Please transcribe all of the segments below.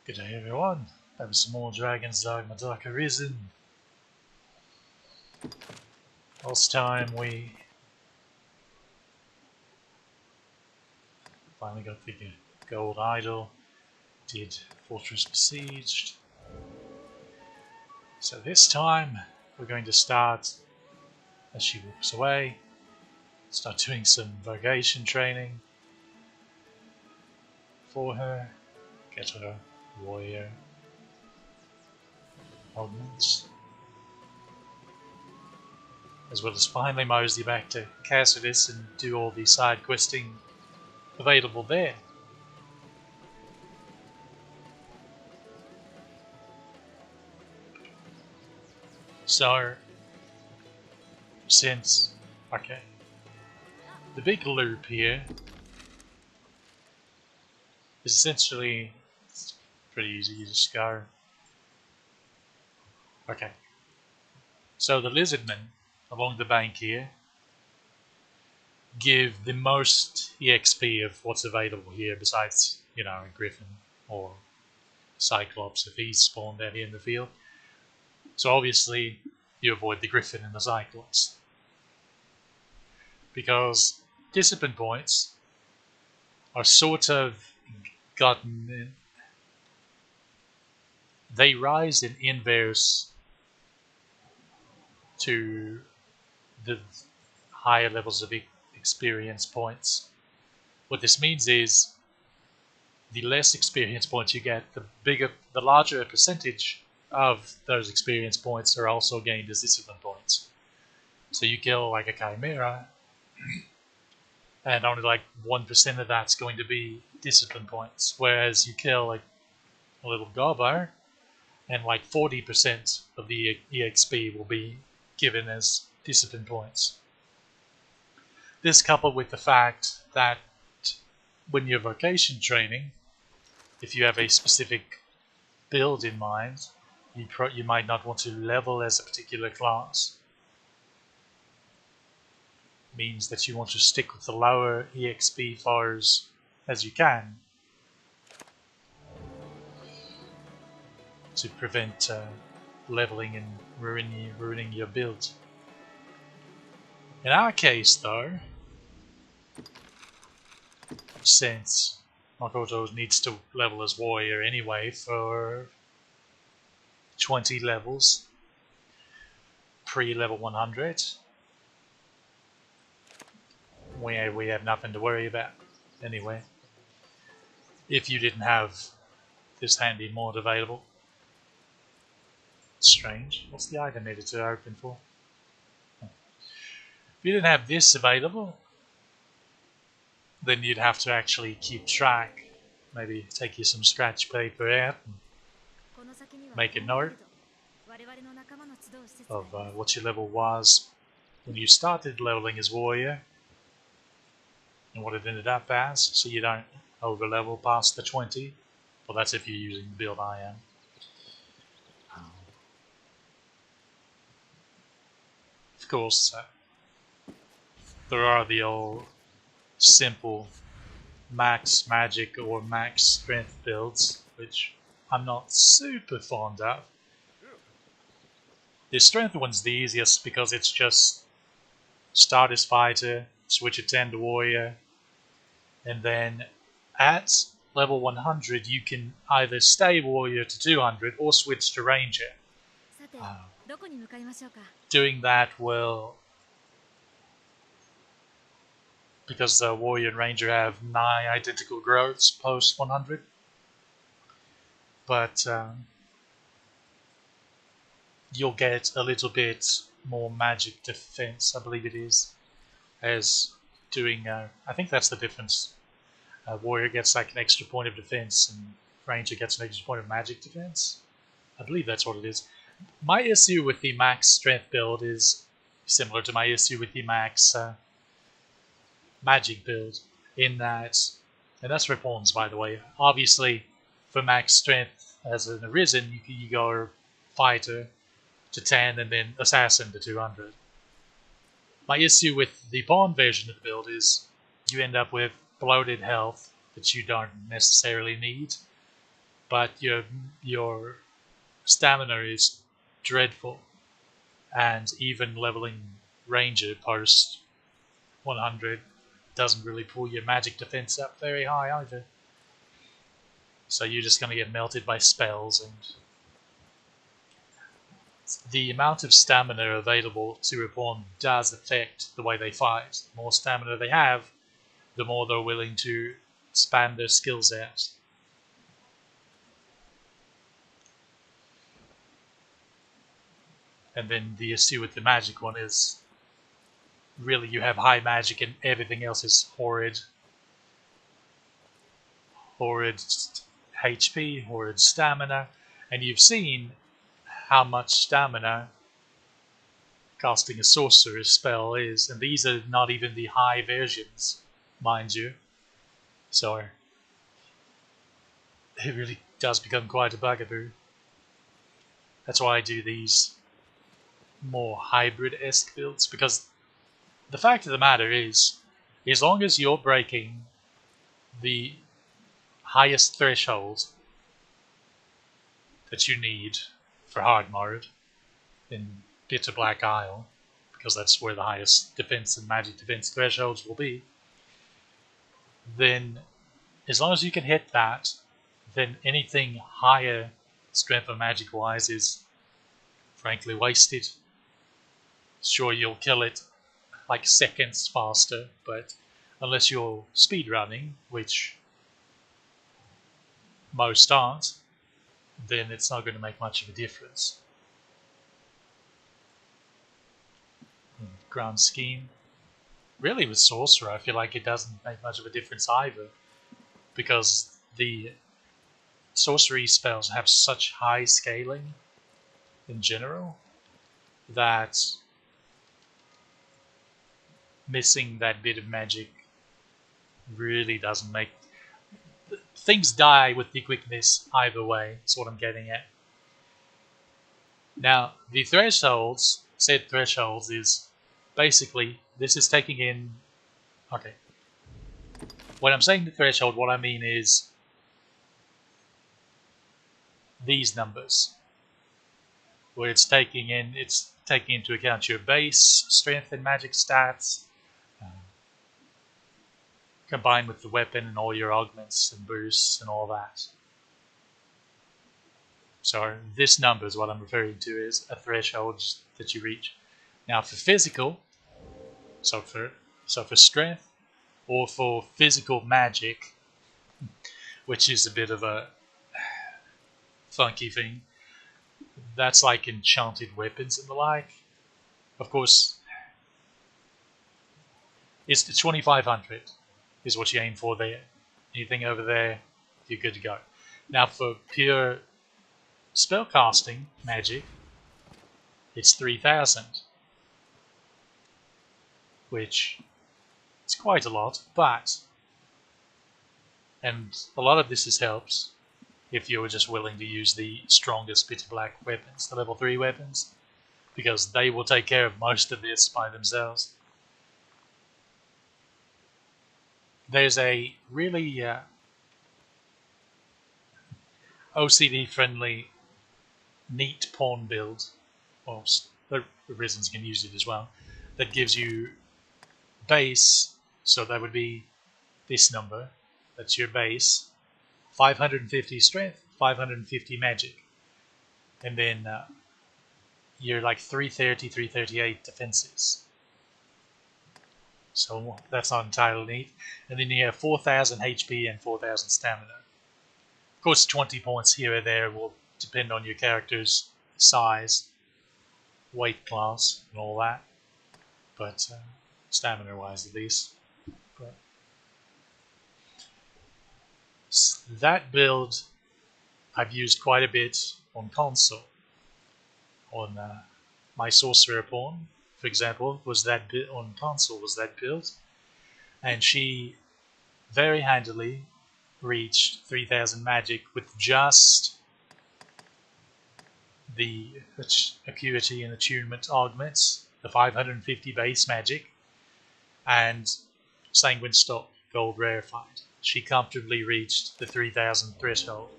Good day everyone, have some more Dragon's Dogma Arisen. Last time we finally got the gold idol, did Fortress Besieged. So this time we're going to start, as she walks away, start doing some vocation training for her, get her warrior augments, as well as finally mosey back to Cassidus and do all the side questing available there. So, since, okay, the big loop here is essentially, it's pretty easy, you just go. Okay, so the lizardmen along the bank here give the most EXP of what's available here besides, you know, a griffin or cyclops if he's spawned out here in the field. So obviously you avoid the griffin and the cyclops, because discipline points are sort of gotten in, they rise in inverse to the higher levels of experience points. What this means is the less experience points you get, the larger a percentage of those experience points are also gained as discipline points. So you kill like a chimera, and only like 1% of that's going to be discipline points, whereas you kill like a little gobber, and like 40% of the EXP will be given as discipline points. This coupled with the fact that when you're vocation training, if you have a specific build in mind, you might not want to level as a particular class. Means that you want to stick with the lower EXP foes as you can to prevent leveling and ruining your build. In our case though, since Makoto needs to level as warrior anyway for 20 levels, pre-level 100, we have nothing to worry about anyway. If you didn't have this handy mod available. Strange. What's the item editor open for? If you didn't have this available, then you'd have to actually keep track. Maybe take you some scratch paper out and make a note of what your level was when you started leveling as warrior and what it ended up as, so you don't over level past the 20. Well, that's if you're using the build I am. Of course, there are the old simple max magic or max strength builds, which I'm not super fond of. The strength one's the easiest because it's just start as fighter, switch a 10 to warrior, and then at level 100 you can either stay warrior to 200 or switch to ranger. Doing that will, because the warrior and ranger have nigh identical growths post 100, but you'll get a little bit more magic defense, I believe it is, as doing, I think that's the difference. Warrior gets like an extra point of defense and ranger gets an extra point of magic defense. I believe that's what it is. My issue with the max strength build is similar to my issue with the max magic build, in that, and that's for pawns by the way, obviously for max strength as an Arisen you go fighter to 10 and then assassin to 200. My issue with the pawn version of the build is you end up with bloated health that you don't necessarily need, but your stamina is dreadful, and even leveling Ranger post 100 doesn't really pull your magic defense up very high either. So you're just going to get melted by spells, and the amount of stamina available to a pawn does affect the way they fight. The more stamina they have, the more they're willing to expand their skills out. And then the issue with the magic one is really you have high magic and everything else is horrid HP, horrid stamina, and you've seen how much stamina casting a sorcerer spell is, and these are not even the high versions, mind you. So it really does become quite a bugaboo. That's why I do these more hybrid-esque builds, because the fact of the matter is, as long as you're breaking the highest threshold that you need for hard mode in Bitter Black Isle, because that's where the highest defense and magic defense thresholds will be, then as long as you can hit that, then anything higher strength of magic wise is frankly wasted. Sure, you'll kill it like seconds faster, but unless you're speedrunning, which most aren't, then it's not going to make much of a difference. Grand scheme. Really, with Sorcerer, I feel like it doesn't make much of a difference either, because the sorcery spells have such high scaling in general that missing that bit of magic really doesn't make... Things die with the quickness either way, is what I'm getting at. Now, the thresholds, set thresholds, is basically, this is taking in... Okay. When I'm saying the threshold, what I mean is these numbers, where it's taking into account your base, strength and magic stats, combined with the weapon and all your augments and boosts and all that. So this number is what I'm referring to as a threshold that you reach. Now for physical, so for strength or for physical magic, which is a bit of a funky thing, that's like enchanted weapons and the like. Of course, it's the 2500 is what you aim for there. Anything over there, you're good to go. Now for pure spellcasting magic, it's 3000, which is quite a lot, but, and a lot of this helps if you were just willing to use the strongest Bitter Black weapons, the level 3 weapons, because they will take care of most of this by themselves. There's a really OCD-friendly, neat pawn build, or the Arisens can use it as well, that gives you base, so that would be this number, that's your base, 550 strength, 550 magic, and then you're like 330, 338 defenses. So that's not entirely neat. And then you have 4000 HP and 4000 stamina. Of course, 20 points here or there will depend on your character's size, weight class, and all that. But stamina-wise, at least. But that build I've used quite a bit on console. On my Sorcerer pawn, for example, was that on console was that build, and she very handily reached 3000 magic with just the acuity and attunement augments, the 550 base magic, and Sanguine Stock gold rarefied. She comfortably reached the 3000 threshold.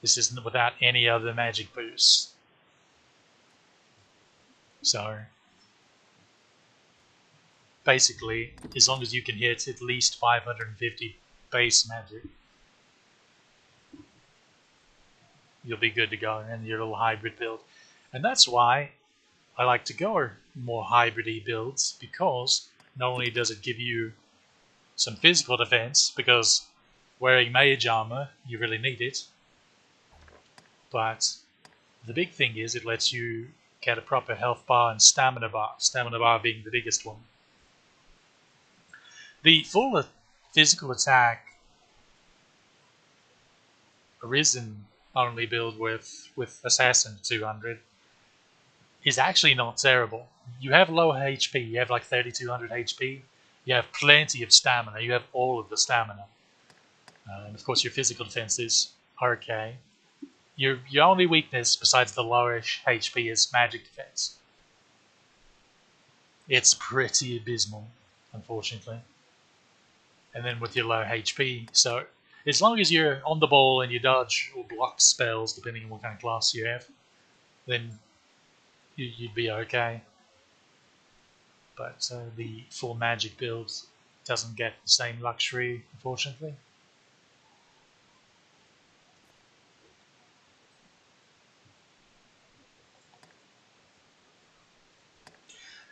This isn't without any other magic boosts. So basically, as long as you can hit at least 550 base magic, you'll be good to go in your little hybrid build. And that's why I like to go more hybrid-y builds, because not only does it give you some physical defense, because wearing mage armor, you really need it, but the big thing is it lets you get a proper health bar and stamina bar being the biggest one. The full physical attack Arisen only build with Assassin 200 is actually not terrible. You have low HP, you have like 3200 HP, you have plenty of stamina, you have all of the stamina. And of course your physical defense is okay. Your only weakness besides the lowish HP is magic defense. It's pretty abysmal, unfortunately. And then with your low HP, so as long as you're on the ball and you dodge or block spells, depending on what kind of class you have, then you'd be okay. But the full magic build doesn't get the same luxury, unfortunately.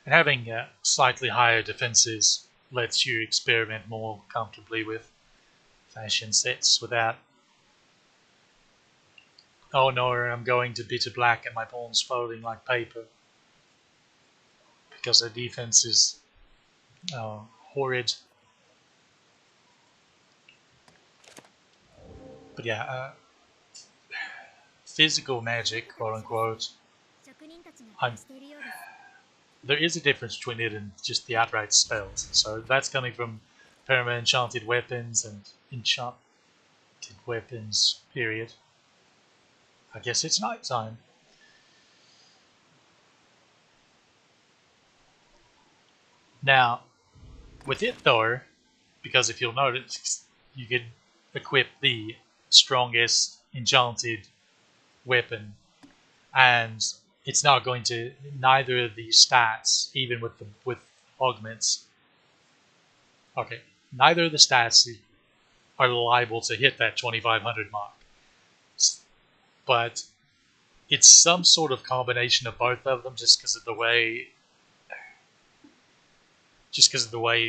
And having slightly higher defenses lets you experiment more comfortably with fashion sets without, oh no, I'm going to bitter black and my pawn's folding like paper, because the defense is horrid. But yeah, physical magic, quote unquote, there is a difference between it and just the outright spells. So that's coming from perma-enchanted weapons and enchanted weapons, period. I guess it's night time. Now, with it though, because if you'll notice, you can equip the strongest enchanted weapon, and it's not going to, neither of these stats, even with augments. Okay, neither of the stats are liable to hit that 2500 mark. But it's some sort of combination of both of them, just because of the way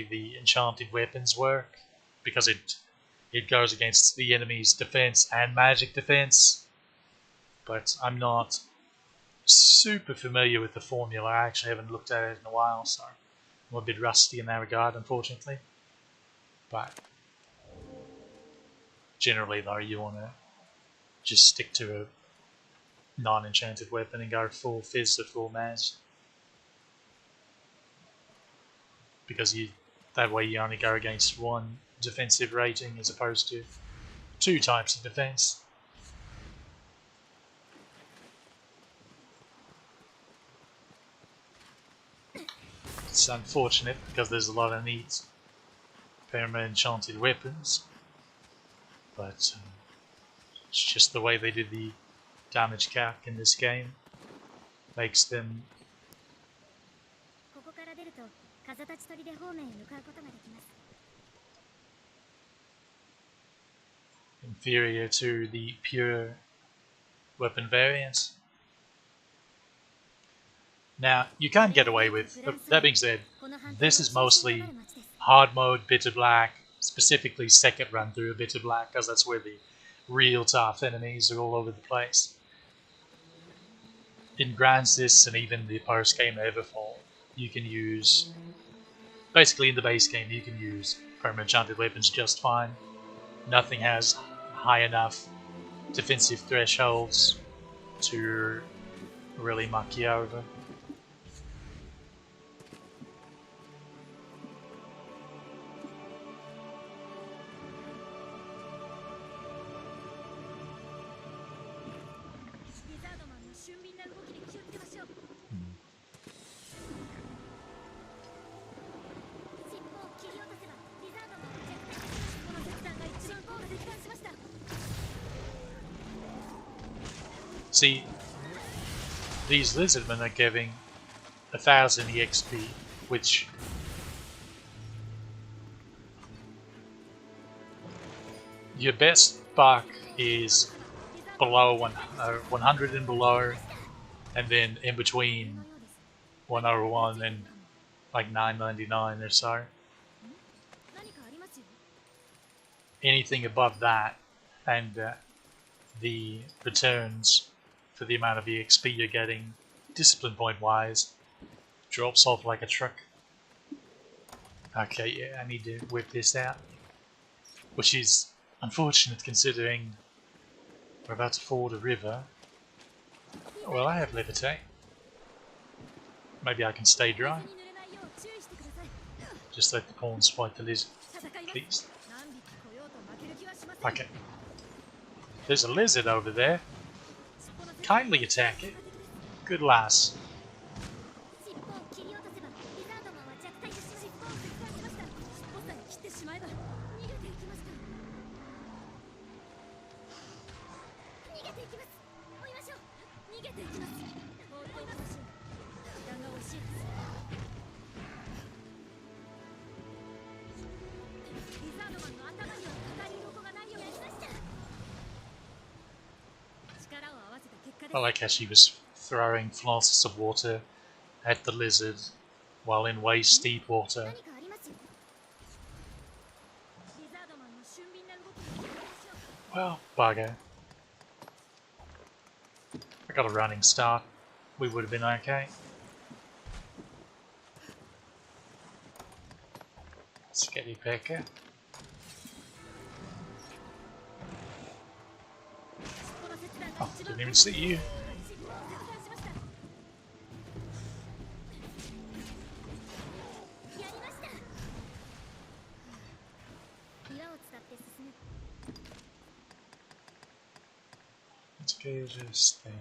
the enchanted weapons work, because it goes against the enemy's defense and magic defense. But I'm not super familiar with the formula. I actually haven't looked at it in a while, so I'm a bit rusty in that regard, unfortunately. But generally though, you want to just stick to a non-enchanted weapon and go full fizz or full maz, because that way you only go against one defensive rating as opposed to two types of defense. It's unfortunate because there's a lot of neat perma-enchanted weapons, but it's just the way they did the damage calc in this game makes them inferior to the pure weapon variants. Now, you can't get away with, that being said, this is mostly hard mode bitter black, specifically second run through of bitter black, because that's where the real tough enemies are all over the place. In Grandsis and even the post game Everfall, you can use, basically in the base game, you can use perma-enchanted weapons just fine. Nothing has high enough defensive thresholds to really muck you over. See, these lizardmen are giving 1000 EXP, which your best buck is below 100 and below, and then in between 101 and like 999 or so. Anything above that, and the returns for the amount of EXP you're getting, discipline point wise, drops off like a truck. Okay, yeah, I need to whip this out, which is unfortunate considering we're about to ford a river. Well, I have levitate. Maybe I can stay dry. Just let the pawns fight the lizard, please. Okay. There's a lizard over there. Kindly attack it. Good lass. I like how she was throwing flasks of water at the lizard while in waist deep water. Well, bugger. I got a running start. We would have been okay. Sketty pecker. Oh, didn't even see you. Let's go just there.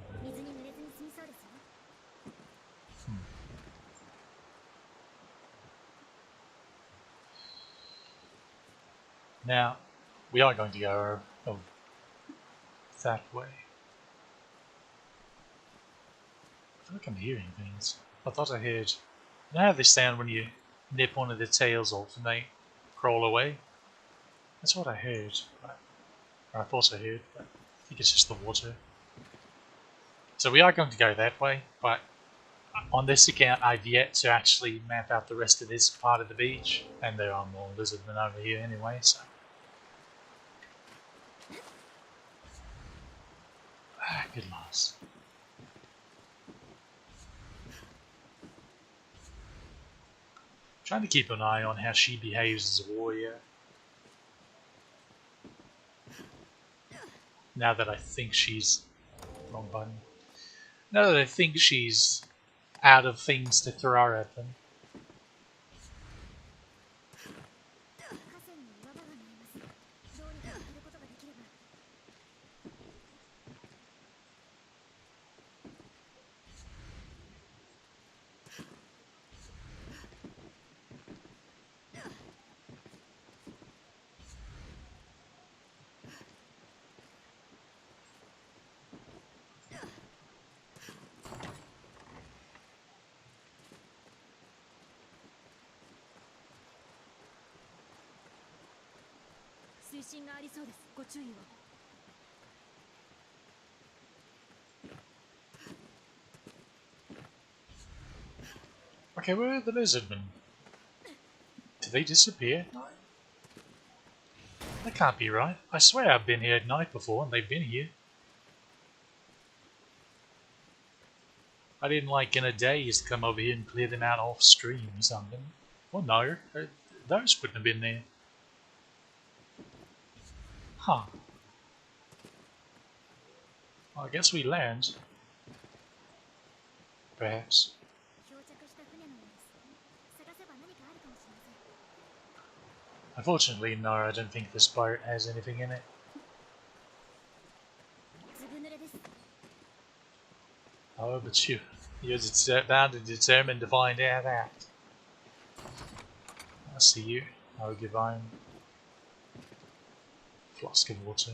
Now, we are going to go that way. I feel like I'm hearing things. I thought I heard... You know how they sound when you nip one of the tails off and they crawl away? That's what I heard. Or I thought I heard, but I think it's just the water. So we are going to go that way, but on this account I've yet to actually map out the rest of this part of the beach, and there are more lizardmen over here anyway, so... Good lass. Trying to keep an eye on how she behaves as a warrior. Now that I think she's... Wrong button. Now that I think she's out of things to throw at them. Okay, where are the lizardmen? Did they disappear? That can't be right. I swear I've been here at night before and they've been here. I didn't like in a daze to come over here and clear them out off stream or something. Well, no, those wouldn't have been there. Huh. Well, I guess we land. Perhaps. Unfortunately, no, I don't think this boat has anything in it. Oh, but you're bound and determined to find out that. I see you. I'll give home. Flask of water.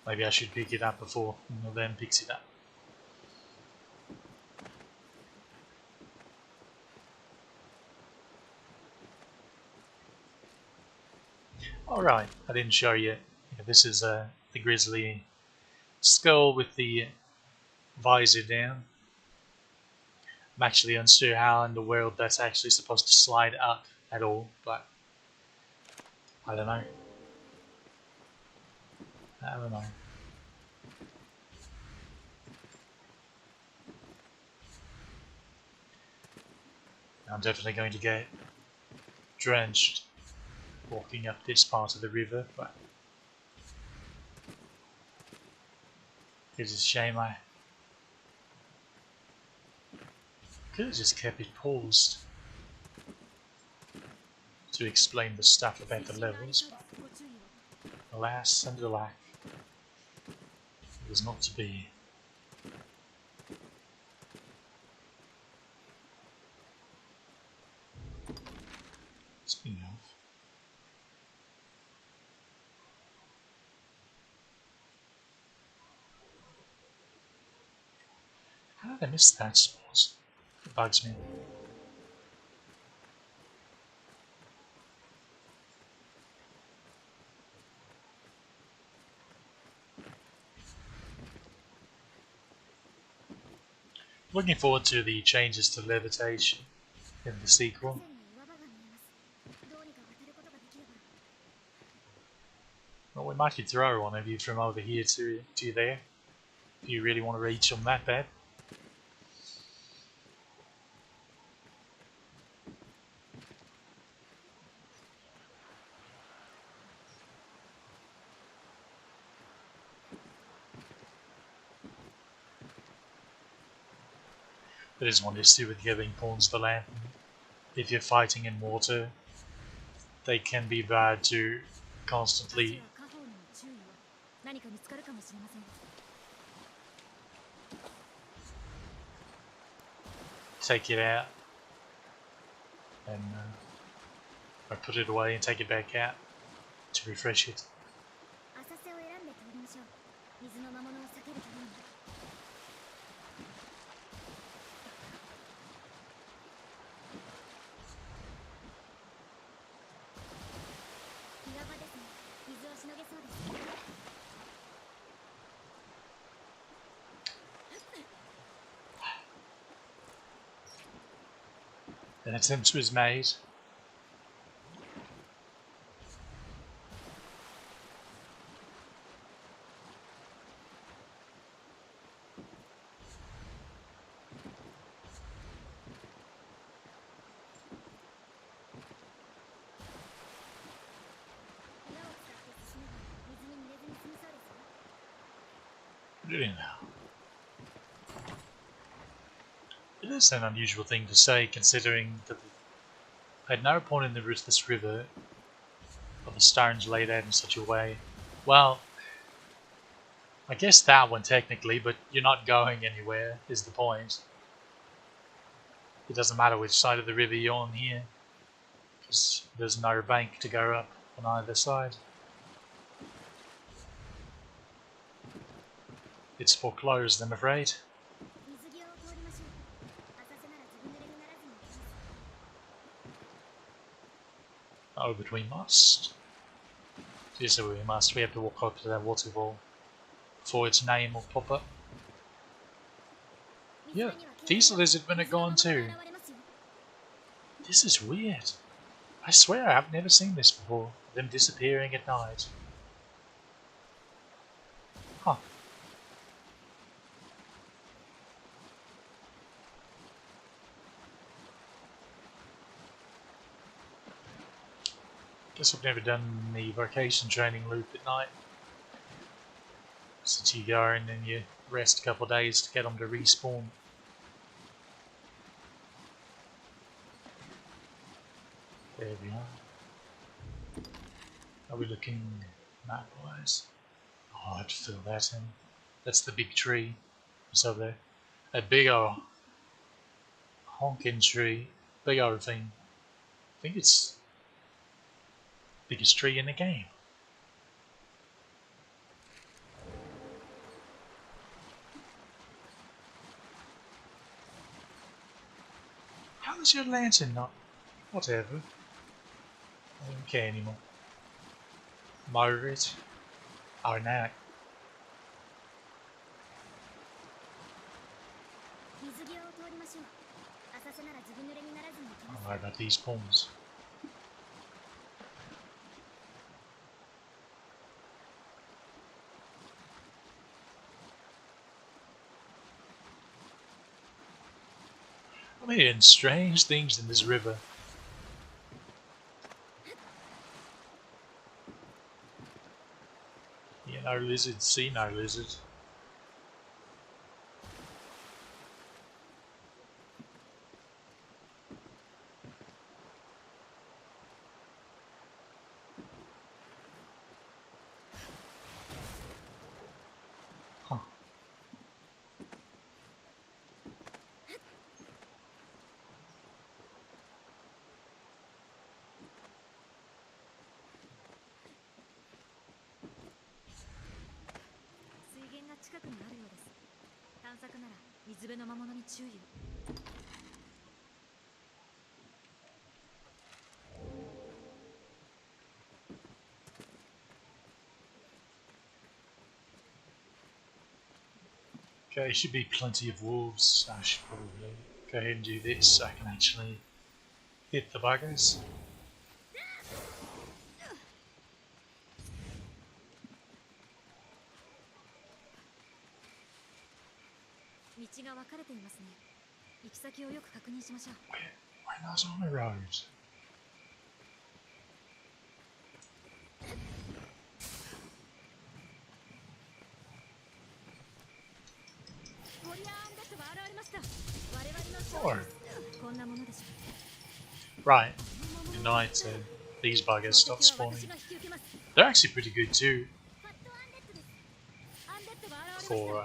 Maybe I should pick it up before Nolan picks it up. Alright, I didn't show you. Yeah, this is the grizzly skull with the visor down. I'm actually unsure how in the world that's actually supposed to slide up at all, but I don't know. I don't know. I'm definitely going to get drenched walking up this part of the river, but it's a shame I could have just kept it paused to explain the stuff about the levels, but alas and alack, it was not to be. Speaking of, how did I miss that spot? It bugs me. Looking forward to the changes to levitation in the sequel. Well, we might could throw one of you from over here to there, if you really want to reach them that bad. But this one is to do with giving pawns the lantern. If you're fighting in water, they can be bad to constantly take it out and or put it away and take it back out to refresh it. An attempt was made. Really now. It is an unusual thing to say, considering that at no point in this river are the stones laid out in such a way. Well, I guess that one technically, but you're not going anywhere, is the point. It doesn't matter which side of the river you're on here, because there's no bank to go up on either side. It's foreclosed, I'm afraid. Oh, but we must. Yes, we must. We have to walk up to that waterfall before its name will pop up. Yeah, these lizardmen are gone too. This is weird. I swear I've never seen this before. Them disappearing at night. Huh. Guess I've never done the vocation training loop at night. Since you go and then you rest a couple of days to get them to respawn. There we are. Are we looking map-wise? Oh, I'd fill that in. That's the big tree. It's over there. A big old honking tree. Big old thing. I think it's the biggest tree in the game. How is your lantern not? Whatever. I don't care anymore. motor it. Oh, now. Don't worry about these pawns. I'm hearing strange things in this river. Yeah, no lizard, see no lizard. Huh. Okay, should be plenty of wolves. I should probably go ahead and do this so I can actually hit the buggers. Where those on the road? Or right, United. These buggers stop spawning. They're actually pretty good too for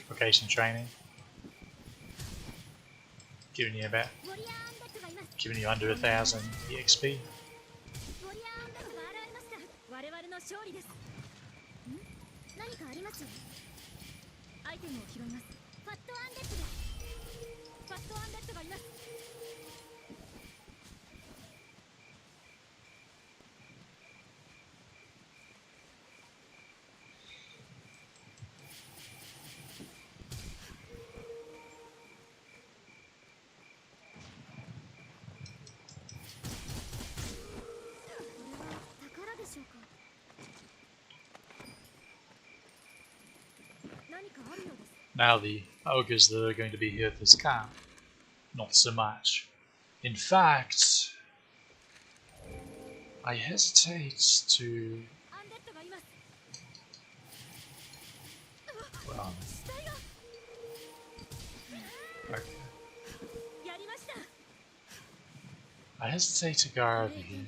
vocation training. Giving you under 1,000 EXP. Now the ogres that are going to be here at this camp, not so much. In fact, I hesitate to... Well, okay. I hesitate to go over here.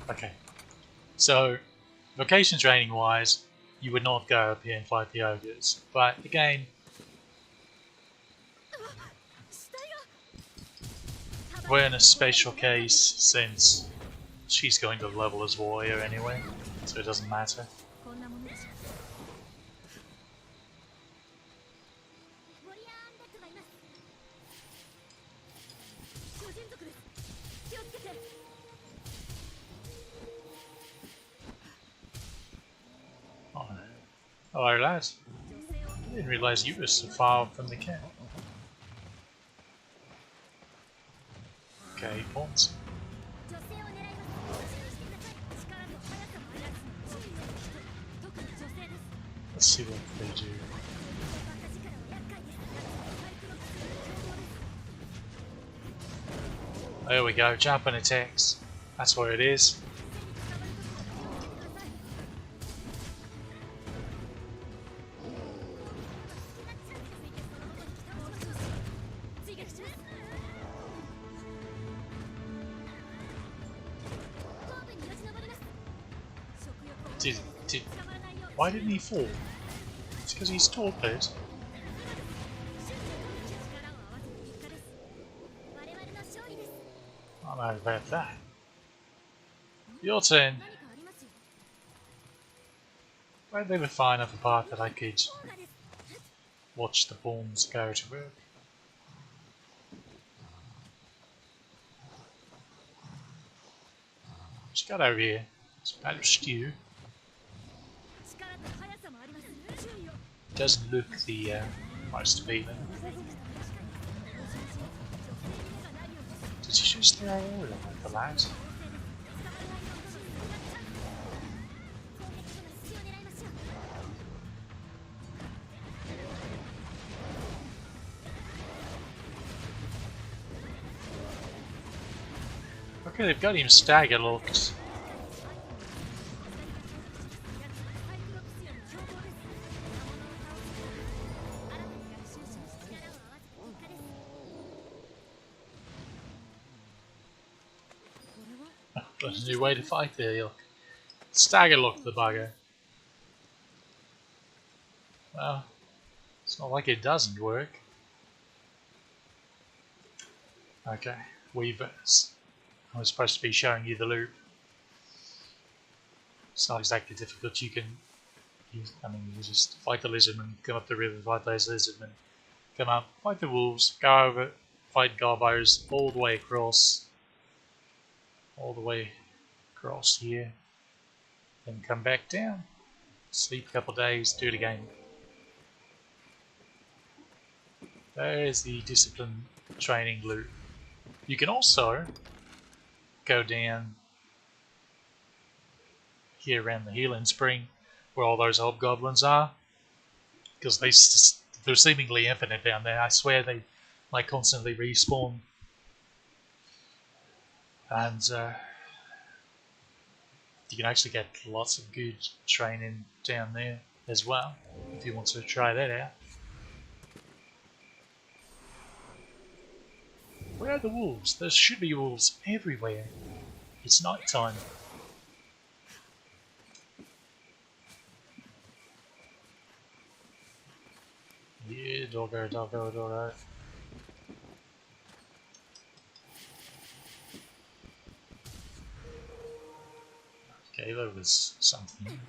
Okay, so vocation training wise, you would not go up here and fight the ogres, but again, we're in a special case since she's going to level as warrior anyway, so it doesn't matter. Hello lads, I didn't realise you were so far from the camp. Okay, pawns. Let's see what they do. There we go, jump and attacks. That's what it is. Why didn't he fall? It's because he's torpid. I don't know about that. Your turn. I live far enough apart that I could watch the pawns go to work. Just got over here. It's a bit of stew. Doesn't look the most appealing. Did you just throw oil at the lad? Okay, they've got him stagger locked. There's a new way to fight there, look. Stagger lock the bugger. Well, it's not like it doesn't work. Okay, Weavers. I was supposed to be showing you the loop. It's not exactly difficult. You can, you just fight the lizardmen, come up the river, fight those lizardmen, come up, fight the wolves, go over, fight garbos, all the way across here, then come back down, sleep a couple of days, do it again. There's the discipline training loop. You can also go down here around the healing spring where all those hobgoblins are, because they're seemingly infinite down there. I swear they like constantly respawn, and you can actually get lots of good training down there as well if you want to try that out. Where are the wolves? There should be wolves everywhere. It's night time. Yeah, doggo, doggo, doggo. Okay, that was something.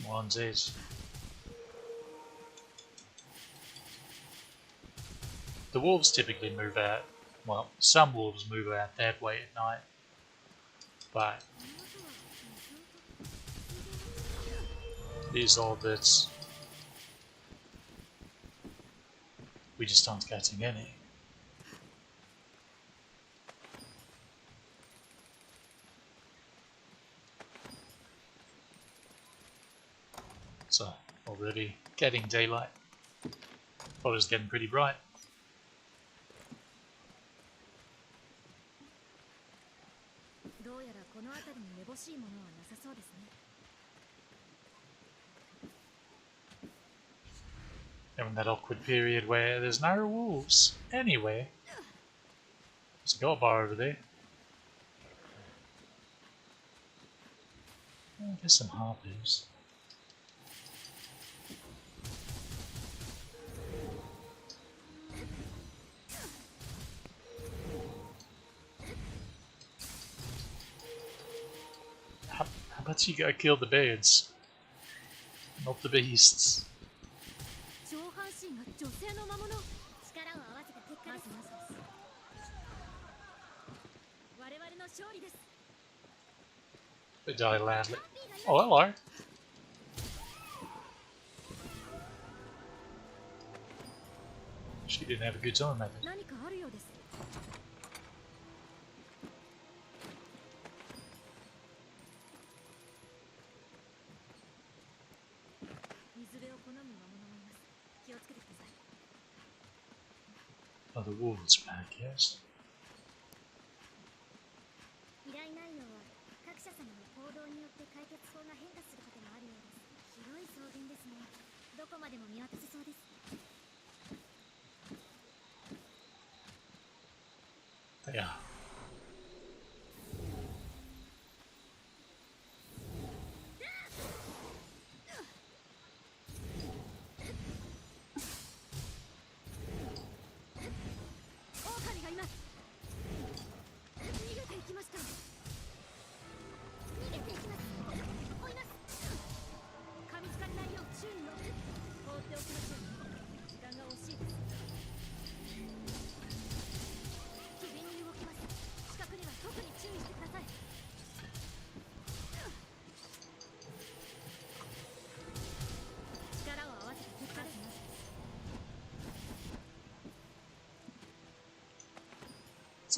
One's it. The wolves typically move out. Well, some wolves move out that way at night, but it is all that we just aren't getting any. So, already getting daylight. Thought it was getting pretty bright. And in that awkward period where there's no wolves anywhere. There's a gold bar over there. Oh, there's some harpies. How about you go kill the birds, not the beasts? They die loudly. Oh, hello. She didn't have a good time, maybe. Oh, the wolves back, yes. They are.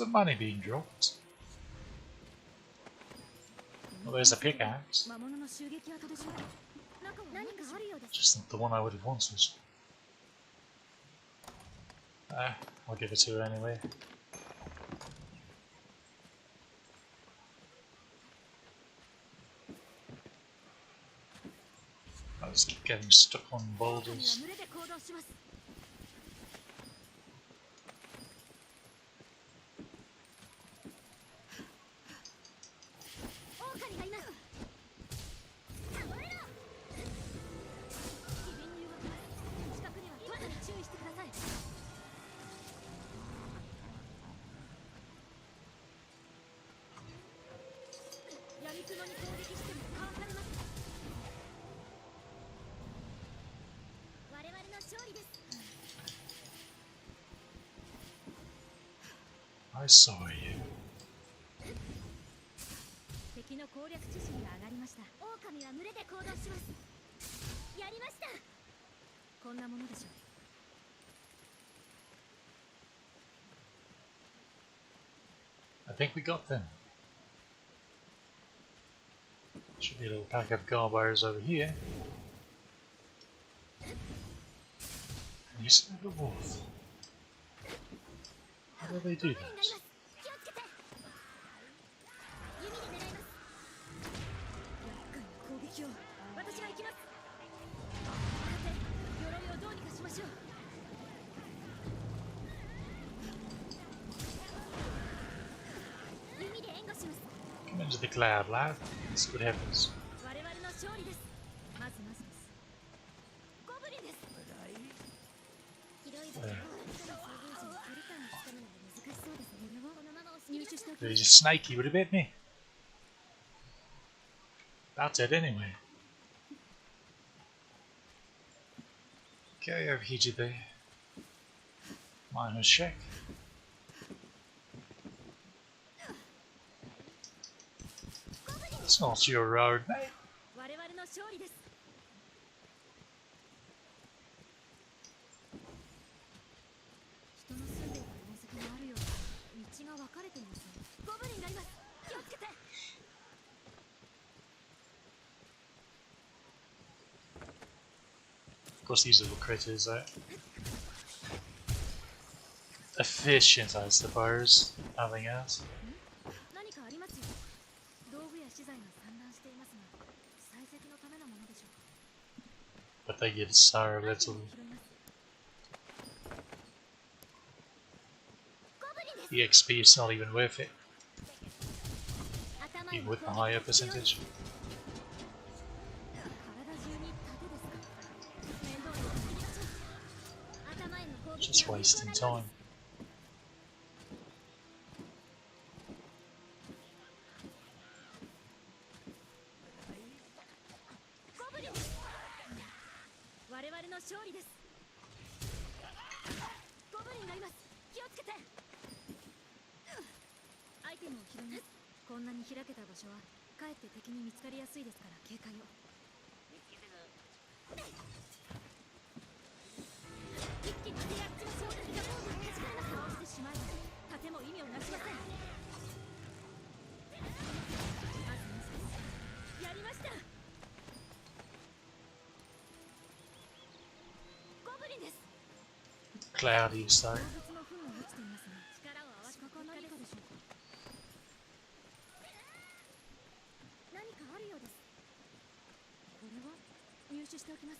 the money being dropped? Well, there's a pickaxe. Just not the one I would have wanted. I'll give it to her anyway. I was getting stuck on boulders. I saw you. I think we got them. Should be a little pack of garbars over here. And you see the wolf. How do they do that? Come into the cloud, lad. Let's see what happens. He's a snake, he would have bit me. About dead anyway. Okay, over here to the miner's shack. It's not your road, mate. Of course, these little critters are efficient, I suppose. Nothing else. But they give so little. The XP is not even worth it, even with the higher percentage. Just wasting time. Cloudy, so.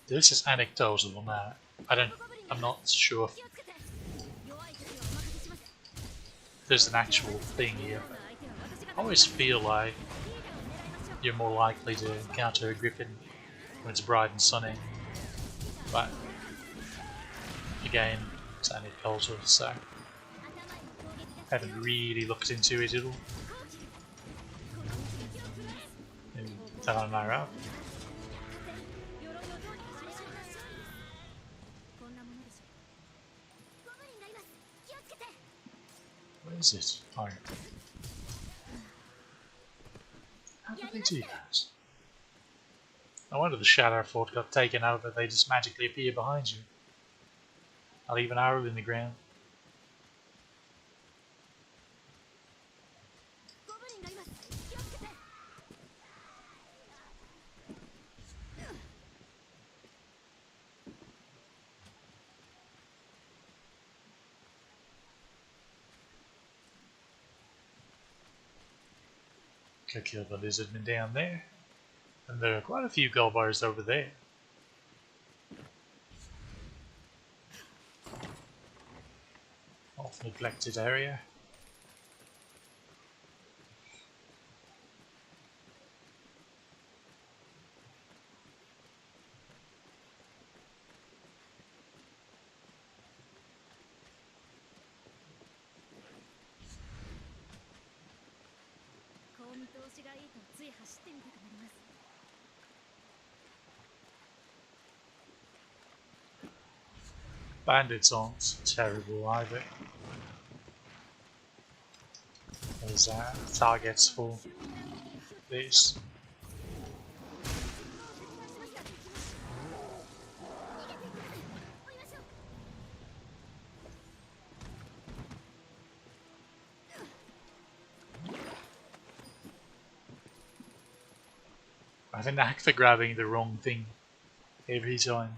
This is anecdotal now. I'm not sure if there's an actual thing here. I always feel like you're more likely to encounter a griffin when it's bright and sunny. But again, it's anecdotal, so I haven't really looked into it at all. Am I right? Where is it? Oh. How did they do that? No wonder the Shadow Fort got taken over, they just magically appear behind you. Not even arrow in the ground. Could kill the lizardmen down there. And there are quite a few gold bars over there. Off neglected area. Bandits aren't terrible either. There's targets for this. I have a knack for grabbing the wrong thing every time.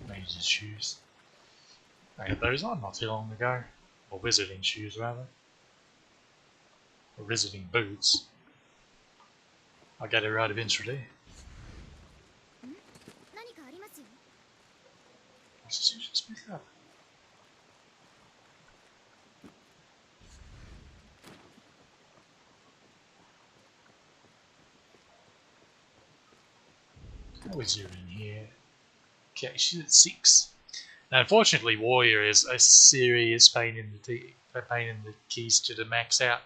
Mage's shoes. I had those on not too long ago. Or wizarding shoes rather. Or wizarding boots. I'll get it right eventually. What's this you just pick up? How is you in here? Okay, she's at 6. Now, unfortunately, Warrior is a serious pain in the keys to the max out,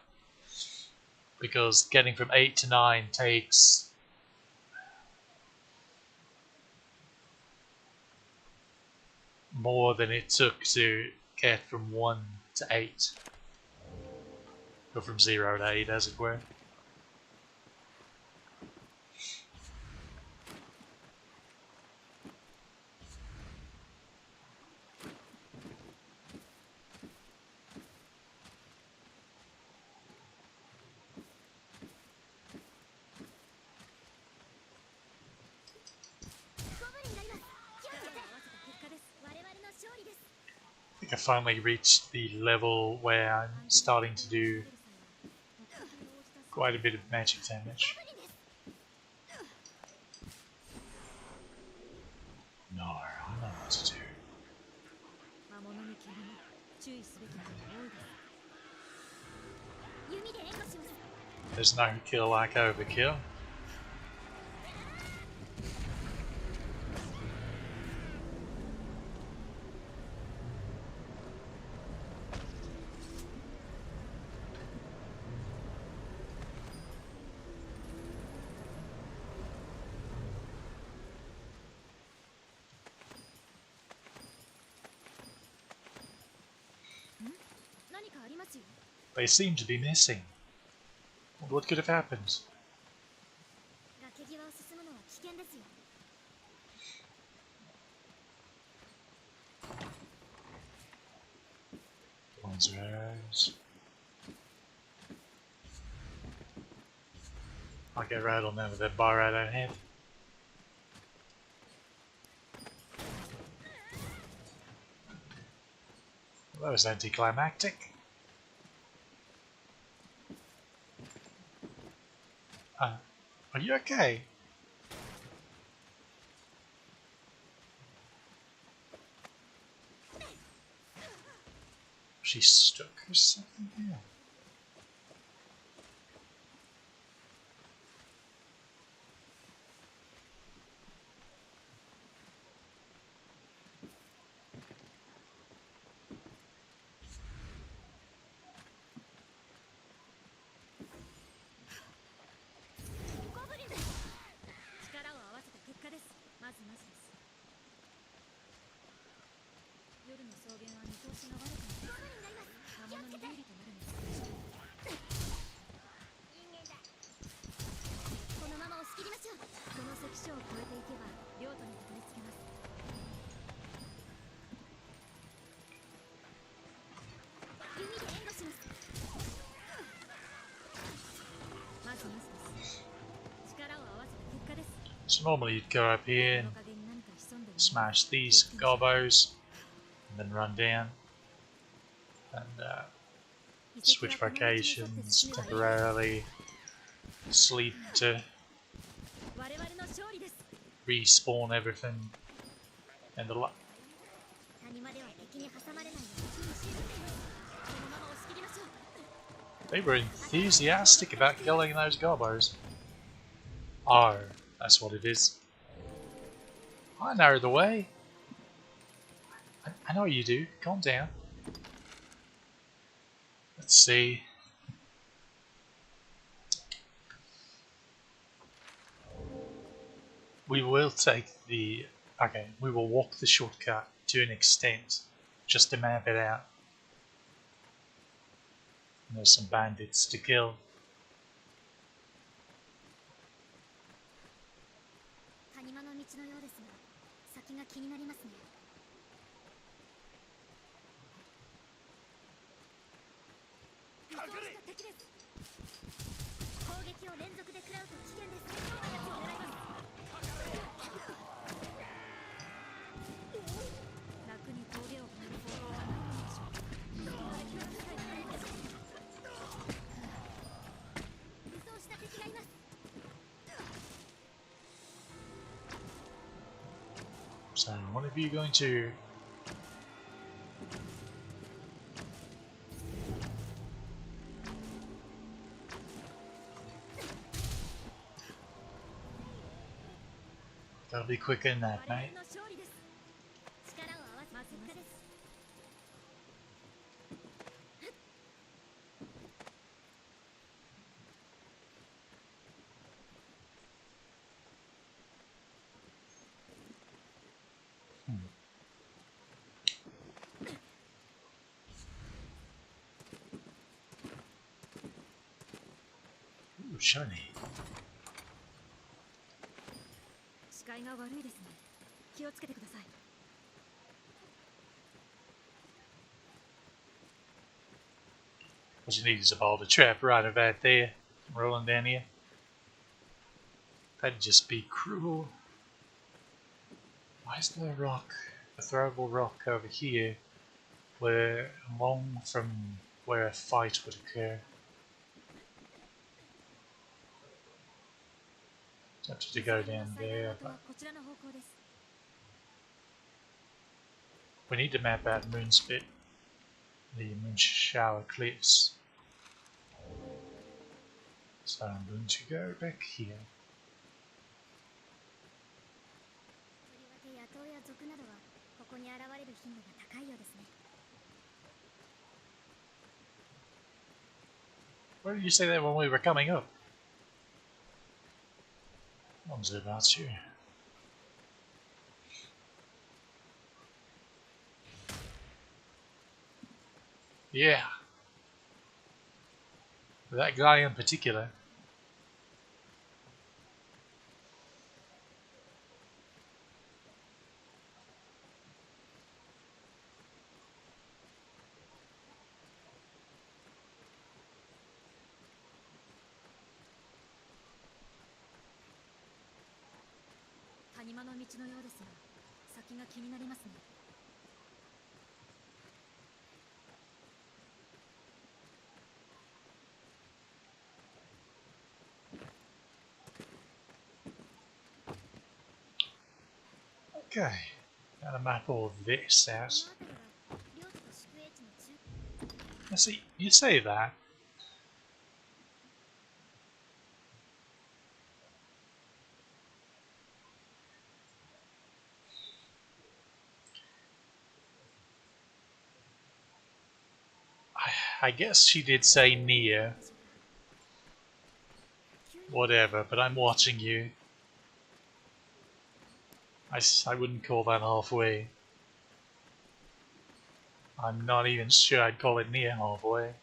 because getting from 8 to 9 takes more than it took to get from 1 to 8, or from 0 to 8, as it were. I think I finally reached the level where I'm starting to do quite a bit of magic damage. No, I know what to do. There's no kill like overkill. They seem to be missing. What could have happened? One's arrows. I'll get right on them with that bar I don't have. Well, that was anticlimactic. Are you okay? She's stuck or something here. So normally you'd go up here and smash these gobos, and then run down, and switch vocations temporarily, sleep to respawn everything, and the They were enthusiastic about killing those gobos. Oh, that's what it is. I know the way. I know you do. Calm down. Let's see. We will take the... Okay, we will walk the shortcut to an extent, just to map it out. And there's some bandits to kill. So, one of you going to... Gotta be quicker than that, mate. Ooh, shiny. What you need is a boulder trap right about there, rolling down here. That'd just be cruel. Why is there a rock, a throwable rock over here, where along from where a fight would occur? Tempted to go down there, but we need to map out Moonspit, the Moonshower Cliffs. So I'm going to go back here. Where did you say that when we were coming up? What was it about you? Yeah. That guy in particular. Okay, gotta map all this out. Now see, you say that. I guess she did say near. Whatever, but I'm watching you. I wouldn't call that halfway. I'm not even sure I'd call it near halfway.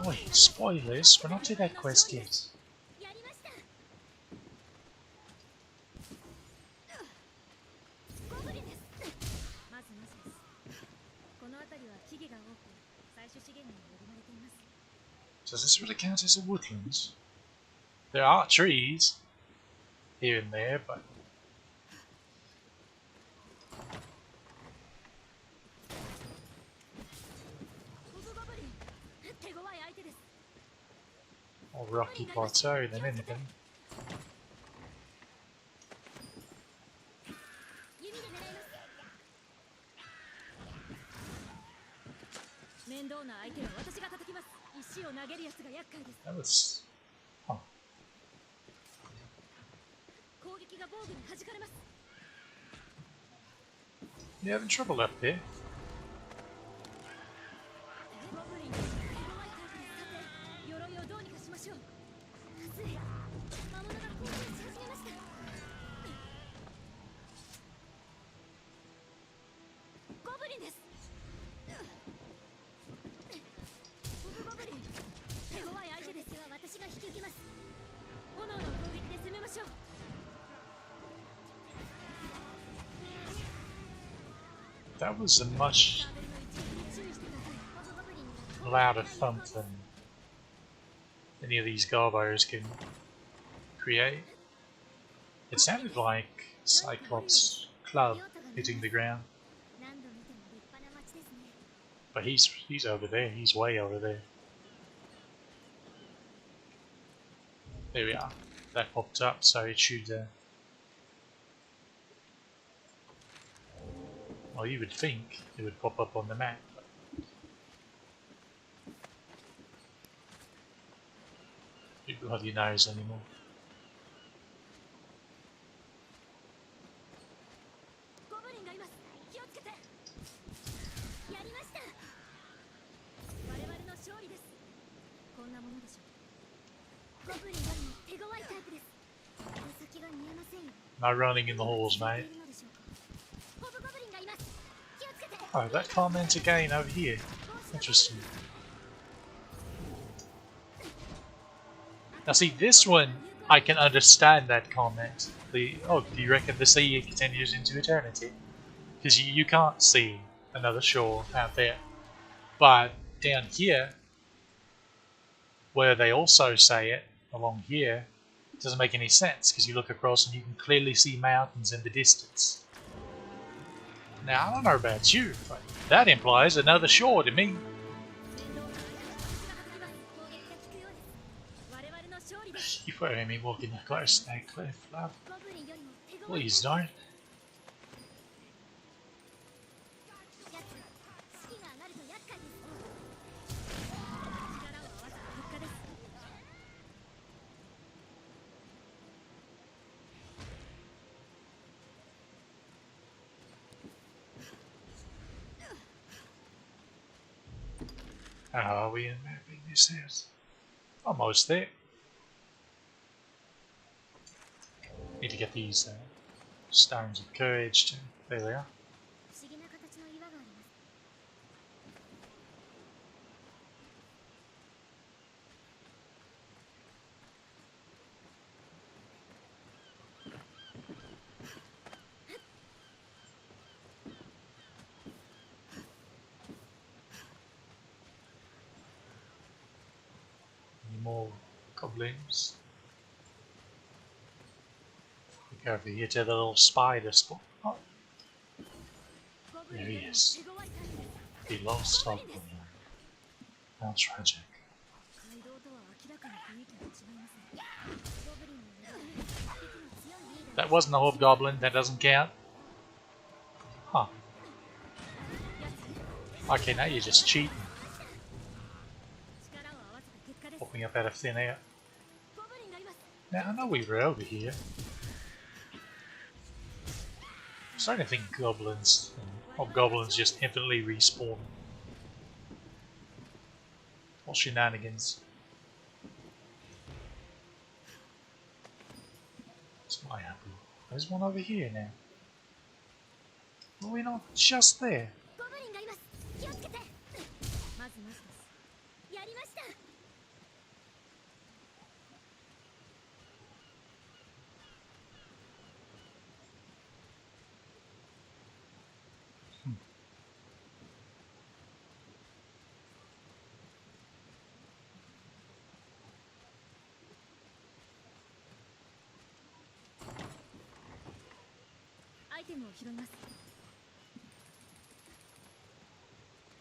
Wait, spoilers? We're not to that quest yet. Does this really count as a woodland? There are trees here and there, but more rocky plateau than anything. That was... huh. You having trouble up there? That was a much louder thump than any of these garbos can create. It sounded like Cyclops' club hitting the ground. But he's over there, he's way over there. There we are. That popped up, so it should well, you would think it would pop up on the map. Who bloody knows anymore? No running in the halls, mate. Oh, that comment again over here. Interesting. Now see, this one, I can understand that comment. Oh, do you reckon the sea continues into eternity? Because you can't see another shore out there. But down here, where they also say it, along here, it doesn't make any sense, because you look across and you can clearly see mountains in the distance. Now, I don't know about you, but that implies another shore to me. You were me walking close to that cliff, love. Please don't. How are we in mapping this house? Almost there. Need to get these stones of courage too. There they are. Any more goblins? Go over here to the little spider spot. Oh. There he is. He lost hope. How tragic. That wasn't a hobgoblin, that doesn't count. Huh. Okay, now you're just cheating. Popping up out of thin air. Now I know we were over here. I'm starting to think goblins and hobgoblins just infinitely respawn. All shenanigans. It's my apple. There's one over here now. Were we not just there?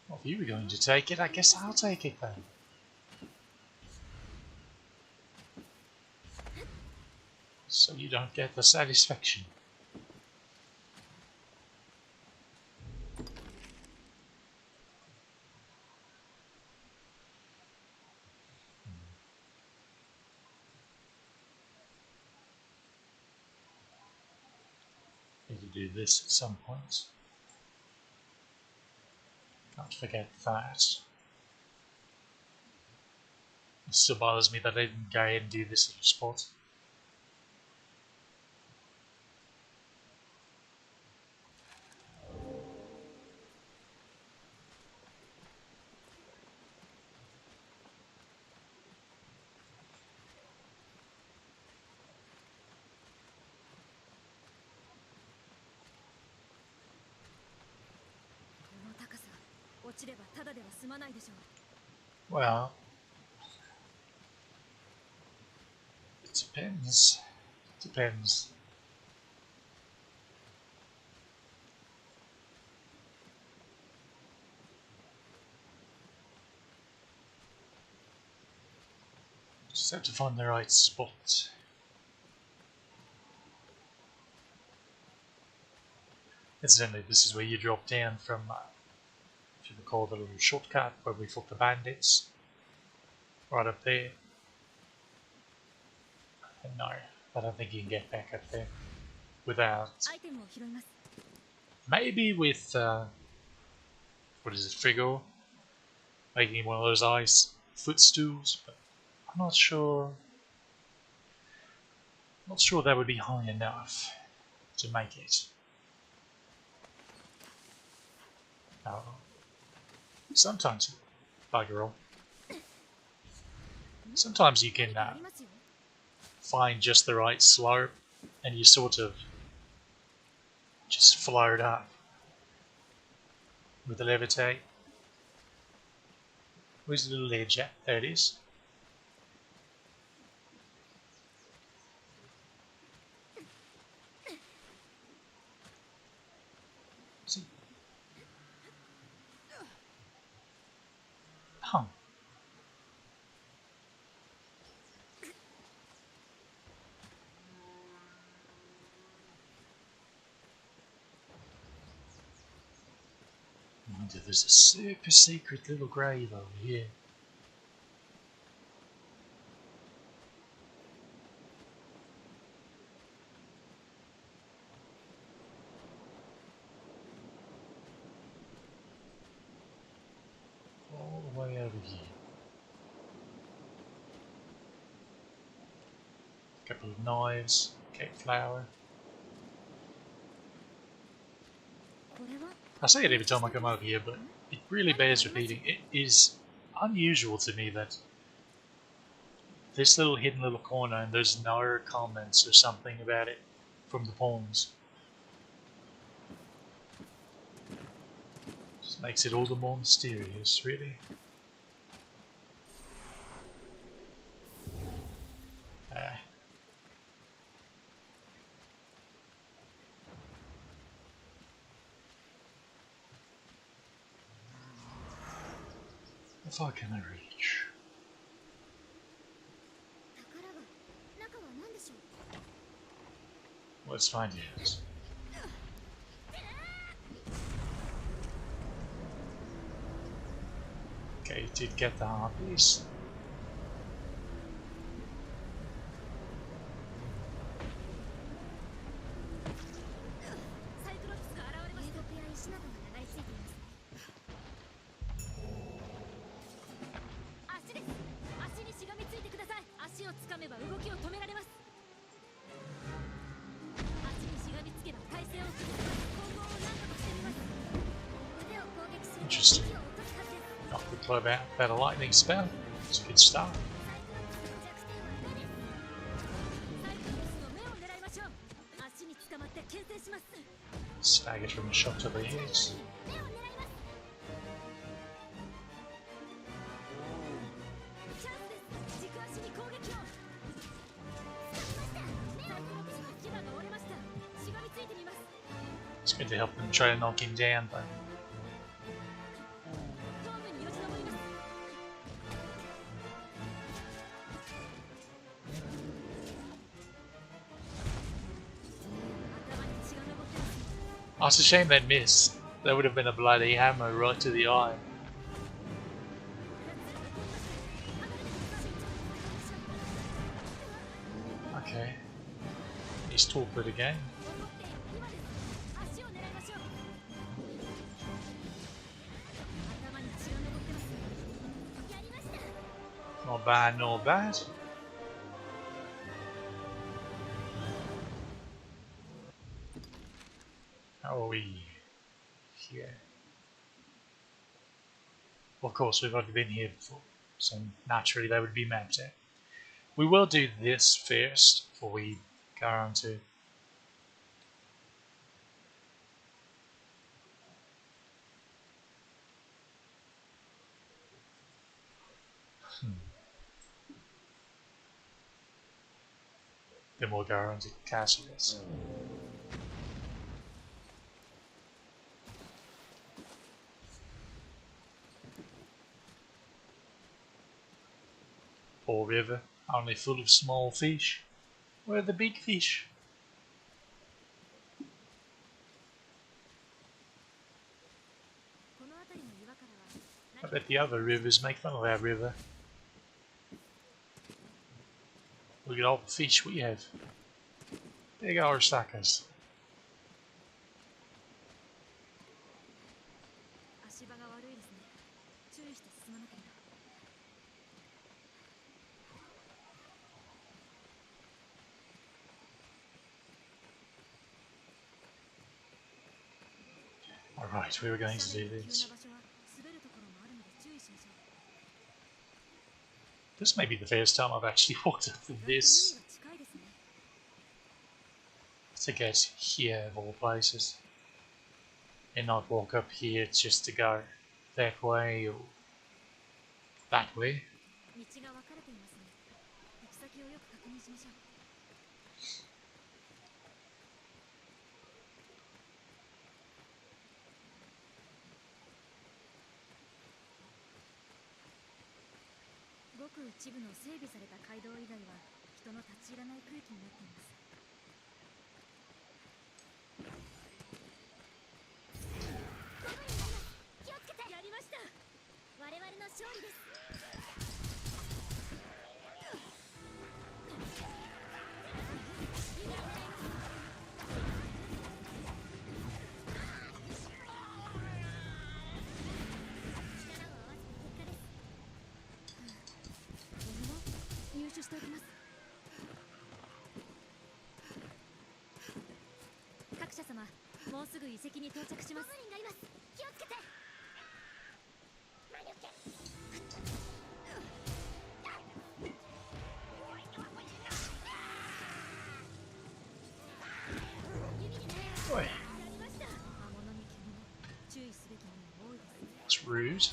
Well, if you were going to take it, I guess I'll take it then. So you don't get the satisfaction. Need to do this at some point. Can't forget that. It still bothers me that I didn't go ahead and do this little spot. Well, it depends. It depends. Just have to find the right spot. Incidentally, this is where you drop down from, if you recall the little shortcut where we fought the bandits. Right up there. And no, I don't think you can get back up there without. Maybe with, what is it, Frigo? Making one of those ice footstools, but I'm not sure. Not sure that would be high enough to make it. Sometimes, bugger all. Sometimes you can find just the right slope and you sort of just float up with the levitate. Where's the little edge at? There it is. See? Huh. There's a super secret little grave over here. All the way over here. A couple of knives, cake flour. I say it every time I come over here, but it really bears repeating. It is unusual to me that this little hidden little corner and there's no comments or something about it from the pawns. Just makes it all the more mysterious, really. How far can I reach? Let's find it. Okay, did get the harpies. Interesting. Not the club out about a lightning spell. It's a good start. Staggered from a shot to the head. It's going to help them try to knock him down, but oh, it's a shame they missed. That would have been a bloody hammer right to the eye. Okay. He's torpid again. Not bad, not bad. How are we here? Of course, we've already been here before, so naturally they would be mapped out. We will do this first before we go on to. Then we'll go on to castle this. Poor river, only full of small fish. Where are the big fish? I bet the other rivers make fun of our river. Look at all the fish we have. Big old suckers. Alright, we were going to do this. This may be the first time I've actually walked up this to get here of all places, and not walk up here just to go that way or that way. It's rude.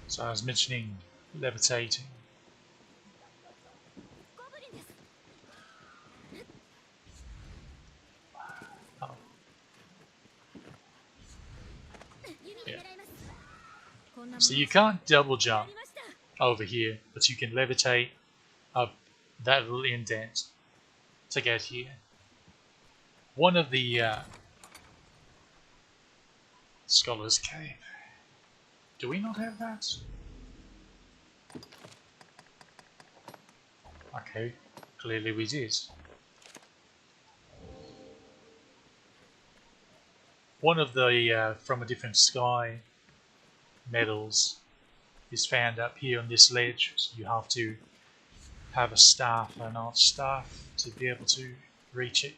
So I was mentioning levitating. Oh. Yeah. So you can't double jump over here, but you can levitate up that little indent to get here. One of the Scholar's Cave. Do we not have that? Okay, clearly we did. One of the From a Different Sky medals is found up here on this ledge, so you have to have a staff, an arch staff, to be able to reach it.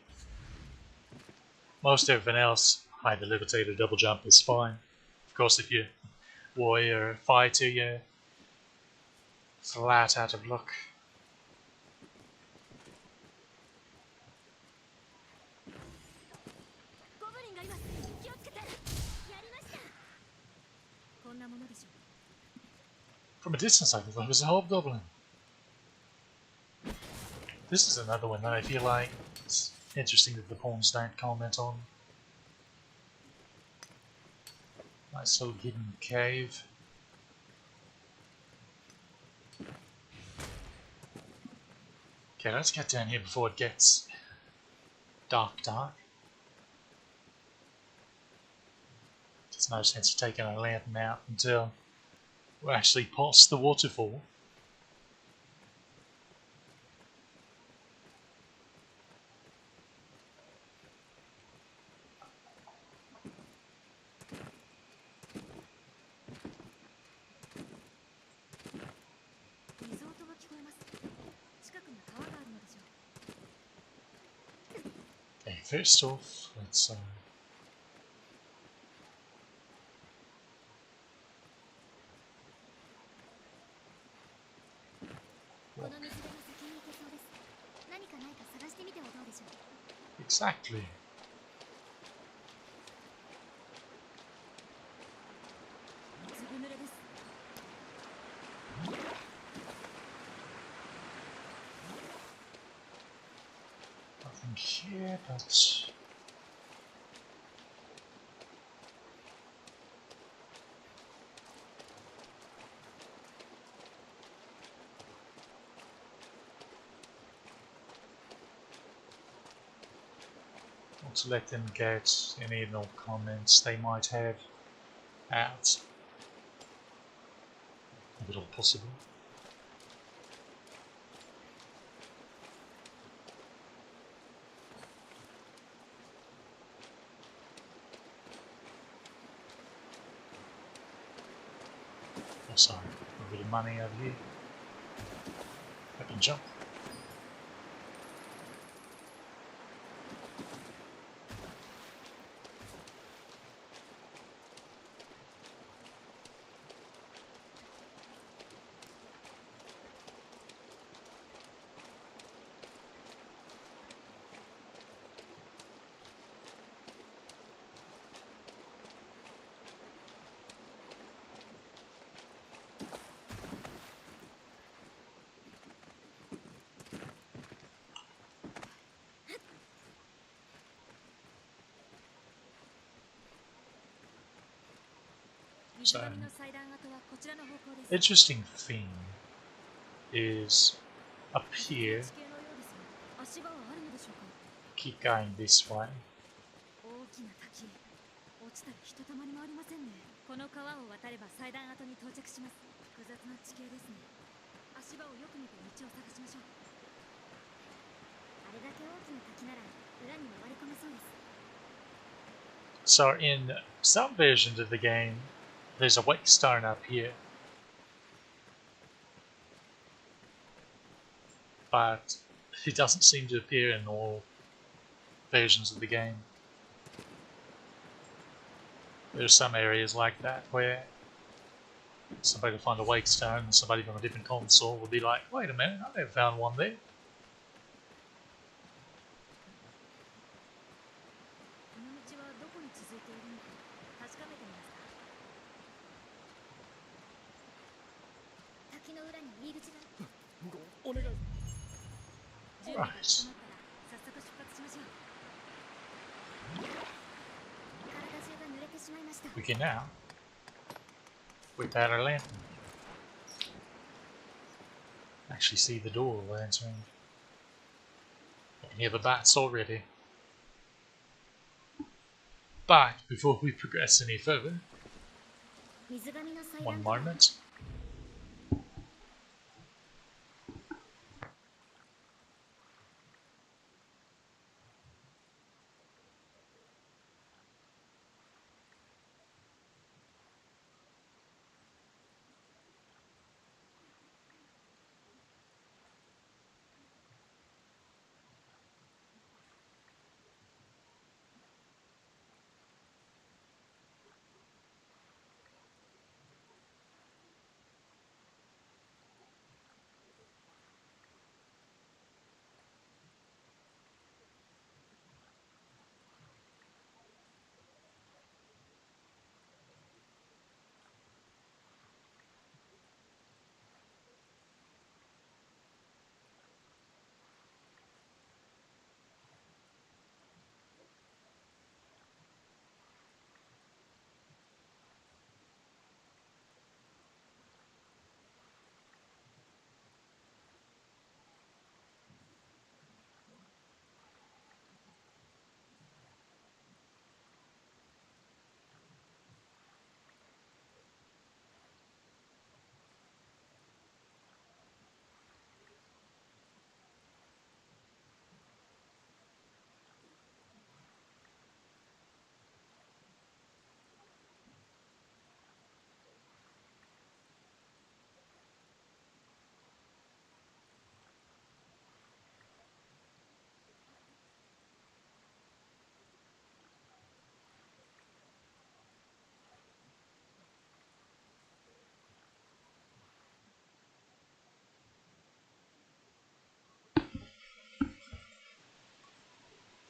Most everything else, either levitate or double jump, is fine. Of course, if you're warrior or fighter, flat out of luck. From a distance I thought it was a hobgoblin. This is another one that I feel like it's interesting that the pawns don't comment on. Nice little hidden cave. Okay, let's get down here before it gets dark. There's no sense of taking a lantern out until we're actually past the waterfall. Okay, first off, let's exactly. Nothing here, but want to let them get any no comments they might have out, if at all possible. Oh, sorry, a bit of money over here. I can jump. So, interesting thing is up here, keep going this way. So in some versions of the game, there's a wake stone up here, but it doesn't seem to appear in all versions of the game. There's some areas like that where somebody will find a wake stone and somebody from a different console will be like, wait a minute, I never found one there. Right. We can now whip out our lantern. Actually see the door we're entering. I can hear the bats already. But before we progress any further, one moment.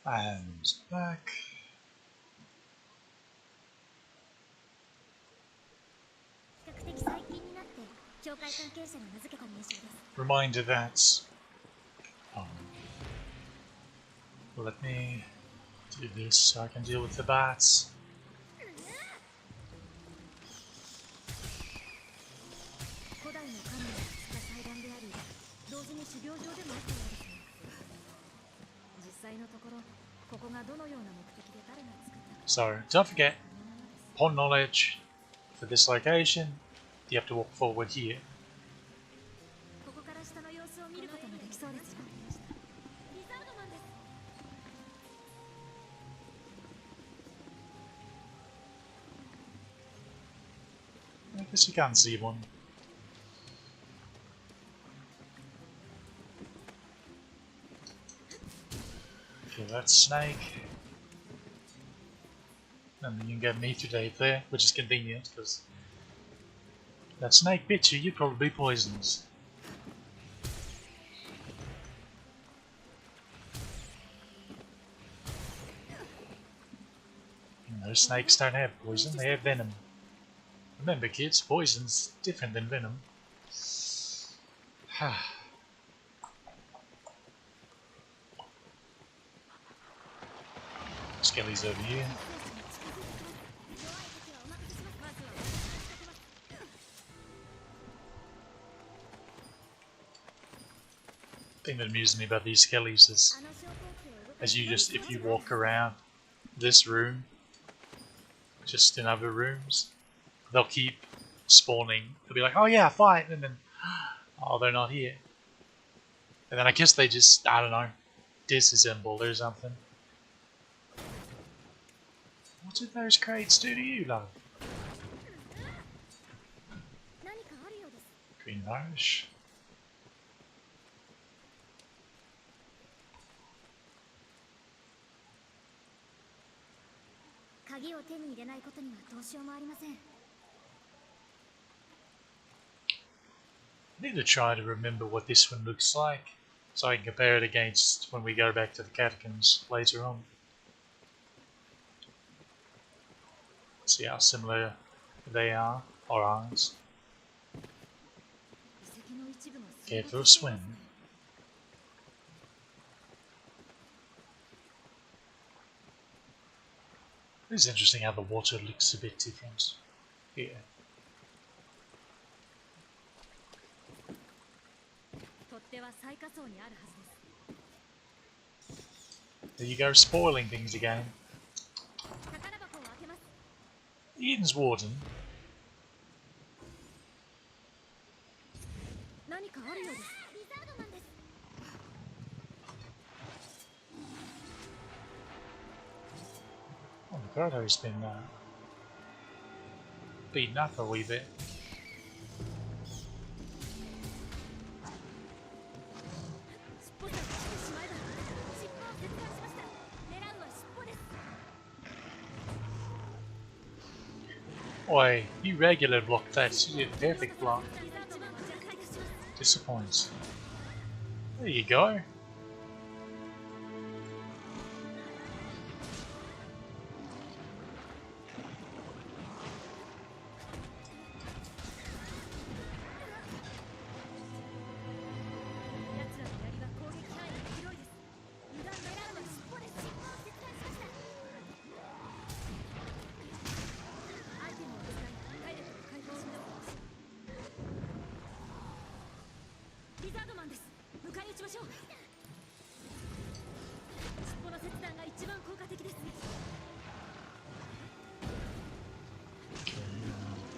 And back. Reminder that let me do this so I can deal with the bats. So don't forget, upon knowledge for this location, you have to walk forward here. I guess you can't see one. Okay, that's snake. And then you can get me today there, which is convenient because that snake bit you, you'd probably be poisoned. No, snakes don't have poison, they have venom. Remember kids, poison's different than venom. Skelly's over here. The thing that amuses me about these skellies is, if you walk around this room, just in other rooms, they'll keep spawning. They'll be like, oh yeah, fight, and then, oh, they're not here. And then I guess they just, I don't know, disassembled or something. What did those crates do to you, love? Green Irish. I need to try to remember what this one looks like, so I can compare it against when we go back to the catacombs later on. See how similar they are, or aren't. Care for a swim. It's interesting how the water looks a bit different here. There you go, spoiling things again. Eden's Warden. Oh, the Grotto's been beaten up a wee bit. Oi, you regular block that, you did perfect block. Disappoints. There you go.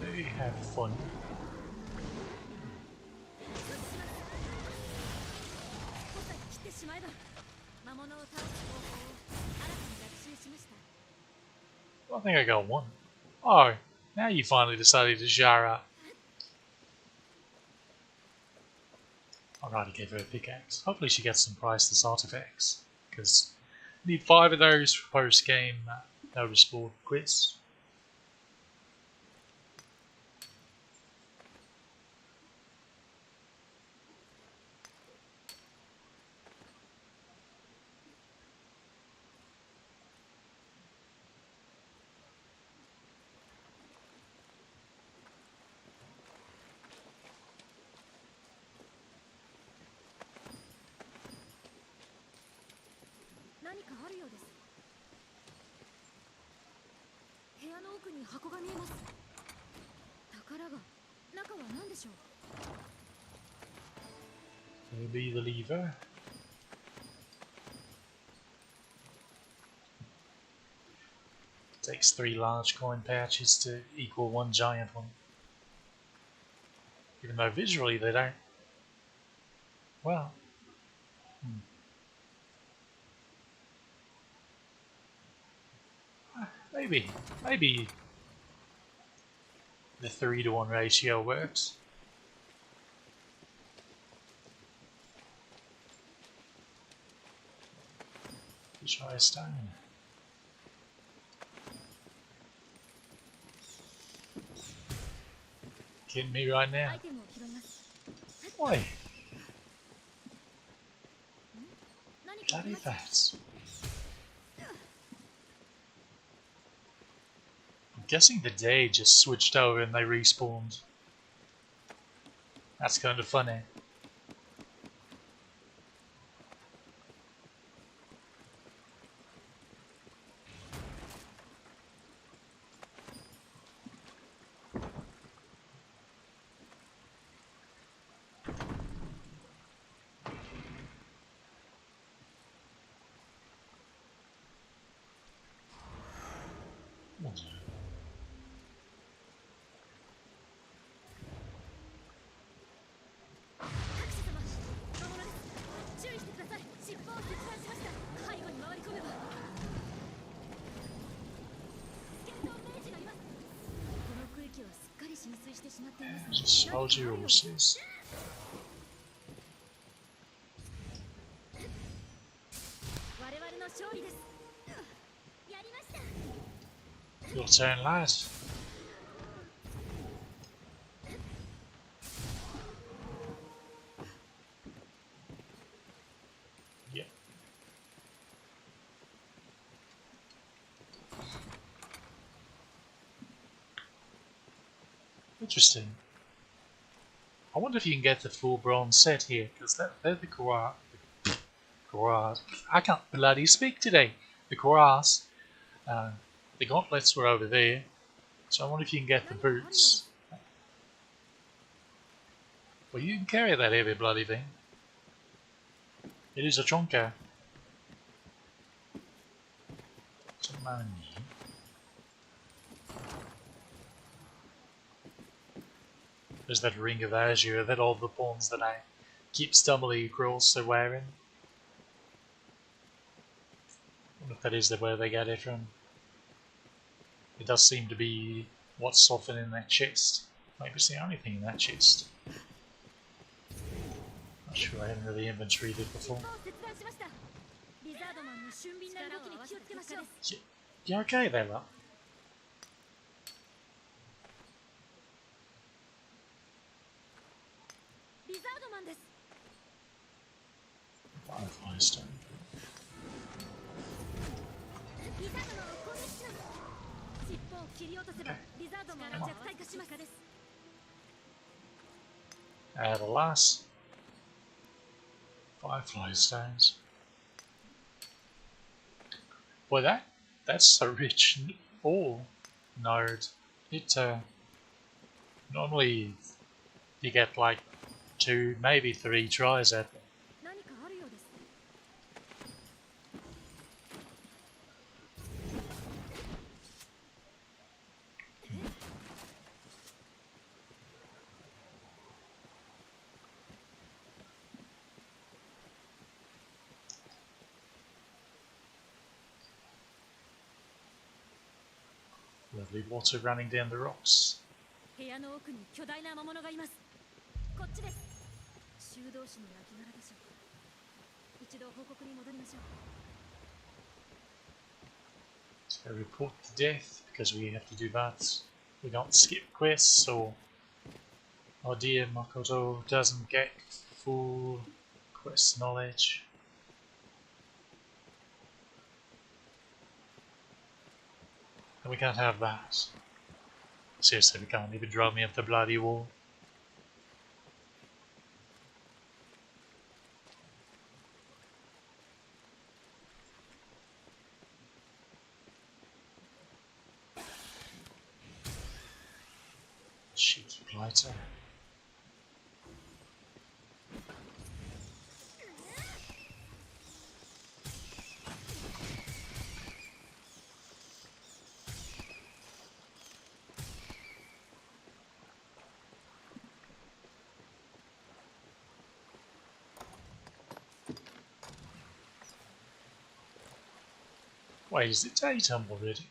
They have fun. I think I got one. Oh, now you finally decided to jar up. Alright, I gave her a pickaxe. Hopefully she gets some priceless artifacts, because need 5 of those for post-game notice board quiz. 何かあるようです。部屋の奥に箱が見えます。宝が。中は何でしょう。 Maybe the lever. Takes 3 large coin pouches to equal 1 giant one. Even though visually they don't. Well. Maybe the 3-to-1 ratio works. Try a stone. Kidding me right now? Why? Bloody fast. I'm guessing the day just switched over and they respawned. That's kind of funny. Just hold your horses. Your turn, lad. Yeah. Interesting. I wonder if you can get the full bronze set here, because they're the Koras. I can't bloody speak today. The Koras. The gauntlets were over there, so I wonder if you can get the boots. Well, you can carry that heavy bloody thing. It is a chonker. Some money. There's that ring of azure that all the pawns that I keep stumbling across are wearing. I wonder if that is where they get it from. It does seem to be what's often in that chest. Maybe it's the only thing in that chest. Not sure, I haven't really inventoried it before. You okay there, love? Firefly stone. At last, firefly stones. Boy, that's a rich ore node. It normally you get like 2, maybe 3 tries at it. Lovely water running down the rocks. So report the death, because we have to do that. We don't skip quests, or oh dear, Makoto doesn't get full quest knowledge. And we can't have that. Seriously, we can't even draw me up the bloody wall. lighter. Wait, is it daytime already?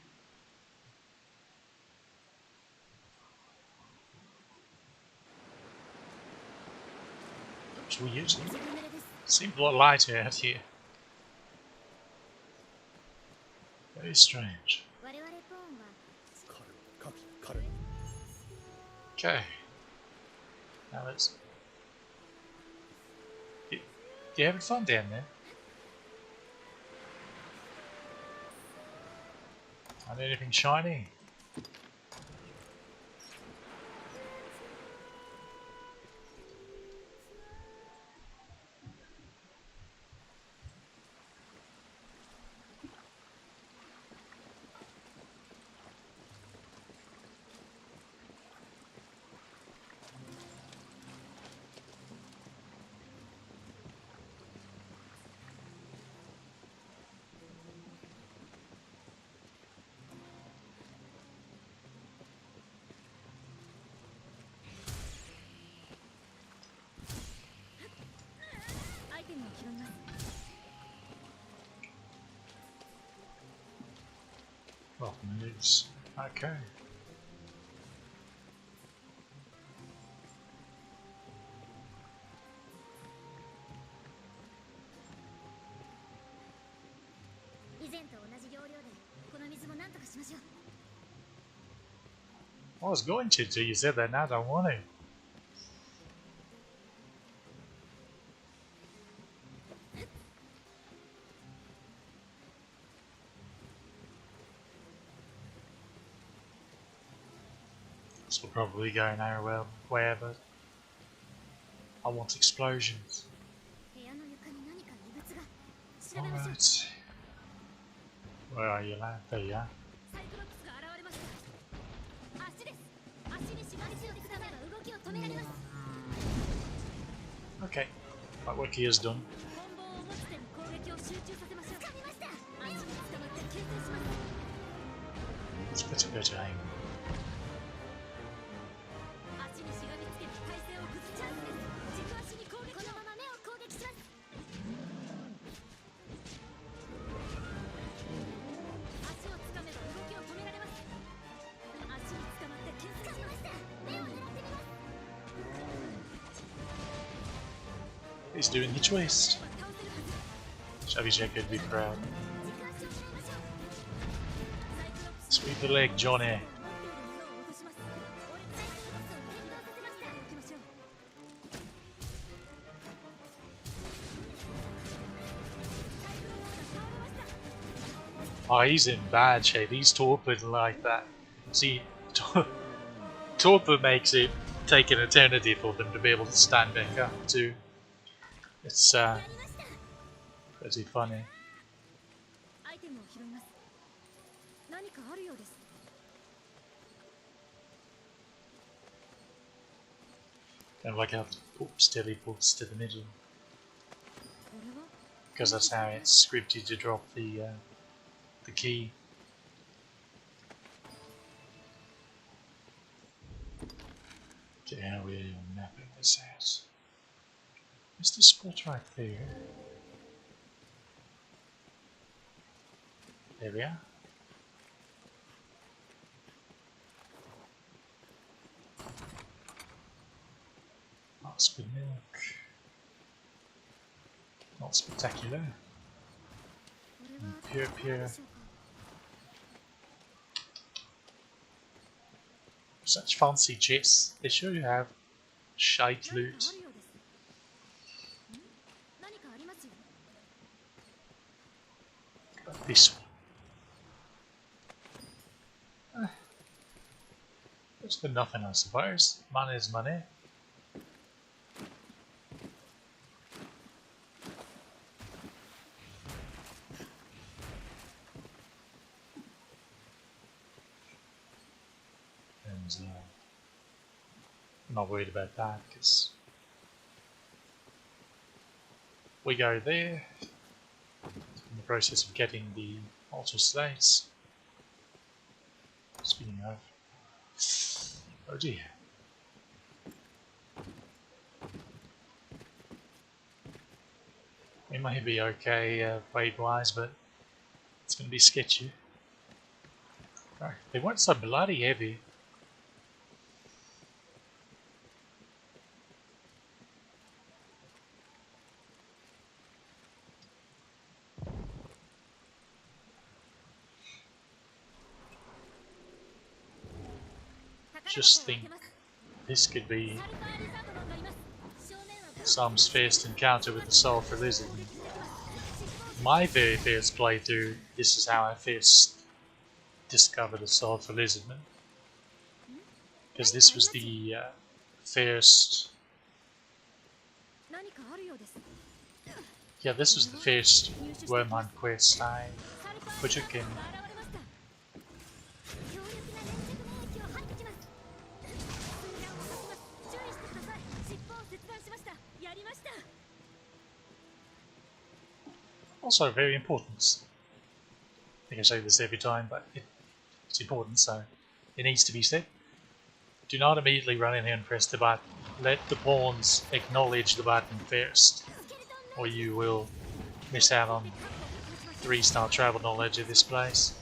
That's weird. Seems a lot lighter out here. Very strange. Okay. Now let's... You having fun down there? Find anything shiny? Well, news. Okay. I was going to till you said that, now I don't want to. This will probably go nowhere, but I want explosions. Alright. Where are you, lad? There you are. Okay, my work here is done. Let's put a better aim. He's doing the twist. Shabby Jack would be proud. Sweep the leg, Johnny. Oh, he's in bad shape. He's torpid like that. See, torpid makes it take an eternity for them to be able to stand back up too. It's pretty funny. Kind of like how Poops teleports to the middle, because that's how it's scripted to drop the key. Okay, how are we mapping this out? Is the spot right there? There we are. Oxford milk. Not spectacular. Pure. Such fancy chests. They sure have shite loot. But this one. Just for nothing, I suppose. Money is money. I'm not worried about that because we go there in the process of getting the altar states. Speaking of, oh dear. We may be okay weight-wise, but it's going to be sketchy. Right. They weren't so bloody heavy. Just think this could be Sam's first encounter with the Sulphur Lizard. My very first playthrough, this is how I first discovered the Sulphur Lizardman. Because this was the first... Yeah, this was the first worm hunt quest I partook in. Also very important. I think I say this every time, but it's important, so it needs to be said. Do not immediately run in here and press the button. Let the pawns acknowledge the button first, or you will miss out on 3-star travel knowledge of this place.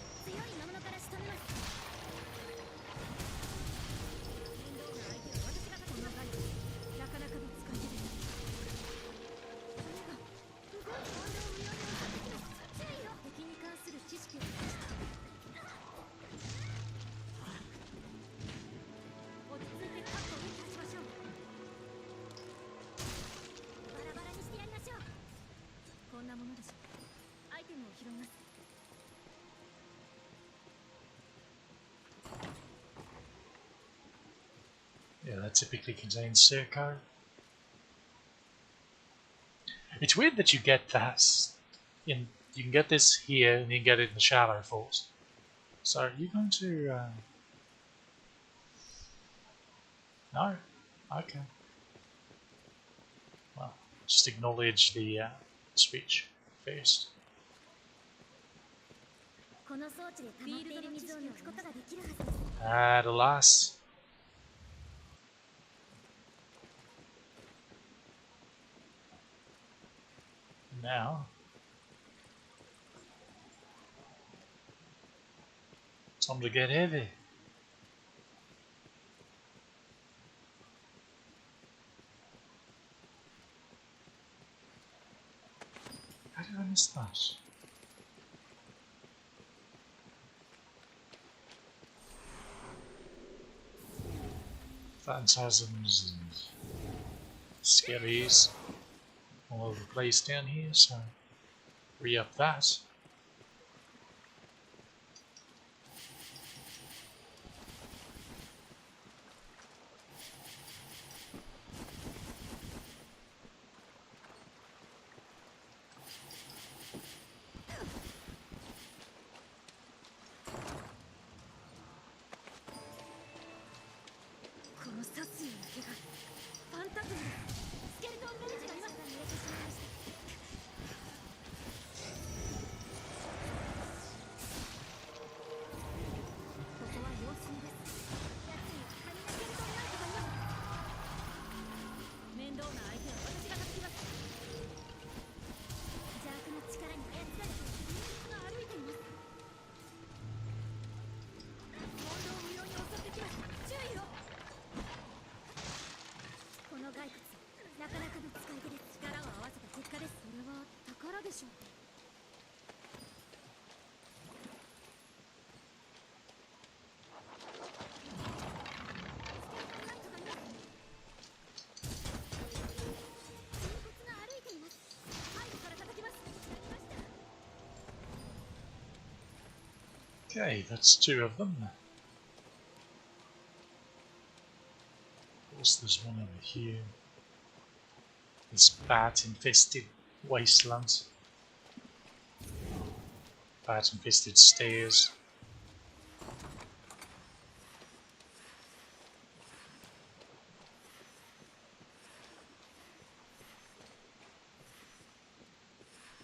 Yeah, that typically contains Serco. It's weird that you get that in. You can get this here, and you can get it in the Shallow Falls. So, are you going to? No. Okay. Well, just acknowledge the switch first. At last. Now, time to get heavy. How did I miss that? Phantasms and skellies all over the place down here, so re-up that. Okay, that's 2 of them. Of course, there's one over here. This bat-infested wasteland. Bat-infested stairs.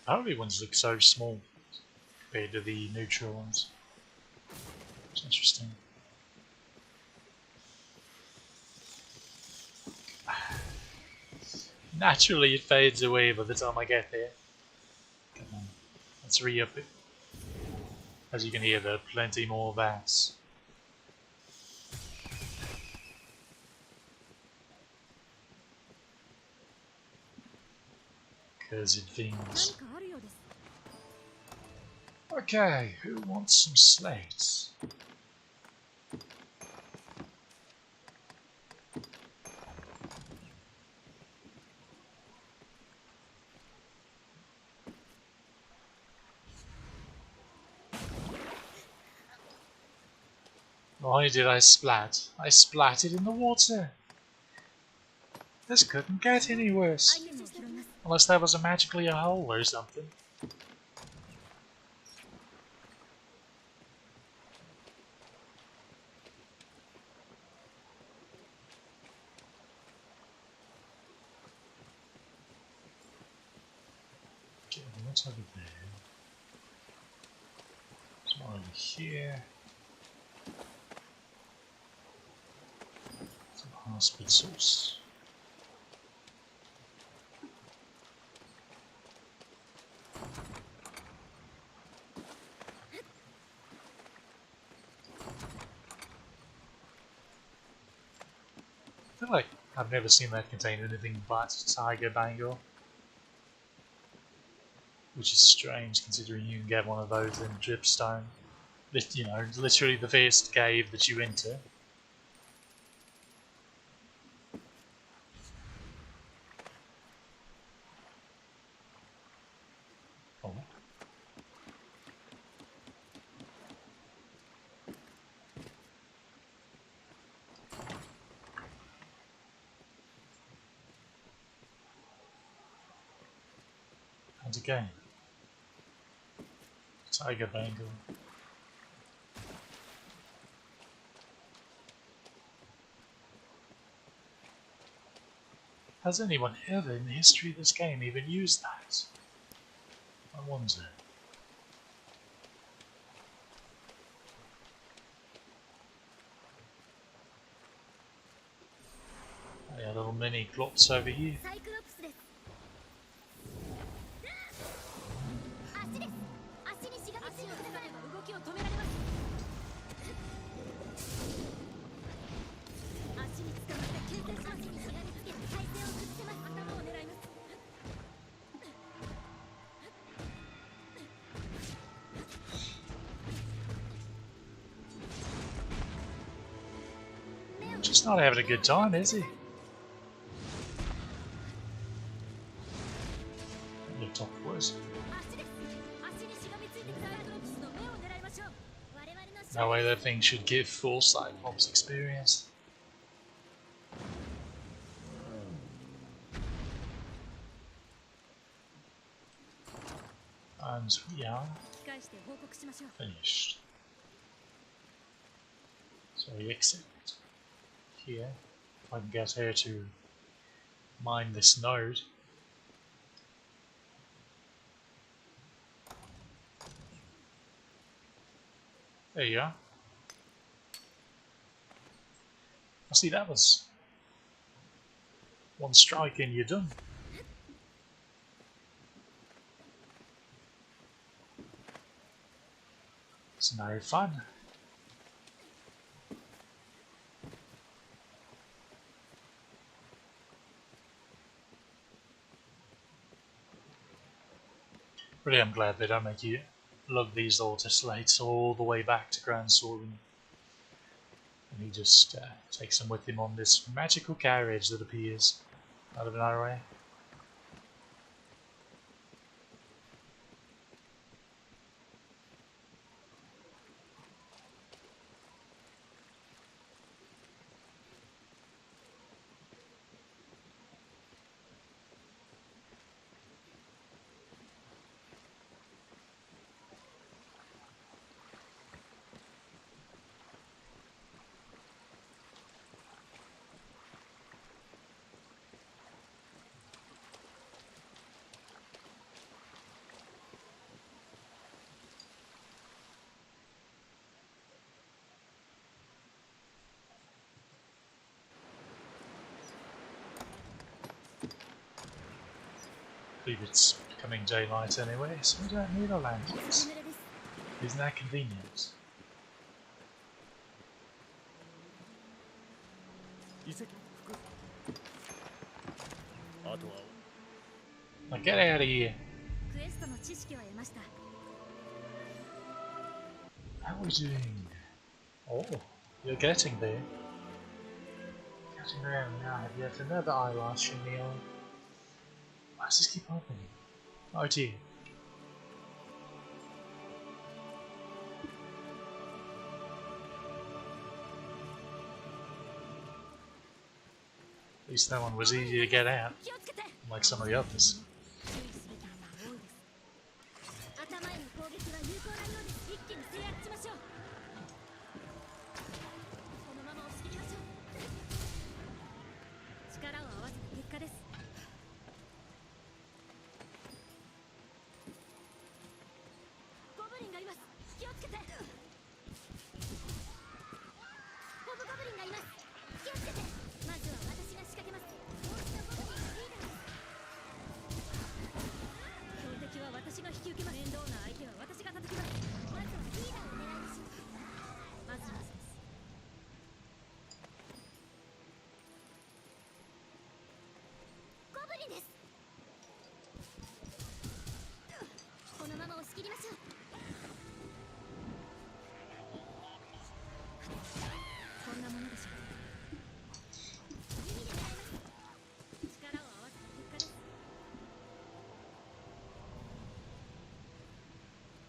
Holy ones look so small compared to the neutral ones. It's interesting. Naturally, it fades away by the time I get there. Come on, let's re-up it. As you can hear, there are plenty more vats. Cursed things. Okay, who wants some slates? Why did I splat? I splatted in the water. This couldn't get any worse. Unless there was magically a hole or something. Okay, what's over there? It's more over here. Some hospitals. I feel like I've never seen that contain anything but Tiger Bangle. Which is strange considering you can get one of those in Dripstone. You know, literally the first cave that you enter. Oh. And again. Tiger Bangle. Has anyone ever in the history of this game even used that? I wonder. Oh, yeah, little mini clots over here. Just not having a good time, is he? Your top was. No way that thing should give full Cyclops experience. And we are finished. So we exit here. If I can get her to mine this node. There you are. I see that was one strike and you're done. It's no fun. Really, I'm glad they don't make you lug these auto slates all the way back to Grand Sorin. And he just takes them with him on this magical carriage that appears out of nowhere. believe it's becoming daylight anyway, so we don't need our lanterns. Isn't that convenient? Now get out of here. How are we doing? Oh, you're getting there. Getting around now, I have yet another eyelash in the eye. Why does this keep opening? Oh dear. At least that one was easy to get out, like some of the others.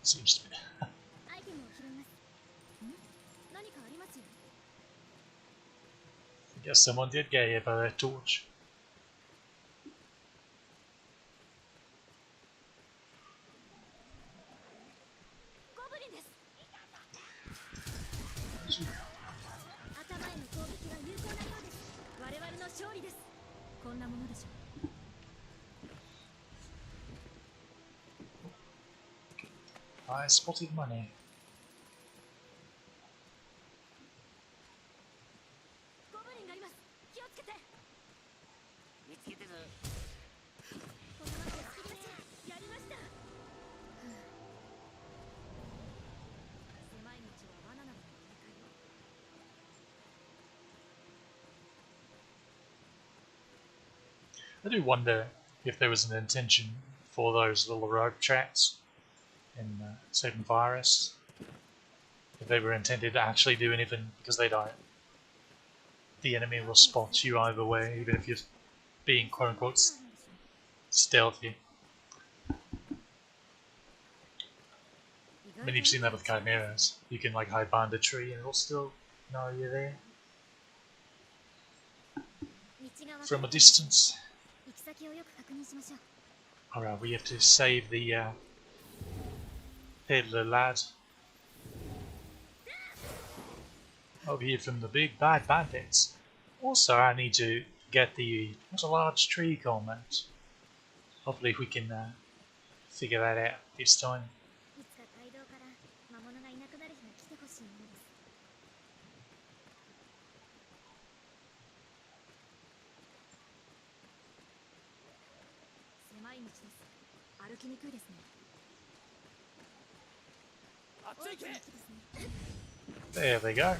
Seems to be. I guess someone did get hit by that torch. I spotted money. I do wonder if there was an intention for those little rogue chats in certain virus, if they were intended to actually do anything, because they don't. The enemy will spot you either way, even if you're being quote unquote stealthy. I mean, you've seen that with chimeras. You can like hide behind a tree and it'll still know you're there from a distance. Alright, we have to save the peddler lad over here from the big bad bandits. Also, I need to get the what's a large tree comment. Hopefully we can figure that out this time. There they go.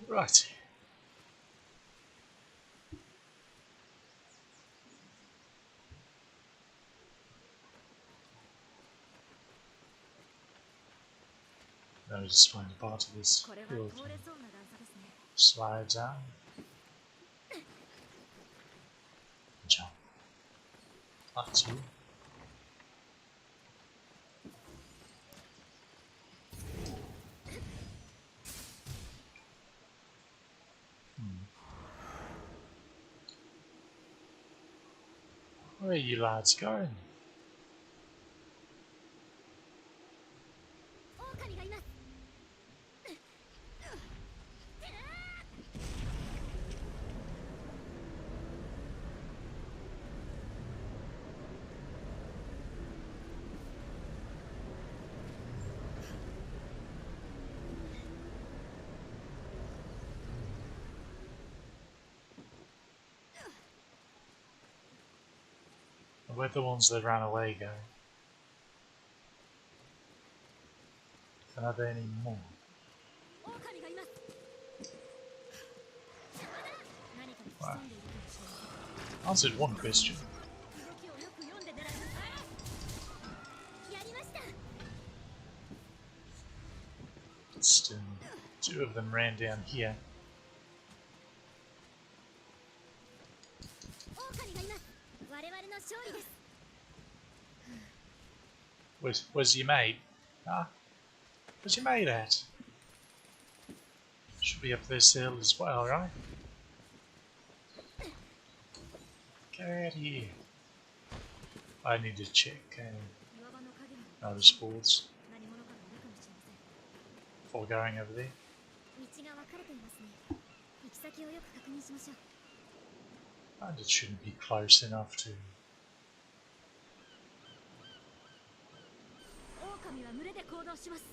Right. Now we just find a part of this hill to slide down. Jump. That's you. Where are you lads going? 狼がいます。 Where'd the ones that ran away go? Are there any more? 狼がいます。 Wow. Answered one question. 動きをよく読んで狙います。やりました。 Just, two of them ran down here. 狼がいます。我々の勝利です。 Where's your mate? Ah, where's your mate at? Should be up there still as well, right? Get out of here. I need to check 岩場の影に notice boards 何者かがいるかもしれません。 before going over there. 道が分かれていますね。行き先をよく確認しましょう。 And it shouldn't be close enough to. 狼は群れで行動します。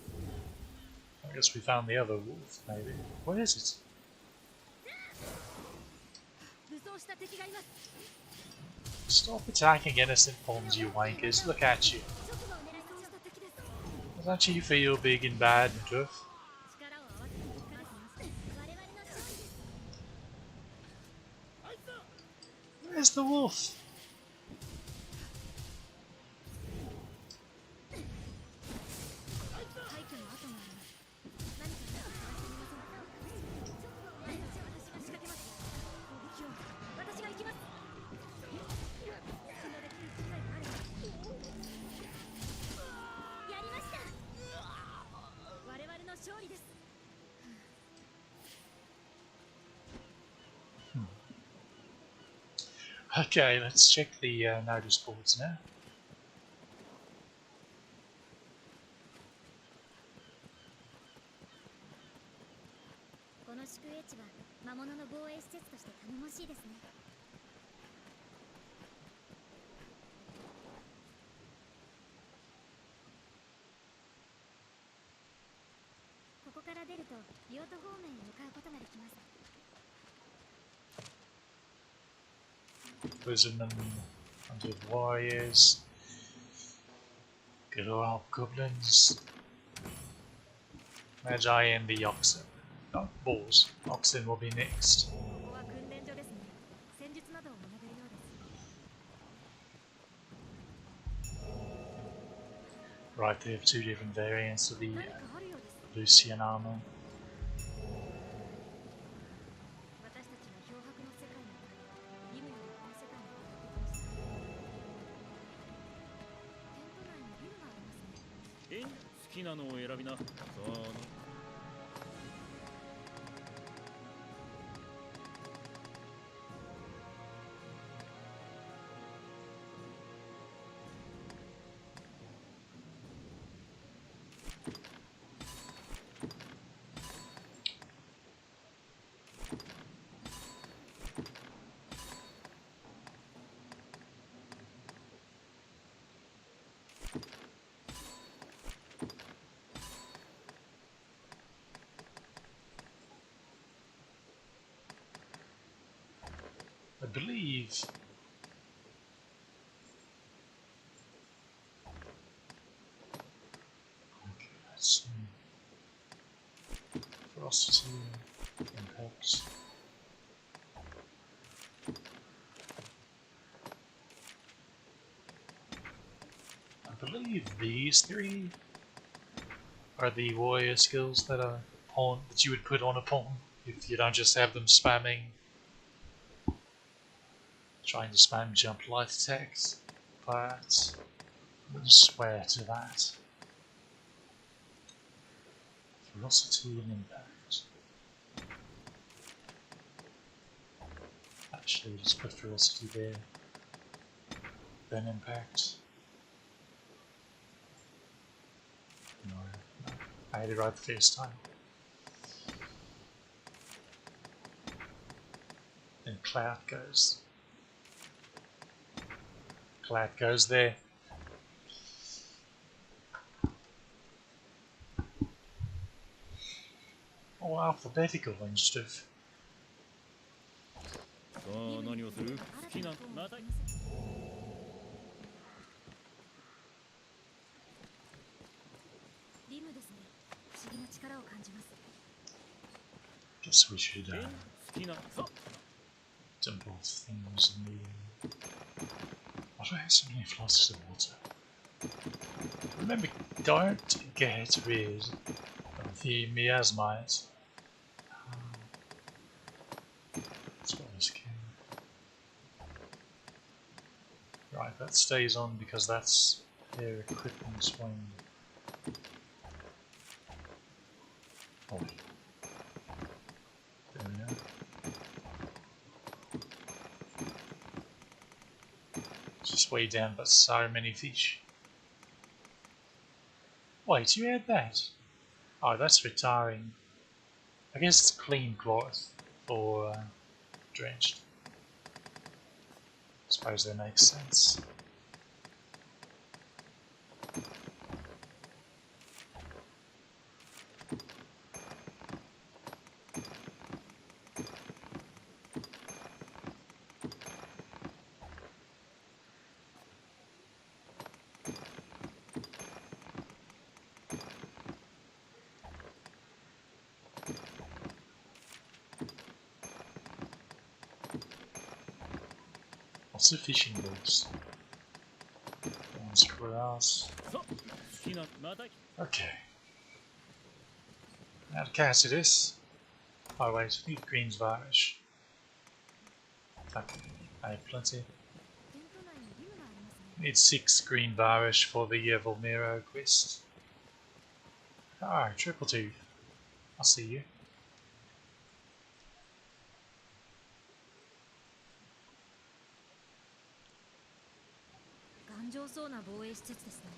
I guess we found the other wolf, maybe. Where is it? 武装した敵がいます。 Stop attacking innocent pawns, you wankers. Look at you. 直後を狙いそうした敵です。 Don't you feel big and bad and tough? 力を合わせてぶつかります。我々の勝利です。 Where's the wolf? 廃墟の跡があります。何か探してみませんか。私が仕掛けます。攻撃を私が行きます。そのできる機会があれば。やりました。我々の勝利です。 Okay, let's check the notice boards now. この宿営地は魔物の防衛施設として頼もしいですね。ここから出るとリオト方面へ向かうことができます。 Imprisonment, undead warriors, good old goblins, Magi and the oxen. Not bulls. Oxen will be next. ここは訓練所ですね。戦術などを学べるようです。 Right, they have two different variants of the 何かあるようです。 Lucian armor. 私たちは漂白の世界にリムよりこの世界に渡ってきました。テント内にビルがありますね。好きなのを選びな。そうね。I believe. Okay, let's see. Ferocity, impact. I believe these three are the warrior skills that are pawn that you would put on a pawn if you don't just have them spamming. Trying to spam jump light attacks, but I wouldn't swear to that. Ferocity and impact. Actually, just put ferocity there. Then impact. No, I had it right the first time. Then Cloud goes. Cloud goes there. Oh, alphabetical instead of. さあ何をする？好きなまたリムですね。不思議な力を感じます。 Guess we should 好きなさ dump all things in the. Why do I have so many flasks of water? Remember, don't get rid of the miasmite. That's what this can. Right, that stays on because that's their equipment swing. Oh, there we are. Just way down, but so many fish. Wait, you had that? Oh, that's retiring. I guess it's clean cloth for drenched. Suppose that makes sense. Lots of fishing boats. One's grass. さ好きなまた Okay. Now to cast this. Oh wait, I need greens varnish. Okay, I have plenty. テント内にリムがありますね。 Need 6 green varnish for the Volmiro quest. Alright, triple tooth. I'll see you. 頑丈そうな防衛施設ですね。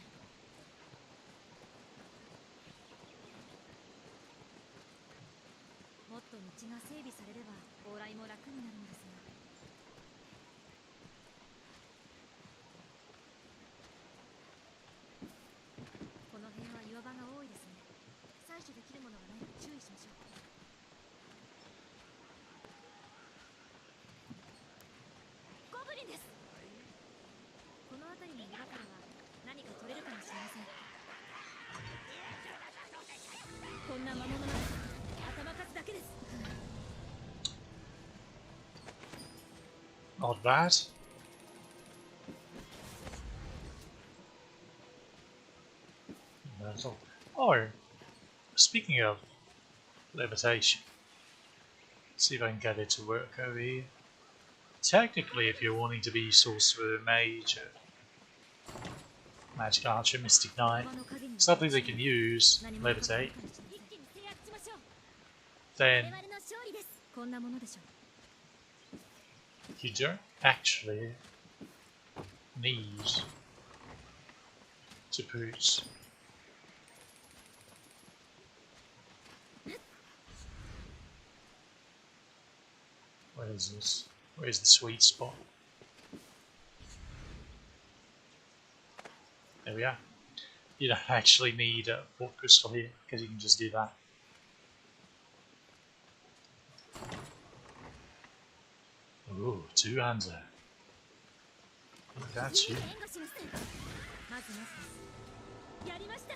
もっと道が整備されれば往来も楽になるのですが。この辺は岩場が多いですね。採取できるものがないか注意しましょう。ゴブリンです。この辺りの岩からは何か取れるかもしれません。こんな魔物の頭数だけです。 Not bad. That's all. Oh, speaking of levitation, see if I can get it to work over here. Technically, if you're wanting to be sorcerer, mage, magic archer, mystic knight, something they can use levitate, then こんなものでしょう。 you don't actually need to put where is this? Where's the sweet spot? There we are. You don't actually need a port crystal here because you can just do that. Ooh, 2 under. Look at you. まずまずです。やりました。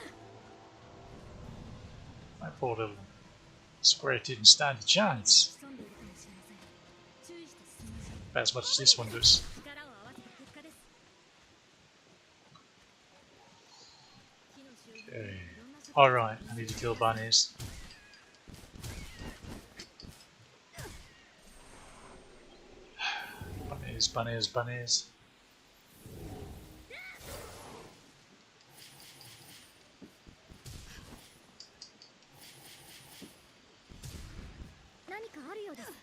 My poor little square didn't stand a chance. 潜んでいるかもしれません。注意して進みましょう。 About as much as this one does. 力を合わせた結果です。木の周辺に Okay. いろんな植物 Alright, I need to kill bunnies. Bunnies, bunnies, bunnies. 何かあるようです。 Alright,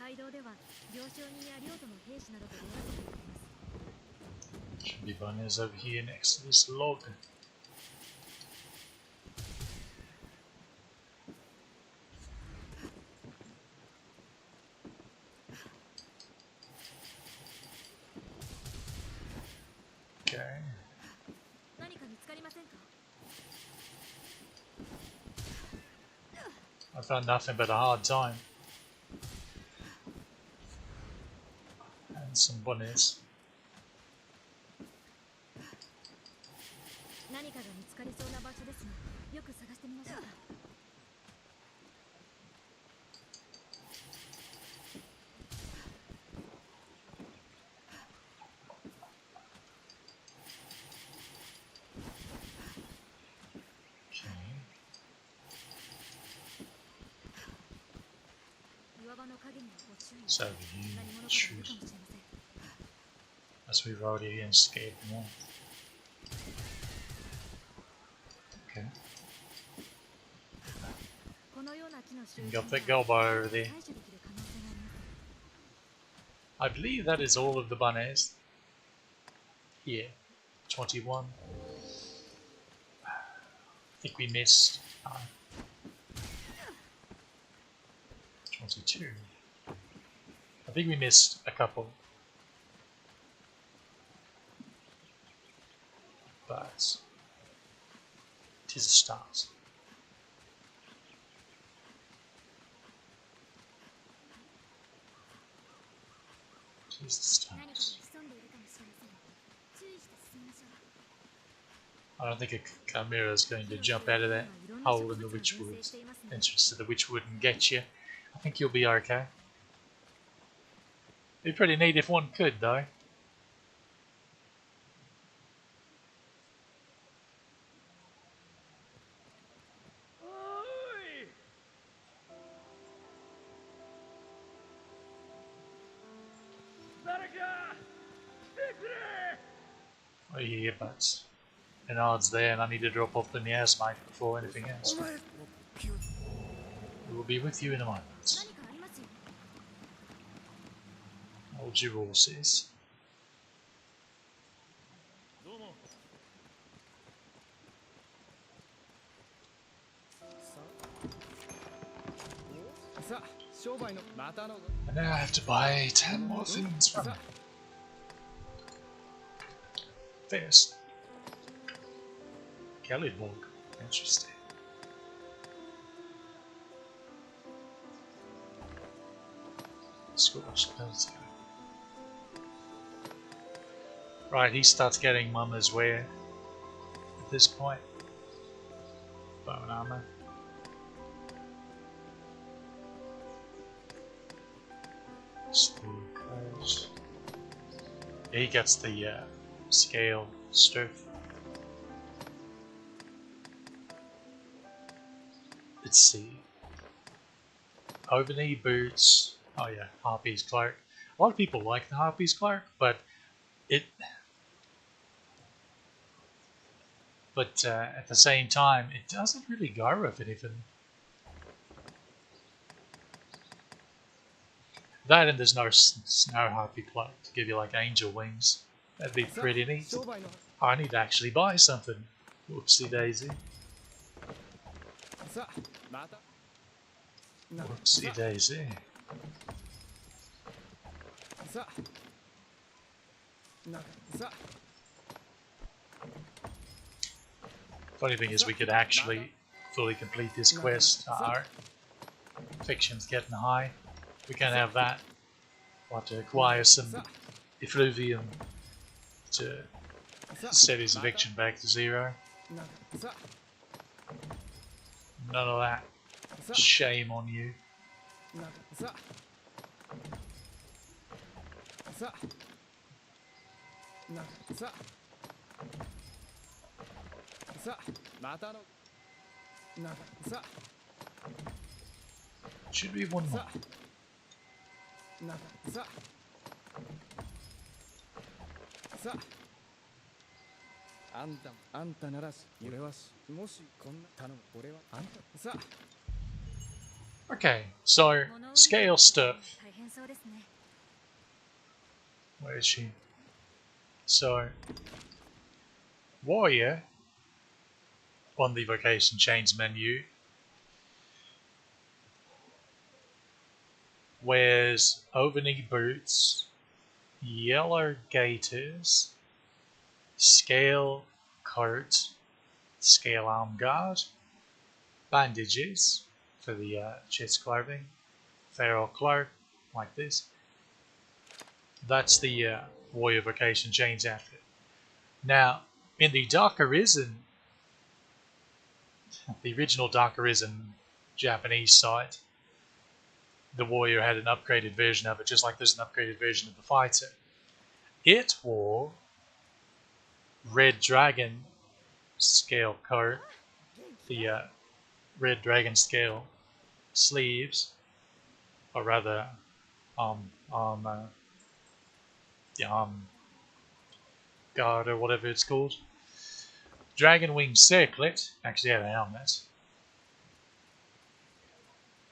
街道では行商人や領土の兵士などと出会っています。 Should be banners over here next to this log. Okay. 何か見つかりませんか？ I found nothing but a hard time. And some bunnies. 何かが見つかりそうな場所ですが、よく探してみましょう。 Okay. 岩場の影にはご注意。 So 何 you 者かがいる choose. かもしれません。 As we've already escaped one. Okay. このような木の周 You 辺 got で that は gold bar over there. 対処できる可能性があります。 I believe that is all of the bunnies. Yeah. 21. I think we missed 22. I think we missed a couple. But it is a start. It is a start. 何かが潜んでいるかもしれません。注意して進みましょう。 I don't think a chimera is going to jump out of that hole in the witchwood entrance to the witchwood and get you. I think you'll be okay. It'd be pretty neat if one could, though. Oh yeah, but an odds there, and I need to drop off the miasmite before anything else. We will be with you in a moment. 何かありますよ。 Hold your horses. どうも。 さあ、商売のまたの。 And now I have to buy 10 more things from him. First. Kelly Bog. Interesting. Squash ability. Right, he starts getting Mama's wear at this point. Bone armor. Steel clothes. Yeah, he gets the scale stuff. Let's see. Overknee boots. Oh yeah, Harpy's cloak. A lot of people like the Harpy's cloak, but at the same time, it doesn't really go with anything. That and there's no snow harpy cloak to give you like angel wings. That'd be pretty neat. 商売の。 I need to actually buy something. Whoopsie daisy. さあ、また。な。 Whoopsie daisy. さあ。な。さあ。 Funny thing is, we could actually fully complete this quest. Our fiction's getting high. We can have that. Want to acquire some effluvium to set his eviction back to 0. な。さ None of that. あ。さ Shame on you. あ。な。さあ。さあ。な。さあ。さあ、またの。な。さ Should be one あ。 more. さあ。な。さあ。さあ。あんたならし、俺はし、もしこんな頼む、俺はあんた。さあ。 Okay, so scale stuff. 大変そう Where is she? So, warrior on the vocation change menu wears over-knee boots, yellow gaiters, scale coat, scale arm guard, bandages for the chest clothing, feral cloak like this. That's the warrior vocation change outfit. Now, in the Dark Arisen, the original Dark Arisen Japanese site, the warrior had an upgraded version of it, just like there's an upgraded version of the fighter. It wore red dragon scale coat, the red dragon scale sleeves, or rather, the arm guard or whatever it's called. Dragon wing circlet, actually had a helmet,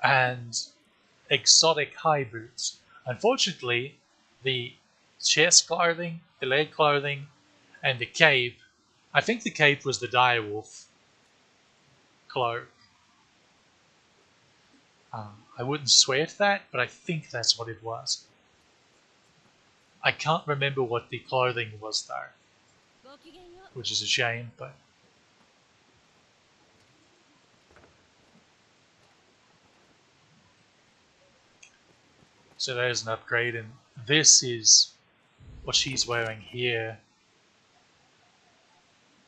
and exotic high boots. Unfortunately, the chest clothing, the leg clothing, and the cape, I think the cape was the direwolf cloak. I wouldn't swear to that, but I think that's what it was. I can't remember what the clothing was though, which is a shame, but so there's an upgrade, and this is what she's wearing here.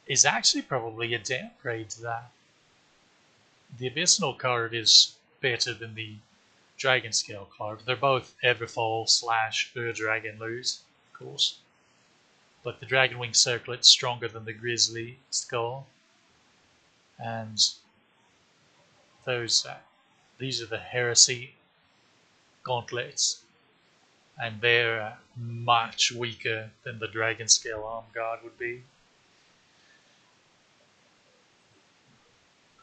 Is actually probably a downgrade to that. The Abysmal card is better than the Dragon Scale card. They're both Everfall / Ur-Dragon loot, of course. But the Dragon Wing Circlet's stronger than the Grizzly Skull. And these are the Heresy gauntlets. And they're much weaker than the Dragon Scale Arm Guard would be.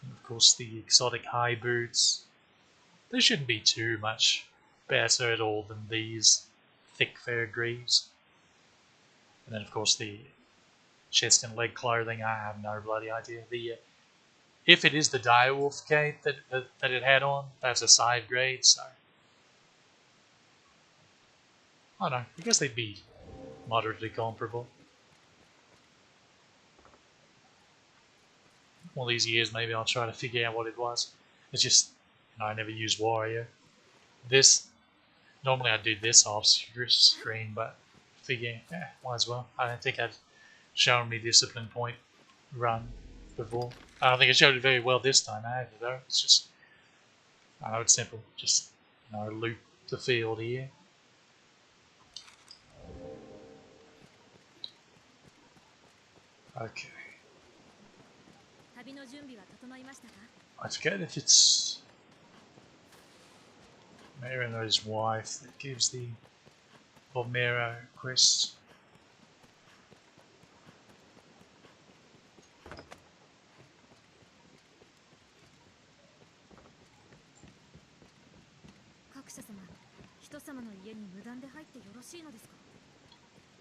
And of course the exotic high boots. They shouldn't be too much better at all than these thick fair greaves. And then of course the chest and leg clothing, I have no bloody idea. If it is the direwolf cape that it had on, that's a side grade, so I don't know, I guess they'd be moderately comparable. One of these years maybe I'll try to figure out what it was. It's just, I never use warrior. Normally I'd do this off screen, but figure, might as well. I don't think I've shown me discipline point run before. I don't think I showed it very well this time either though. It's just, I know it's simple. Just, loop the field here. Okay. I forget if it's Marino's wife that gives the Volmero quest.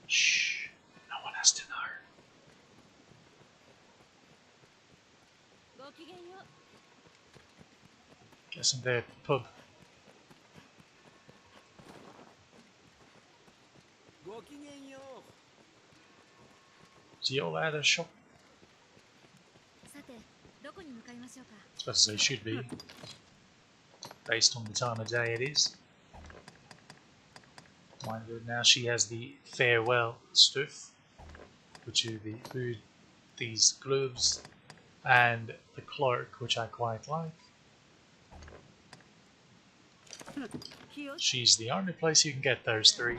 Shh, no one has to know. Guess in the pub. Is he all out of the shop? I suppose they should be, based on the time of day it is. Now she has the farewell stuff, which are these gloves and the cloak, which I quite like. She's the only place you can get those three,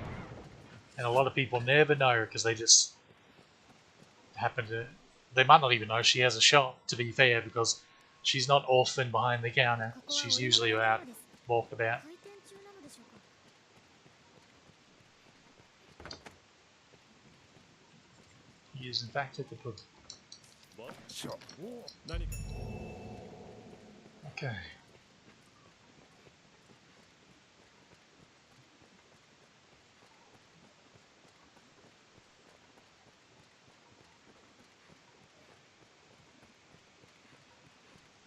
and a lot of people never know her because they just happen to. They might not even know she has a shop, to be fair, because she's not often behind the counter. She's usually out walkabout. He is in fact at the pub. Okay.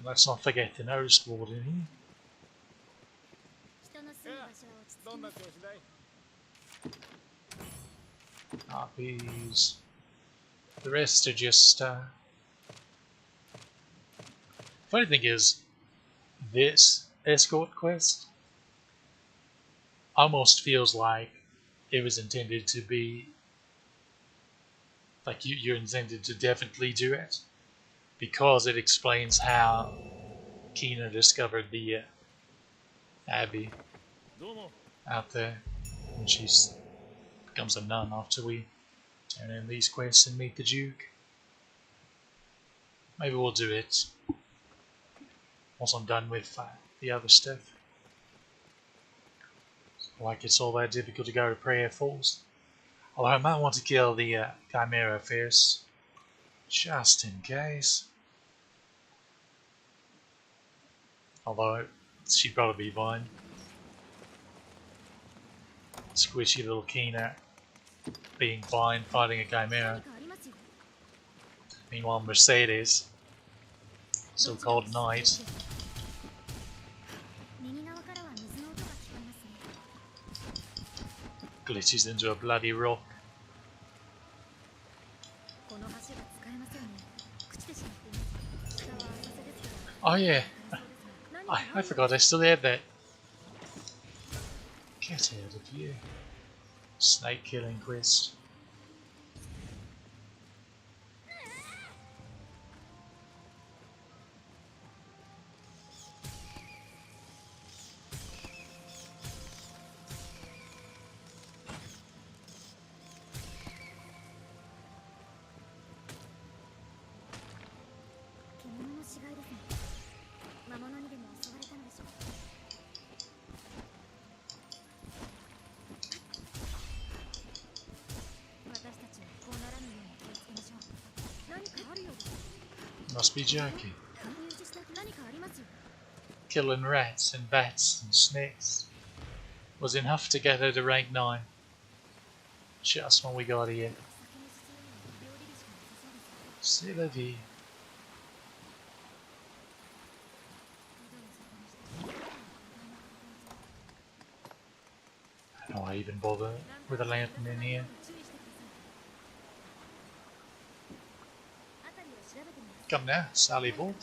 Let's not forget the nose board in here. 人の住む場所は落ち着きます。 RPs. The rest are just. Funny thing is, this escort quest almost feels like it was intended to be. Like you're intended to definitely do it, because it explains how Kina discovered the Abbey どうも out there, and she becomes a nun after we turn in these quests and meet the Duke. Maybe we'll do it once I'm done with the other stuff. Like it's all that difficult to go to Prayer Falls. Although I might want to kill the Chimera first, just in case. Although she'd probably be fine. Squishy little Kina being fine fighting a Chimera. 何かありますよ。 Meanwhile, Mercedes, so-called knight, 右側からは水の音が聞こえますね。 glitches into a bloody rock. この橋が使えませんね。朽ちてしまっています。下は浅瀬ですけど。 Oh yeah, 何か I forgot I still had that. Get out of here. Snake killing quest. Must be joking. Killing rats and bats and snakes was enough to get her to rank 9. Just when we got here. C'est la vie. I don't know why I even bother with a lantern in here. Come now, Sally Wolf.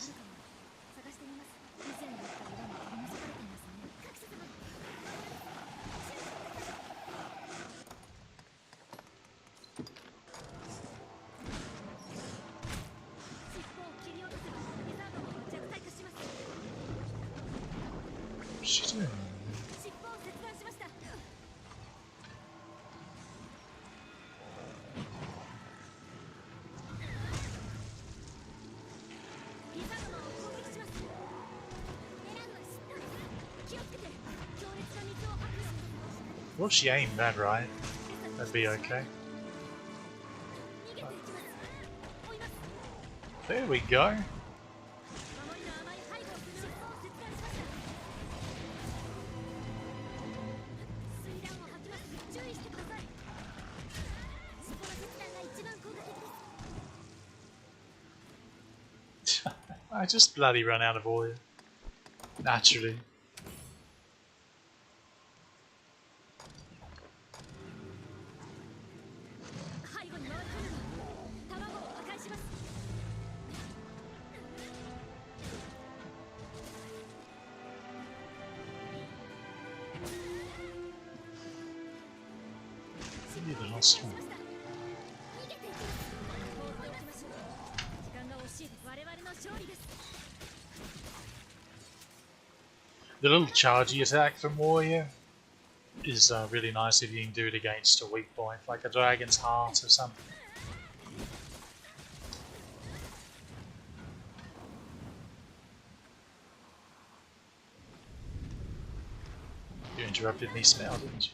What's she doing? Well, she aimed that right. That'd be okay. There we go. I just bloody run out of oil. Naturally. Maybe the last one. The little chargey attack from Warrior is really nice if you can do it against a weak point, like a dragon's heart or something. You interrupted me, Smell, didn't you?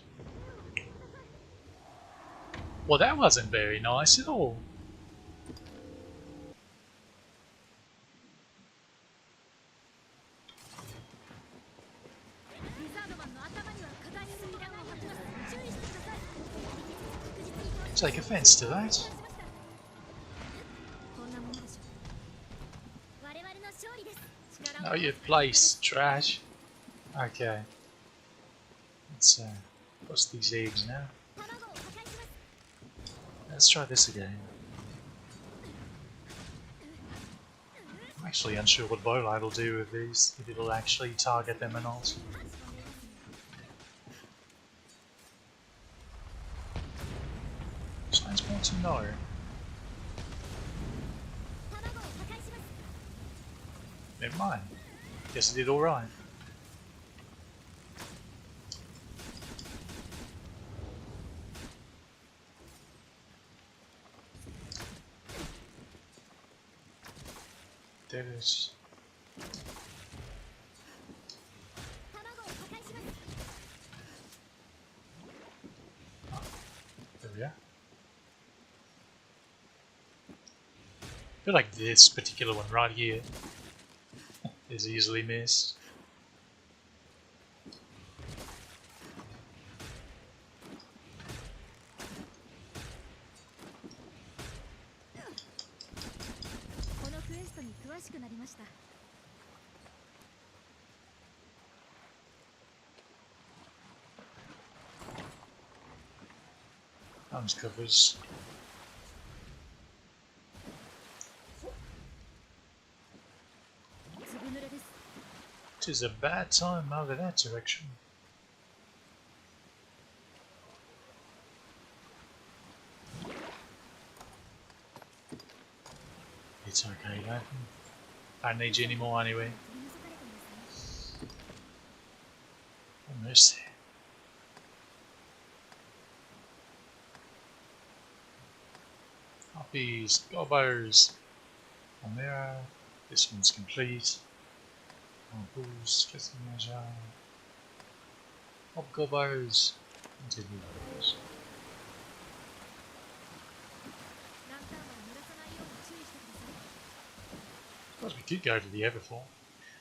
Well, that wasn't very nice at all. Take offense to that. Oh, your place, trash. Okay. Let's bust these eggs now. 卵を破壊します。 Let's try this again. I'm actually unsure what Bowlight will do with these, if it'll actually target them or not. Science wants to know. 卵を破壊します。 Never mind. Guess it did alright. There it is. 卵を破壊します。 There we are. I feel like this particular one right here is easily missed. このクエストに詳しくなりました。 Arms covers. ずぶ濡れです。 'Tis a bad time over that direction. It's okay, though. I don't need you anymore anyway. 取り除かれたんですね。 Almost there. Copies, gobbos. On there. This one's complete. Boost, kissing measure. Hop gobbos. Continue gobbos. ランタンは濡らさないように注意してください。 Suppose we could go to the Everfall.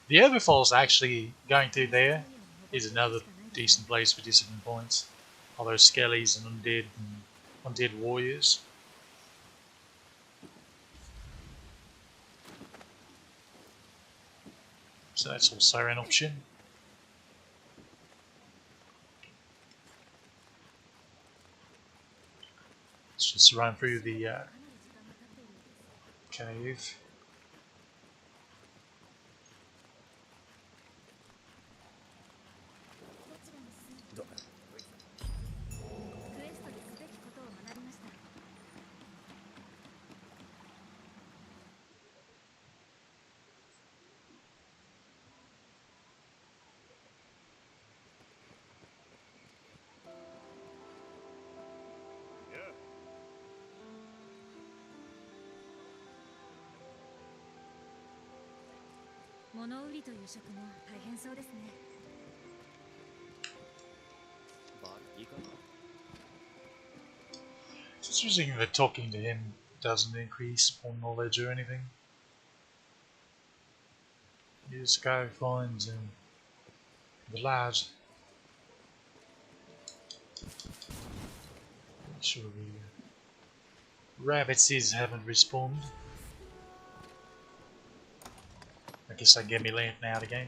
The Everfall's actually going through there is another decent place for discipline points. All those skellies and undead warriors. So that's also an option. Let's just run through the かなり時間が経っているようです。 cave. どちらに進む？どクエストですべきことを学びました。 物売りという職も大変そうですね。 バーいいかな。 Just using that talking to him doesn't increase more knowledge or anything. You just go find the lad. Make sure the rabbits haven't respawned. I guess they get me land now again.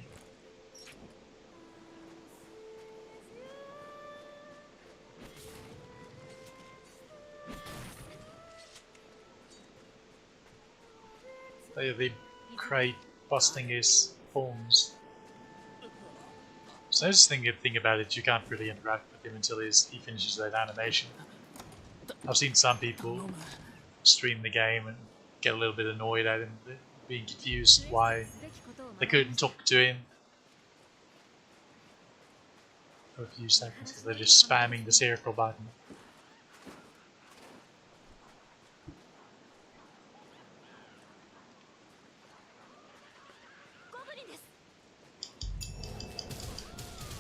They are the crate busting his forms. So that's the thing about it, you can't really interact with him until he finishes that animation. I've seen some people stream the game and get a little bit annoyed at him, being confused why they couldn't talk to him for a few seconds because they're just spamming the circle button.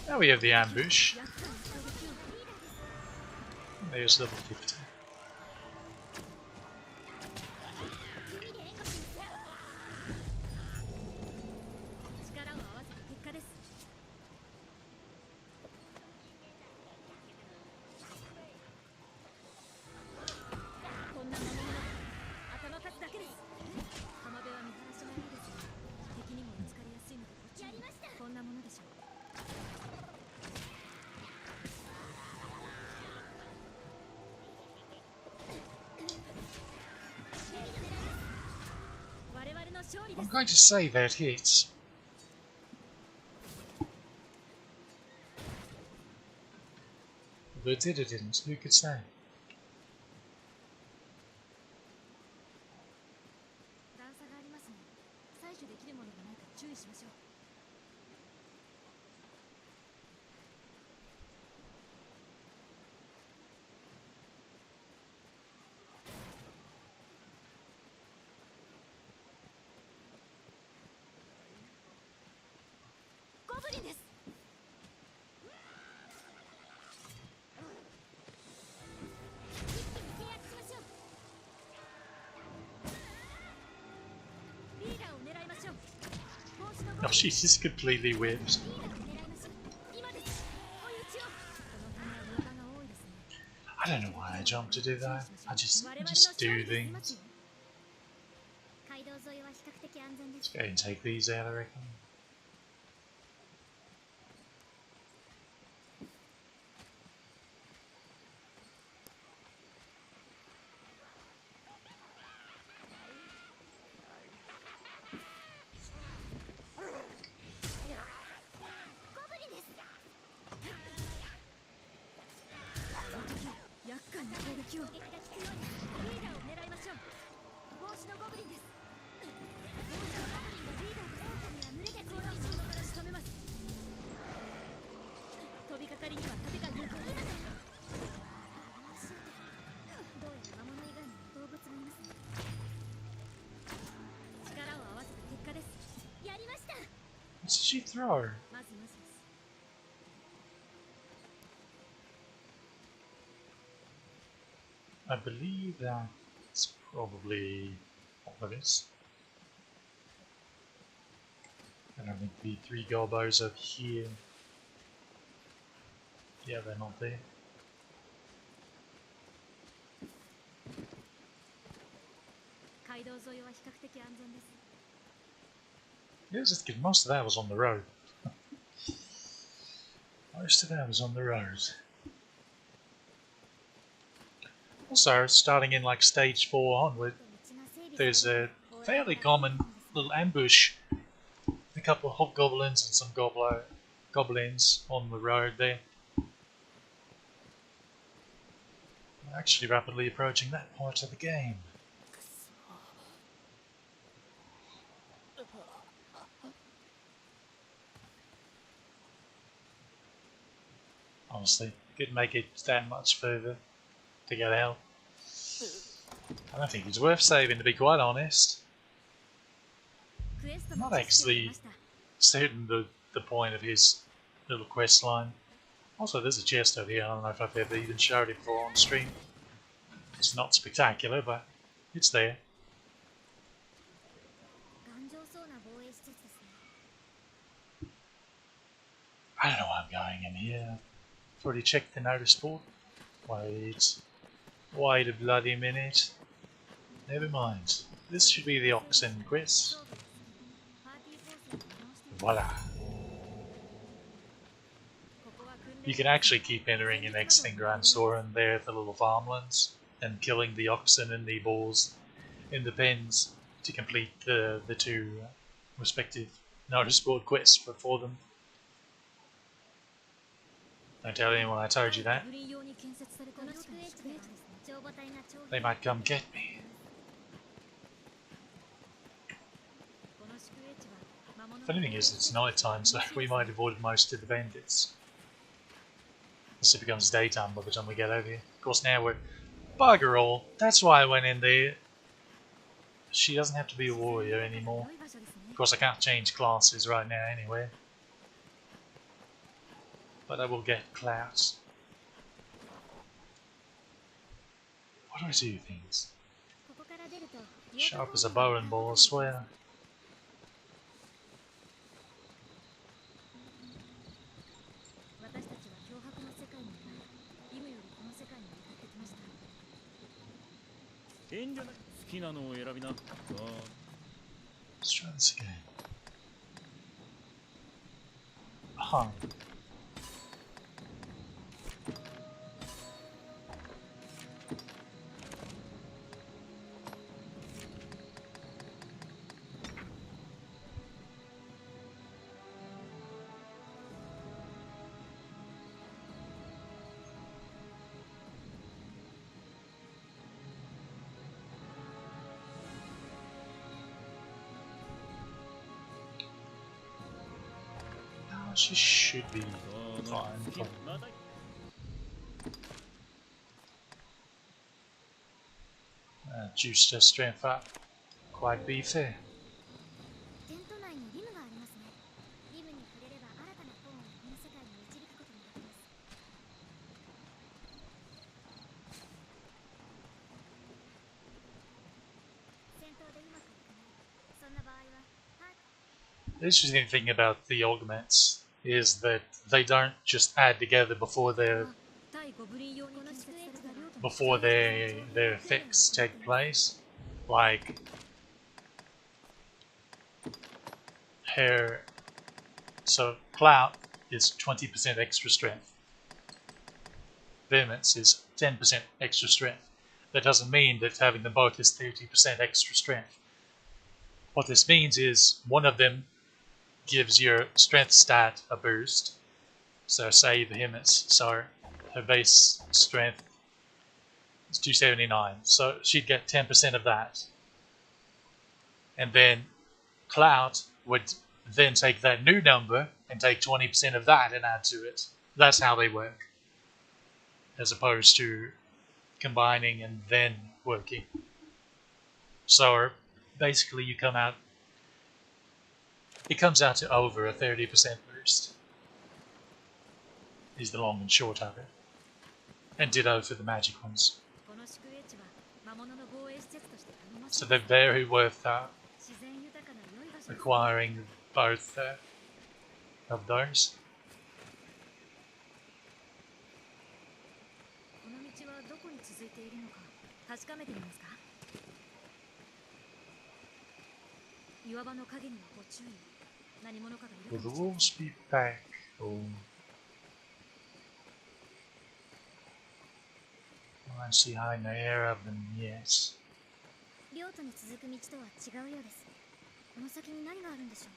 Now we have the ambush. There's level 50. 力を合わせた結果です。こんな魔物など頭数だけです。浜辺は見晴らしがいいですが、敵にも見つかりやすいので勝利で I'm す。 going to say that hit. But it did or didn't, who could say? 段差がありますね。採取できるものがないか注意しましょう。ゴブリンです。一気に制圧しましょう。リーダーを狙いましょう。帽子のゴブ Oh, リン。 she's just completely whipped. リーダーを狙いましょう。今です。追い打ちを。この辺は無駄が多いですね。 I don't know why I jumped to do that. I just do 我々の勝利が出ます things. よ。街道沿いは比較的安全で Let's す。 go and take these out, I reckon. What did she throw? I believe that's probably all of it. I don't think the 3 gobos are here. Yeah, they're not there. Yeah, just kidding. Most of that was on the road. Most of that was on the road. Also, starting in like stage 4 onward, there's a fairly common little ambush. A couple of hobgoblins and some goblins on the road there. We're actually rapidly approaching that part of the game. Honestly, couldn't make it that much further to get out. I don't think it's worth saving, to be quite honest. I'm not actually certain the point of his little quest line. Also, there's a chest over here. I don't know if I've ever even showed it before on stream. It's not spectacular, but it's there. I don't know why I'm going in here. I've already checked the notice board. Wait a bloody minute. Never mind. This should be the Oxen quest. Voila. You can actually keep entering your next thing, Grand Soren, there at the little farmlands and killing the oxen and the bulls in the pens to complete the 2 respective notice board quests for them. Don't tell anyone I told you that. They might come get me. Funny thing is, it's night time, so we might avoid most of the bandits. Unless it becomes daytime by the time we get over here. Of course, now we're bugger all. That's why I went in there. She doesn't have to be a warrior anymore. Of course, I can't change classes right now anyway. But I will get clouds. Why do I do things? Sharp as a bowling ball, I swear. Let's try this again. Huh. She should be その fine. 好きなまたぎ Juiced her strength up. Quite beefy. テント内にリムがありますね。リムに触れれば新たなポーンをこの世界に導くことができます。戦闘でうまくいかない。そんな場合は、はい。 The interesting thing about the augments is that they don't just add together before their 対ゴブリン用に建設された領土 before their effects take place. Like her, so Clout is 20% extra strength. Vehemence is 10% extra strength. That doesn't mean that having them both is 30% extra strength. What this means is one of them gives your strength stat a boost. So say Vehemence, so her base strength is 279, so she'd get 10% of that. And then Clout would then take that new number and take 20% of that and add to it. That's how they work, as opposed to combining and then working. So basically you come out, it comes out to over a 30% boost, is the long and short of it. And ditto for the magic ones. この宿営地は魔物の防衛施設として頼もしい So they're very worth 自然豊かな良い場所です。 acquiring both of those. この道はどこに続いているのか確かめてみますか。岩場の影にはご注意。何者かがいる Will か the もしれません。 wolves be back? Or I don't see high no air of them, yes. 領土に続く道とは違うようです。この先に何があるんでしょ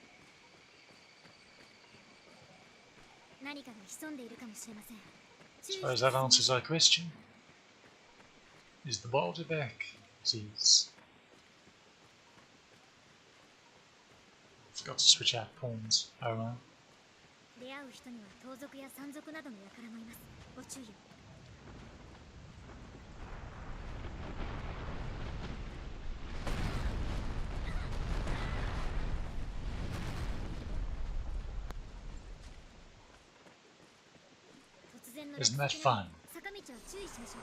う。何かが潜んでいるかもしれません。 Suppose that answers our question. Is the boulder back? It is. Forgot to switch out pawns. Oh well. 出会う人には盗賊や山賊などの輩もいます。ご注意を。 Isn't that fun? 坂道は注意しましょ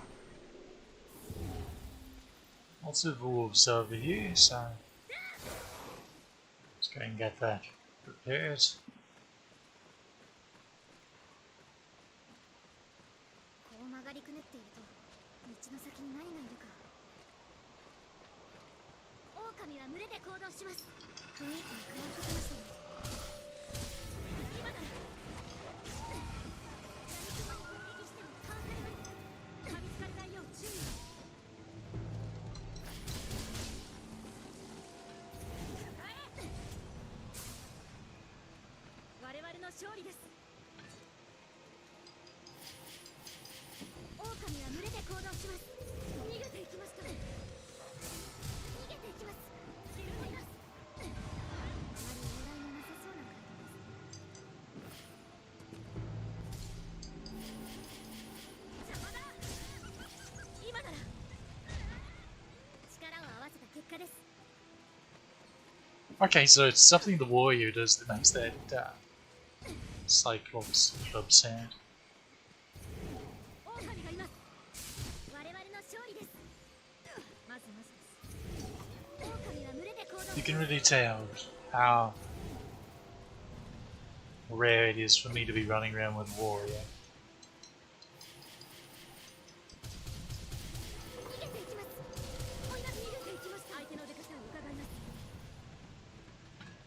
う。 Lots of wolves over here, so let's go and get that prepared. こう曲がりくねっていると道の先に何がいるか。狼は群れで行動します。雰囲気が変わってきましたね。今だ。何かに攻撃してもかわされます。噛みつかれないよう注意を。我々の勝利です。狼は群れで行動します。逃げていきました。逃げていきます。自分もいます。あまり問題のなさそうな感じです。邪魔だ。今なら。力を合わせた結果です。 Okay, so it's something the warrior does that makes that Cyclops club sound. 狼がいます。我々の勝利です。まずまずです。狼は群れで行動 You can really tell how rare it is for me to be running around with warrior. 逃げていきます。追い出し逃げていきました。相手の出方を伺います。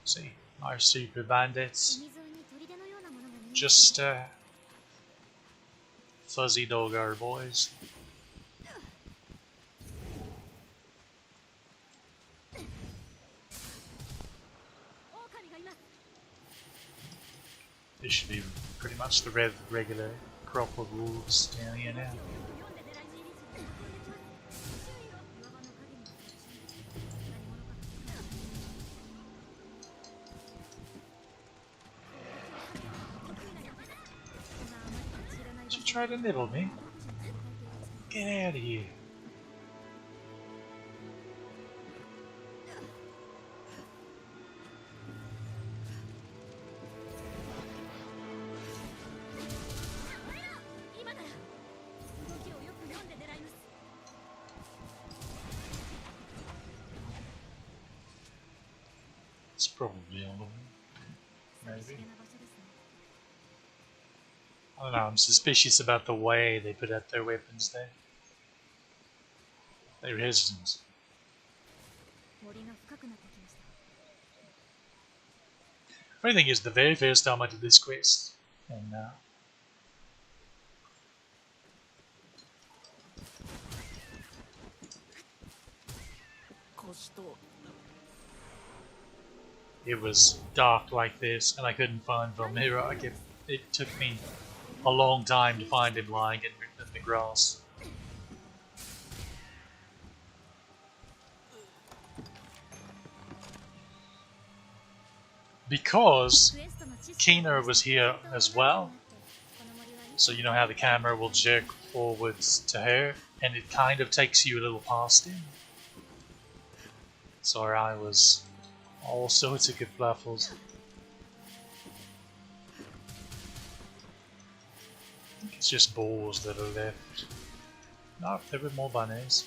See, our super bandits, 海沿いに砦のようなものが見えます。 just fuzzy dog our boys. 狼がいます。 This should be pretty much the regular crop of wolves down here now. 読んで狙いに入り口に運んできます。注意を。岩場の影にはご注意。何者かが。Try to nibble me. Get out of here. It's probably all of them. Maybe. I don't know, I'm suspicious about the way they put out their weapons there. They're hesitant. Funny thing is, the very first time I did this quest, and it was dark like this, and I couldn't find Valmira. It took me a long time to find him lying in the grass. Because Keener was here as well, so you know how the camera will jerk forwards to her, and it kind of takes you a little past him. Sorry, I was all sorts of kerfluffles. I think it's just balls that are left. No, there were more bunnies.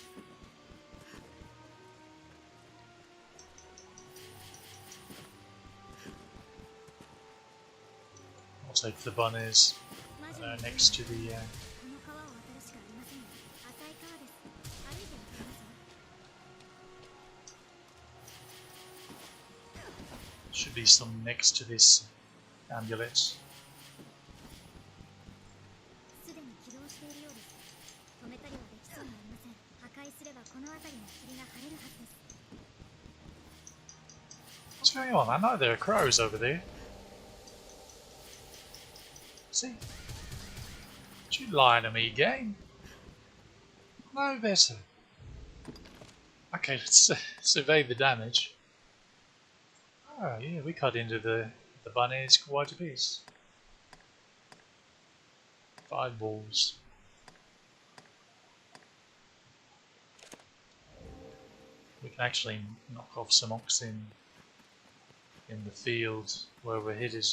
I'll take the bunnies next to the should be some next to this amulet. What's going on? I know there are crows over there. See? Don't you lie to me, game? No better. Okay, let's survey the damage. Oh yeah, we cut into the bunnies quite a piece. 5 balls. We can actually knock off some oxen in the field where we're headed.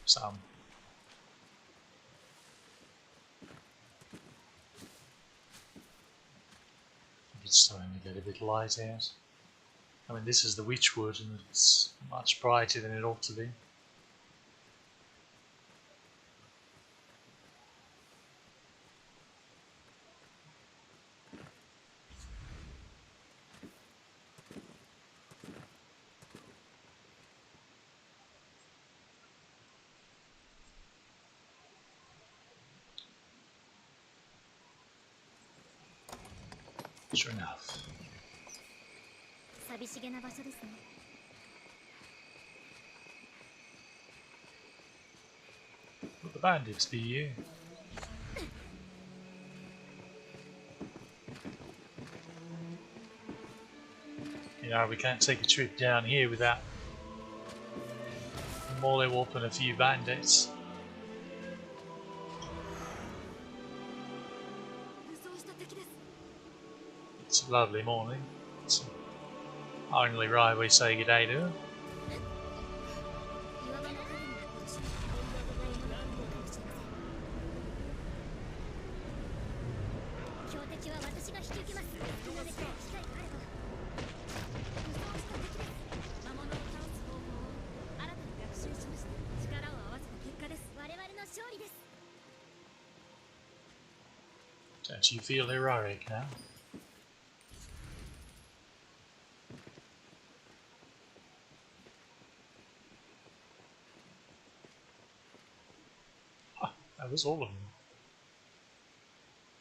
Some. It's starting to get a bit light out. I mean, this is the Witchwood and it's much brighter than it ought to be. Sure enough. Will the bandits be you? You know, we can't take a trip down here without mollywhopping a few bandits. It's a lovely morning. It's only right we say good day to her. Don't you feel heroic now? That was all of them.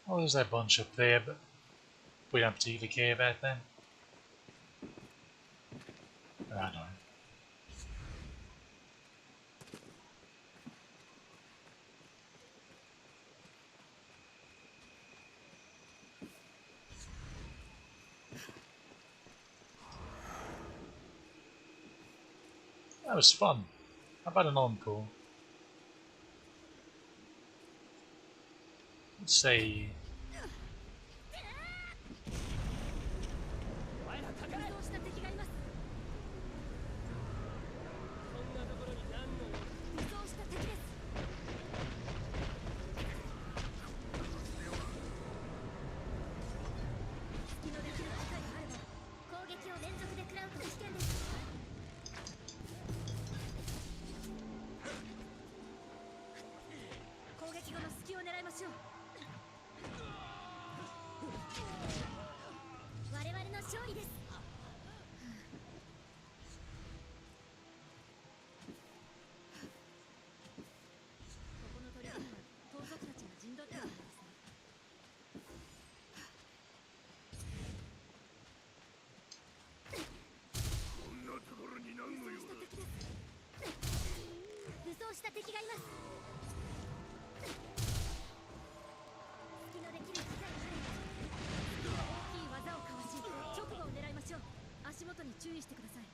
Oh, there's that bunch up there, but we don't particularly care about them. I don't. That was fun. How about an encore? say 武装した敵がいます。武装した敵です。隙のできる機会があれば攻撃を連続で食らうと危険です。攻撃後の隙を狙いましょう。我々の勝利です。ここの取り組みは盗賊たちが陣取っているんですね。こんなところに何の用だ。武装した敵がいます。隙のできる機会があれば大きい技をかわし直後を狙いましょう。足元に注意してください。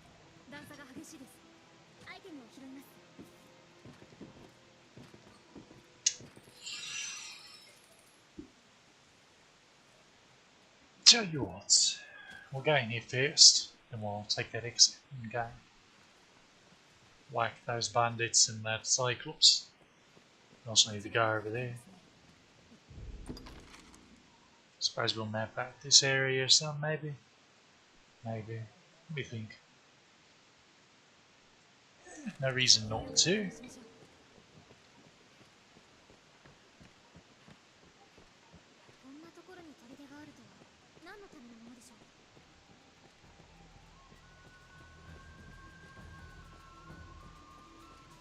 段差が激しいです。アイテムを拾います。 tell you what, we'll go in here first, and we'll take that exit and go whack those bandits and that Cyclops. We also need to go over there. Suppose we'll map out this area or something, maybe? Maybe. Let me think. No reason not to. こんなところに砦があるとは何のためのものでしょう。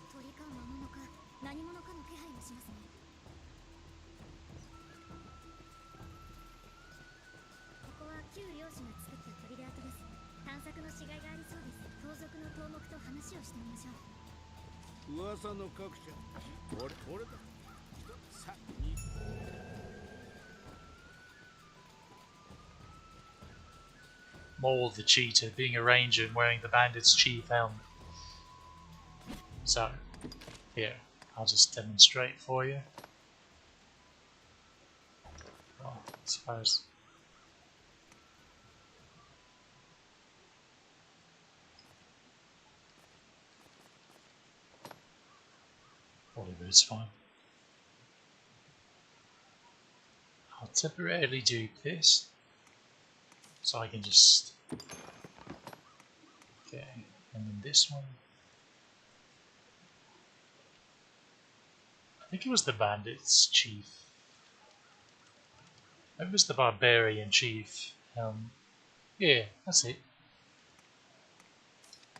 鳥か魔物か何者かの気配がしますね。ここは旧領主が作った砦跡です。探索のしがいがありそうです。盗賊の頭目と話をしてみましょう。噂の各社。俺だ。さに。Maul the cheater, being a ranger and wearing the bandit's chief helmet. So, here, I'll just demonstrate for you. Well, I suppose. Whatever, it's fine. I'll temporarily do this, so I can just... Okay, and then this one. I think it was the bandit's chief. Maybe it was the barbarian chief. Yeah, that's it.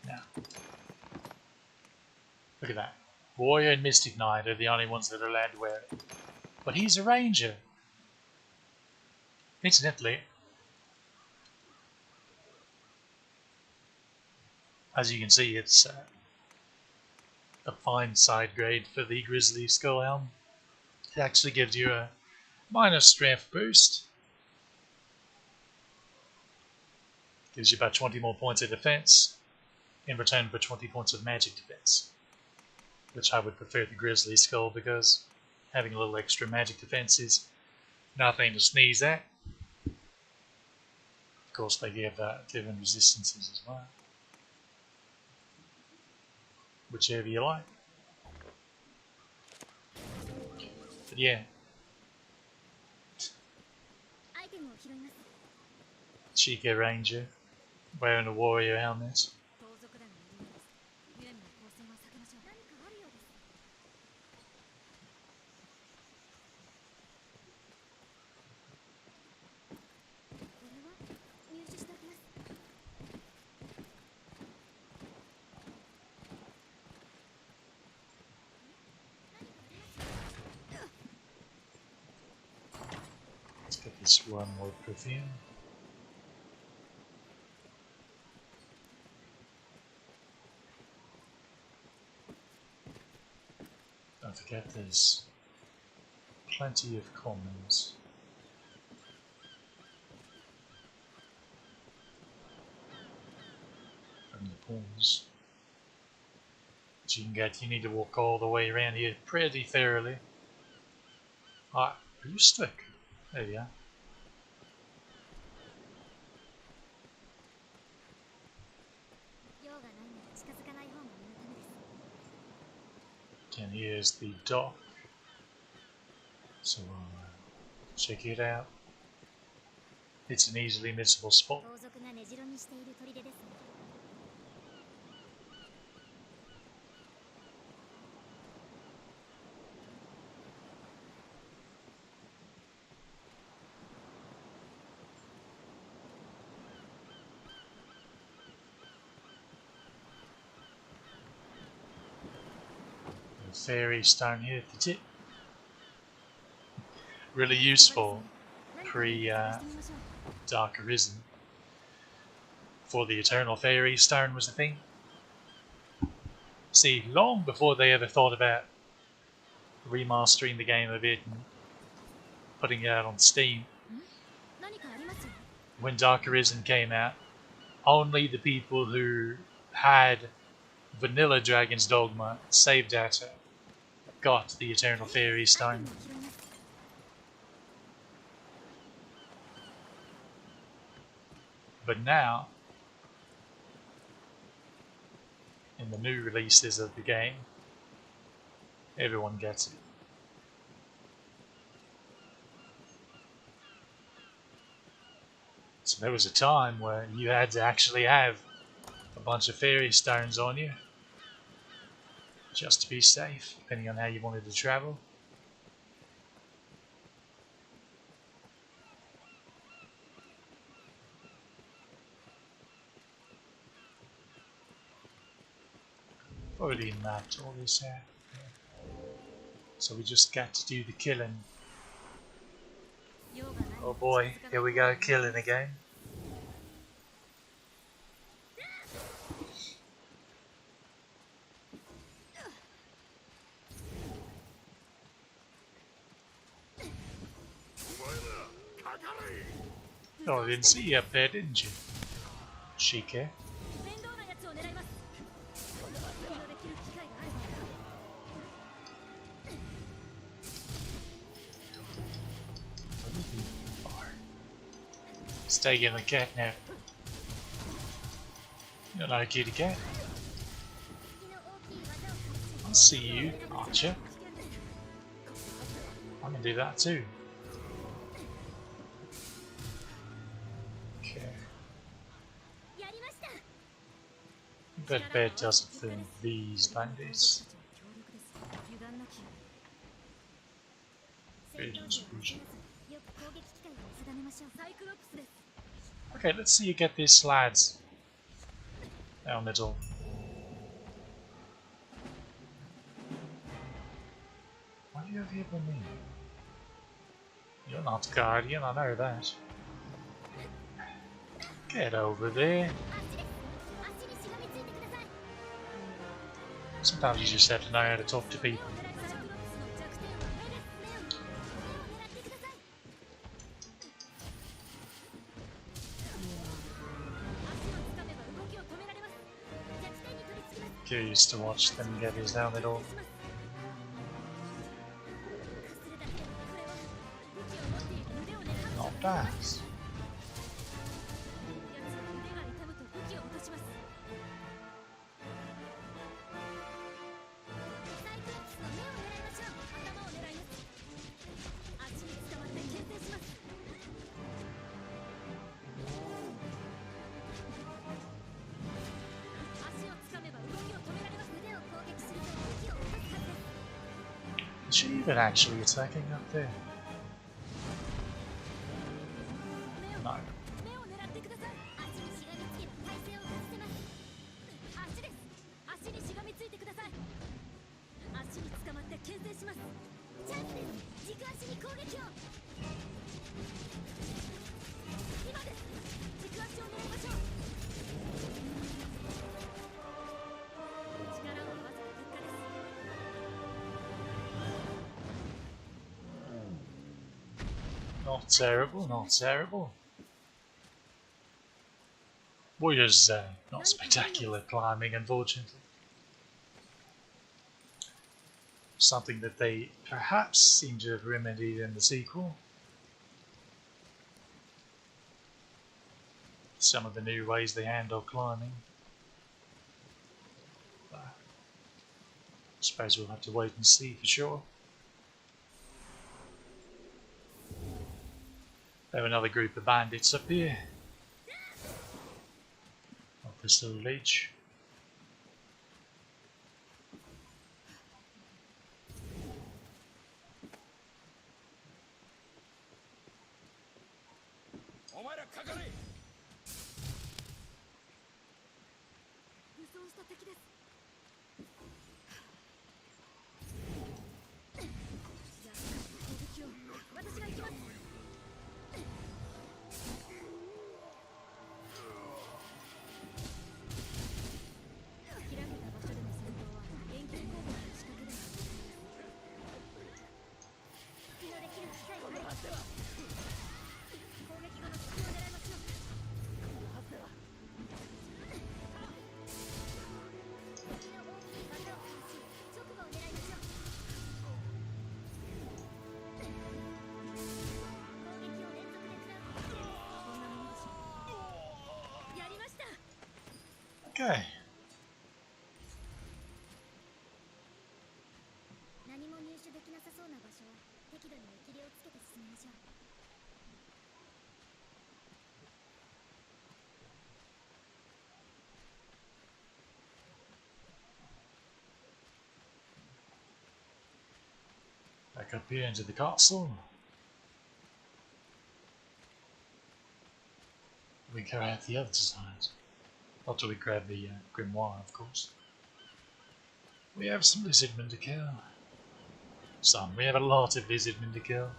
Now, look at that. Warrior and Mystic Knight are the only ones that are allowed to wear it. But he's a ranger. Incidentally, as you can see, it's a fine side grade for the Grizzly Skull Helm. It actually gives you a minus strength boost. Gives you about 20 more points of defense in return for 20 points of magic defense. Which I would prefer the Grizzly Skull because having a little extra magic defense is nothing to sneeze at. Of course, they give different resistances as well. Whichever you like. But yeah. Chica Ranger wearing a warrior helmet. Let's get this one more perfume. Don't forget there's plenty of commons. From the pawns. But you can get, you need to walk all the way around here pretty thoroughly. Alright, Are you stuck? There you are. And here's the dock. So check it out. It's an easily missable spot. The fairy stone here at the tip. Really useful pre Dark Arisen. Before the Eternal Fairy Stone was a thing. See, long before they ever thought about remastering the game a bit and putting it out on Steam, when Dark Arisen came out, only the people who had vanilla Dragon's Dogma save data got the Eternal Fairy Stone. But now, in the new releases of the game, everyone gets it. So there was a time where you had to actually have a bunch of fairy stones on you just to be safe, depending on how you wanted to travel. Already mapped all this out. So we just got to do the killing. Oh boy, here we go, killing again. Oh, I didn't see you up there, didn't you? Shike. It's taking the cat now. You're not a kitty cat. I'll see you, Archer. I can do that too. Okay. That bed doesn't fill these bandits. Okay, let's see you get these lads down middle. Why do you have here with me? You're not Guardian, I know that. Get over there. Sometimes you just have to know how to talk to people. Curious to watch them get his down middle. Not bad. Is she even actually attacking up there? No. Not terrible, not terrible. Warriors, not spectacular climbing, unfortunately. Something that they perhaps seem to have remedied in the sequel. Some of the new ways they handle climbing. But I suppose we'll have to wait and see for sure. We have another group of bandits up here. Up this little ledge. Okay. 何も入手できなさそうな場所は適度に見切りをつけて進みましょう。 Back up here into the castle. We go out the other side. After we grab the grimoire, of course. We have some lizardmen to kill. Some. We have a lot of lizardmen to kill.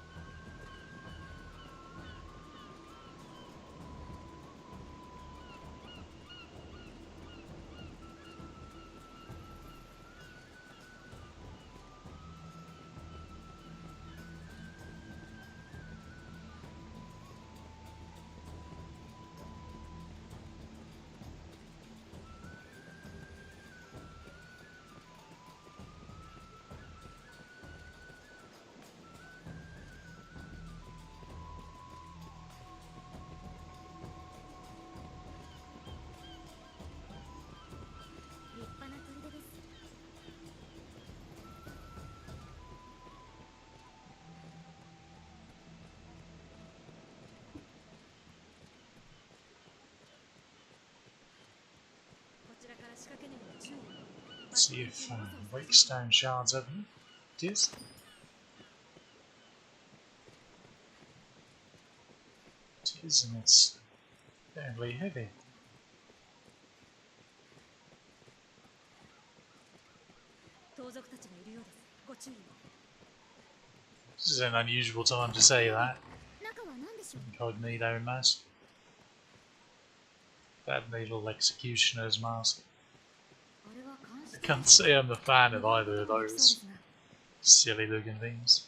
See if Wakestone shards open. It is. It is, and it's fairly heavy. This is an unusual time to say that. Incognito mask. That needle executioner's mask. I can't say I'm a fan of either of those silly looking things.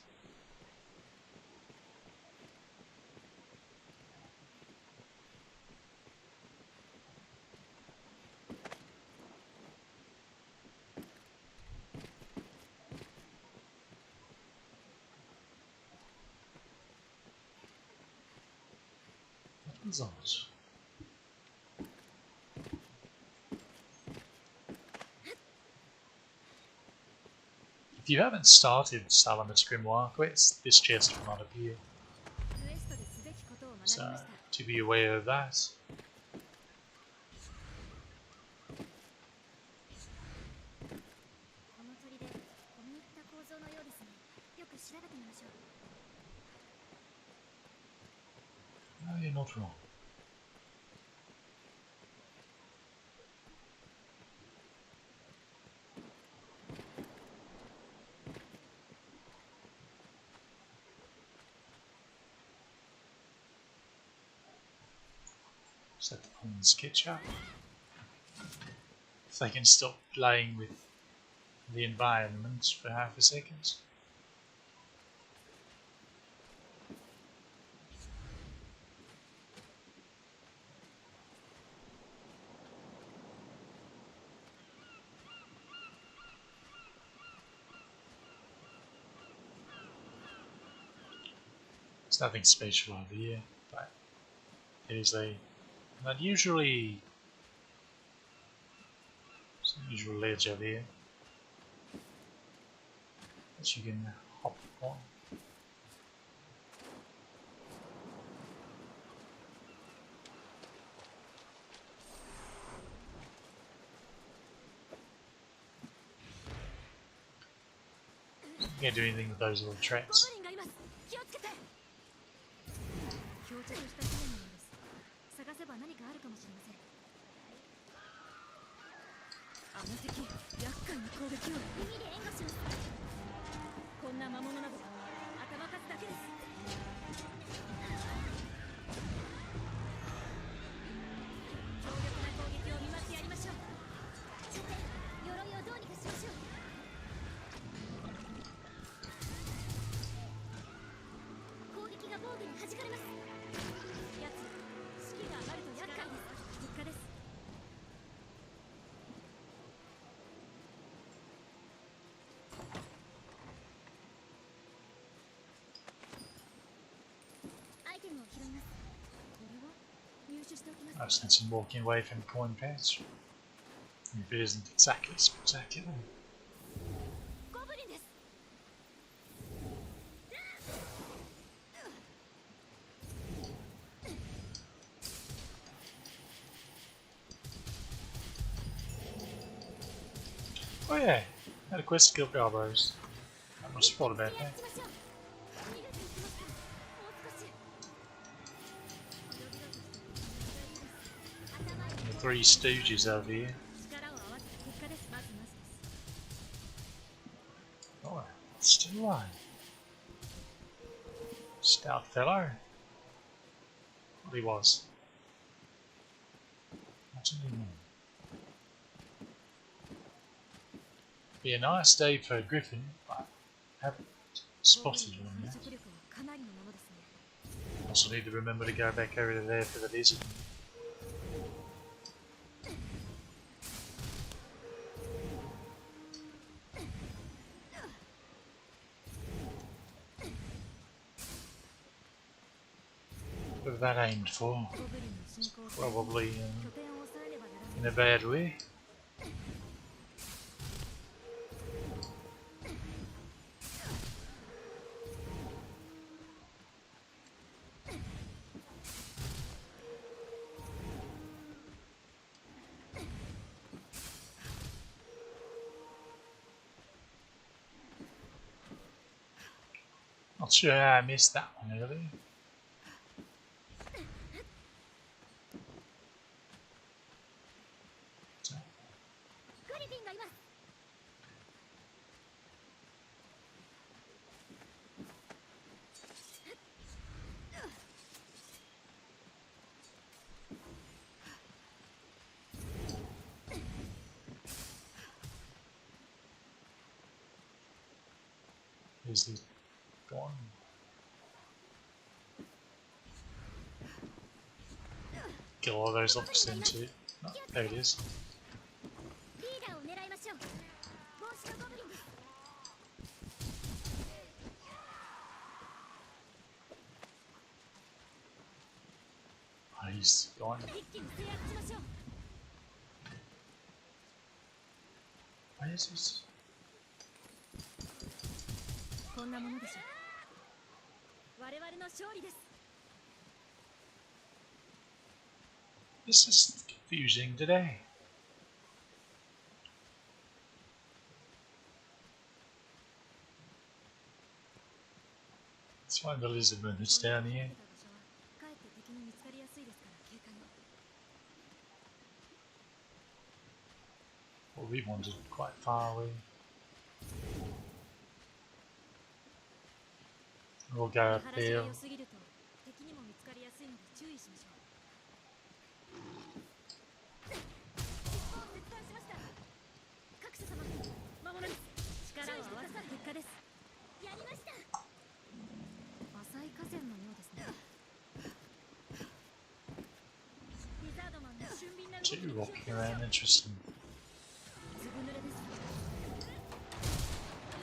What was that? If you haven't started Salamis Grimoire quests, this chest will not appear. So, to be aware of that. No, you're not wrong. Set the pawn's sketch up. If they can stop playing with the environment for half a second. There's nothing special over here, but there's an unusual ledge over here that you can hop on. You can't do anything with those little ゴ traps. ブリンがいます。気をつけて。漂着した船のようです。探せば何かあるかもしれません。あの敵、厄介な攻撃を耳で援護します。こんな魔物など頭数だけです。強力な攻撃を見舞ってやりましょう。さて、鎧をどうにかしましょう。攻撃が防御に弾かれます。やつ、士気が上がると厄介です。結果です。アイテムを拾います。これは入手しておきます。 I've seen some walking away from the coin patch. If it isn't exactly spectacular. ゴブリンです。Oh yeah, had a quest to kill Galbros. I must have thought about that. 逃げていきましょう。逃げていきますか。もう少し。頭に The Three Stooges over here. 力を合わせた結果です。まずまずです。 Oh, still alive. Stout fellow. What he was. What's his name? Be a nice day for Griffin, but I haven't spotted one ゴブリンの yet. 繁殖力はかなりのものですね。 Also need to remember to go back over there for the lizard. What was that aimed for? ゴブリンの進行を Probably 拠点を抑えねばならない。 in a bad way. Not sure how I missed that one earlier. グリフィンがいます。 Here's the one. Get all those ops into. Oh, there it is. リーダーを狙いましょう。帽子のゴブリンです。 Oh, he's gone. 一気に制圧しましょう。 Where is this? こんなものでしょう。我々の勝利です。 This is confusing today. Let's find the lizard man that's down here. かえって敵に見つかりやすいですから警戒を。 Well, we wandered quite far away. We'll go 見 up 晴らしが there. 良すぎると敵にも見つかりやすいので注意しましょう。尻尾を切断しました。各社様、魔物です。力を合わせた結果です。やりました。浅い河川のようですね。リザードマンの俊敏な動き Two に気をつ walking けましょう。 around, interesting. ずぶ濡れです。リ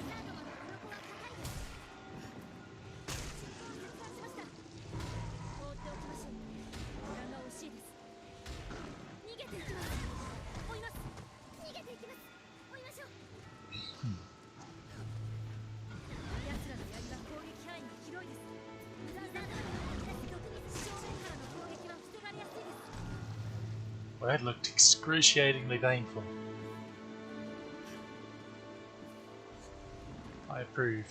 ザードマンの鱗は硬いです。尻尾を切断しました。Well, that looked excruciatingly painful. I approve.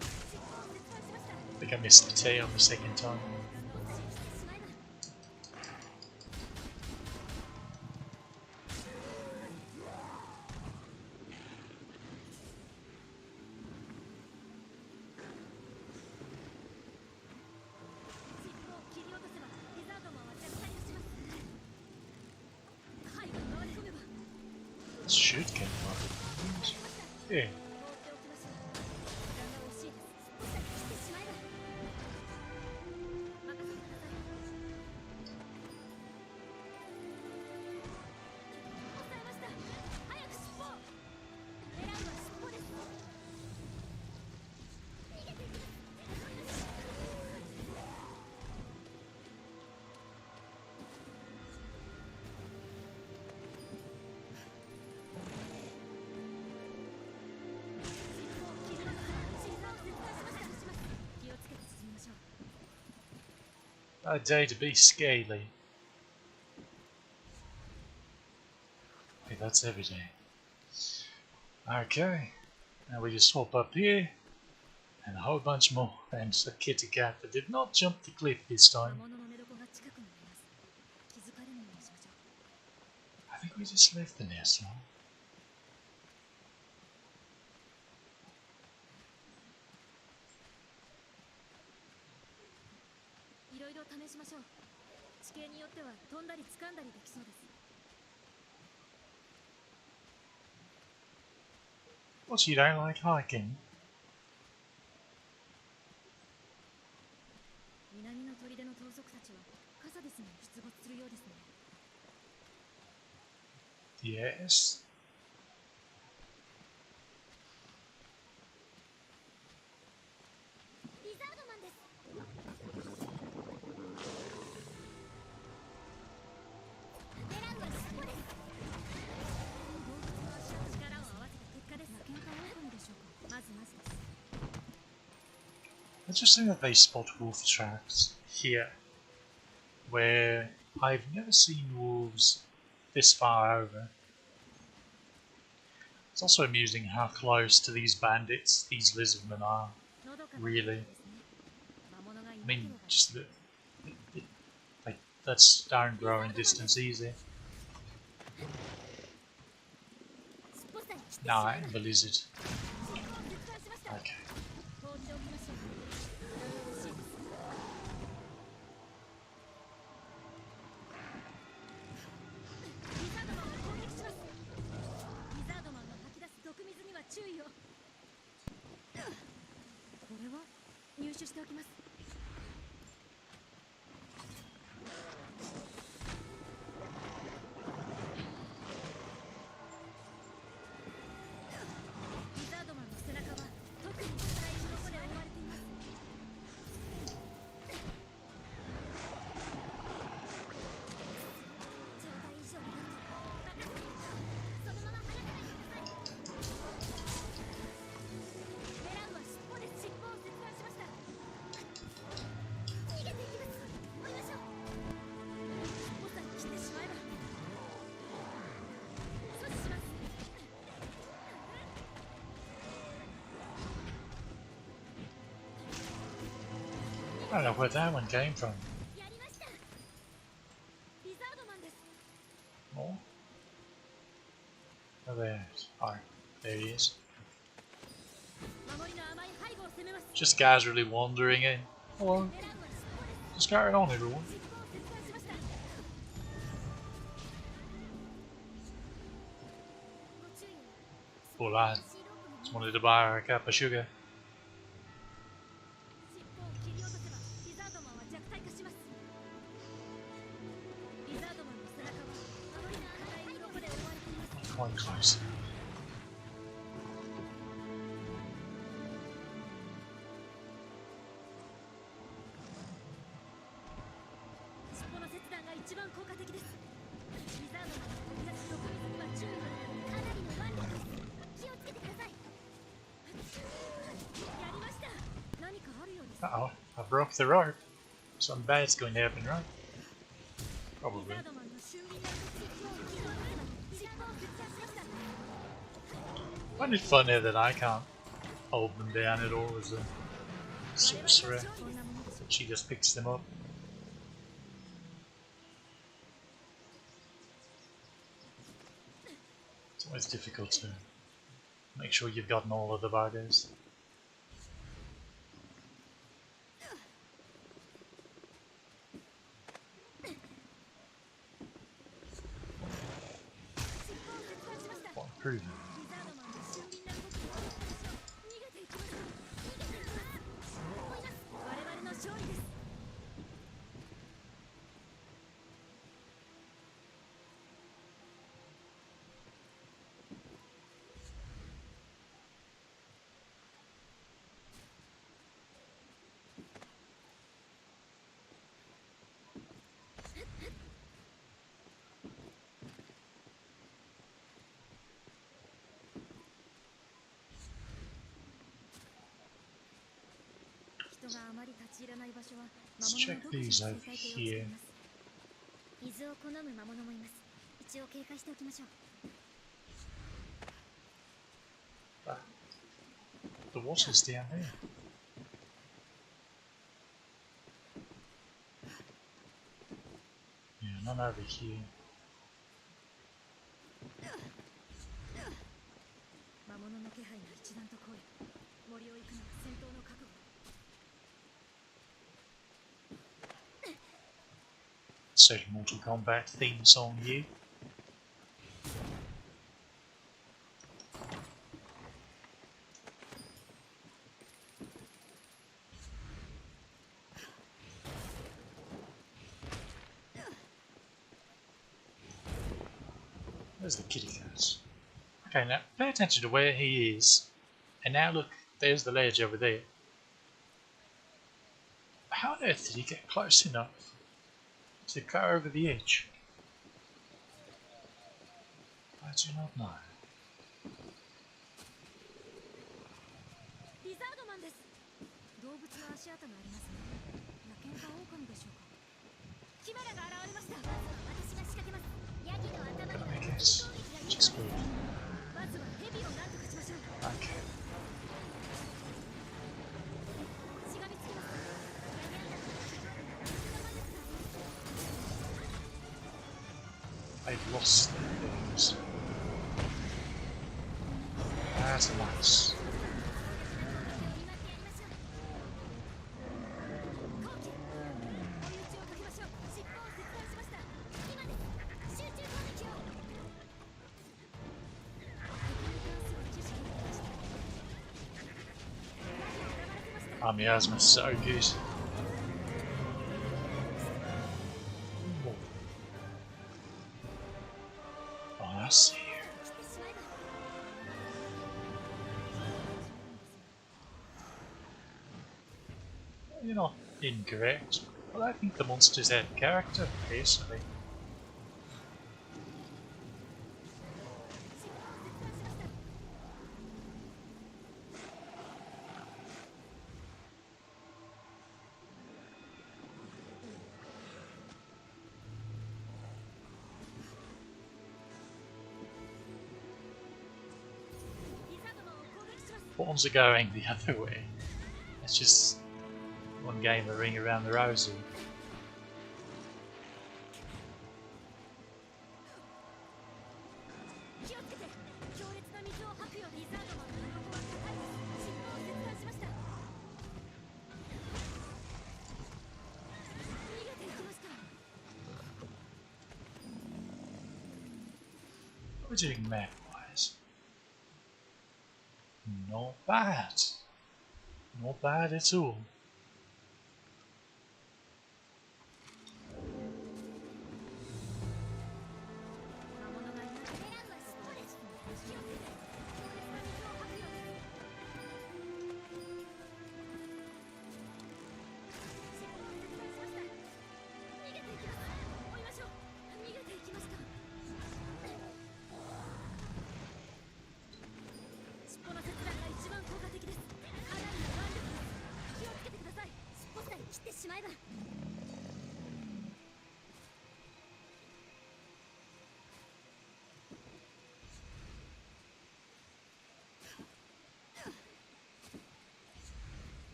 I think I missed the T on the second time. This should get one. Yeah. A day to be scaly. Okay, that's every day. Okay, now we just swap up here, and a whole bunch more, and a kitty cat that did not jump the cliff this time. I think we just left the nest now. What, you don't like hiking? Yes. I just think that they spot wolf tracks here, where I've never seen wolves this far over. It's also amusing how close to these bandits these lizardmen are, really. I mean, just like that's darn growing distance easy. Nah, I am the lizard. Okay. I don't know where that one came from. Oh, oh there. Oh, there he is. Just guys really wandering in. Hello. Just carry on, everyone. Poor lad. Just wanted to buy her a cup of sugar. Quite close. Uh-oh, I broke the rope. Something bad's going to happen, right? Probably. I find it funny that I can't hold them down at all as a sorcerer. That she just picks them up. It's always difficult to make sure you've gotten all of the buggers. What improvement? Let's check these over here. Ah, the water's down there. Yeah, none over here. Set Mortal Kombat theme song here. There's the kitty cats. Okay, now pay attention to where he is. And now look, there's the ledge over there. How on earth did he get close enough to go over the edge? I do not know. Gonna make it just good. Okay. I've lost things. That's nice. Miasma's so good. Oh, I see you. You're not incorrect, but I think the monsters had character, personally. Pawns are going the other way. It's just one game of ring around the rosy. What are we doing map-wise? Not bad. Not bad at all.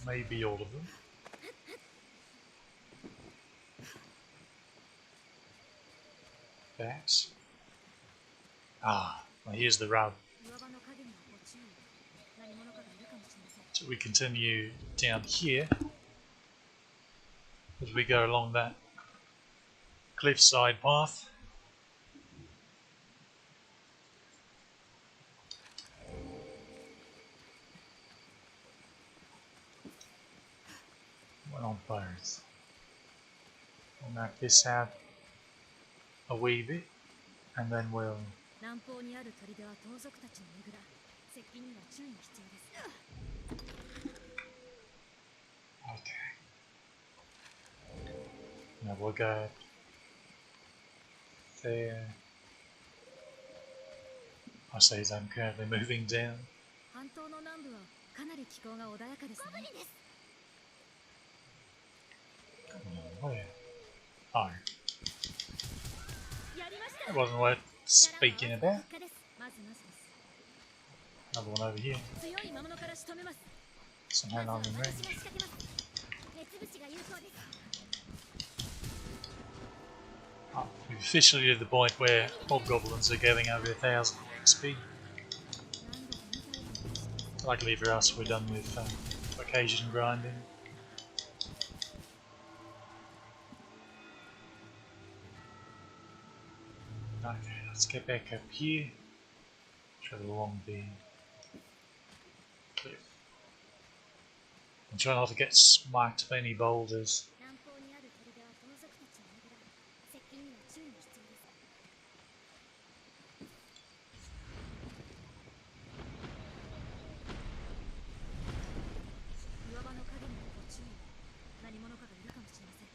maybe all of them. That. Ah, well, here's the rub. 岩場の影にはご注意。何者かがいるかもしれません。 So we continue down here as we go along that cliffside path. Well, on both. We'll map this out a wee bit, and then we'll. 南方にある砦は盗賊たちのねぐら。接近には注意が必要です。 Okay. Now we'll go there. I say I'm currently moving down. 半島の南部はかなり気候が穏やかですね。ゴブリンです。 Where? Oh, やりまし it た。 wasn't worth speaking about. 結果です。まずまずです。 Another one over here. 強い魔物から仕留めます。 Somehow ま not ず in は range. 私が仕掛けます。熱虫が有効です。 Oh, we've officially to the point where hobgoblins are getting over 1,000 XP. 何度か見たような。 Luckily for us, we're done with occasion grinding. Okay, let's get back up here. Travel along the cliff. And try not to get smacked by any boulders. 南方にある砦は盗賊たちのねぐら。接近には注意が必要です。 岩場の影にはご注意。何者かがいるかもしれません。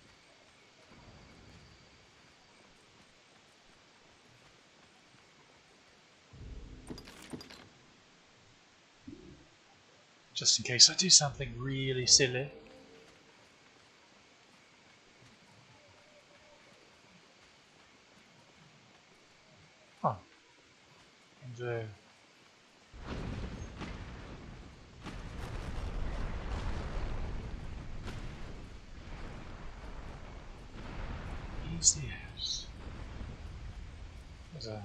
Just in case I do something really silly. Oh. And easy as. There's a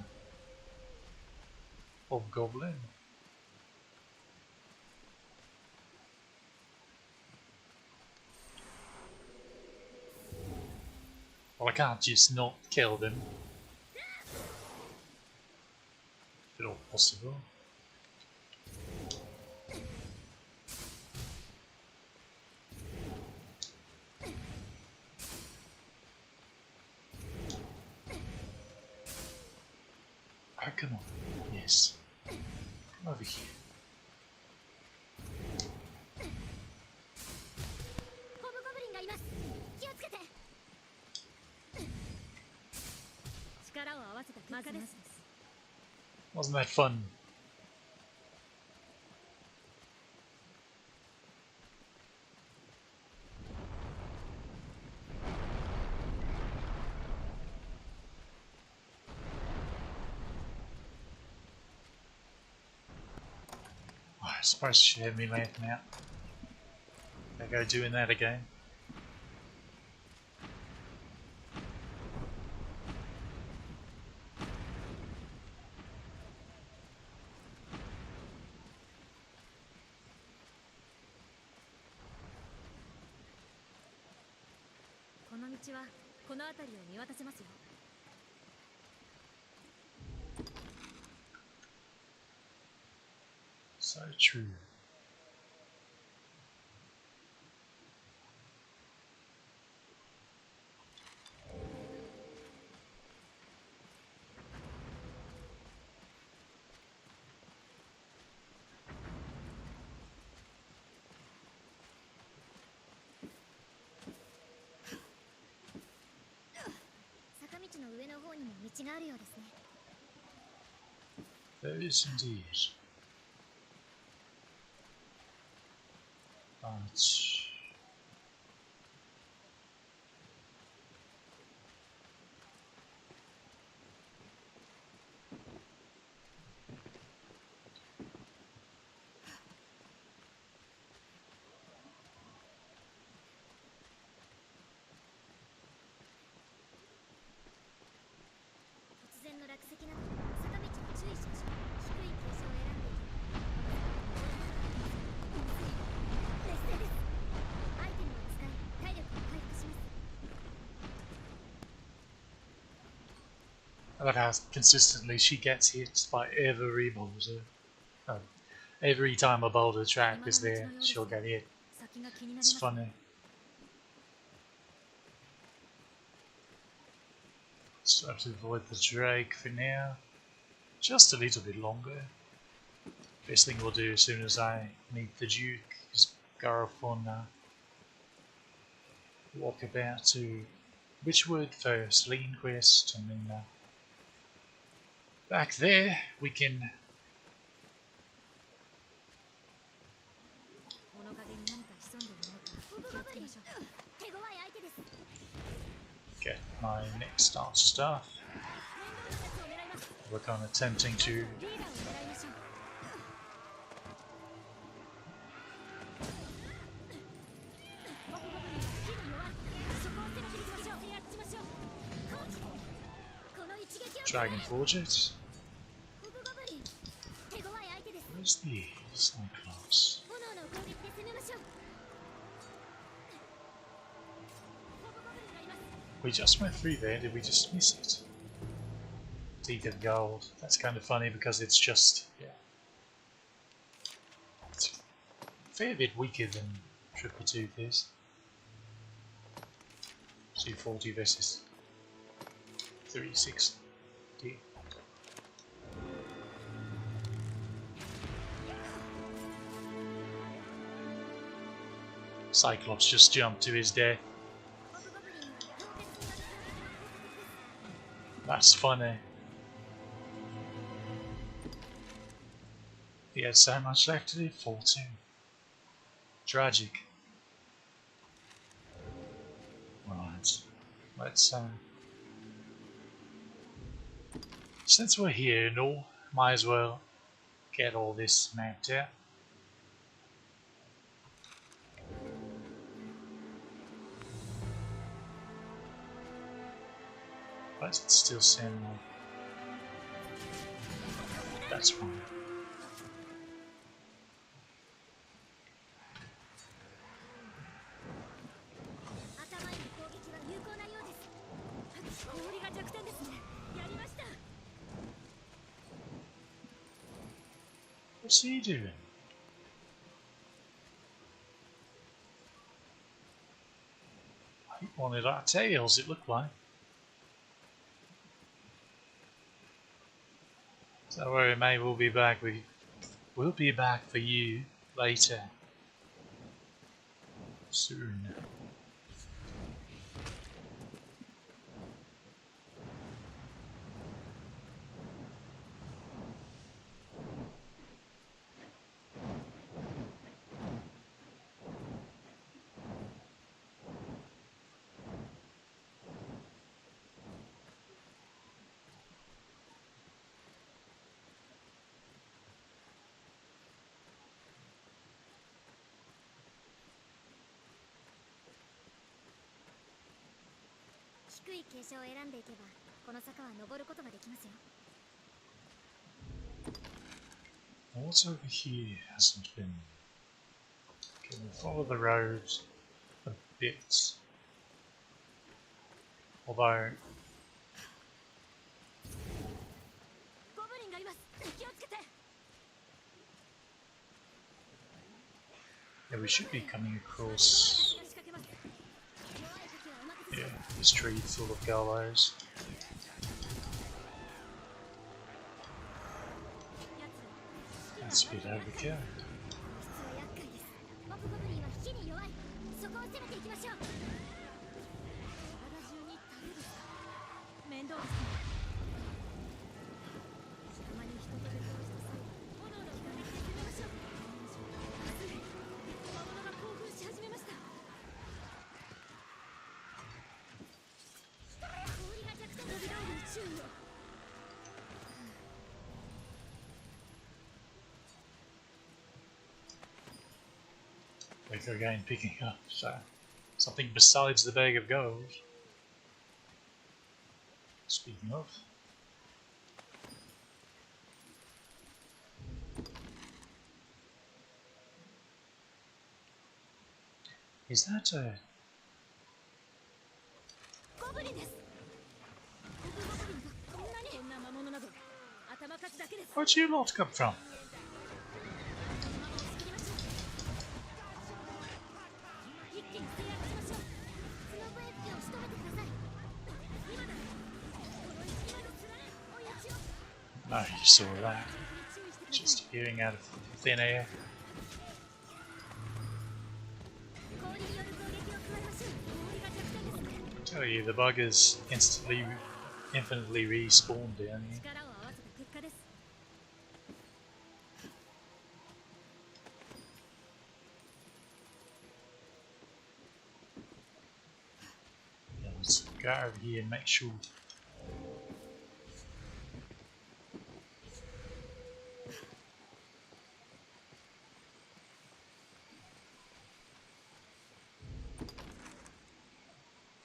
hobgoblin. Well, I can't just not kill them. If at all possible. Oh, come on. Yes. Come over here. ホブゴブリンがいます。気をつけて。力を合わせた結果です。 Wasn't that fun? Oh, I suppose she had me lantern out. They go doing that again. .この道はこの辺りを見渡せますよ。 So true. There is indeed. But I love how consistently she gets hit by every boulder. Oh, every time a boulder trap is there, she'll get hit. It's funny. So I have to avoid the Drake for now. Just a little bit longer. First thing we'll do as soon as I meet the Duke is go off on walk about to Witchwood first, Lean Quest, and then back there we can get my next art stuff. We're kind of attempting to Dragon Forge it. Where's the Cyclops? We just went through there, did we just miss it? Teeth of Gold. That's kind of funny because it's just, yeah. It's a fair bit weaker than Triple Tooth is. 240 versus 360. Cyclops just jumped to his death. That's funny. He had so much left to do, 14. Tragic. Right. Let's since we're here and all, might as well get all this mapped out. Why does it still sound like that's fine. What's he doing? He wanted our tails, it looked like. Don't worry, mate, we'll be back. We'll be back for you later. Soon. What's over here hasn't been. Okay, we'll follow the road a bit. Although yeah, we should be coming across this tree full of gallows. That's a bit overkill. We're again picking up something besides the bag of gold. Speaking of, Is that a... ゴブリンです。ゴブリンがこんなに。こんな魔物など頭数だけです。 Where'd you lot come from? 一気に制圧しましょう。スノーブエッジを仕留めてください。今だ。この今のつらい追い打ちを。 No, you saw that. Just appearing out of thin air. 氷による攻撃を加えましょう。氷が弱点ですね。 I tell you, the buggers infinitely respawned down here. 力を合わせた結果です。 Yeah, let's go over here and make sure.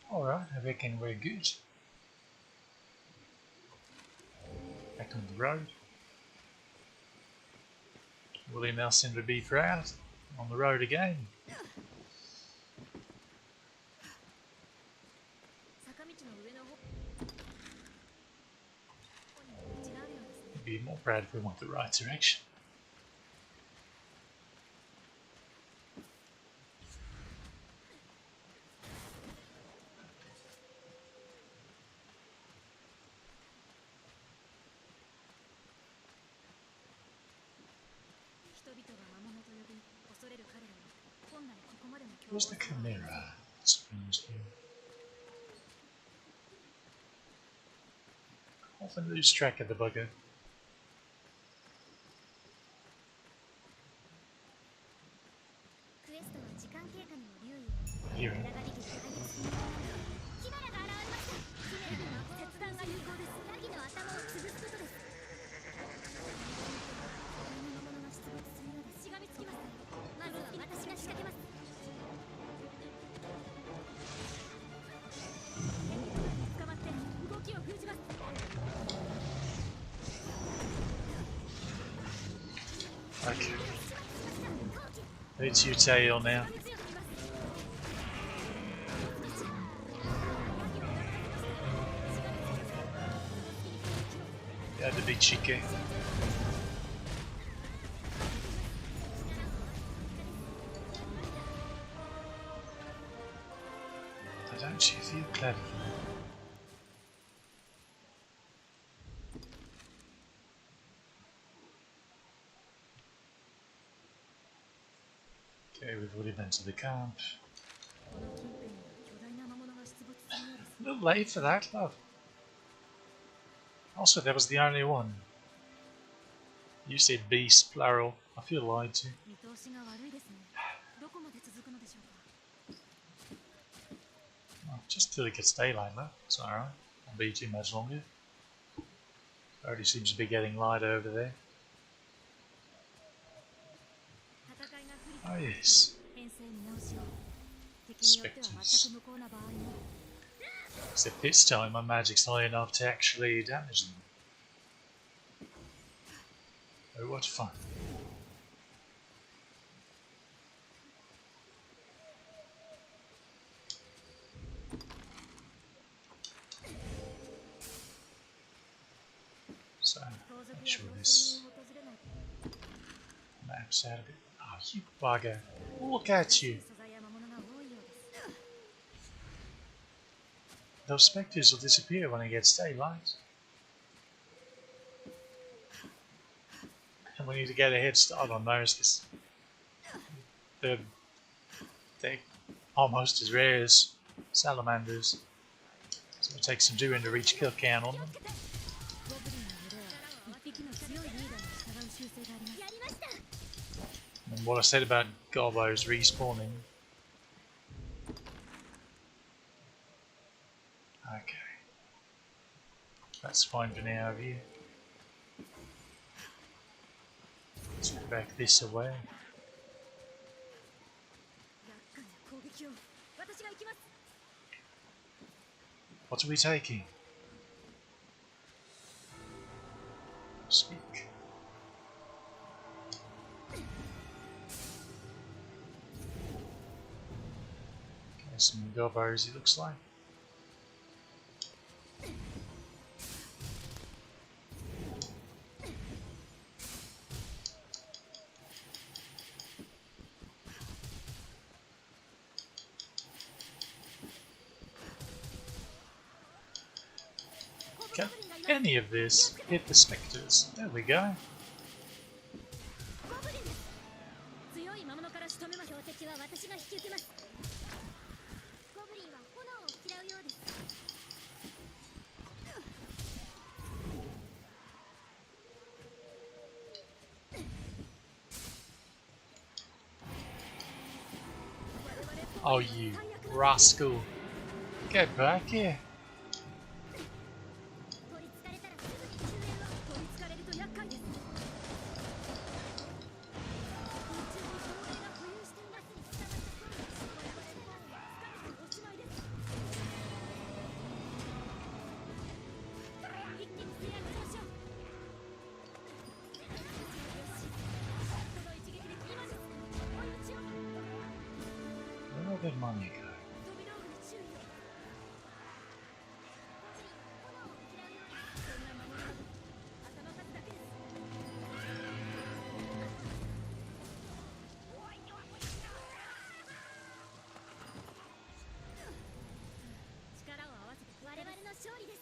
Alright, I reckon we're good. Back on the road. William Nelson would be proud. On the road again. 坂道の上の方。道があるようですね。 He'd be more proud if we went the right direction. 人々が魔物と呼び恐れる彼らは本来ここまでの強 Where's the chimera? Springs here. Often lose track of the bugger. クエストは時間経過にも留意。 Here. 長引き解決しキメラが現れました。キメラの切断が有効です。ヤギの頭を潰すことです。魔物が出没するようです。しがみつきます。まずは私が仕掛けます。捕まって動きを封じます。 Okay. It's your tail now. Yeah, the big chicken. I don't you feel clever? Okay, we've already been to the camp. この近辺には巨大な魔物が出没するようです。 A little late for that, love. Also, that was the only one. You said beast, plural. I feel lied to. 見通しが悪いですね。どこまで続くのでしょうか。 Well, just till it gets daylight, though. It's alright. Won't be too much longer. Already seems to be getting light over there. 戦いが不利 Oh, yes. 編成見直しを。敵によっては全く無効な場合も。 Except this time my magic's not enough to actually damage them. Oh, what fun. So, 盗賊 make や sure 強 this 盗人を訪れない。 map's out of it. Oh, you bugger. Look at you. 素材や魔物が多いようです。 Those specters will disappear when it gets daylight. And we need to get a head start on those because they're almost as rare as salamanders. So it'll take some doing to reach kill count on them. ゴブリンの群れは一匹の強いリーダーに従う習性があります。やりました。 And what I said about gobos respawning. Okay. That's fine for now of you. Let's go back this away. 厄介な攻撃を私が行きます。 What are we taking? Speak. Some gobos, it looks like. Can any of this hit the specters? There we go. ゴブリンです。強い魔物から仕留めま標的は私が引き受けます。ゴブリンは炎を嫌うようです。 Oh, you rascal. Get back here. 取りつかれたらすぐに救援は取りつかれると厄介です。空中に防衛が浮遊していますに従って我々の方に疲れておしまいです。一気に制圧しましょう。よし、その一撃で今です。追い打ちを。 Where did money go? 飛び道具に注意を。ゴブリンは炎を嫌うようです。そんな魔物など頭数だけです。 力を合わせて我々の勝利です。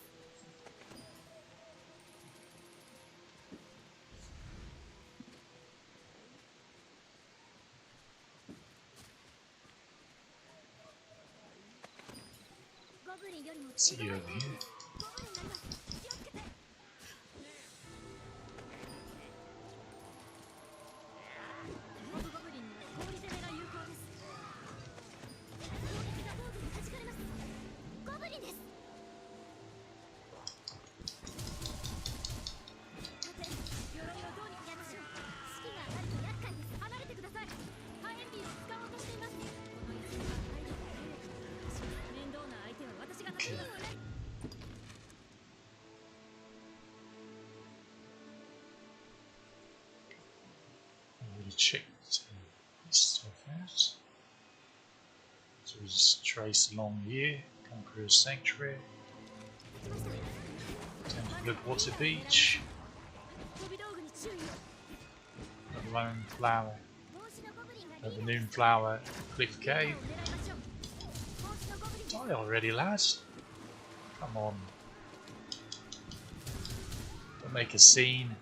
ゴブリンよりも See you over here. ゴブリンがいます。気をつけて。モブゴブリンには氷攻めが有効です。攻撃が防具に弾かれます。ゴブリンです。さて、鎧をどうにかしましょう。士気が上がると厄介です。離れてください。火炎瓶を使おうとしています。この一戦は体力体力。面倒な相手は私が助けますね。 Already checked this stuff out. So we just trace along here, Conqueror's Sanctuary, down to Bloodwater Beach, 飛び道具に注意を。 the Lone Flower, 帽子のゴブリンが the Noon Flower Cliff リーダー Cave. を狙いましょう。帽子のゴブリンです。 Die already, lads. Come on. Don't make a scene.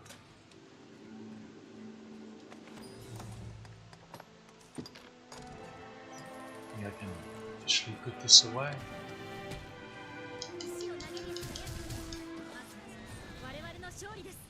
I think I can officially put this away. 石を投げるやつがやつ。我々の勝利です。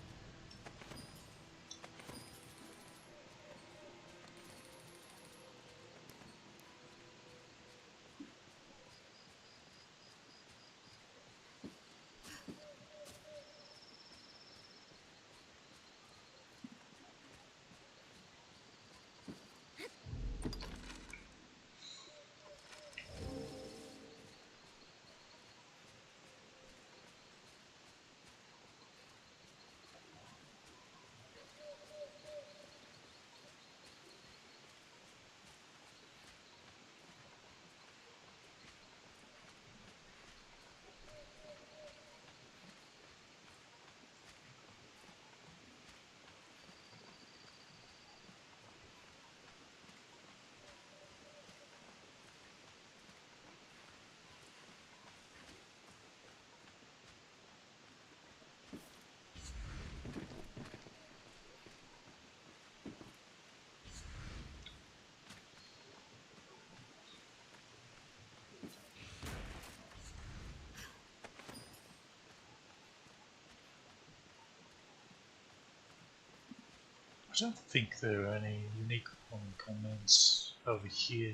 I don't think there are any unique comments over here,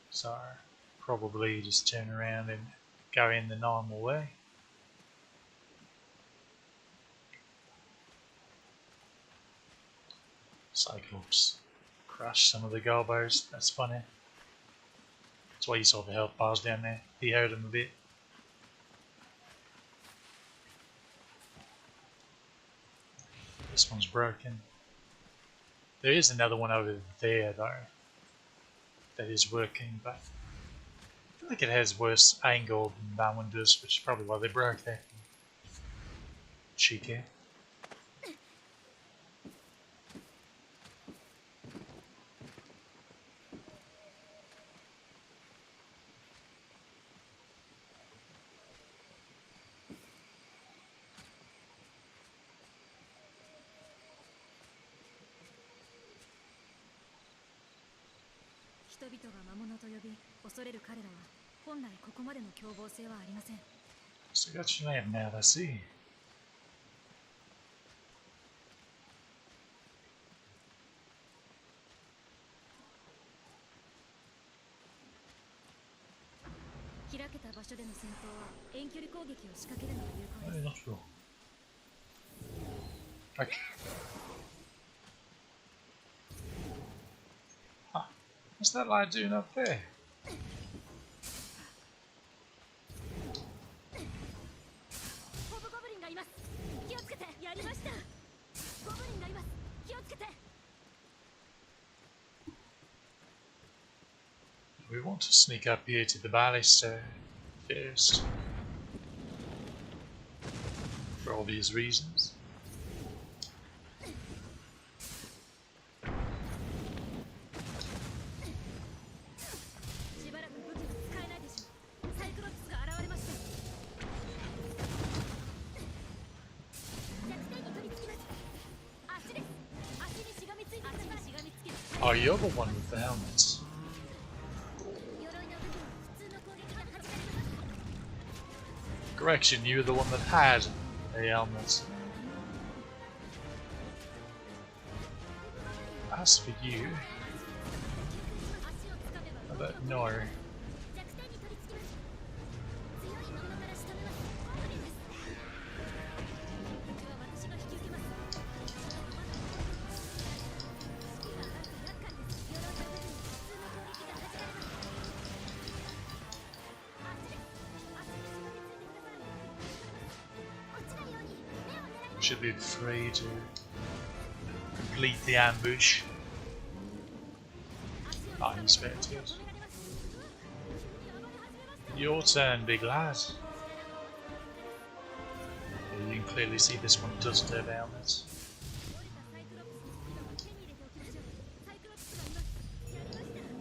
so probably just turn around and go in the normal way. Cyclops crushed some of the gobos, that's funny. That's why you saw the health bars down there, he hurt him a bit. This one's broken. There is another one over there though that is working, but think it has worse angle than that one does, which is probably why they broke that. Cheeky. 人々が魔物と呼び恐れる彼らは本来ここまでの凶暴性はありません。 So you got your name now, I see. 開けた場所での戦闘は遠距離攻撃を仕掛けるのが有効です。 Not sure. Okay. Huh. What's that light doing up there? ホブゴブリンがいます。気をつけて。やりました。ゴブリンがいます。気をつけて。 We want to sneak up here to the ballista first. For obvious reasons. しばらく武器が使えないでしょう。サイクロプスが現れました。弱点に取り付きます。足です。足にしがみついてください。足にしがみつける。 Oh, you're the one with the helmets. 鎧の武器は普通の攻撃が弾かれます。 Correction, you're the one that had a helmet. As for you, 足をつかめば I don't know. 弱点に取り付きます。強い魔物から仕留めます。ゴブリンです。では私が引き受けます。士気が上がって厄介です。鎧の武器に普通の攻撃が弾かれます。足です。足にしがみついてください。落ちないように目を狙います。Should be free to complete the ambush. 足を I expect it. 止められます。やばれ始めました。 Your turn, big lad. You can clearly see this one doesn't have helmets. 降りたサイクロプスのスピードは手に入れておきましょう。サイクロプスがいます。やりまし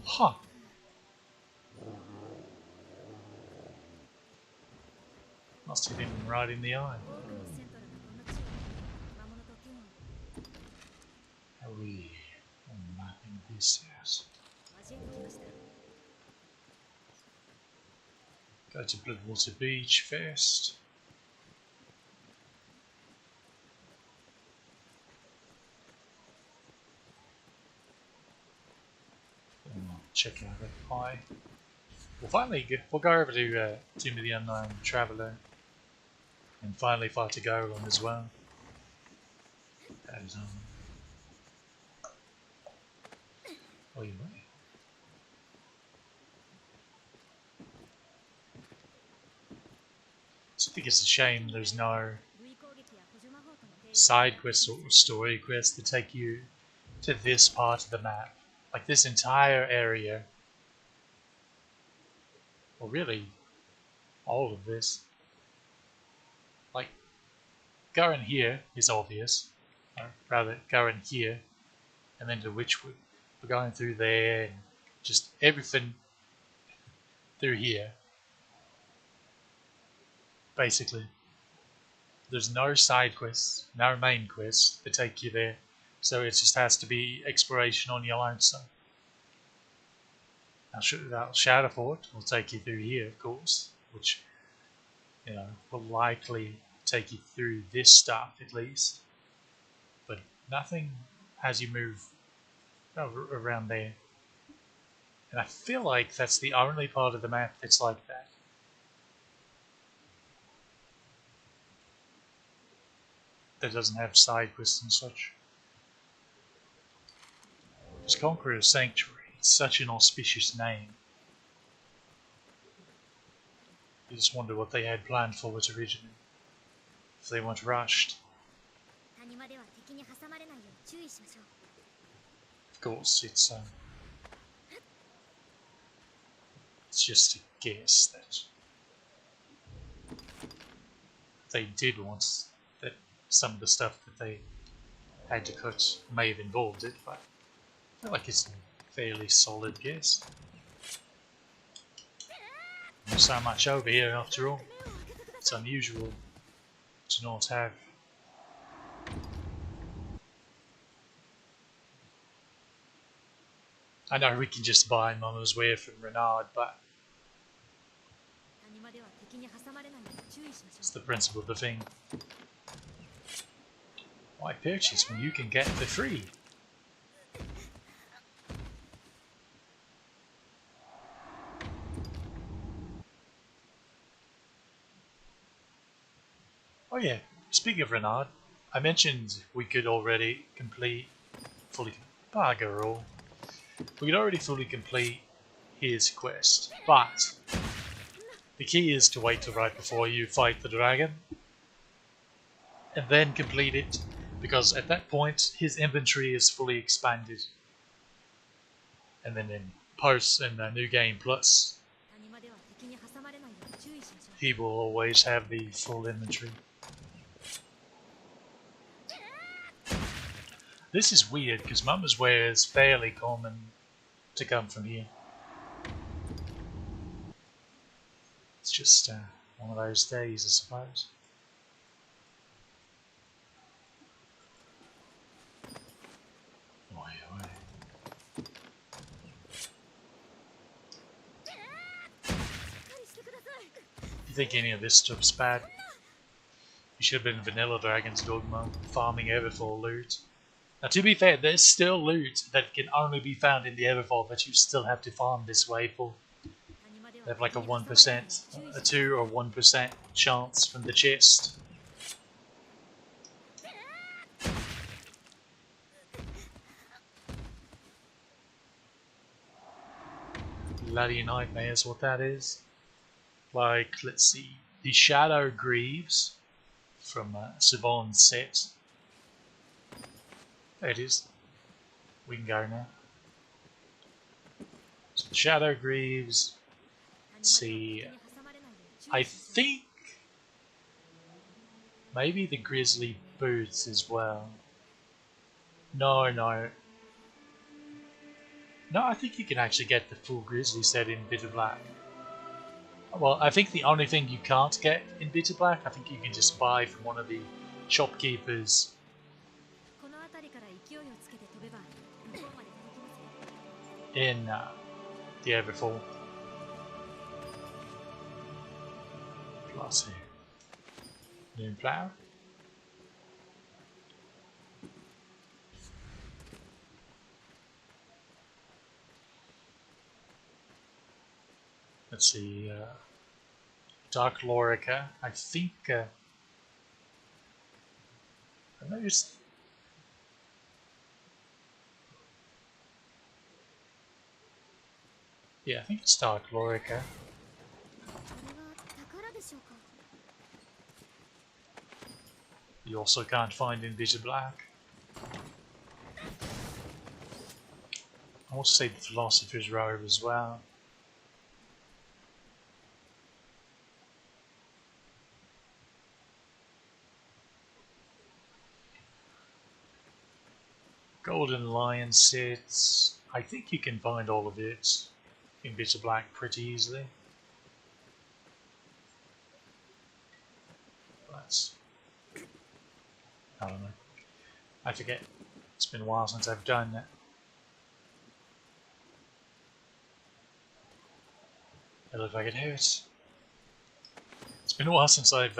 た。 Huh. Must hit him right in the eye. 多くのセントラがこの地を魔物と剣を How are we mapping this out? 交えてきました。 Go to Bloodwater Beach first. Check out that pie. We'll go over to Tomb of the Unknown Traveller and finally fight a Goron as well. And, oh, you right. So I think it's a shame there's no 類攻撃や補助魔法との併用 side quests or story quests that take you to this part of the map. Like this entire area, or really all of this. Like going here is obvious, or rather going here and then to Witchwood. We're going through there and just everything through here. Basically, there's no side quests, no main quests that take you there, so it just has to be exploration on your lonesome. Now, Shadowfort will take you through here, of course, which, you know, will likely take you through this stuff at least, but nothing as you move around there. And I feel like that's the only part of the map that's like that. That doesn't have side quests and such. Just Conqueror's Sanctuary. It's such an auspicious name. You just wonder what they had planned for it originally. If they weren't rushed. 谷間では敵に挟まれないよう注意しましょう。 Of course, it's It's just a guess that they did want that some of the stuff that they had to cut may have involved it, but I feel like it's a fairly solid guess. There's so much over here after all. It's unusual to not have. I know we can just buy Mono's Wear from Renard, but 谷間では敵に挟まれないよう注意しましょ it's the principle of the thing. Why purchase when you can get for free? Oh yeah, speaking of Renard, I mentioned we could already complete fully bugger all. We could already fully complete his quest, but the key is to wait till right before you fight the dragon and then complete it, because at that point his inventory is fully expanded, and then in post and New Game Plus う。谷間では敵に挟まれないよう注意しましょ he will always have the full inventory. This is weird because Mama's Wear is fairly common to come from here. It's just one of those days, I suppose. Oi, oi. う。しっかりしてください。 You think any of this stuff's bad? You should have been Vanilla Dragon's Dogma, farming Everfall loot. Now, to be fair, there's still loot that can only be found in the Everfall that you still have to farm this way for. 谷間で They は have like a 敵に挟まれないよう注意 1%, し a ましょ 2 or 1% chance from the chest. Bloody nightmares, what that is. Like, let's see, the Shadow Greaves from Savon's set. There it is. We can go now. So the Shadow Greaves. う。 See, 谷間では敵に挟まれないよう注 I 意しましょ think maybe the Grizzly Boots as well. No, no. No, I think you can actually get the full Grizzly set in Bitter Black. Well, I think the only thing you can't get in Bitter Black, I think you can just buy from one of the shopkeepers う。この辺りから勢いをつけて飛べば向こうまで届きますよ。 in the Everfall. Plus here. Moonflower. Let's see, Dark Lorica. I think I noticed. Yeah, I think it's Dark Lorica. これは宝でしょうか。 You also can't find in Bitter Black. I also say the Philosopher's Robe as well. Golden Lion sets. I think you can find all of it in Bitter Black pretty easily. That's, I don't know. I forget. It's been a while since I've done that. It looks like it hurts. It's been a while since I've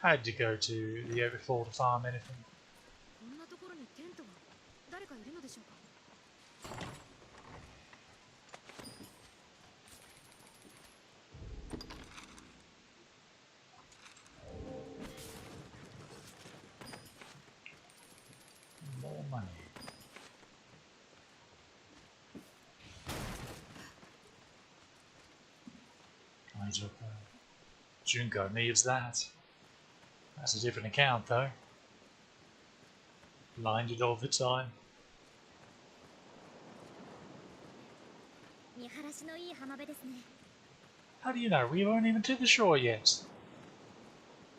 had to go to the Overfall to farm anything. こんなところにテントは誰かいるのでしょうか。 More money. I took Junko needs that. That's a different account though. Blinded all the time. 晴らしのいい浜辺ですね。 How do you know? We weren't even to the shore yet.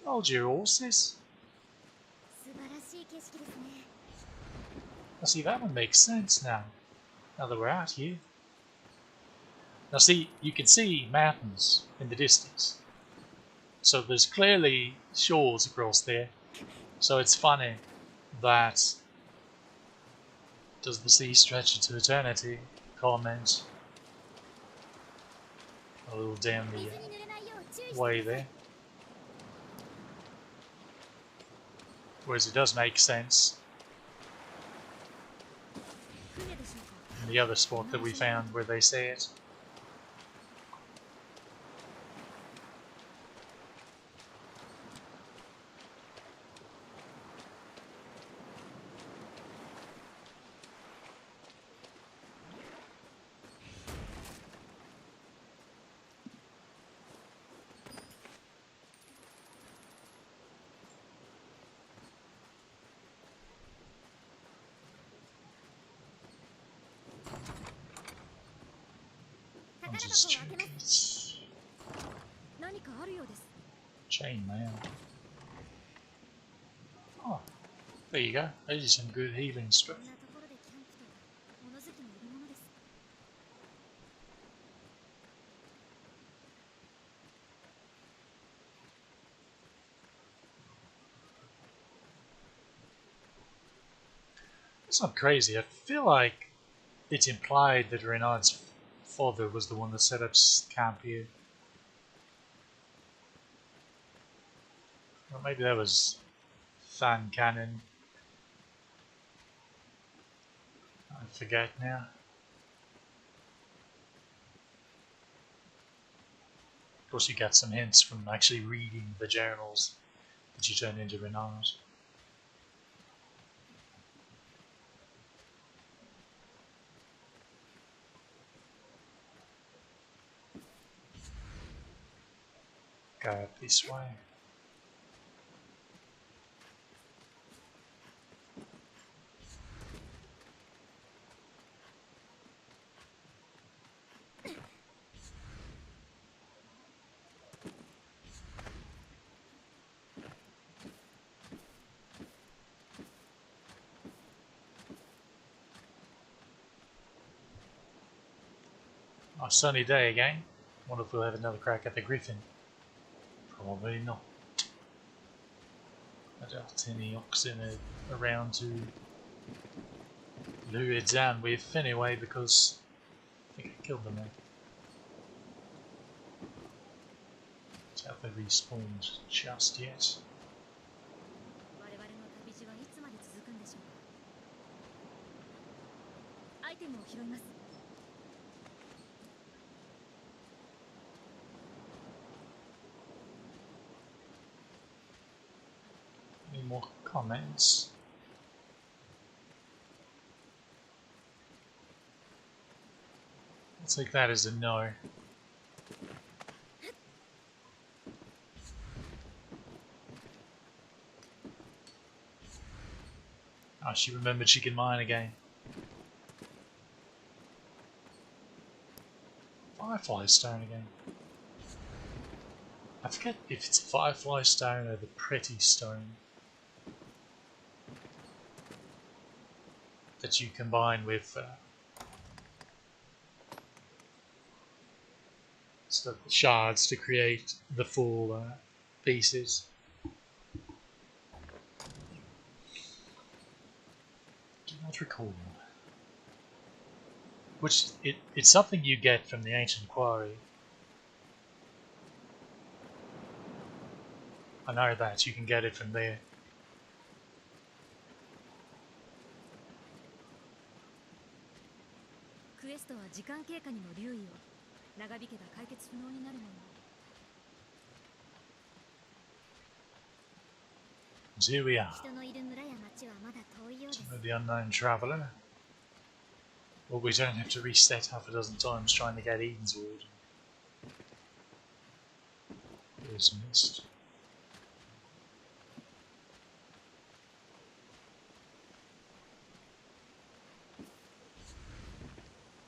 Hold your horses. 素晴らしい景色ですね。 Now see, that one makes sense now. Now that we're out here. Now see, you can see mountains in the distance. So there's clearly shores across there. So it's funny that does the sea stretch into eternity? Comment a little down 水 the に濡れないよう注意してください。 way there. Whereas it does make sense 船でしょうか。 in the other spot that we found where they say it. I'll 宝 just 箱を check 開けます。 it. 何かあるようです。 Chainmail. Oh, there you go. Those are some good healing こ stuff. んなところでキャンプとは物好きのいるものです。 It's not crazy. I feel like it's implied that Renard's father was the one that set up camp here. Or maybe that was fan canon. I forget now. Of course, you get some hints from actually reading the journals that you turn into Renard. Go up this way. Oh, sunny day again. Wonder if we'll have another crack at the Griffin. Probably not. I doubt any oxen are around to lure it down with anyway, because I think I killed them all. Have they respawned just yet? 我々の旅路はいつまで続くんでしょうか。アイテムを拾います。 Any more comments? I'll take that as a no. Oh, she remembered she can mine again. Firefly stone again. I forget if it's firefly stone or the pretty stone that you combine with shards to create the full pieces. Do not recall. Which it's something you get from the ancient quarry. I know that you can get it from there. クエストは時間経過にも留意を。長引けば解決不能になるもの。 Here we are. 人のいる村や町はまだ遠いようです。 The unknown traveller. Well, we don't have to reset half a dozen times trying to get Edenswood. There's mist.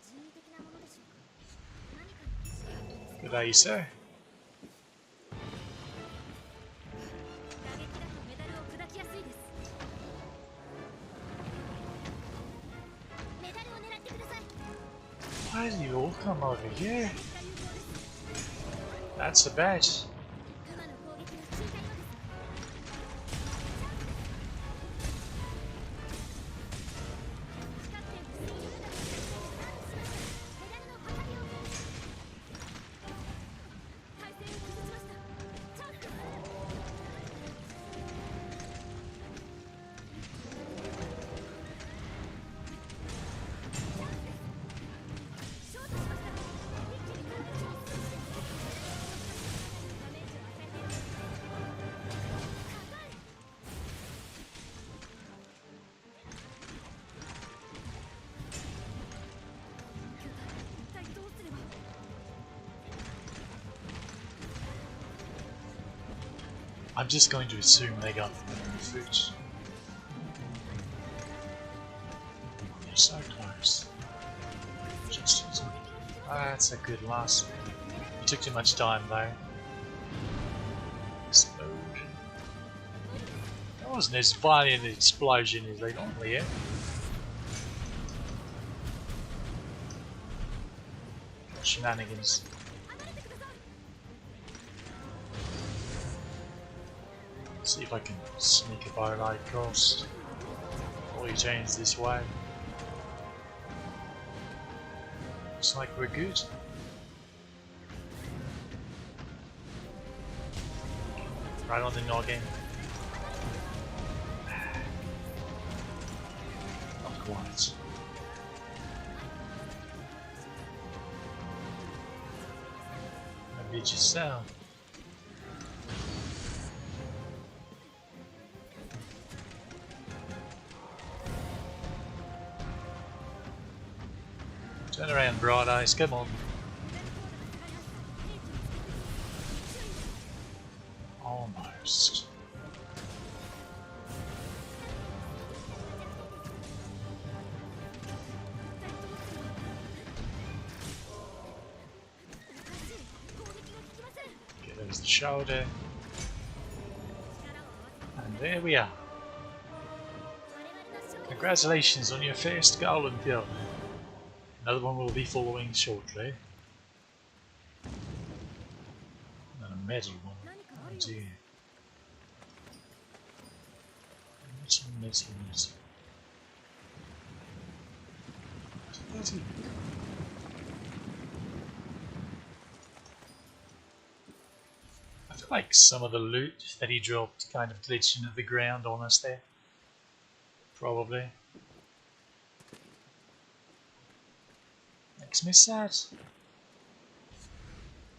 人為的なものでしょうか。say so. 打撃だとメダルを砕きやすいです。メダルを狙ってください。 Why do you all come over here? が有効です。 That's a bet. クマの攻撃が効いたようです。 I'm just going to assume they got the food. They're so close. Just using. That's a good loss. You took too much time though. Explosion. That wasn't as violent an explosion as they normally are. Shenanigans. See if I can sneak a bowlight across. Or he turns this way. Looks like we're good. Right on the noggin. Not quite. Maybe just sound. Turn around, Bright Eyes, come on. Almost. Okay, there's the shoulder. And there we are. Congratulations on your first golden kill. Another one will be following shortly. And a medal one. Oh dear. What's a medal? I feel like some of the loot that he dropped kind of glitched into the ground on us there. Probably. Makes me sad.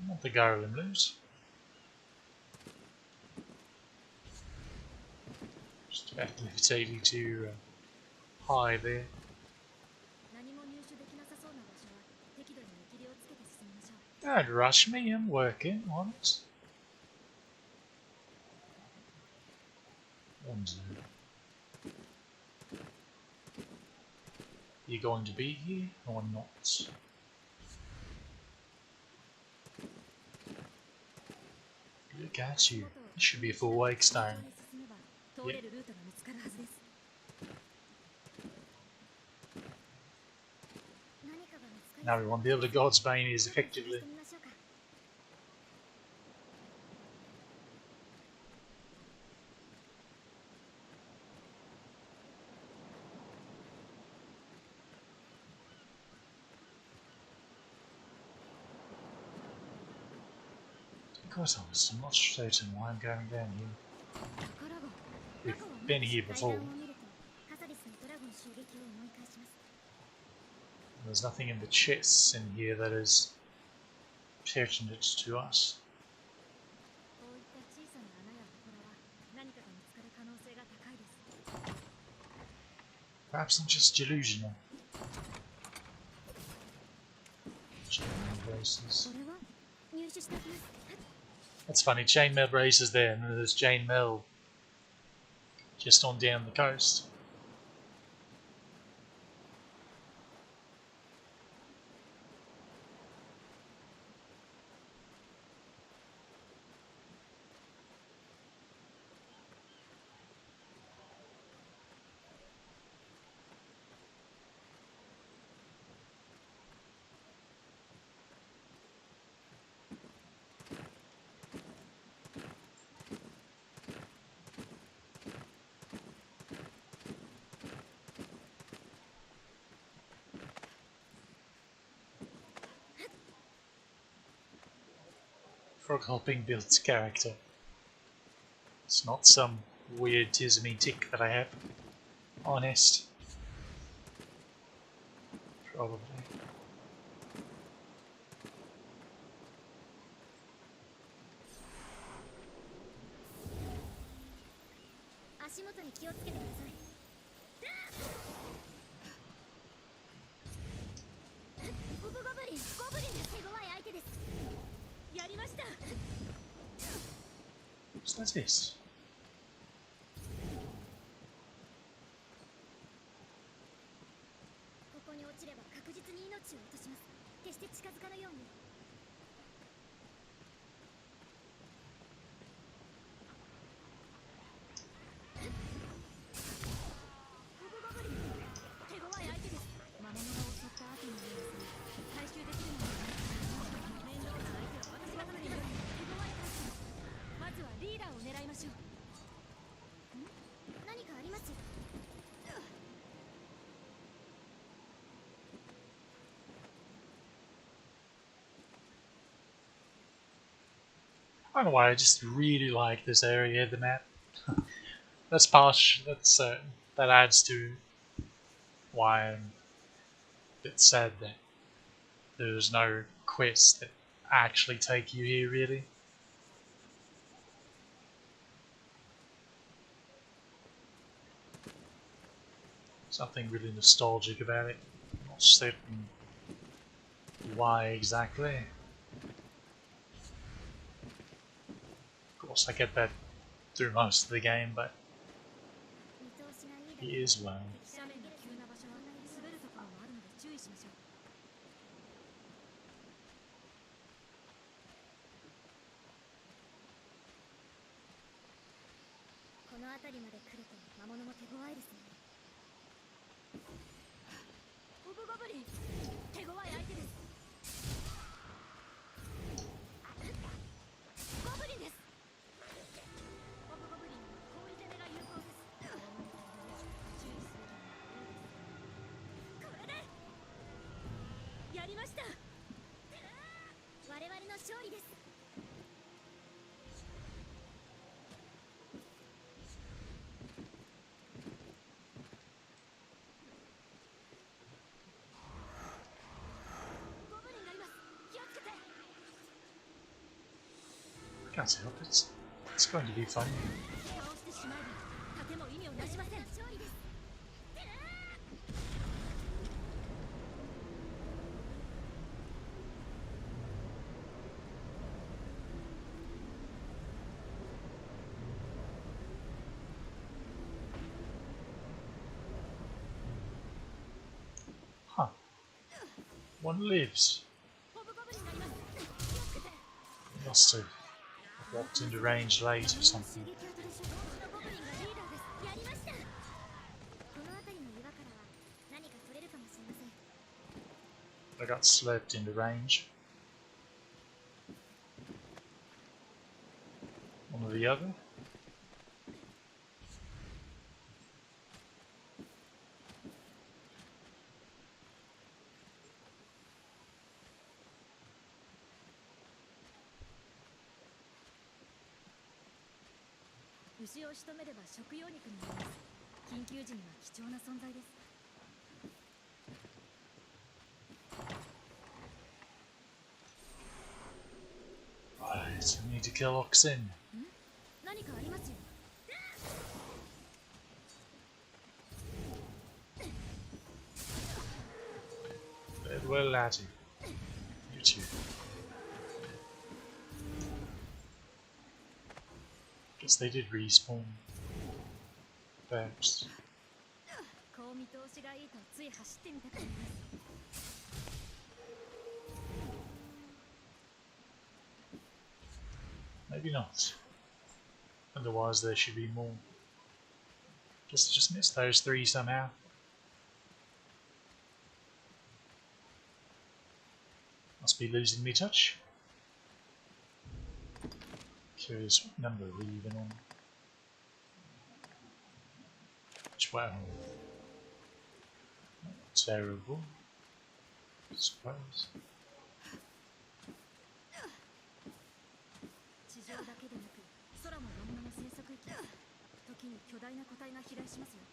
Not the Garland loot. Just about to levitate you to high there. Don't rush me, I'm working on it. You going to be here or not? Look at you. You should be a full wake stone. Yep. Now we won't be able to God's Bane is effectively. Of course, I'm not certain why I'm going down here. We've been here before. There's nothing in the chests in here that is pertinent to us. Perhaps I'm just delusional. Chainmail braces. That's funny, chainmail braces there, and then there's chainmail just on down the coast. Frog hopping builds character. It's not some weird tismy tick that I have. Honest. Probably. 足元に気をつけてください。ゴブゴブリン、ゴブリンが手強い相手です。やりました。 What's this? ここに落ちれば確実に命を落とします。決して近づかないように。ゴブゴブリン、手強い相手です。魔物が襲った後のようですね。回収できるのは面倒な相手は私が止めます。手強い回収。まずはリーダーを狙いましょう。何かあります？ I don't know why, I just really like this area of the map. That's partial. That adds to why I'm a bit sad that there's no quests that actually take you here, really. Something really nostalgic about it. Not certain why exactly. Of course, I get that through most of the game, but he is well. 斜面が急な場所は滑るところもあるので注意しましょう。この辺りまで来ると魔物も手強いですね。ゴブゴブリン、手強い相手です。ゴブリンです。ゴブゴブリンには氷攻めが有効です。注意するとこれでやりました。我々の勝利です。ゴブリンがいます。気をつけて。 Can't help it. It's going to be fun. 倒してしまえば盾も意味をなしません。勝利です。 Huh. One lives. ゴブゴブリンがいます。気をつけて。 He must have walked into range late or something. 刺激を取りしゴブリンがリーダーです。やりました。この辺りの岩からは何か取れるかもしれません。 I got slipped into range. One or the other.「牛を仕留めれば食用肉になります。緊急時には貴重な存在です。 Right, we need to kill Oxen. 何かありますよ。 Well, laddie. You too. Guess they did respawn. Perhaps. こう見通しがいいとつい走ってみたくなります。 Maybe not. Otherwise there should be more. Guess I just missed those three somehow. Must be losing me touch. Curious what number are we even on? Well, not terrible, I suppose. 時に巨大な個体が飛来しますよ。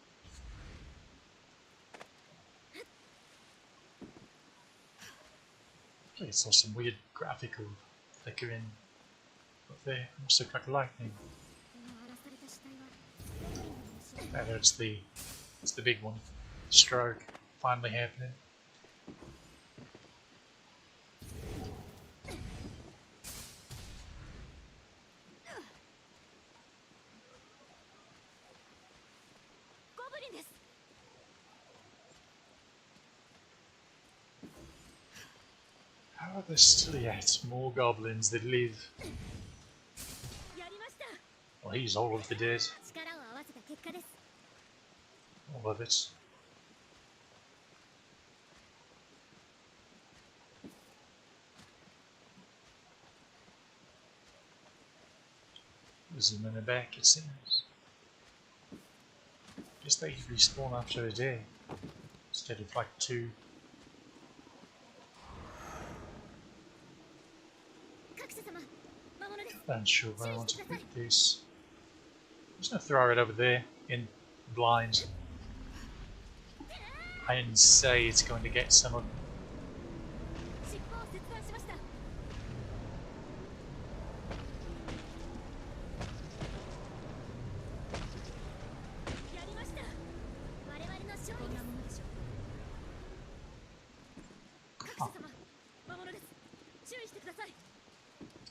I saw some weird graphical flickering up there. Must look like lightning. この荒らされた死体はゴブリンの虫を There, it's the big one. Stroke finally happening. ゴブリンです。 How are there still yet more goblins that live? やりました。 Well, he's all of the dead. 力を合わせた結果です。 All of it. There's them in the back, it seems. Guess they respawn after a day instead of like 2. 各社様、魔物です。 Unsure where I want to put this. I'm just gonna throw it over there in blind and say it's going to get some of. 尻尾を切断しました。 やりました。我々の勝利です。こんなものでしょう。各社様、魔物です。注意してください。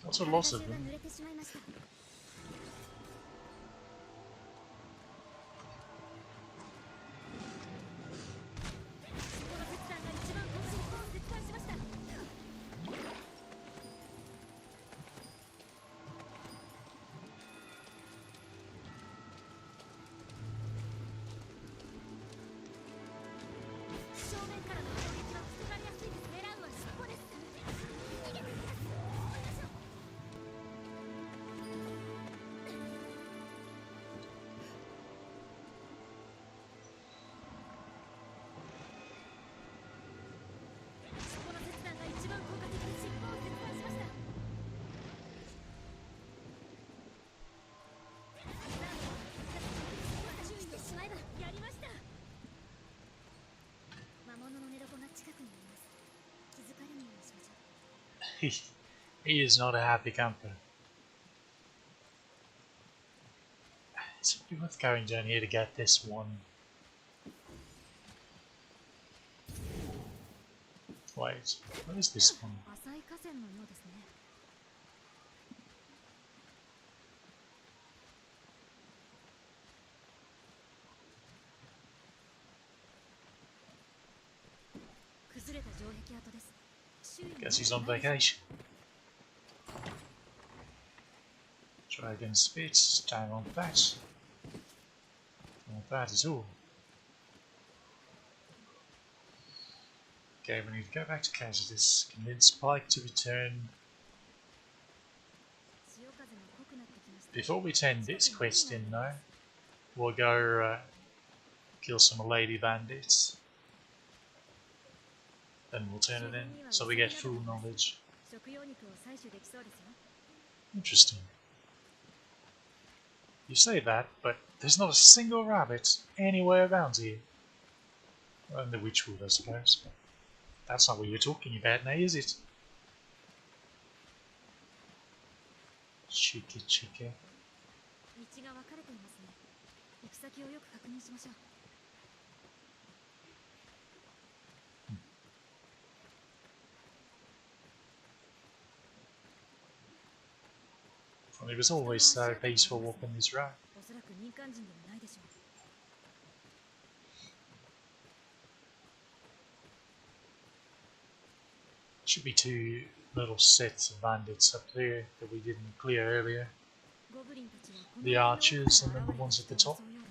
What's a loss of 体中が them? 濡れてしまいました。 この切断が一番尻尾を切断しました。 正面からの攻撃は防がれやすいです。狙うは尻尾です。逃げてください。 この切断が一番効果的で尻尾を切断しました。 注意してしまえばやりました。 魔物の寝床が近くにいます。気づかれないようにしましょう。 He is not a happy camper. It's probably worth going down here to get this one. Wait, what is this one? 浅い河川のようですね。 崩れた城壁跡です。周囲に Guess he's on vacation. Dragon spits down on that. Not bad at all. Okay, we need to go back to Cassius, convince Pike to return. 潮風も濃くなってきました。 Before we turn this quest in though, we'll go kill some lady bandits. Then we'll turn it in, so we get full knowledge. 食用肉を採取できそうですよ。 Interesting. You say that, but there's not a single rabbit anywhere around here. Well, in the Witchwood, I suppose. But that's not what you're talking about now, is it? Cheeky, cheeky. 道が分かれていますね。行く先をよく確認しましょう。 Well, it was always so peaceful walking this road. おそらく民間人でもないでしょう。 Should be 2 little sets of bandits up there that we didn't clear earlier. ゴブリンたちはこの The archers and then the ones at the top. そうよう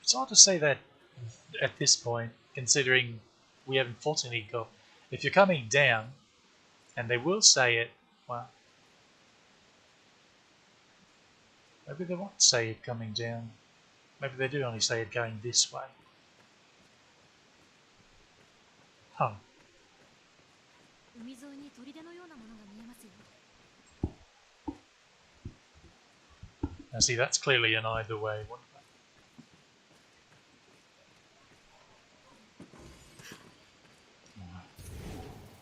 です。 It's hard to say that at this point, considering we haven't fought any go. If you're coming down, and they will say it, well, maybe they won't say it coming down. Maybe they do only say it going this way. Huh. 海沿いに砦のようなものが見えますよ。Now see, that's clearly an either way one.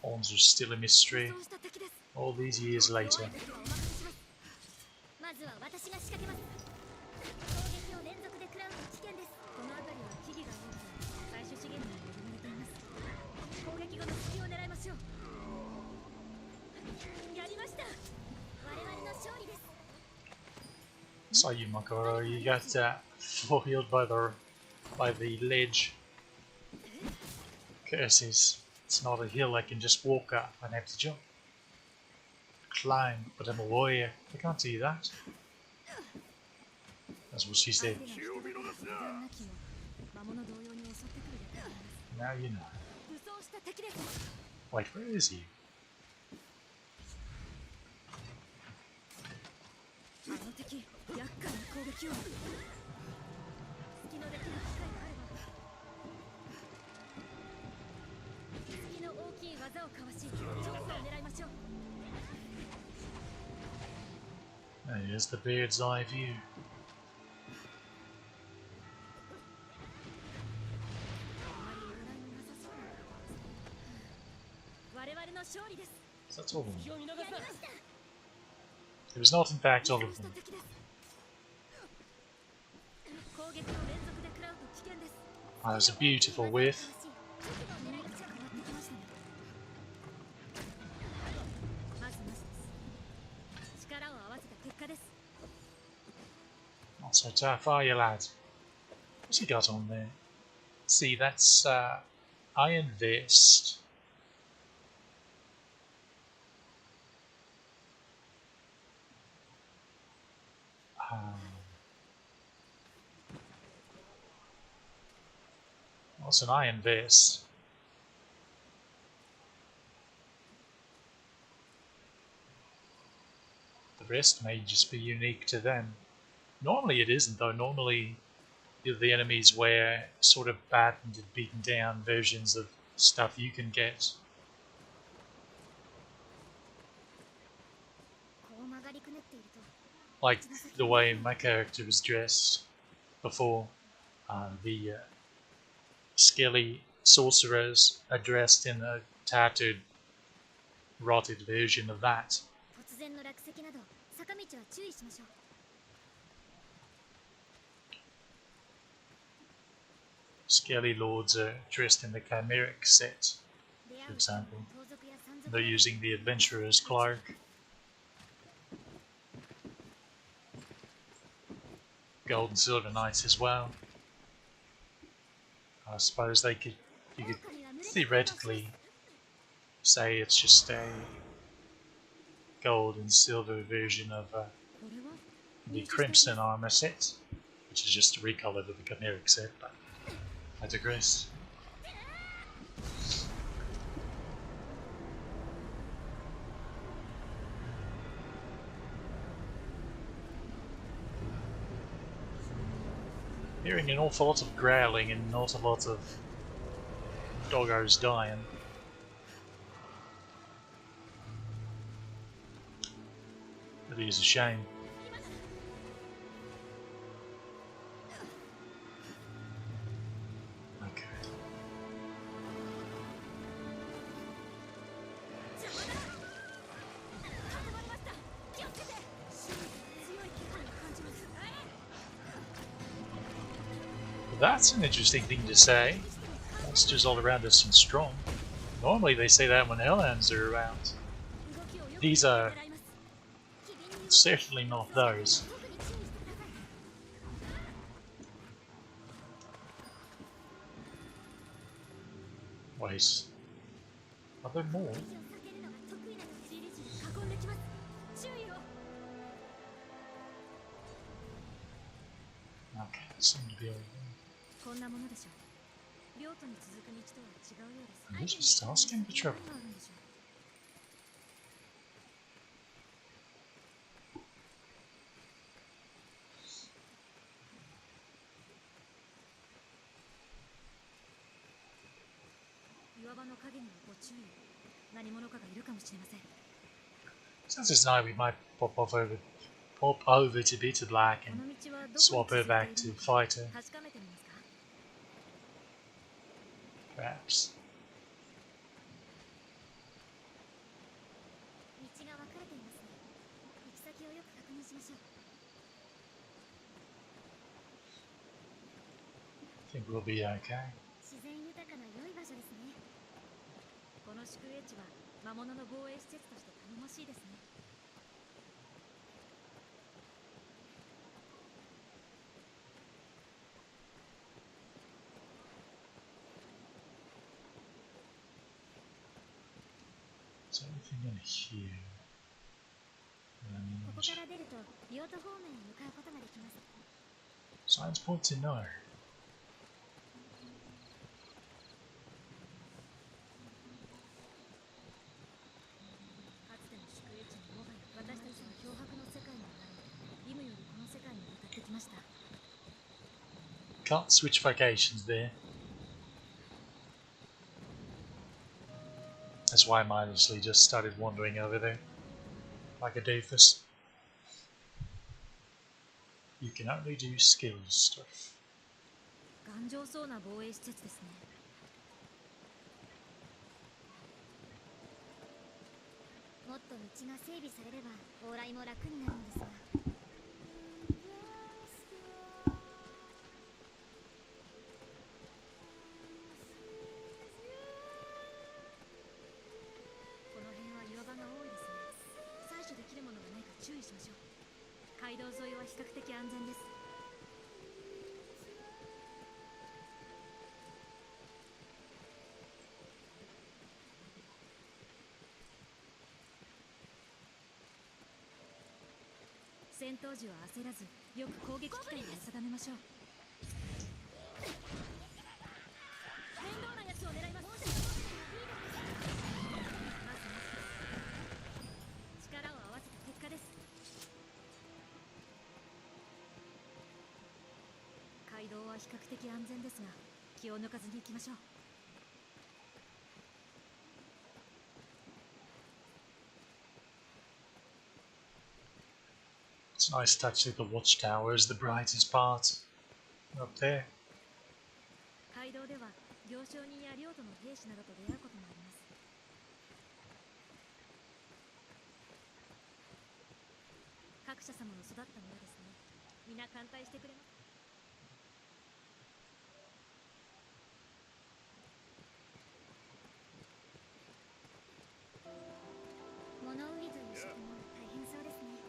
Horns are still a mystery. そうした敵です。 All these years 弱い later. 時はお任せします。まずは私が仕掛けます。攻撃を連続で食らうと危険です。この辺りは木々が多く最終資源に恵まれています。攻撃後の隙を狙いましょう。やりました。我々の勝利です。 So you Makoro, you got foiled by the ledge. Curses. It's not a hill I can just walk up and have to jump. Climb, but I'm a warrior. I can't do that. That's what she said. 相手が人だけの手段なきを魔物同様に襲ってくるやつがいます。 Now you know. 武装した敵です。 Wait, where is he? あの敵、厄介な攻撃を。隙のできる機会があれば。隙の大きい技をかわし、直後を狙いましょう。 Here's the bird's eye view. あまり由来のなさそうな格好ですね。我々の勝利です。 So that's all of them. 気を見逃すな。 ました。 It was not in fact all 武 of 装した them. 敵です。攻撃を連続で食らうと危険です。 That was a beautiful whiff. 狙い口が変わってきましたね。まずまずです。力を合わせた結果です。 Not so tough, are you, lad? What's he got on there? See, that's Iron Vest. What's an Iron Vest? The rest may just be unique to them. Normally it isn't though. Normally the enemies wear sort of battened and beaten down versions of stuff you can get. こう曲がりくねっていると。 Like the way my character was dressed before. The skelly sorcerers are dressed in a tattered, rotted version of that. 突然の落石など坂道は注意しましょう。 Skelly lords are dressed in the chimeric set, for example. They're using the adventurer's cloak. Gold and silver knights as well. I suppose you could theoretically say it's just a gold and silver version of the crimson armor set, which is just a recolor of the chimeric set, but I digress. Hearing an awful lot of growling and not a lot of doggos dying. It is a shame. Okay. That's an interesting thing to say. Monsters all around us and strong. Normally they say that when hellhounds are around. These are certainly not those. Wait. Are there more? Okay, seem to be all of them. And this was asking for trouble. Since it's night, we might pop off over Pop over to Beta Black この and 道はどこに swap 続 her いて back い to るのか Fighter, 確かめてみますか？ perhaps. 道が分かれていますね。行き先をよく確認しましょう。 I think we'll be okay. 自然豊かな良い場所ですね。この宿営地は魔物の防衛施設として頼もしいですね。 Is there anything in here? ここから出るとリオト方面へ向かうことができます。 Science point to no. かつての宿営地にもはや私たちは漂白の世界に生まれ、リムよりこの世界に渡ってきました。 Can't switch vocations there. That's why I mindlessly just started wandering over there. Like a doofus. You can only do skills stuff. 頑丈そうな防衛施設ですね。 もっと道が整備されれば往来も楽になるのですが。 この辺は岩場が多いですね。採取できるものがないか注意しましょう。街道沿いは比較的安全です。 戦闘時は焦らず、よく攻撃機会を見定めましょう。面倒なやつを狙います。力を合わせた結果です。街道は比較的安全ですが、気を抜かずに行きましょう。 It's nice touch that the watchtower is the brightest part. Up there. 街道では行商人や領土の兵士などと出会うこともあります。各社様の育った村ですね。皆歓待してくれます。物売りという職も大変そうですね。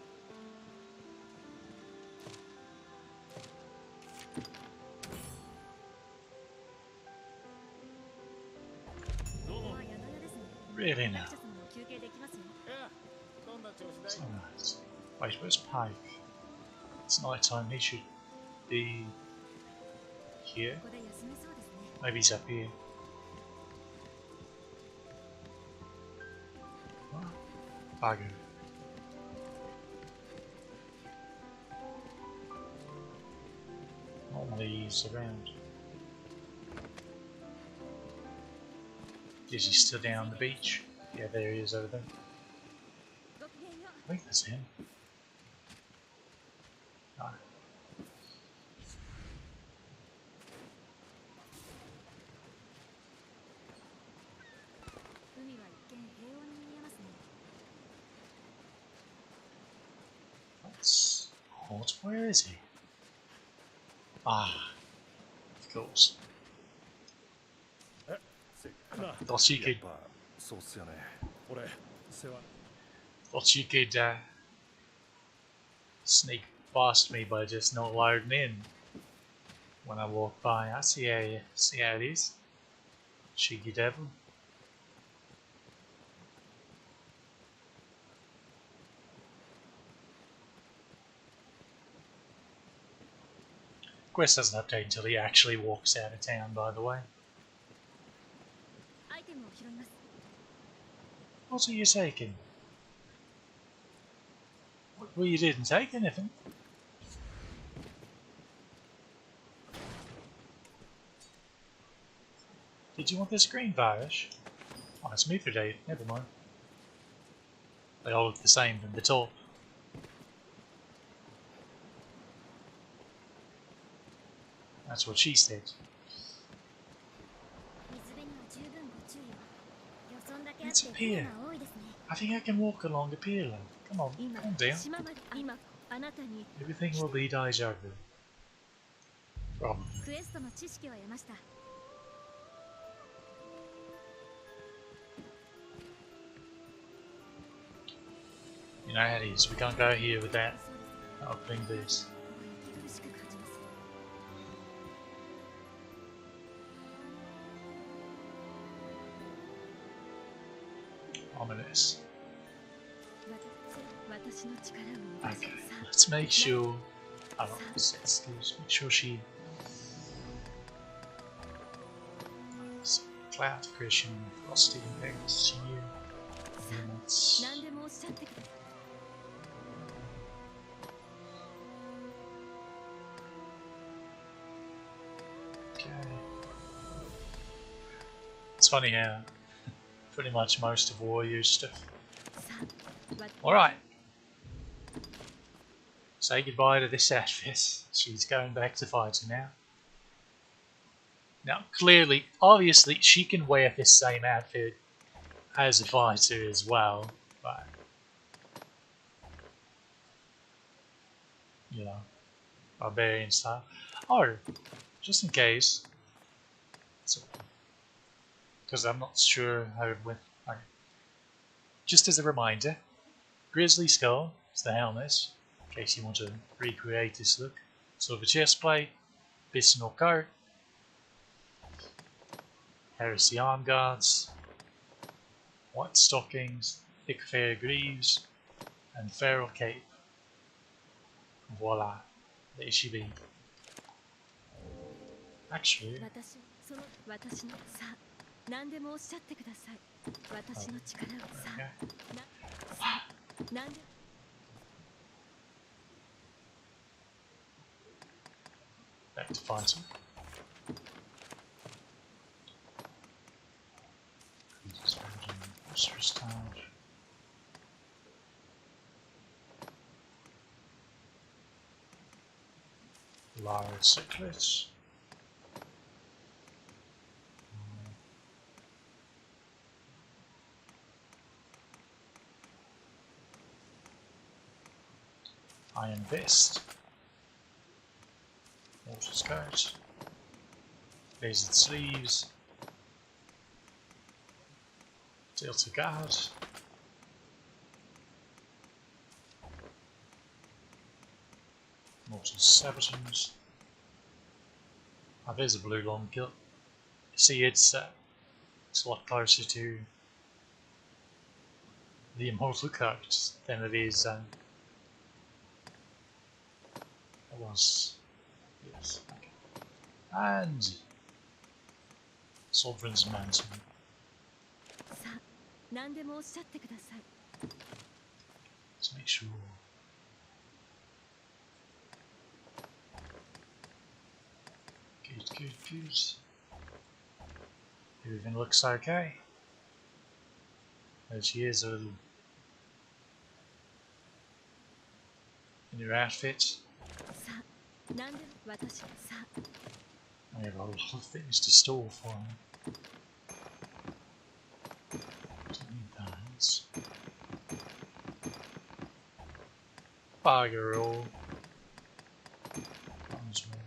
どうも Really now. 各社様の休憩できますよ。 いやどんな調子だい So nice. Wait, where's Pike? It's night time, he should be here. ここで休めそうですね。 Maybe he's up here. Bugger. Normally he's around. Is he still down the beach? Yeah, there he is over there. ごきげんよう。 I think that's him. No. 海は一見平穏に見えますね。 That's hot. Where is he? Ah, of course. せっかくな Thought you やっ could, ぱそうっすよね俺世話 thought you could sneak past me by just not loading in when I walk by. I see how it is. Cheeky devil. Quest doesn't update until he actually walks out of town, by the way. アイテムを拾います。 What are you taking? Well, you didn't take anything. Did you want this green virus? Oh, it's Mithridate. Never mind. They all look the same from the top. That's what she said. 水辺には十分ご注意を。予算だけあっ It's て a 船 pier. が多いですね。 I think I can walk along the pier. Like. Come on, 今 calm down. 島まで今あなたに Everything will be deja vu. Probably. クエストの知識を得ました。 You know how it is. We can't go here without opening this. 息苦しく感じます。 Ominous. 私の力を Okay, let's make sure. I don't know, let's make sure she. Cloud Christian Frosty Eggs here. Units. 何でもおっしゃってください。 Okay. It's funny how pretty much most of Warrior's stuff. さあ、わ Alright. Say goodbye to this outfit. She's going back to fighting now. Now, clearly, obviously, she can wear this same outfit as a fighter as well, but you know, barbarian style. Or, just in case, because I'm not sure how it went. Okay. Just as a reminder, Grizzly Skull is the helmet, in case you want to recreate this look. Silver chest plate, Bisonal coat, Heresy arm guards, white stockings, thick fair greaves, and feral cape. Voila, there she be. Actually, 私のさあ、何でもおっしゃってください。私の力をさ okay. あ、さあ、何で Back to fighting. Sorcerer's Tower. Lara Secrets. Iron Vest. Water Skirt. Lasered Sleeves. Delta Guard. Mortal Sabatons. Oh, there's a blue long kilt. See, it's a lot closer to the Immortal Coat than it is. It was. Yes. Okay. And Sovereign's Mantle. さあ、何でもおっしゃってください。 Let's make sure. Good. Everything looks okay. There she is, a little in her outfit. さあ、何でも私さあ、 I have a lot of things to store for her. Don't need those. Bugger all. Comes round.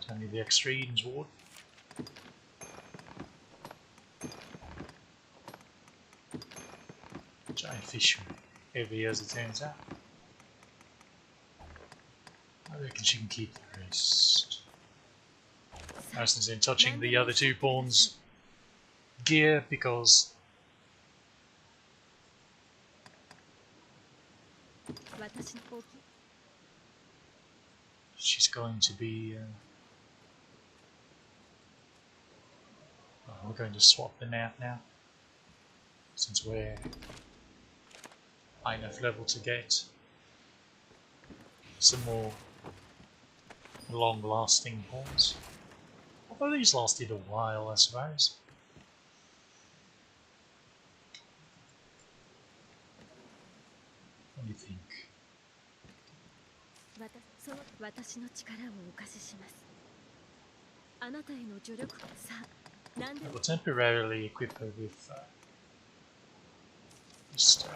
Don't need the extremes ward. Giant fish heavy as it turns out. I reckon she can keep the rest. No sense in touching the other two pawns' gear because 私の大きい she's going to be. We're going to swap them out now, since we're high enough level to get some more long-lasting pawns. Although these lasted a while, I suppose. What do you think? 私の力をお貸しします。あなたへの助力さあ何で I も will temporarily equip her with this stuff.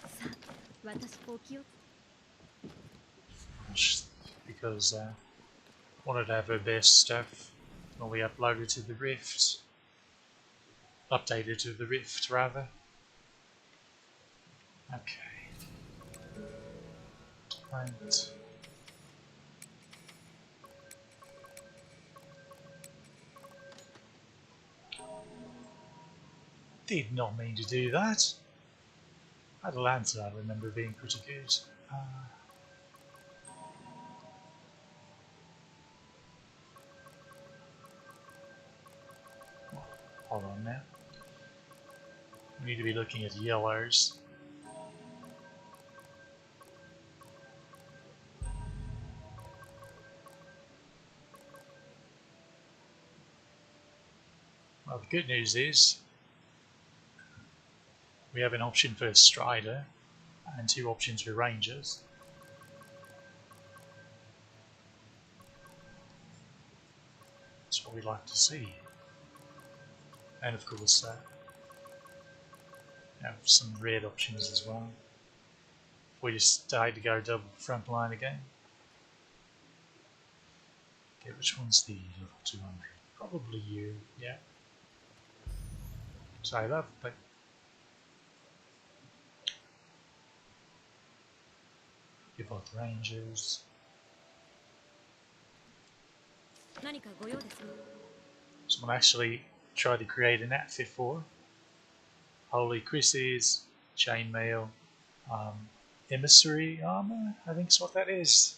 さあ私お気を Because I wanted to have her best stuff when we uploaded to the Rift. Updated to the Rift, rather. Okay. Right. Did not mean to do that. Atlanta, I remember being pretty good. Hold on now. We need to be looking at yellows. Well, the good news is we have an option for Strider and 2 options for Rangers. That's what we like to see. And of course, have some red options as well. We just decide to go double frontline again. Okay, which one's the level 200? Probably you, yeah. So I love, but you're both Rangers. 何かご用ですか Someone actually tried to create an outfit for Holy Chris's chainmail, emissary armor, I think is what that is.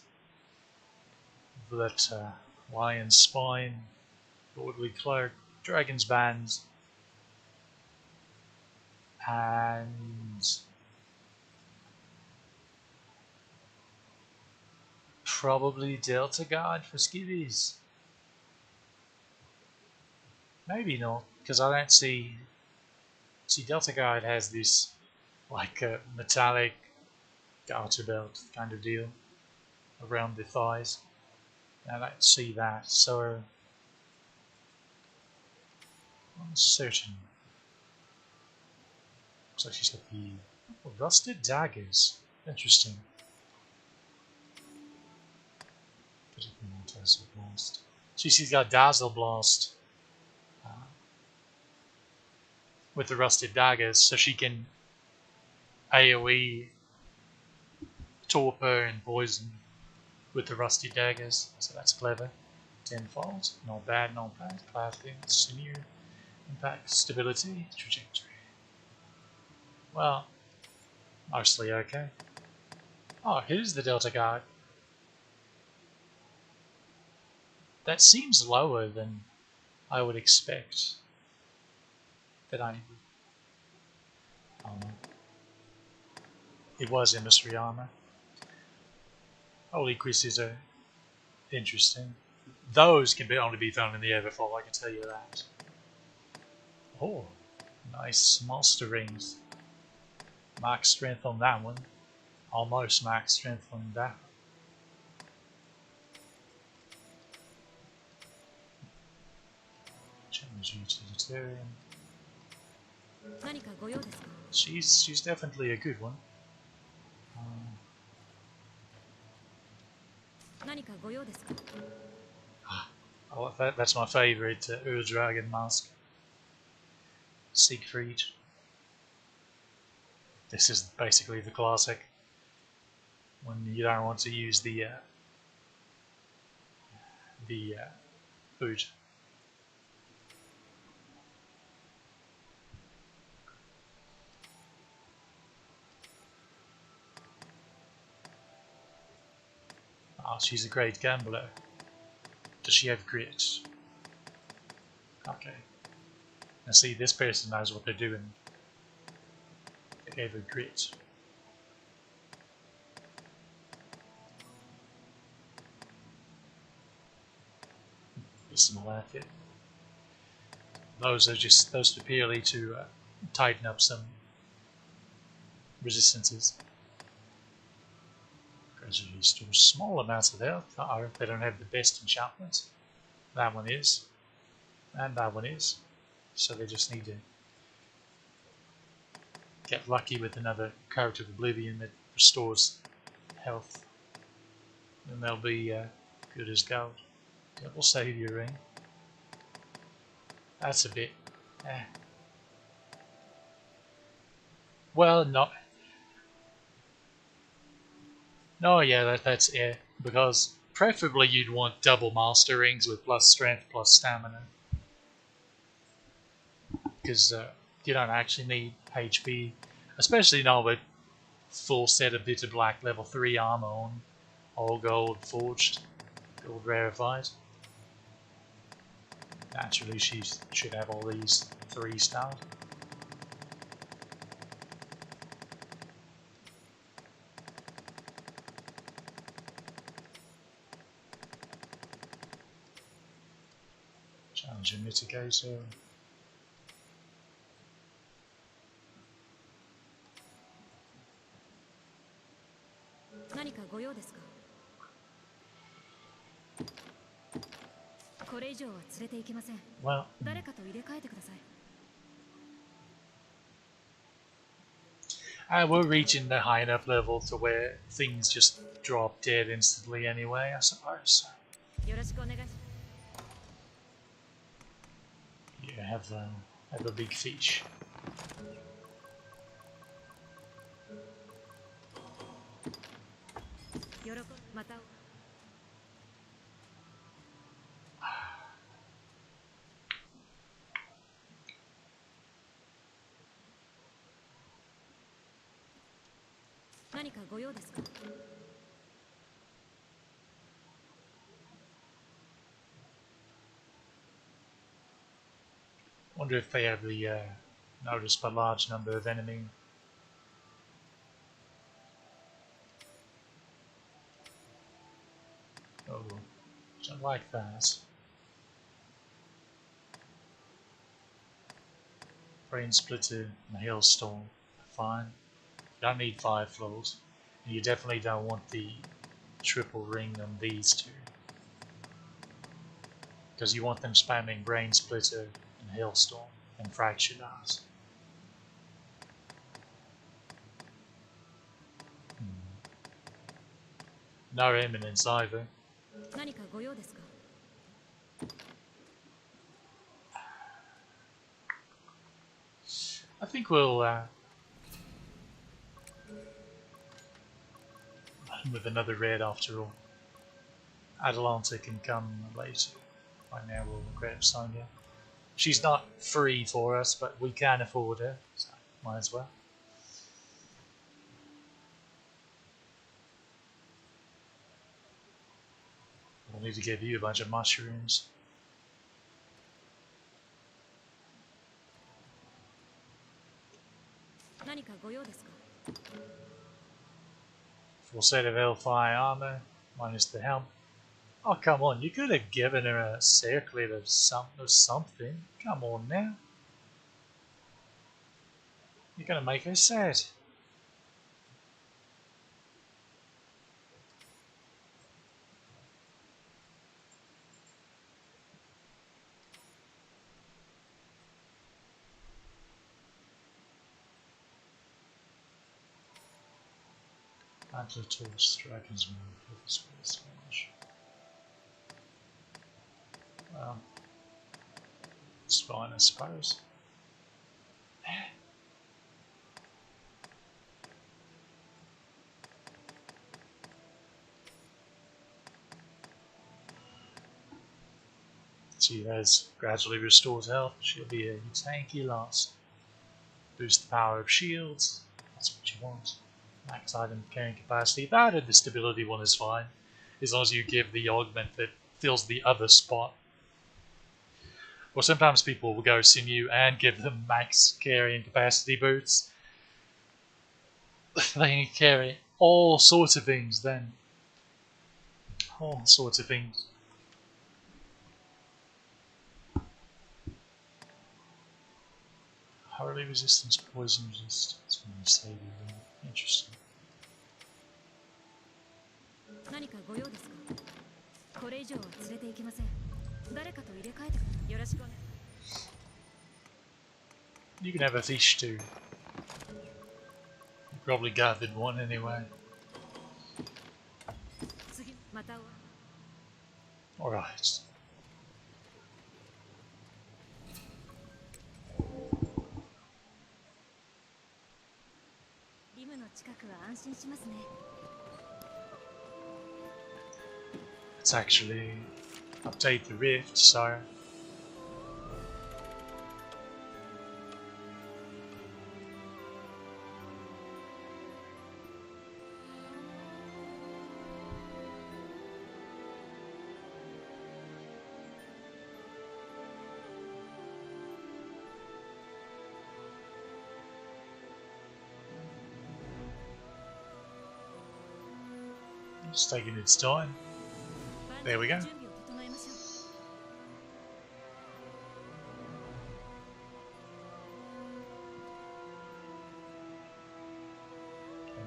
That lion's spine, lordly cloak, dragon's bands, and probably Delta Guard for skivvies. Maybe not, because I don't see. See, Delta Guard has this like a metallic garter belt kind of deal around the thighs. I don't see that, so I'm uncertain. Looks like she's got the rusted daggers. Interesting. Dazzle Blast. She's got Dazzle Blast with the rusted daggers, so she can AoE torpor and poison with the rusty daggers. So that's clever. Tenfold. Not bad, not bad. Pathing, sinew, impact, stability, trajectory. Well, mostly okay. Oh, here's the Delta Guard. That seems lower than I would expect. That I don't know. It was emissary armor. Holy Chris's are interesting. Those can only be found in the Everfall, I can tell you that. Oh, nice monster rings. Max strength on that one. Almost max strength on that. Change utilitarian. 何かご用ですか She's definitely a good one. 何かご用ですか Oh, that's my favourite Ur-Dragon mask. Siegfried. This is basically the classic. When you don't want to use the boot. Oh, she's a great gambler. Does she have grit? Okay. Now see, this person knows what they're doing. They gave her grit. small outfit. Those are purely to tighten up some resistances. Gradually restores small amounts of health. They don't have the best enchantments. That one is, and that one is. So they just need to get lucky with another Character of Oblivion that restores health, and they'll be good as gold. Double Savior Ring. That's a bit. Well, not. No, yeah, that's it. Because preferably you'd want double Master Rings with plus strength plus stamina. Because you don't actually need HP, especially not with full set of Bitter Black level 3 armor on, all gold forged, gold rarefied. Naturally, she should have all these 3-star. Challenge and Mitigator. Well, we're reaching the high enough level to where things just drop dead instantly anyway, I suppose. You have a big fish. Wonder if they have the notice by large number of enemy. Oh, don't like that. Brain Splitter and Hailstorm, fine. You don't need 5 floors. And you definitely don't want the triple ring on these two. Because you want them spamming Brain Splitter and Hailstorm and Fractured Art. No Eminence either. I think we'll with another red after all. Atalanta can come later. Right now we'll grab Sonya. She's not free for us, but we can afford her, so might as well. We'll need to give you a bunch of mushrooms. Full set of L5 armor, minus the helm. Oh, come on, you could have given her a circlet of something. Come on now. You're gonna make her sad. Battle Torch, Dragon's Moon, Purpose Smash. Well, it's fine, I suppose. She has gradually restored health. She'll be a tanky loss. Boost the power of shields. That's what you want. Max item carrying capacity. That and the stability one is fine, as long as you give the augment that fills the other spot. Or sometimes people will go sinew and give them max carrying capacity boots. They can carry all sorts of things then. All sorts of things. Hourly resistance, poison resistance when you save you. Interesting. 何かご用ですか？これ以上は連れて行けません。誰かと入れ替えてよろしくお願い。You can have a fish too. You probably gathered one anyway. 次または。Alright. Let's actually update the rift, so it's taking its time. There we go. And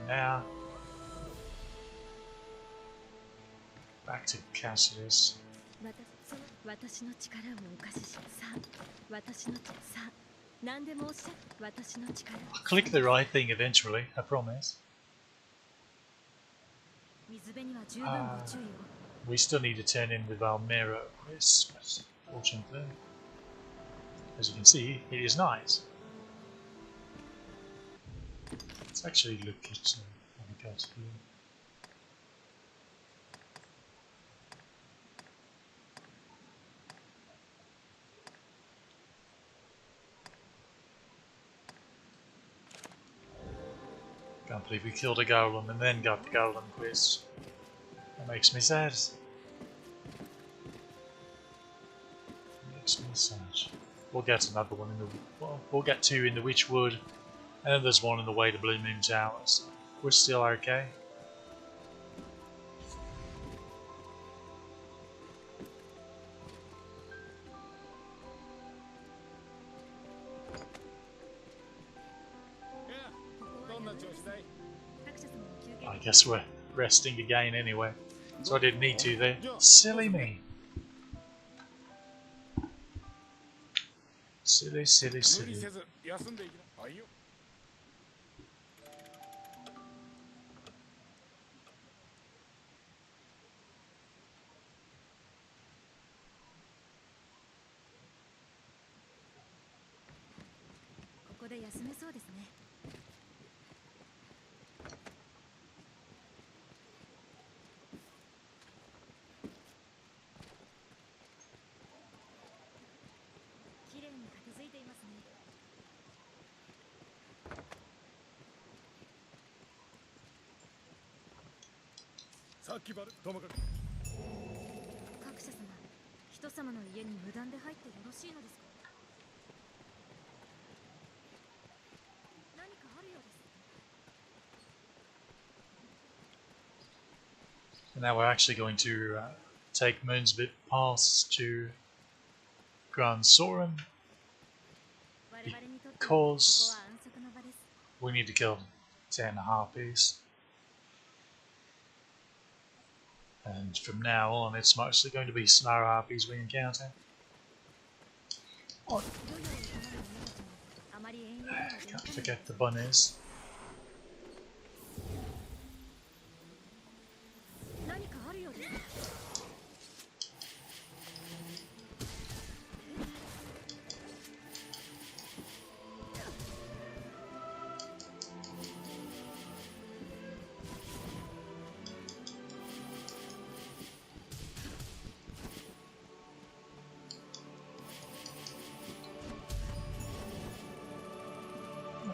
now back to Cassius. I'll click the right thing eventually, I promise. We still need to turn in with our mirror quest, but fortunately, as you can see, it is nice. Let's actually look at what we got here. Can't believe we killed a golem and then got the golem quest. That makes me sad. Makes me sad. We'll get another one in the. Well, we'll get two in the Witchwood, and then there's one on the way to Blue Moon Towers. We're still okay. I guess we're resting again anyway, so I didn't need to there. Silly me. Silly, silly, silly. And now we're actually going to take Moonsbit Pass to Grand Soren because we need to kill 10 harpies. And from now on, it's mostly going to be snow harpies we encounter. Oh. Can't forget the bunnies.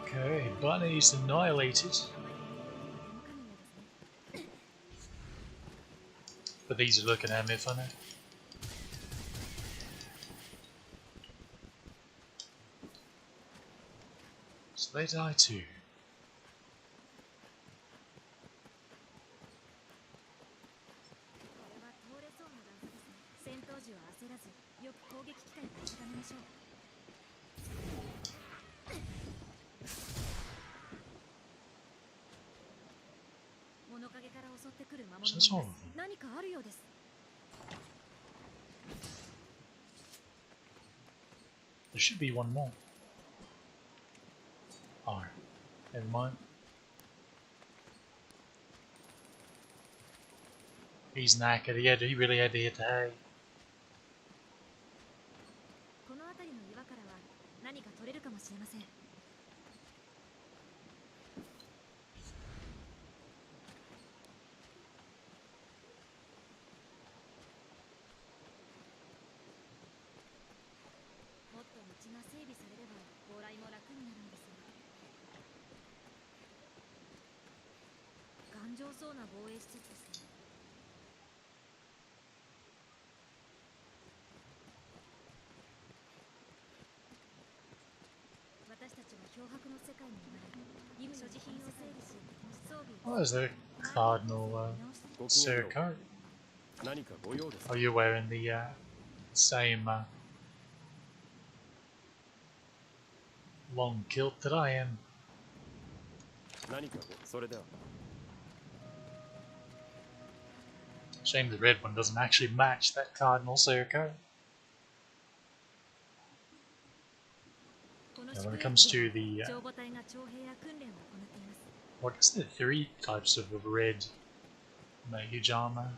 Okay, bunnies annihilated. But these are looking at me funny. So they die too. 襲ってくる魔物もいそうそうます。何かあるようです。 There should be one more. Oh, never mind. He's knackered. He really had to hit the hay. この辺りの岩からは何か取れるかもしれません。もっと道が整備されれば往来も楽になるんですが、頑丈そうな防衛施設ですね。私たちは漂白の世界に生まれ、所持品を整理し、装備 Oh, there's the Cardinal Sorcerer. 何かご用です Oh, か you're wearing the same long kilt that I am. 何かそれでは Shame the red one doesn't actually match that Cardinal Sorcerer. Now, when it comes to the what is the three types of red mage armor?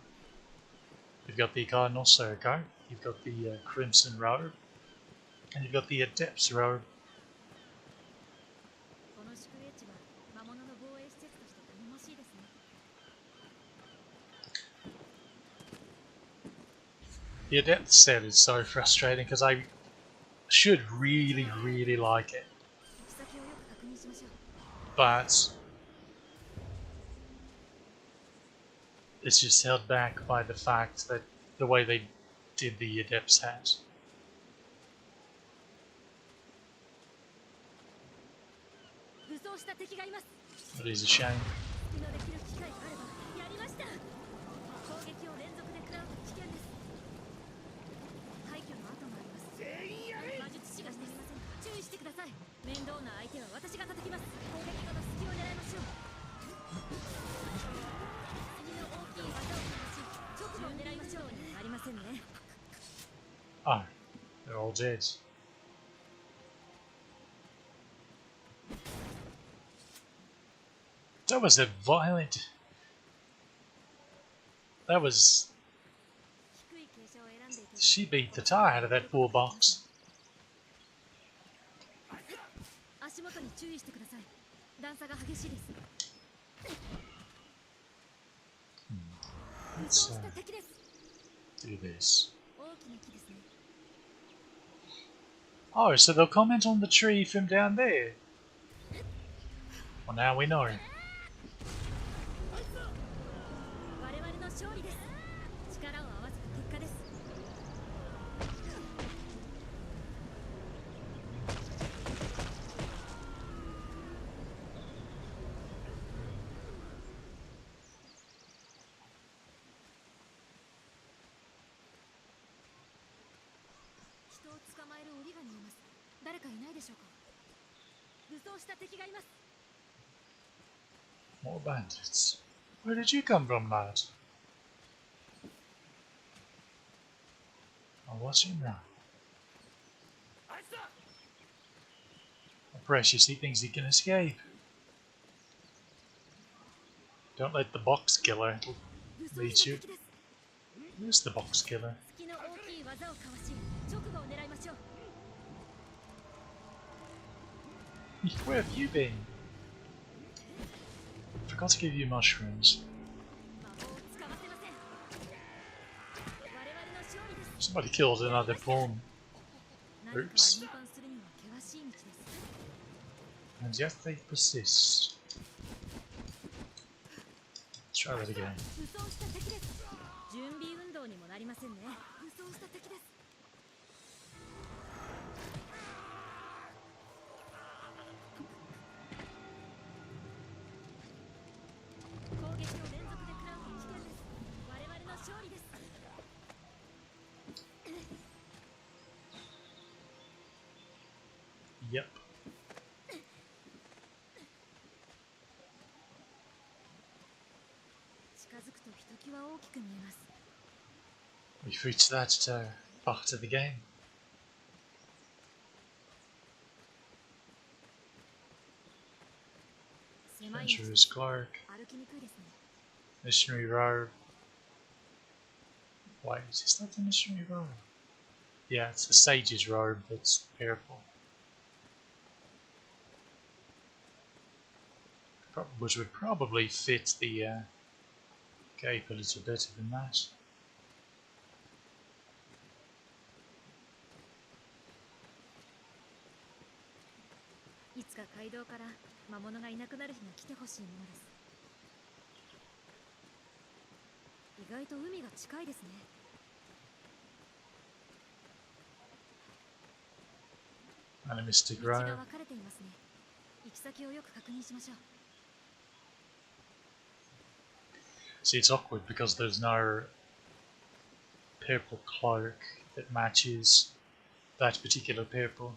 You've got the Cardinal Sorcerer, you've got the Crimson Robe, and you've got the Adept's Robe. The Adept set is so frustrating because I should really like it, but it's just held back by the fact that the way they did the Adept's hat. It is a shame. Oh, they're all dead. That was a violent. That was. She beat the tar out of that poor box. Let's do this. Oh, so they'll comment on the tree from down there. Well, now we know. More bandits. Where did you come from, lad? I'll watch him now. Oh, precious, he thinks he can escape. Don't let the box killer lead you. Where's the box killer? Where have you been? Forgot to give you mushrooms. Somebody killed another pawn. Oops. And yet they persist. Let's try that again. Yep. 先は大きく見えます。 We've reached that part of the game. 狭い道 Adventurer's Cloak, 歩きにくいですね。 Missionary Robe. Wait, is that the Missionary Robe? Yeah, it's the Sage's Robe that's purple. Which would probably fit the cape a little better than that. いつか街道から魔物がいなくなる日が来てほしいものです。意外と海が近いですね。 And a Mystic 道が Robe. 分かれていますね。行き先をよく確認しましょう。 See, it's awkward because there's no purple cloak that matches that particular purple.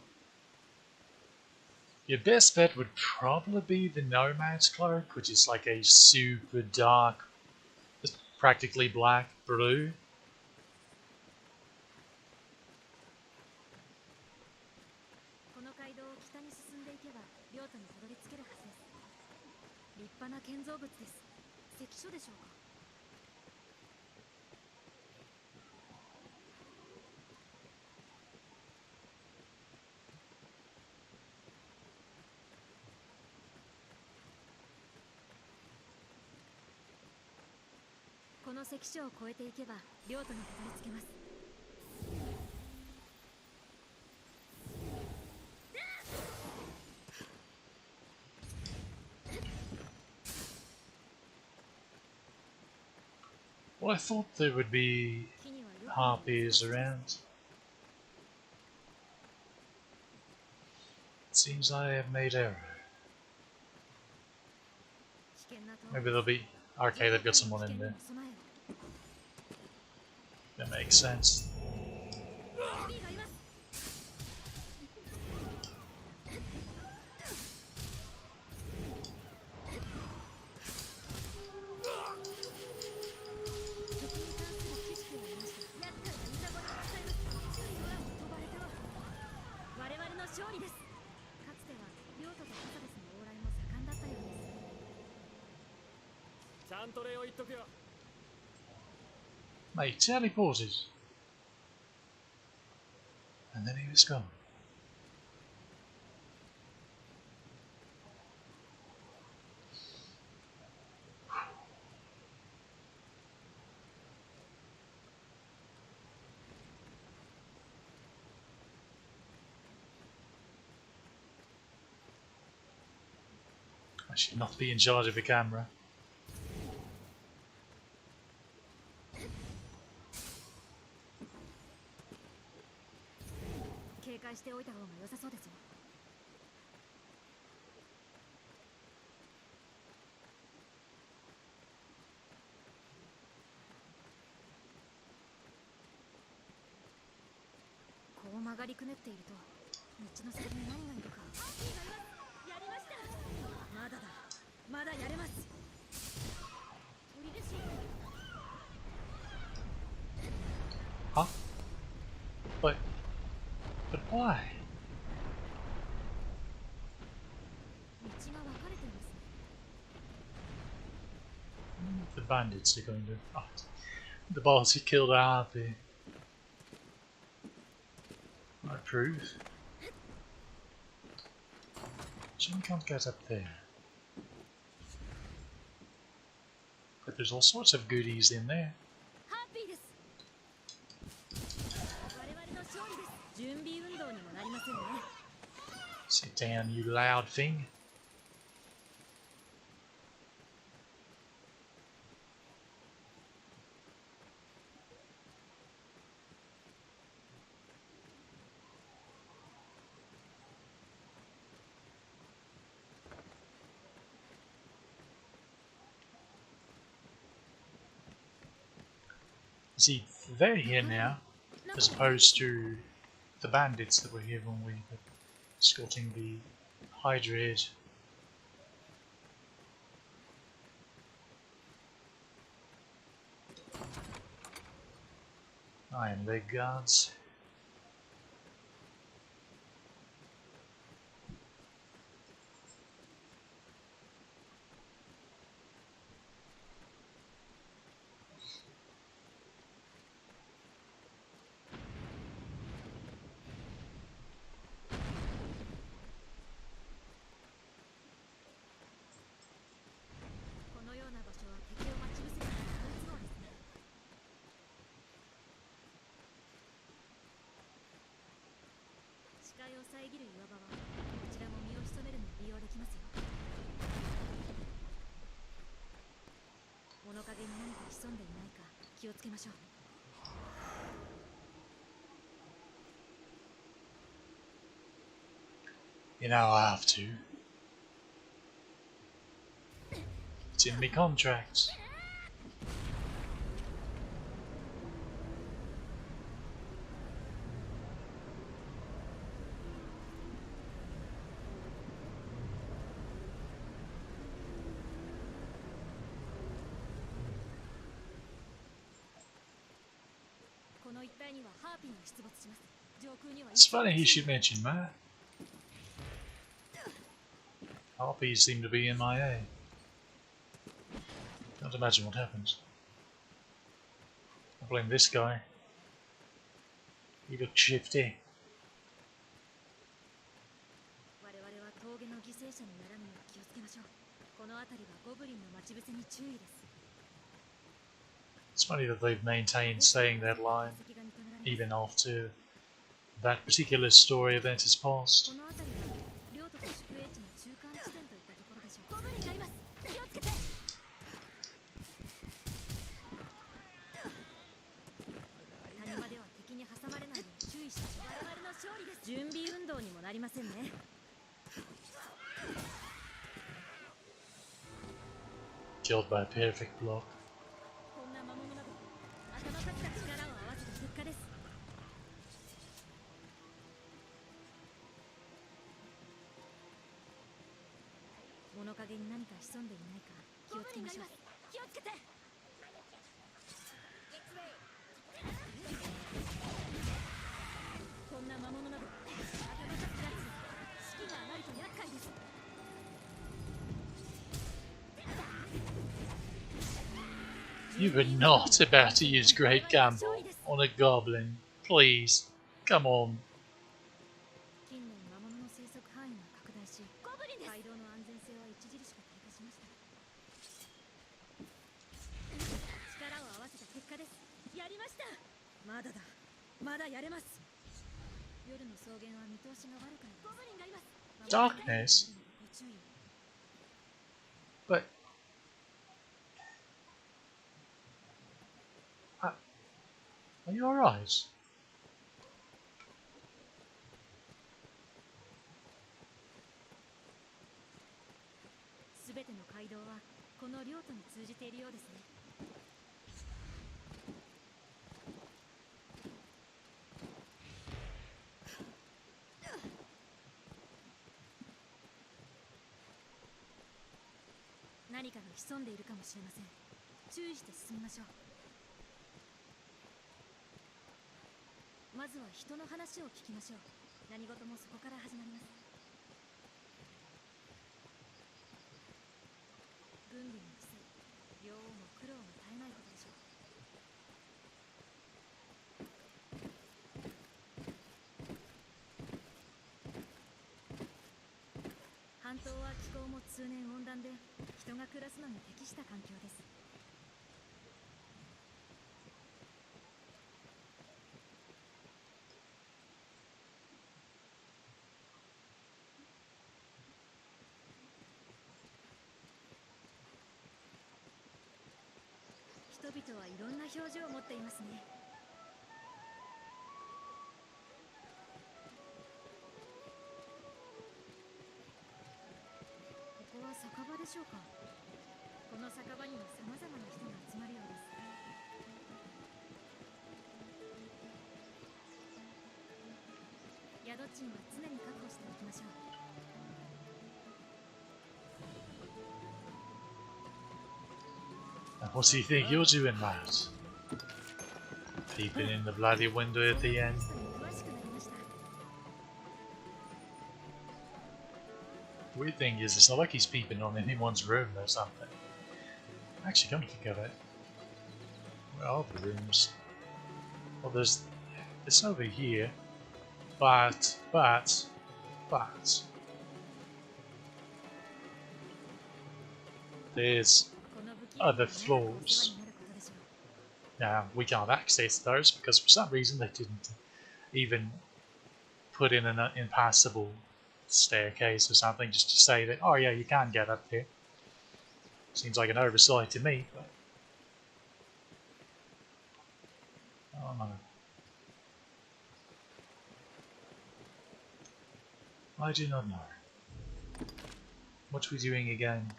Your best bet would probably be the Nomad's Cloak, which is like a super dark, practically black blue. この街道を北に進んでいけば領土にたどり着けるはずです。立派な建造物です。関所でしょうか。 この関所を越えていけば領土にたどり着けます。 Well, I thought there would be 木にはよく harpies around. It seems I have made error. 危険なと Maybe there'll be... Okay, they've got someone in there. That makes sense. 勝利です。かつては領土とカサデスの往来も盛んだったようです。ちゃんと礼を言っとくよ。 Mate teleported. And then he was gone. I should not be in charge of a camera. 警戒しておいた方が良さそうですよ。こう曲がりくねっていると道の先に何がいるか。やりました。まだだ。まだやれます。鳥でしょう。 Huh? But why? 道が分かれていますね。 The bandits are going to... Oh, the boss who killed a harpy. I approve. Jim can't get up there. But there's all sorts of goodies in there. ハッピーです。我々の勝利です。準備運動にもなりませんね。 Sit down, you loud thing. See, they're here now, as opposed to the bandits that were here when we were escorting the Hydrid. Iron leg guards. You know I have to. It's in me contract. It's funny he should mention that. Harpies seem to be MIA. Can't imagine what happens. I blame this guy. He looks shifty. It's funny that they've maintained saying that line even after that particular story event is passed. Killed by a perfect block. You were not about to use Great Gamble on a goblin. Please. Come on. Darkness? But... are you alright? What do you think you're doing, Matt? Peeping in the bloody window at the end. 詳しくなりました。 Weird thing is, it's not like he's peeping on anyone's room or something. Actually, come to think of it, where are the rooms? Well, there's it's over here, but there's この武器 other 長くお世話 floors. になることでしょう。 Now we can't access those because for some reason they didn't even put in an impassable staircase or something just to say that, oh yeah, you can get up there. Seems like an oversight to me, but oh no. I do not know. What are we doing again?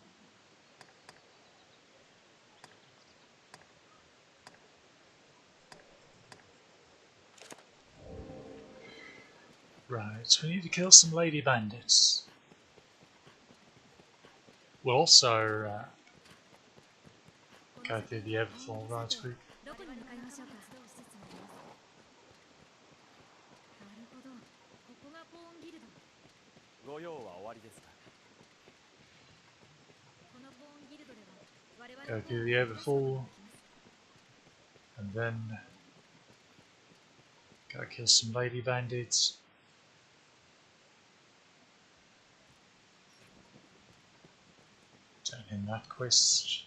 Right, so we need to kill some lady bandits. We'll also go through the Everfall right quick. どこに向かいましょうか。なるほど。ここがボーンギルド。ご用は終わりですか。このボーンギルドでは我々 Go through the Everfall, and then go kill some lady bandits. Turn in that quest.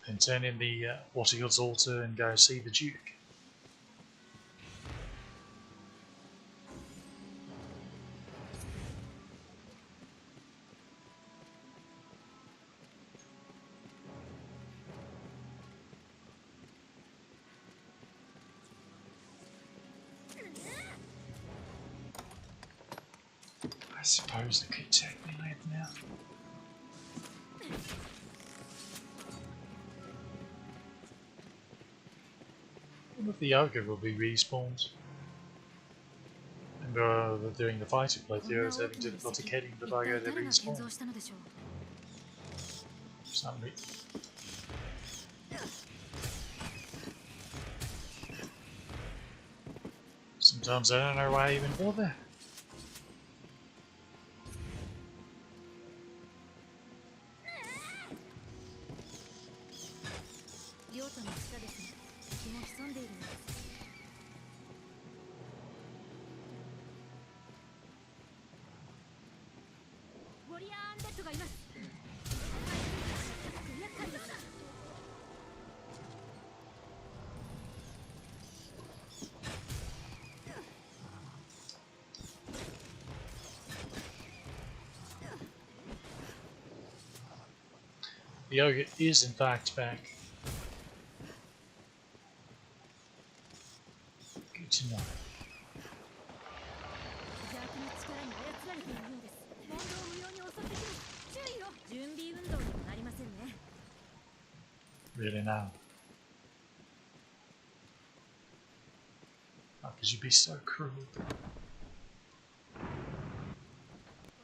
Then turn in the Watergill's altar and go see the Duke. I suppose it could take me later now. I wonder if the ogre will be respawned. Remember doing the fighting playthrough, I was having difficulty getting the 一 ogre 体 to 誰が建 respawn. 造したのでしょう。 For some reason. Sometimes I don't know why I even bother. 領土の下ですね。敵も潜んでいるようです。ウォリアーアンデッドがいます。厄介です。 The ogre is in fact back. Good to know. 邪悪な力に操られているようです。問答を無用に襲ってくる。注意を。準備運動にもなりませんね。 Really now. How could you be so cruel? こ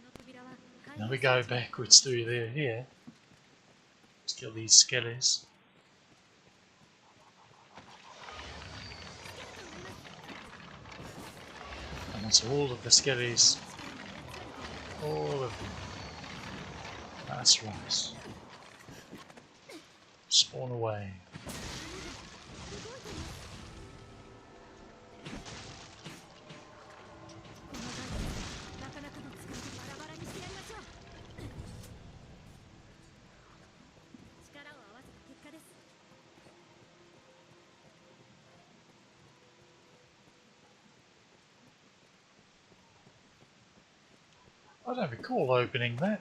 の扉は Now we go backwards through there here. Let's kill these skellies. And that's all of the skellies. All of them. That's right. Spawn away. このガイドなかなかの使いでバラバラにしてやりましょう。力を合わせた結果です。 I don't recall opening that.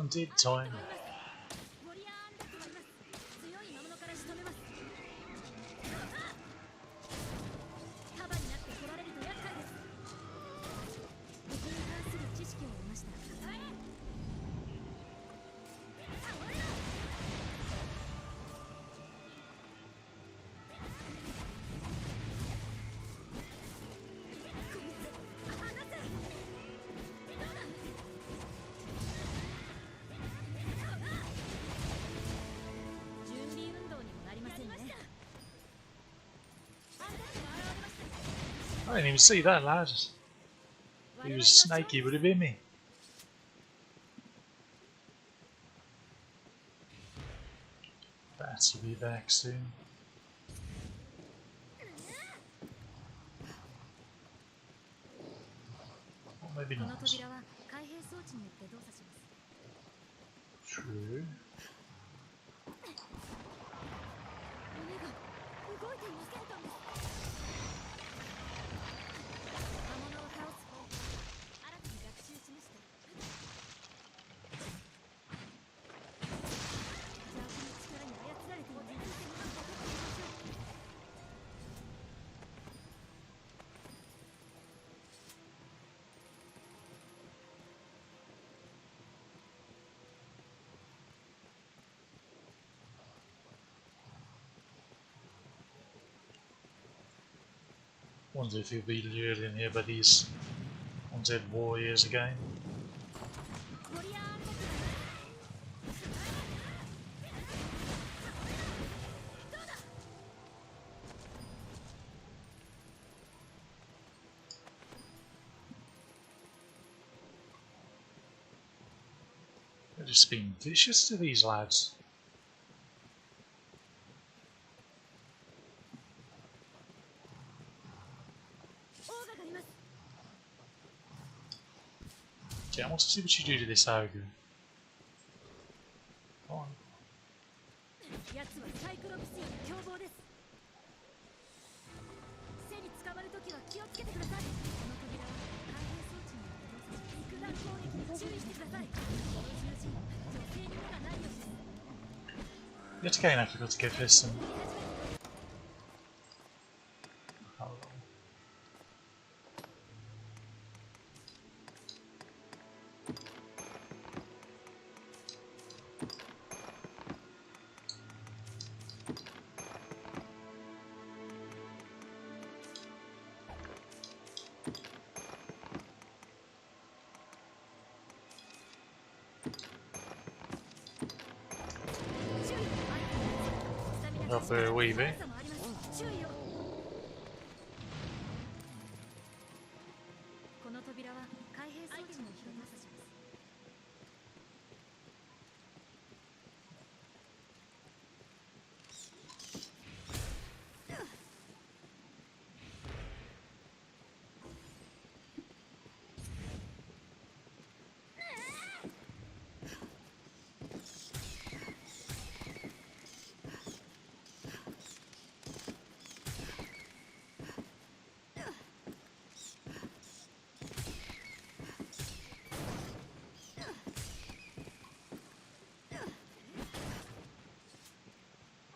Indeed, time. ウォリアーアンデッドがいます。強い魔物から仕留めます。束になって来られると厄介です。敵に関する知識を得ました。 I I didn't even see that, lad. He was snaky, would have been me. Bats will be back soon. Or maybe この not. 扉は開閉装置によって動作します。 True. 骨が動いていませんかんです。魔物を倒す方法を新たに学習しました。邪悪の力に操られていない。 Wonder if he'll be lured in here by these undead warriors again. They're just being vicious to these lads. Okay, I want to see what you do to this ogre. Come on. やつはサイクロプスより凶暴です。背に捕まるときは気をつけてください。この扉は開閉装置によって動作し、肉弾攻撃に注意してください。この囚人、女性に目がないようです。 Yet again, I forgot to give her some. How long? Up there a wee bit. 注意を。この扉は開閉装置によって動作します。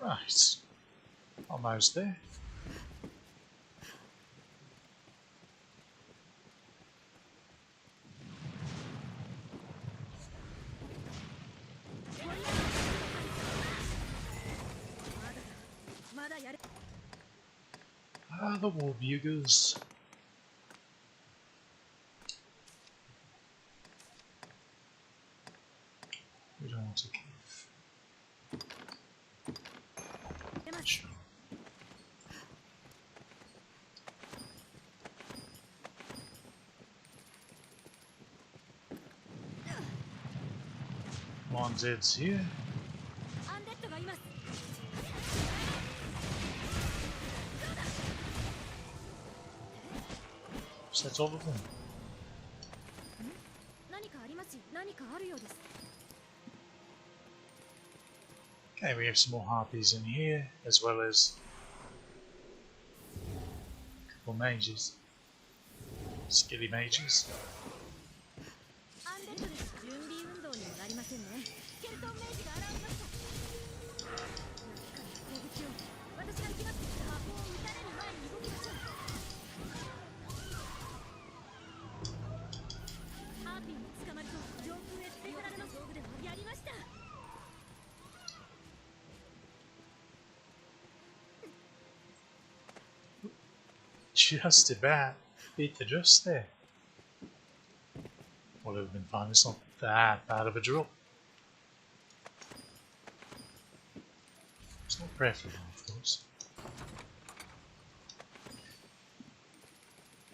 Right. Almost there. Ah, the war bugles. We don't want to give. Sure. One dead's here. アンデッドがいます。 So that's all of them. 何かありますよ。何かあるようです。 Okay, we have some more harpies in here, as well as a couple mages. Skilly mages. アンデッドです。準備運動にはなりませんね。スケルトンメイジが現れました。攻撃を。私が行きます。魔法を打たれる前に動きましょう。ハーピーに捕まると上空へ連れ去られます。道具でもやりました。 Just about beat the dust there. Would have been fine, it's not that bad of a drop. It's not preferable, of course.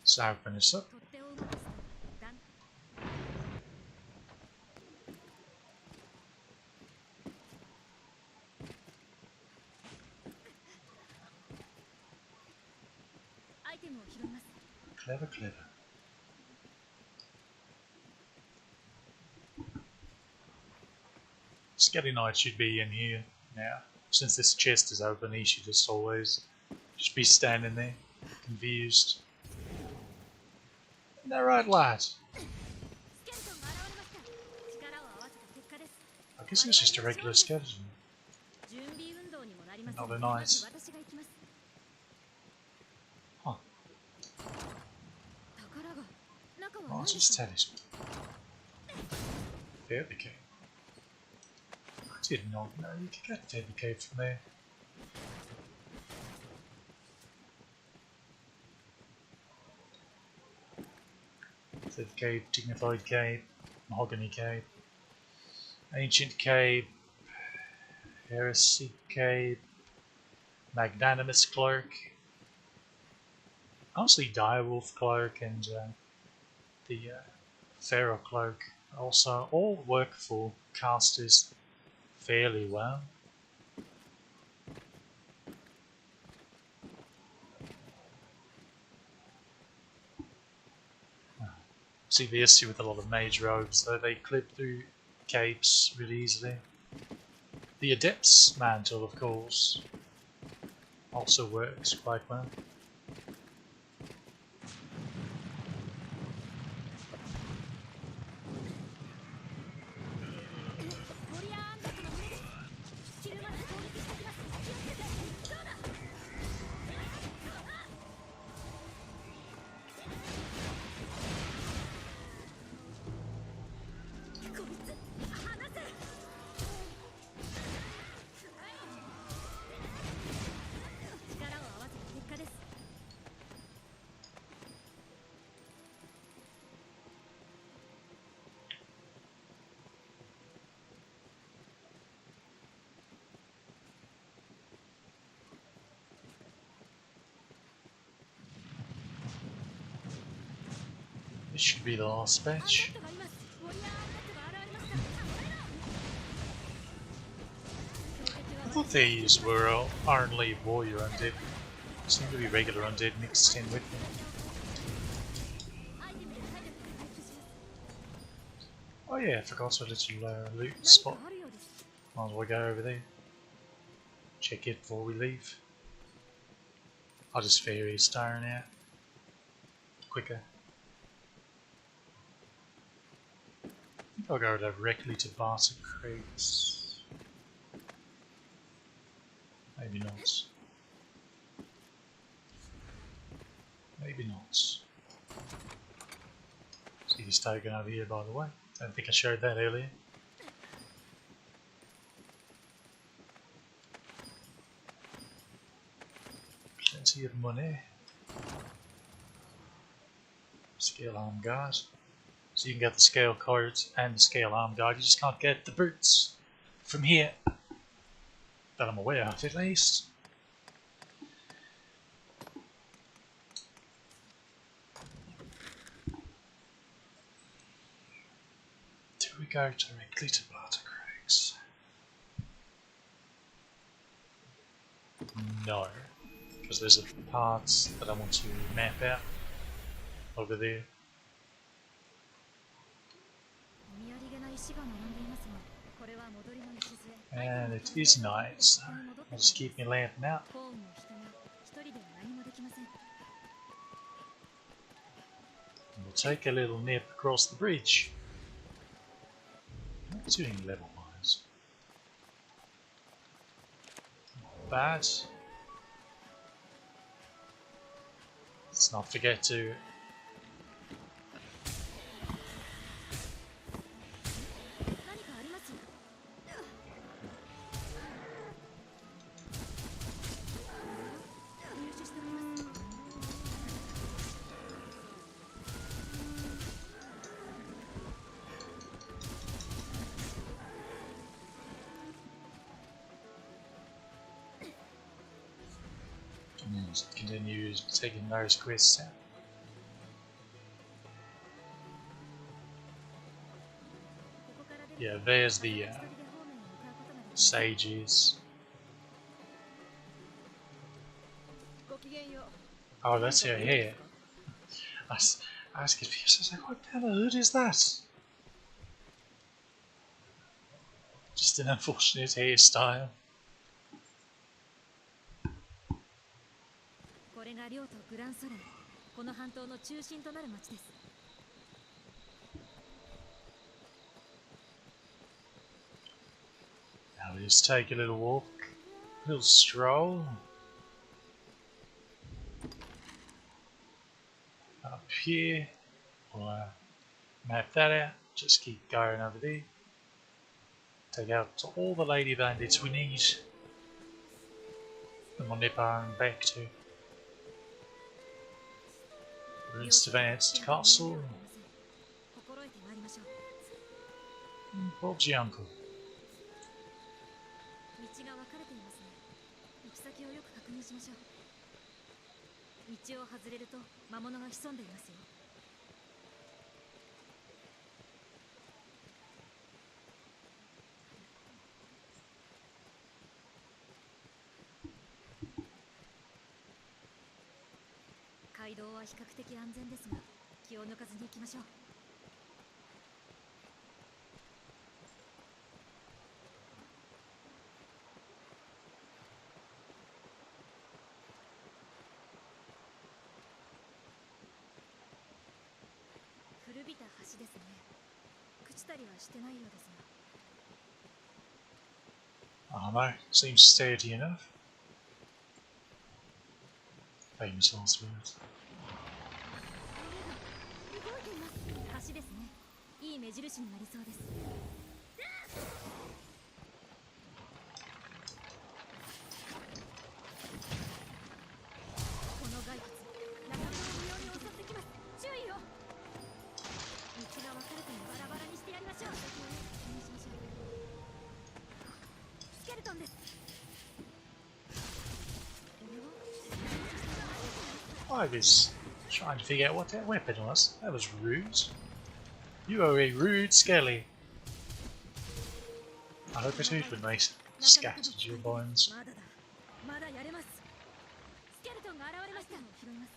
Let's open this up. 取っ手をうまくしただん アイテムを拾います Clever, clever. Skelly Knight should be in here now. Since this chest is open, he should just always just be standing there, confused. Isn't that right, lad? スケルトンが現れました力を合わせた結果です I guess it was just a regular skeleton. 準備運動にもなりません Not a ま nice. ず私が行きます Huh. 宝が中は Oh, 何 it's で just しょう talisman. Deadly cave. I did not know you could get deadly cave from there. Deadly cave, dignified cave, mahogany cave, ancient cave, heresy cave, magnanimous clerk, honestly direwolf clerk and the pharaoh clerk also all work for casters fairly well. See the issue with a lot of mage robes though, they clip through capes really easily. The adept's mantle of course also works quite well. This should be the last batch. I thought these were only warrior undead. Seem to be regular undead mixed in with them. Oh yeah, I forgot a little loot spot. Might as well go over there. Check it before we leave. I'll just fairy starring out. Quicker. I think I'll go directly to Barter Crates. Maybe not. Maybe not. See this token over here by the way. Don't think I showed that earlier. Plenty of money. Scale arm guard. So you can get the scale cards and the scale arm guard. You just can't get the boots from here. That I'm aware of at least. Do we go directly to Barter Crags? No. Because there's a parts that I want to map out over there. And it is night, so I'll just keep my lantern out. And we'll take a little nip across the bridge. Not doing level wise. Not bad. Let's not forget to continue taking those quests out. Yeah, there's the 一人で方面へ向かうことができます sages. ごきげんよう。 Oh, that's her here. I was confused. I was like, what kind of hood is that? Just an unfortunate hairstyle. これが領土グランソレン、この半島の中心となる町です。 Now we just take a little walk, a little stroll. Up here, we'll map that out, just keep going over there. Take out all the lady bandits we need. And we'll nip on back to Ruins Advanced Castle. 心得てまいりましょう。 Bob's your uncle. 道が分かれていますね。行き先をよく確認しましょう。道を外れると魔物が潜んでいますよ。 街道は比較的安全ですが、気を抜かずに行きましょう。 古びた橋ですね。朽ちたりはしてないようですが。 Armor seems sturdy enough. Famous last words. 動いています。橋ですね。いい目印になりそうです。 この骸骨、仲間の身を襲ってきます。注意を。道が分かれてバラバラにしてやりましょう。確認しましょう。スケルトンです。 I was trying to figure out what that weapon was. That was rude. You are a rude skelly. I hope it hurt when they scattered your bones. まだだ。まだやれます。スケルトンが現れました。拾います。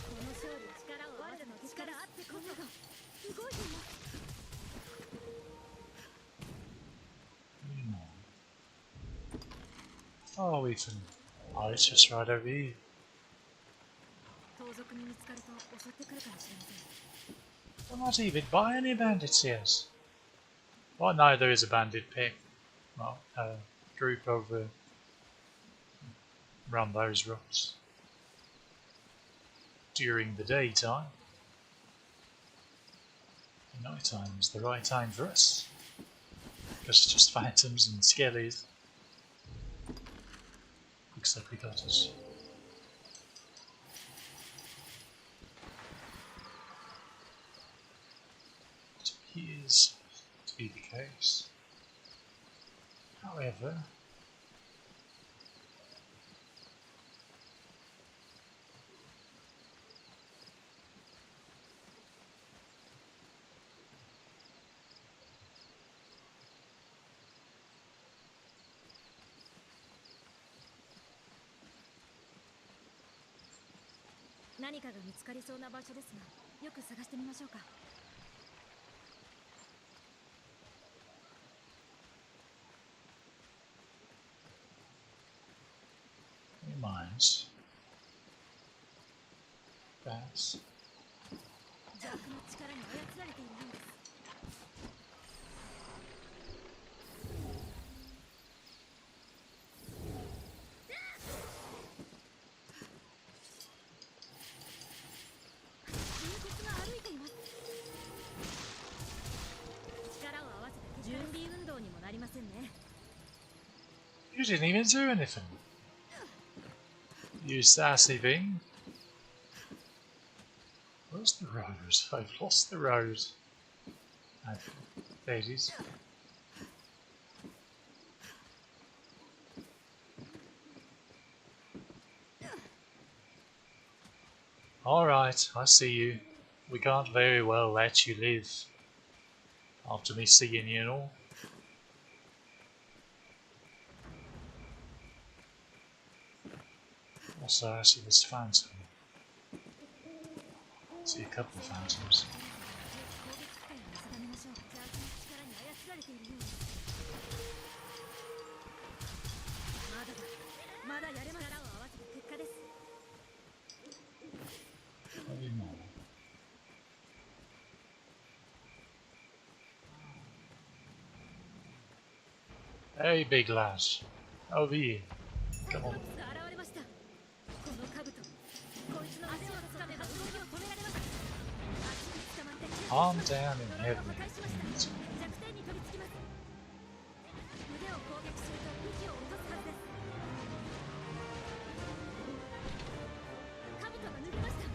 この勝利、力を合わせの力あってこそが動いています。 Oh, Ethan. Oh, it's just right over here. 盗賊に見つかると襲ってくるかもしれません。 I'm not even by any bandits yet. Well, no, there is a bandit pack. Well, a group of around those rocks during the daytime. Night time is the right time for us, because it's just phantoms and skellies. Looks like we got us. It appears to be the case. However,何かが見つかりそうな場所ですが、よく探してみましょうか。 mines. Bats. 邪悪の力に操られているようです。 人骨が歩いています。力を合わせた準備運動にもなりませんね。 You didn't even do anything. You sassy thing. Where's the road? I've lost the road. There it is. Alright, I see you. We can't very well let you live after me seeing you and all. Also, I see this phantom. I see a couple of phantoms. 攻撃機会を見定めましょう。邪悪な力に操られているようです。まだだ。まだやれます。力を合わせた結果です。 Maybe more. Hey, big lad. Over here. Come on. 現れました。この兜、こいつの足をつかめば動きを止められます。足に捕まって Calm down and 鎧を heavy. 破壊しました。弱点に飛びつきます。腕を攻撃すると武器を落とすはずです。兜が脱ぎました。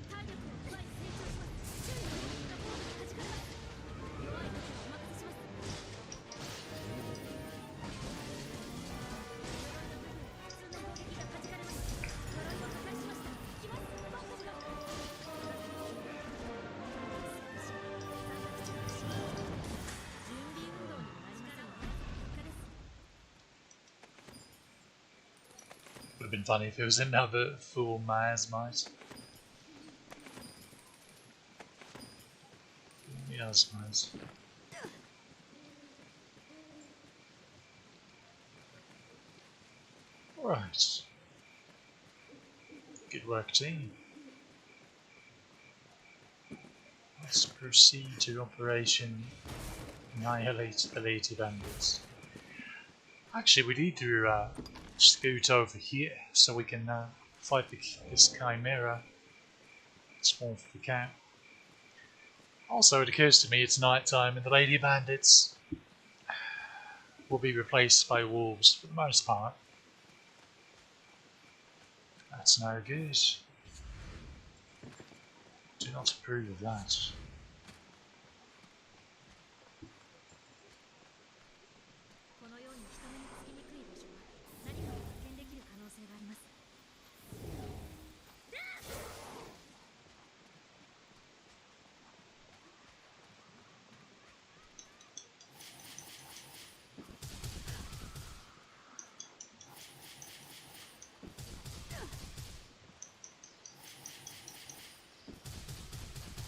体力を奪い成長します。周囲の攻撃が防具に弾かれます。弱い時はお任せします。普通の攻撃が弾かれます。鎧を破壊しました。来ます。バンコブが。準備運動にもなりませんね。結果です。 Would have been funny if it was another full miasmite. Miasmite. Right. Good work, team. Let's proceed to Operation Annihilate the Lady Bandits. Actually, we need to scoot over here so we can fight this Chimera. Spawn for the cat. Also, it occurs to me it's night time and the Lady Bandits will be replaced by wolves for the most part. That's no good. Do not approve of that. このように人目につきにくい場所は何かを発見できる可能性があります。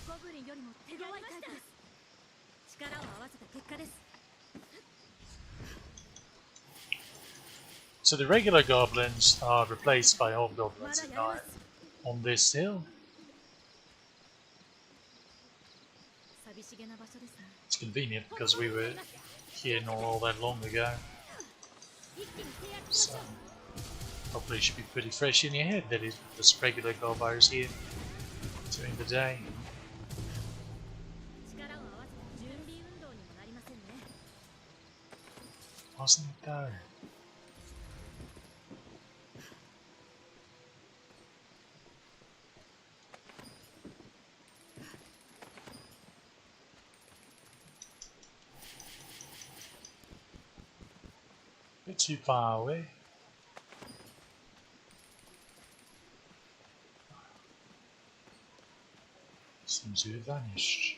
ゴブリンよりも手強いタイプです。力を合わせた結果です。 So the regular goblins are replaced by hobgoblins at まだやれま night す。 on this hill. 寂しげな場所ですね。 It's convenient because we were here not all that long ago. 一気に制圧し So ました。 hopefully it should be pretty fresh in your head that this regular goblins here during the day. 力を合わせた準備運動にもなりませんね。 Wasn't it though? Bit too far away. Seems to have vanished.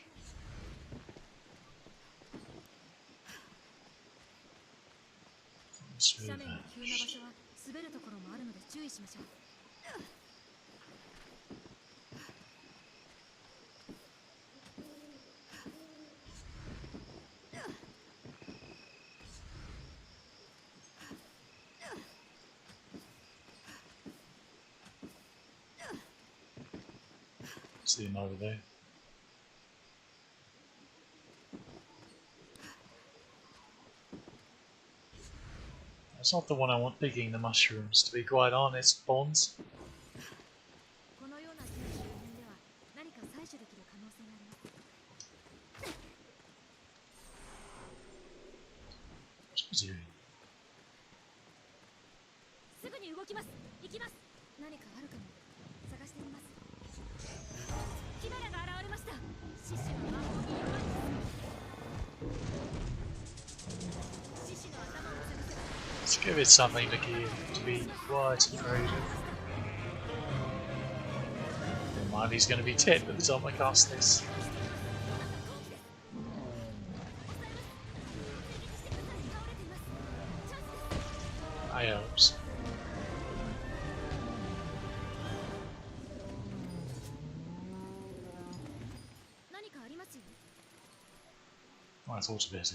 斜面が急な場所は滑るところもあるので注意しましょう。See him over there. That's not the one I want digging the mushrooms, to be quite honest, Bonds. このような地の周辺では何か採取できる可能性があります。 What's he doing? すぐに動きます。行きます。何かあるかも。探してみます。キメラが現れました。獅子は魔法に弱いです。獅子の頭を探せば Let's give it something to be quite afraid of. mind, he's going to be 10 by the time I cast this. I hope so. I thought a bit.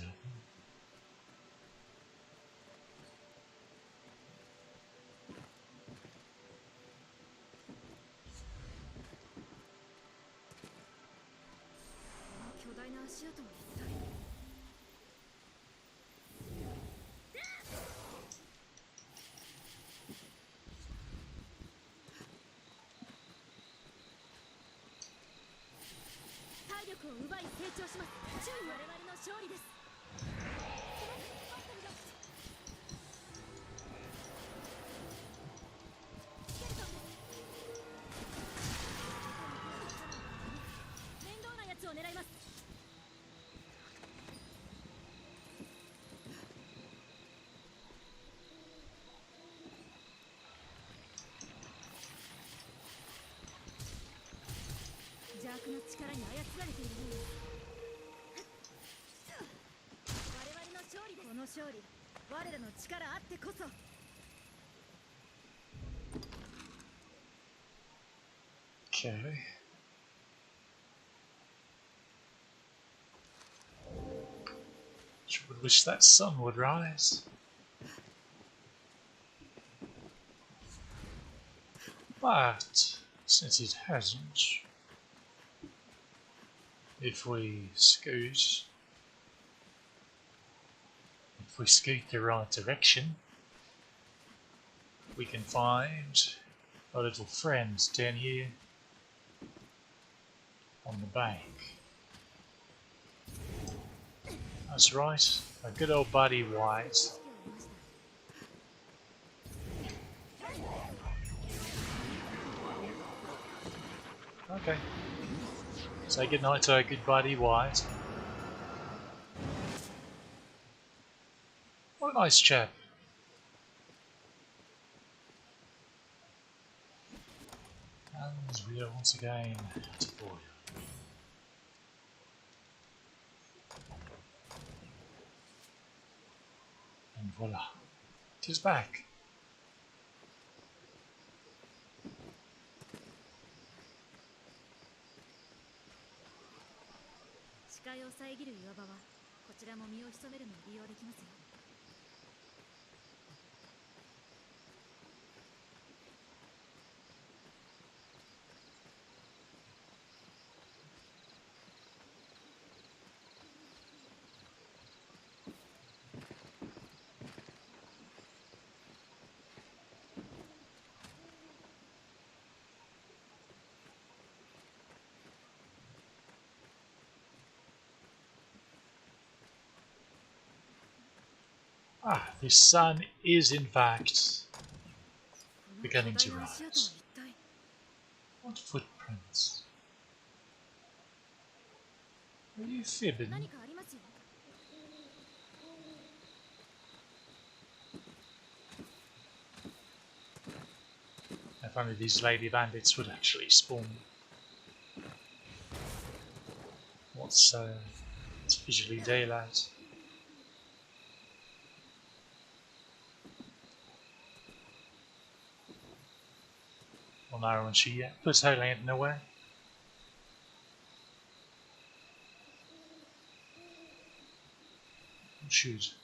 Okay. Sure would wish that sun would rise. But since it hasn't, if we scoot the right direction, we can find our little friends down here on the bank. That's right, a good old buddy White. Okay. Say goodnight to our good buddy White. What a nice chap. And we are once again to boy. And voila, 'tis back. Ah, the sun is in fact beginning to rise. What footprints? Are you fibbing? If only these lady bandits would actually spawn. It's visually daylight. Well, no, when she puts her lantern away. Shoot.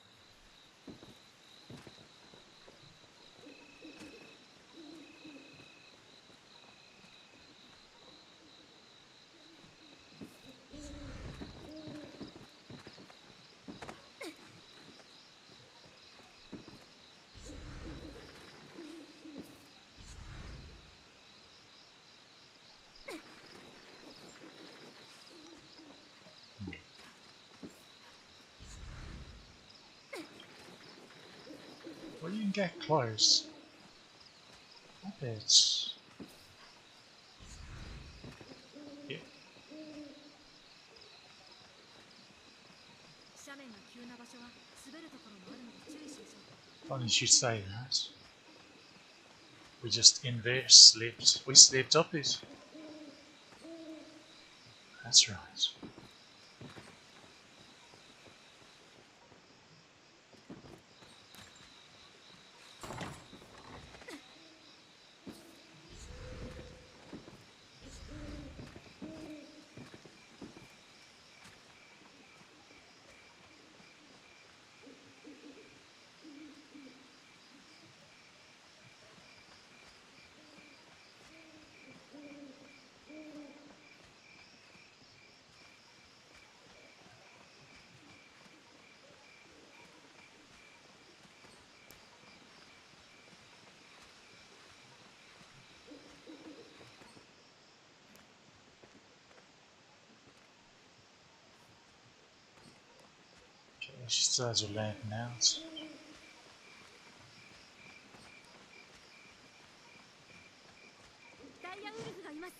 Well, you can get close. I bet. Yeah. Funny you should say that. We just inverse slipped. We slipped up it. That's right. Okay, she still has her lantern out. ダイヤウルフがいます。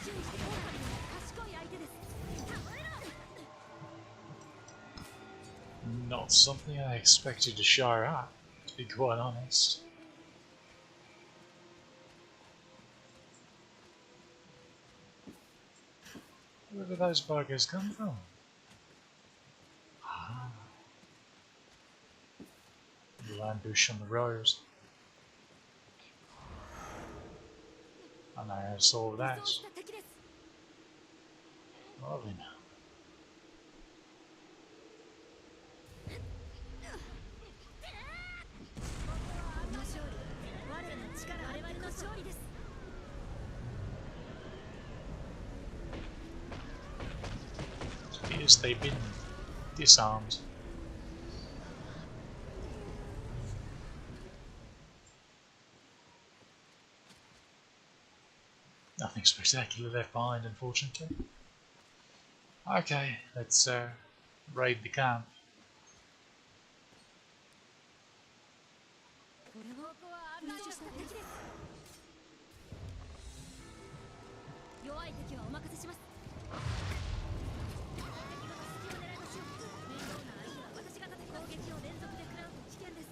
注意してオオカミの賢い相手です。倒れろ。 Not something I expected to show up, to be quite honest. Where did those buggers come from? Ah. Little ambush on the road. I know how to solve 武 that. 装した敵です。 Lovely now. この勝利、我らの力、我々の勝利です。 Yes, they've been disarmed. Nothing spectacular left behind, unfortunately. Okay, let's raid the camp. これは封鎖した敵です。弱い敵はお任せします。敵の隙を狙いましょう。面倒な相手は私が立て攻撃を連続で食らうと危険です。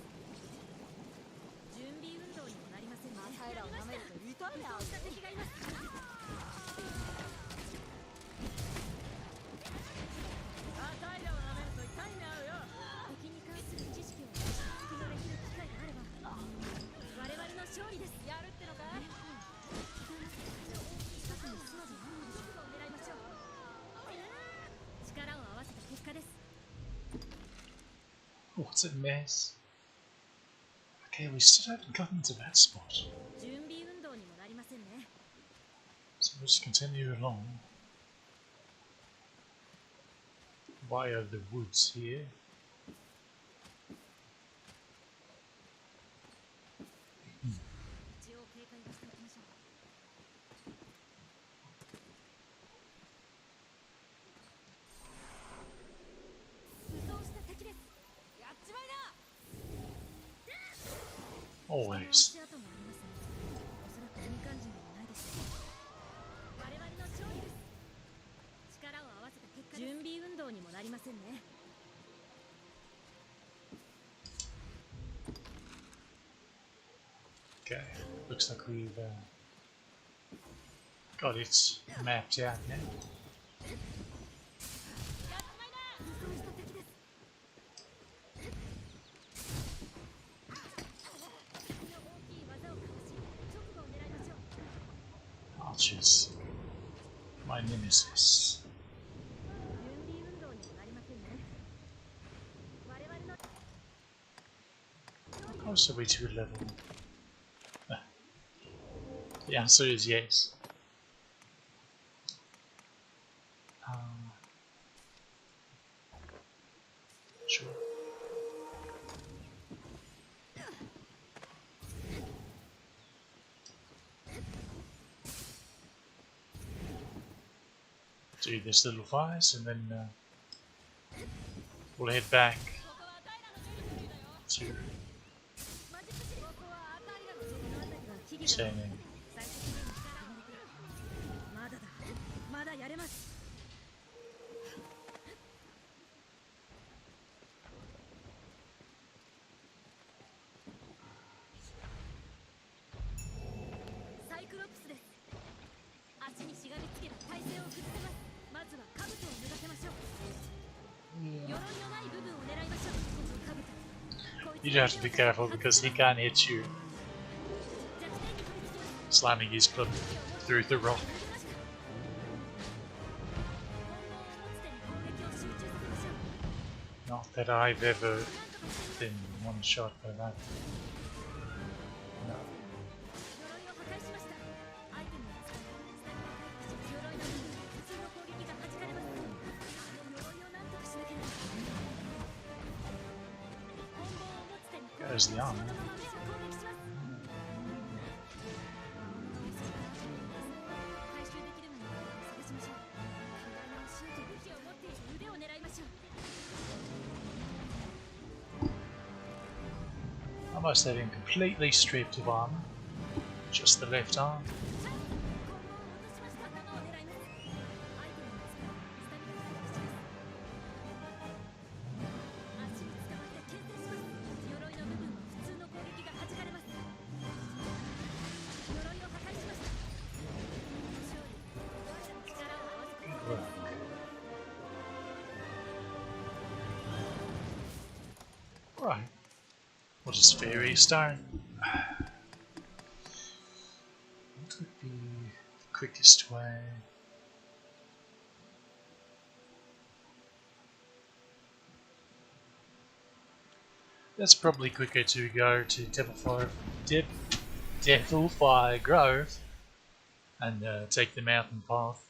準備運動にもなりませんね。やりました。武装した敵がいます。 敵に関する知識を復用できる機会があれば我々の勝利です。やるってのかい？近くに砂地があるのでを狙いましょう。力を合わせた結果です。 What a mess. Okay, we still haven't gotten to that spot. 準備運動にもなりませんね。 So we'll just continue along via the woods here. 一応警戒をしておきましょう。武装した敵です。やっちまいな。 Always. 足跡もありますね。おそらく民間人でもないでしょう。我々の勝利です。力を合わせた結果です。準備運動にもなりませんね。 Okay, looks like we've got it mapped out now. 武装した敵です。敵の大きい技をかわし、直後を狙いましょう。 Archers, my nemesis. 準備運動にもなりませんね。我々の How close are we to a level? The answer is yes. Sure. Do this little fires and then we'll head back to turning. まだだ。まだやれます。 サイクロプスです。You do have to be careful because he can hit you, slamming his club through the rock. Not that I've ever been one shot by that. No. There's the armor. Almost had him completely stripped of armor. Just the left arm. Right. What is Fairy Stone? What would be the quickest way? That's probably quicker to go to Devilfire Grove and take the mountain path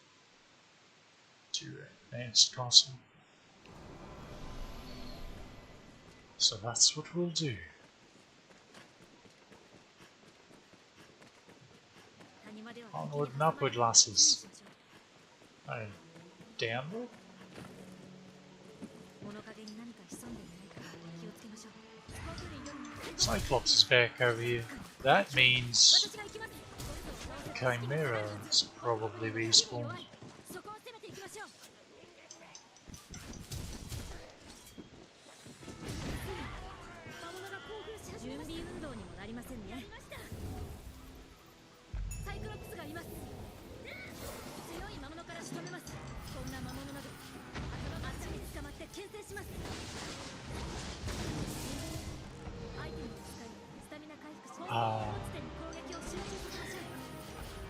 to Advanced Castle. So that's what we'll do. Onward and upward, lasses. Oh, downward? Cyclops is back over here. That means the Chimera is probably respawned.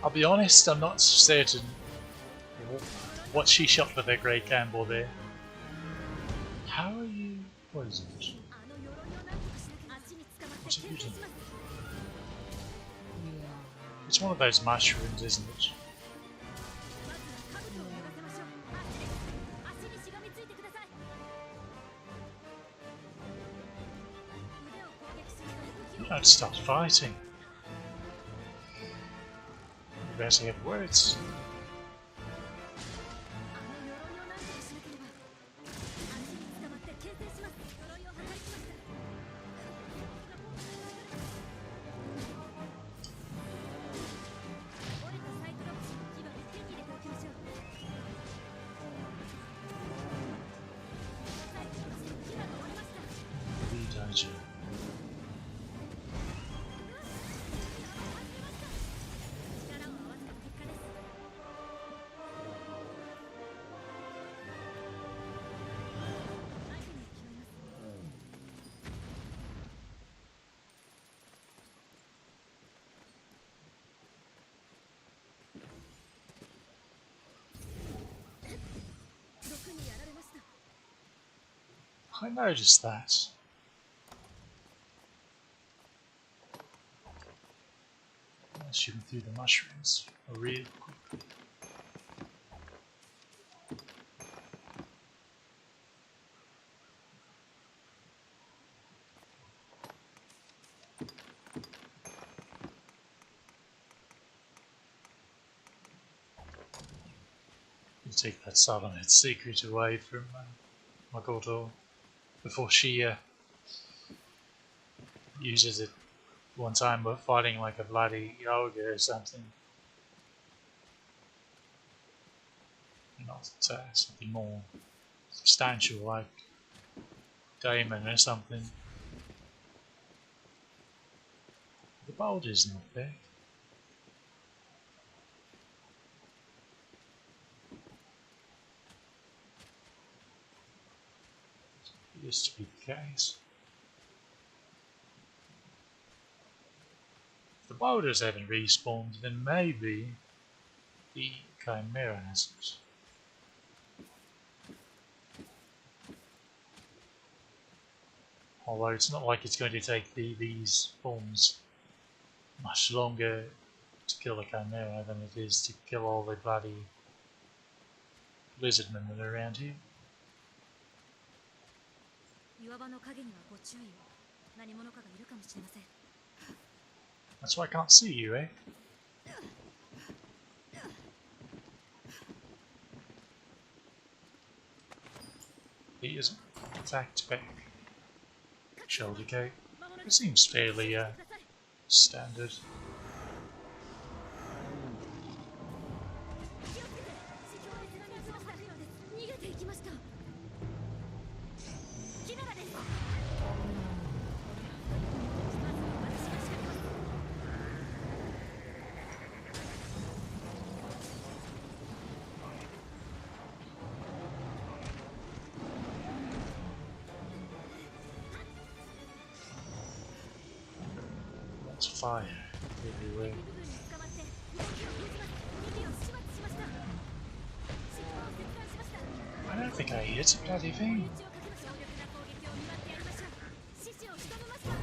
I'll be honest, I'm not certain what she shot with her Grey Campbell there. How are you poisoned? What are you doing? It's one of those mushrooms, isn't it? You don't start fighting. You barely have words. I noticed that. I shooting through the mushrooms real quickly. You take that Solomon's secret away from Makoto before she uses it one time we're fighting like a bloody yoga or something. Not something more substantial like Damon or something. The boulder's not there. Appears to be the case. If the boulders haven't respawned, then maybe the Chimera hasn't. Although it's not like it's going to take these forms much longer to kill a Chimera than it is to kill all the bloody lizardmen that are around here. 岩場の影にはご注意を。何者かがいるかもしれません。 That's why I can't see you, eh? He isn't attacked back. Shoulder cape. It seems fairly standard. 気をつけて。地表に津波が来ました。逃げていきました。キメラです。まず私が仕掛けます。 That's fire everywhere. 部分に捕まって動きを封じます。右を始末しました。尻尾を切断しました。 I don't think I hit a bloody 追い thing. 打ちをかけましょう。強力な攻撃を見舞ってやりましょう。獅子を仕留めました。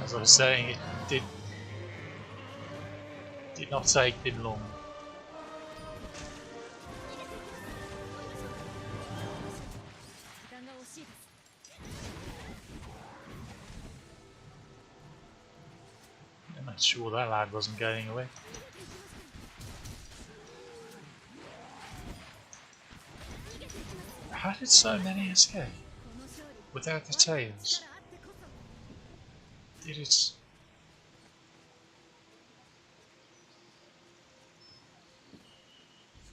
As I was saying, it did not take them long. 逃げていきます。追いましょう。時間が惜しいです。 I'm not sure that lad wasn't going away. 逃げていきます。 How did so many escape この勝利。 without the tails? 力あってこそ。 Did it?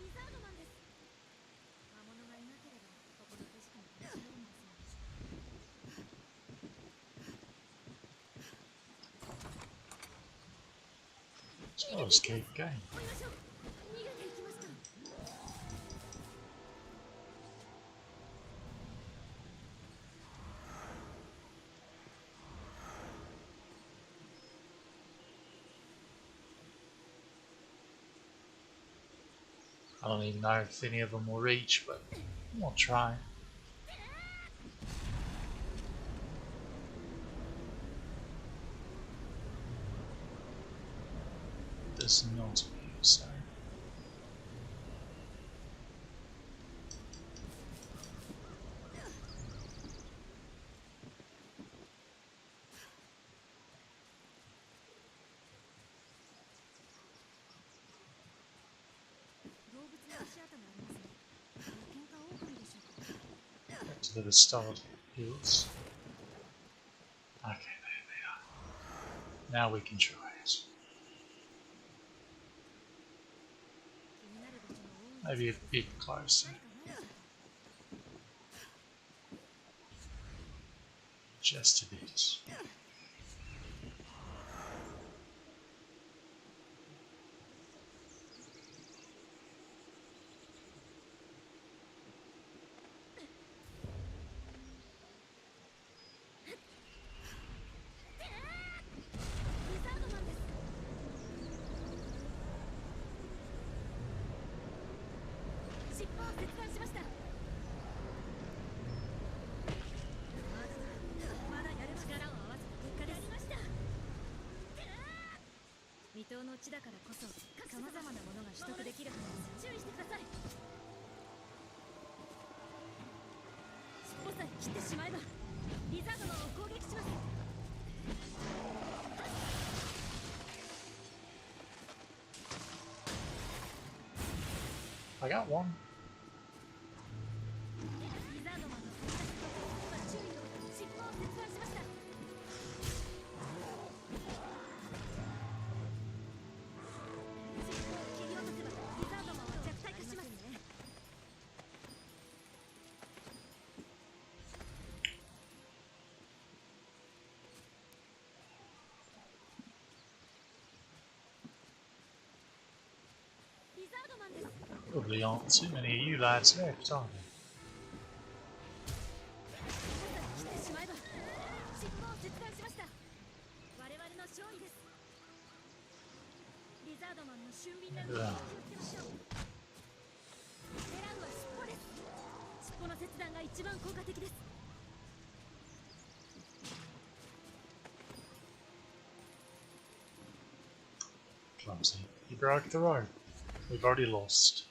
リザードマンです。魔物がいなければここの景色も楽しめるんですが。 So escape game. 追いましょう。逃げていきました。 I don't even know if any of them will reach, but we'll try. Does not appear so. Back to the restored hills. Okay, there they are. Now we can try it. Maybe a bit closer. Just a bit.未踏の地だからこそ様々なものが取得できるはずです。注意してください。尻尾さえ切ってしまえばリザードマンを攻撃します。 I got one. リザードマンの攻撃今注意を。尻尾を切断しました。 切り落とせばリザードマンは弱体化しますね。 リザードマンです。 Probably aren't too many of you lads left, are there? 俊敏な動きに気をつけましょう。狙うは尻尾です。尻尾の切断が一番効果的です。 Clumsy. He broke the rope. We've already lost.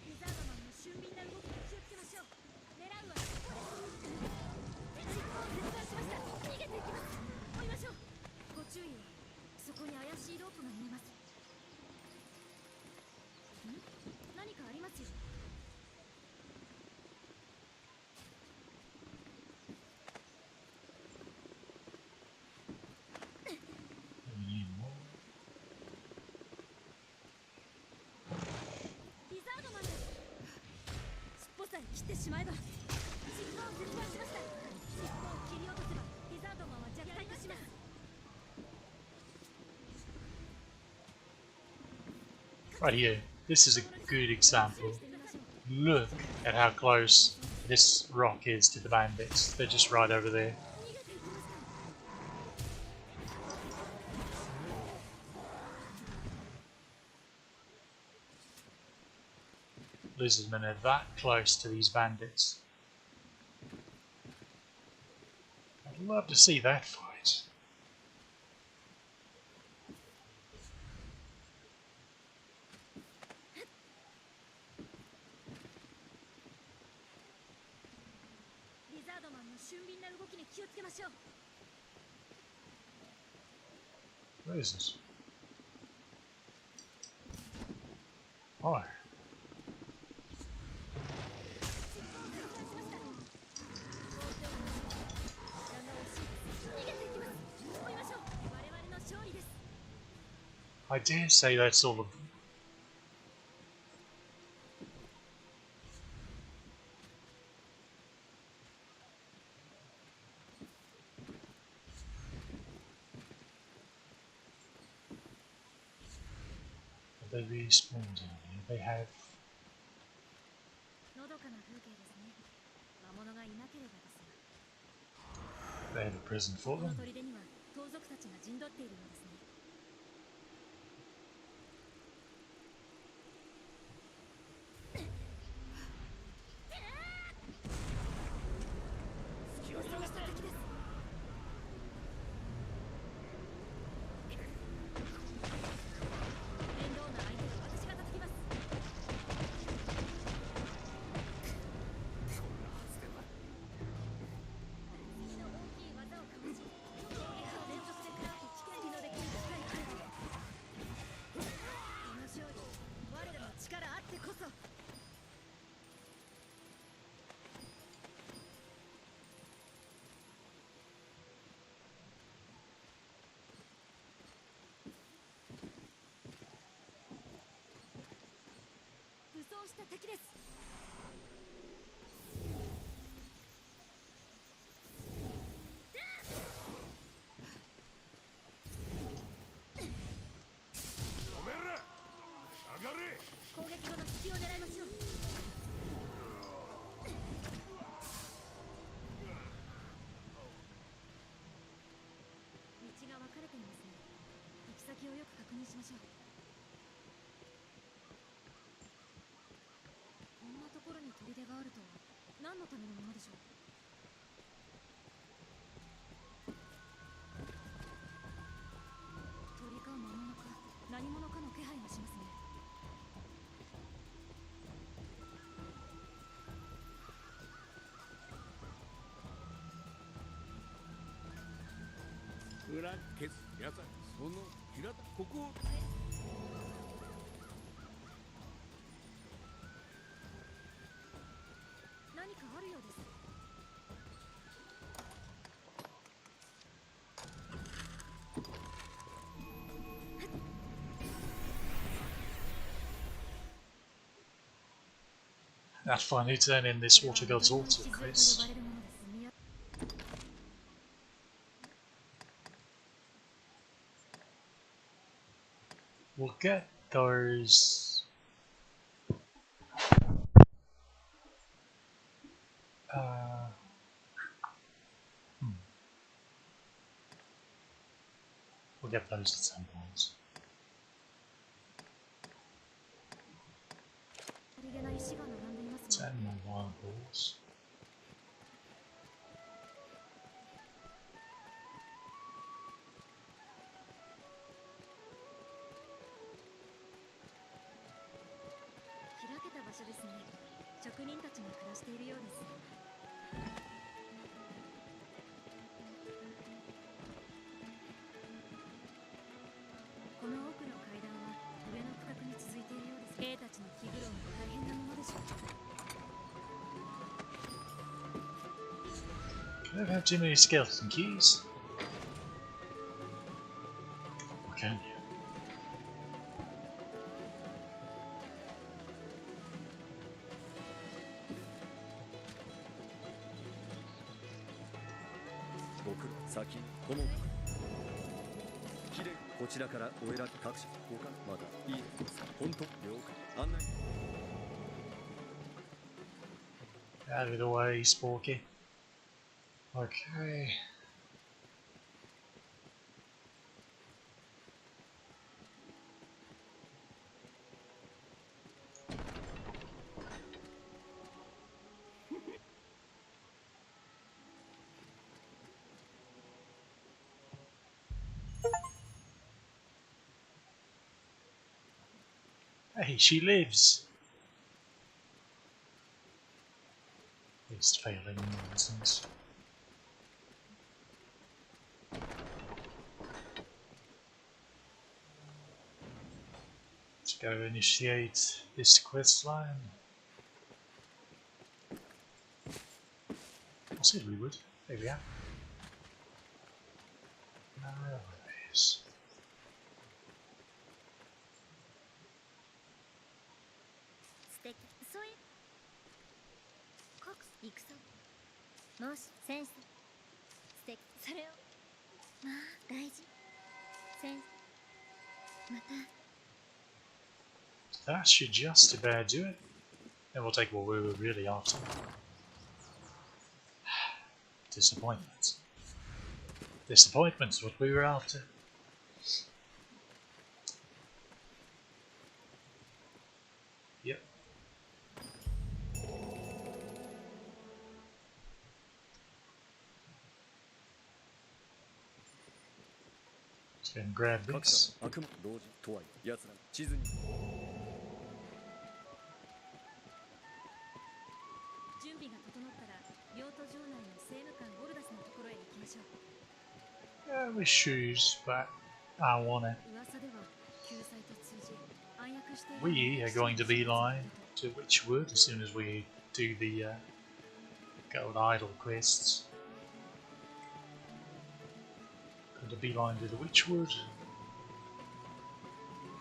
リザードマンの俊敏な動きに気をつけましょう。狙うは尻尾です。尻尾を切断しました。逃げていきます。追いましょう。ご注意を。そこに怪しいロープが見えます。ん？何かありますよ。 リザードマンです。尻尾さえ切ってしまえば。尻尾を切断しました。尻尾を切り落とせばリザードマンは弱体化します。 Right here. This is a good example. Look at how close this rock is to the bandits. They're just right over there. Lizardmen are that close to these bandits. I'd love to see that fight. Where is this? Oh. I dare say that's all of them. They respawned in here. They have. They have a prison for them. That finally turned in this water god's altar, Chris. We'll get those. get those at some point. さりげない石が並んでいますね。 10 more wild balls. 開けた場所ですね。職人たちが暮らしているようです。この奥の階段は上の区画に続いているようです。兵たちの気苦労も大変なものでしょう。 Can I have too many skeleton keys? Or can you? 僕先このきれいこちらからお選び各社他まだいいですか本当了解案内 Out of the way, Sporky. Okay. Hey, she lives. At least failing nonsense. Let's go initiate this quest line. I said we would. There we are. Nice. 素敵。そういう国戦もしセンス素敵。それをまあ大事センスまた That should just about do it. Then we'll take what we were really after. Disappointment. Disappointment's what we were after. Yep. Let's go and grab 各 this. 社悪魔同時とはいえ奴ら地図に準備が整ったら領土城内の政務官ゴルダスのところへ行きましょう。 With shoes, but I don't want it. 噂では救済と通じ暗躍している We are going to beeline to Witchwood as soon as we do the gold idol quests. Going to beeline to the Witchwood.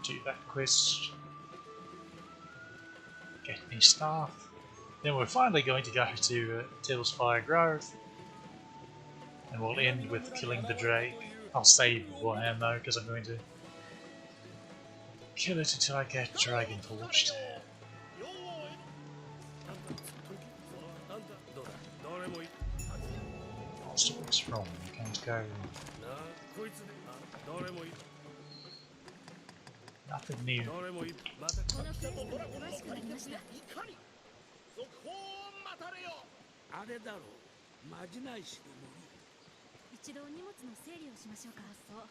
Do that quest. Get me staff. Then we're finally going to go to Till's Fire Grove. And we'll end with killing the Drake. I'll save beforehand though, because I'm going to kill it until I get Dragon Forged. あんたどうだ誰もい Lost what's wrong, you can't go. なあこいつで誰もい Nothing new. 誰もいまたこのクエストが詳しくなりました。速報を待たれよ。あれだろう、まじないしの森。一度荷物の整理をしましょうか。そう。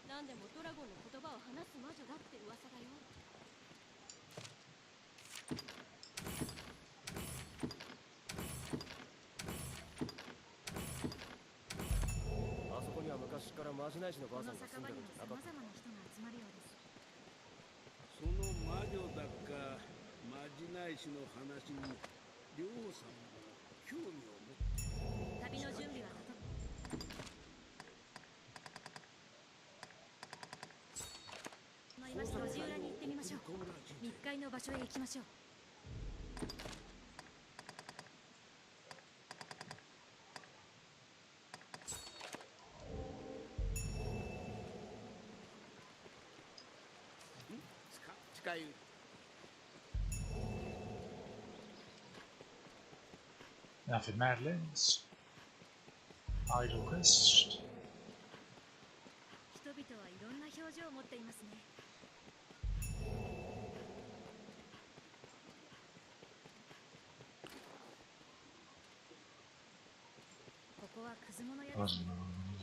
何でもドラゴンの言葉を話す魔女だって噂だよ。あそこには昔からまじないしのこのばあさんが住ん酒場にでるんじゃなかったは様々な人が集まるようです。その魔女だか、まじないしの話に、りょうさんも興味を持って。旅の準備は整いました。路地裏に行ってみましょう。密会の場所へ行きましょう。近い。 Nothing Madeline's. Idle quest. 人々は持っていますね。ここはクズモの宿ですね。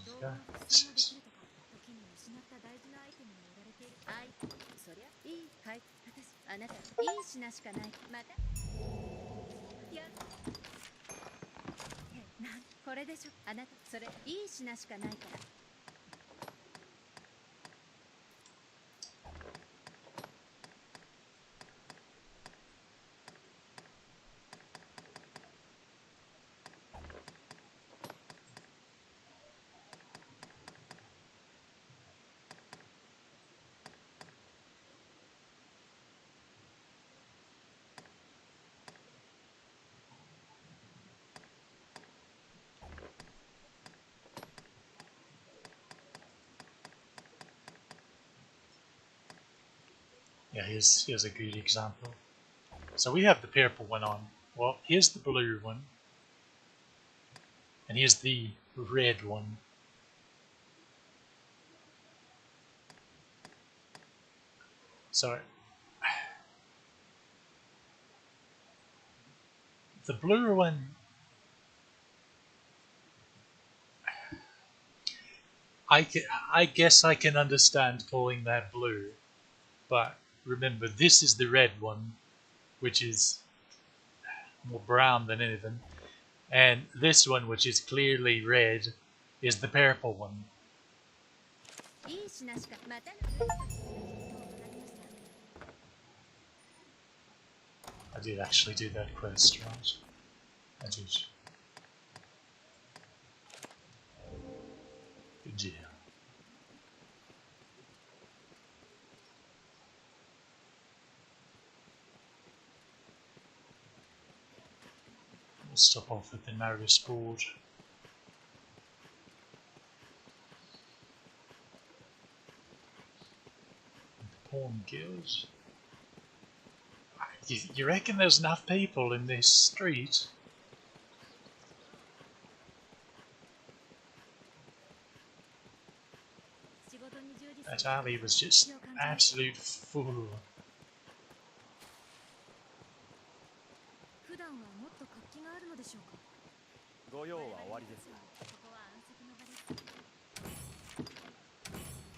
道具の復製もできるとか、時に失った大事なアイテムが売られている。そりゃいい。はい、私あなたいい品しかない。またやこれでしょ。あなたそれいい品しかないから。Yeah, here's a good example. So we have the purple one on. Well, here's the blue one. And here's the red one. So the blue one, I guess I can understand calling that blue, but remember this is the red one, which is more brown than anything, and this one, which is clearly red, is the purple one. I did actually do that quest, right? I did. Good deal. We'll stop off at the notice board. The Pawn Guild. You reckon there's enough people in this street? That alley was just absolute full. 普段はもっと活気があるのでしょうか。ご用は終わりですか。ここは安息の場です。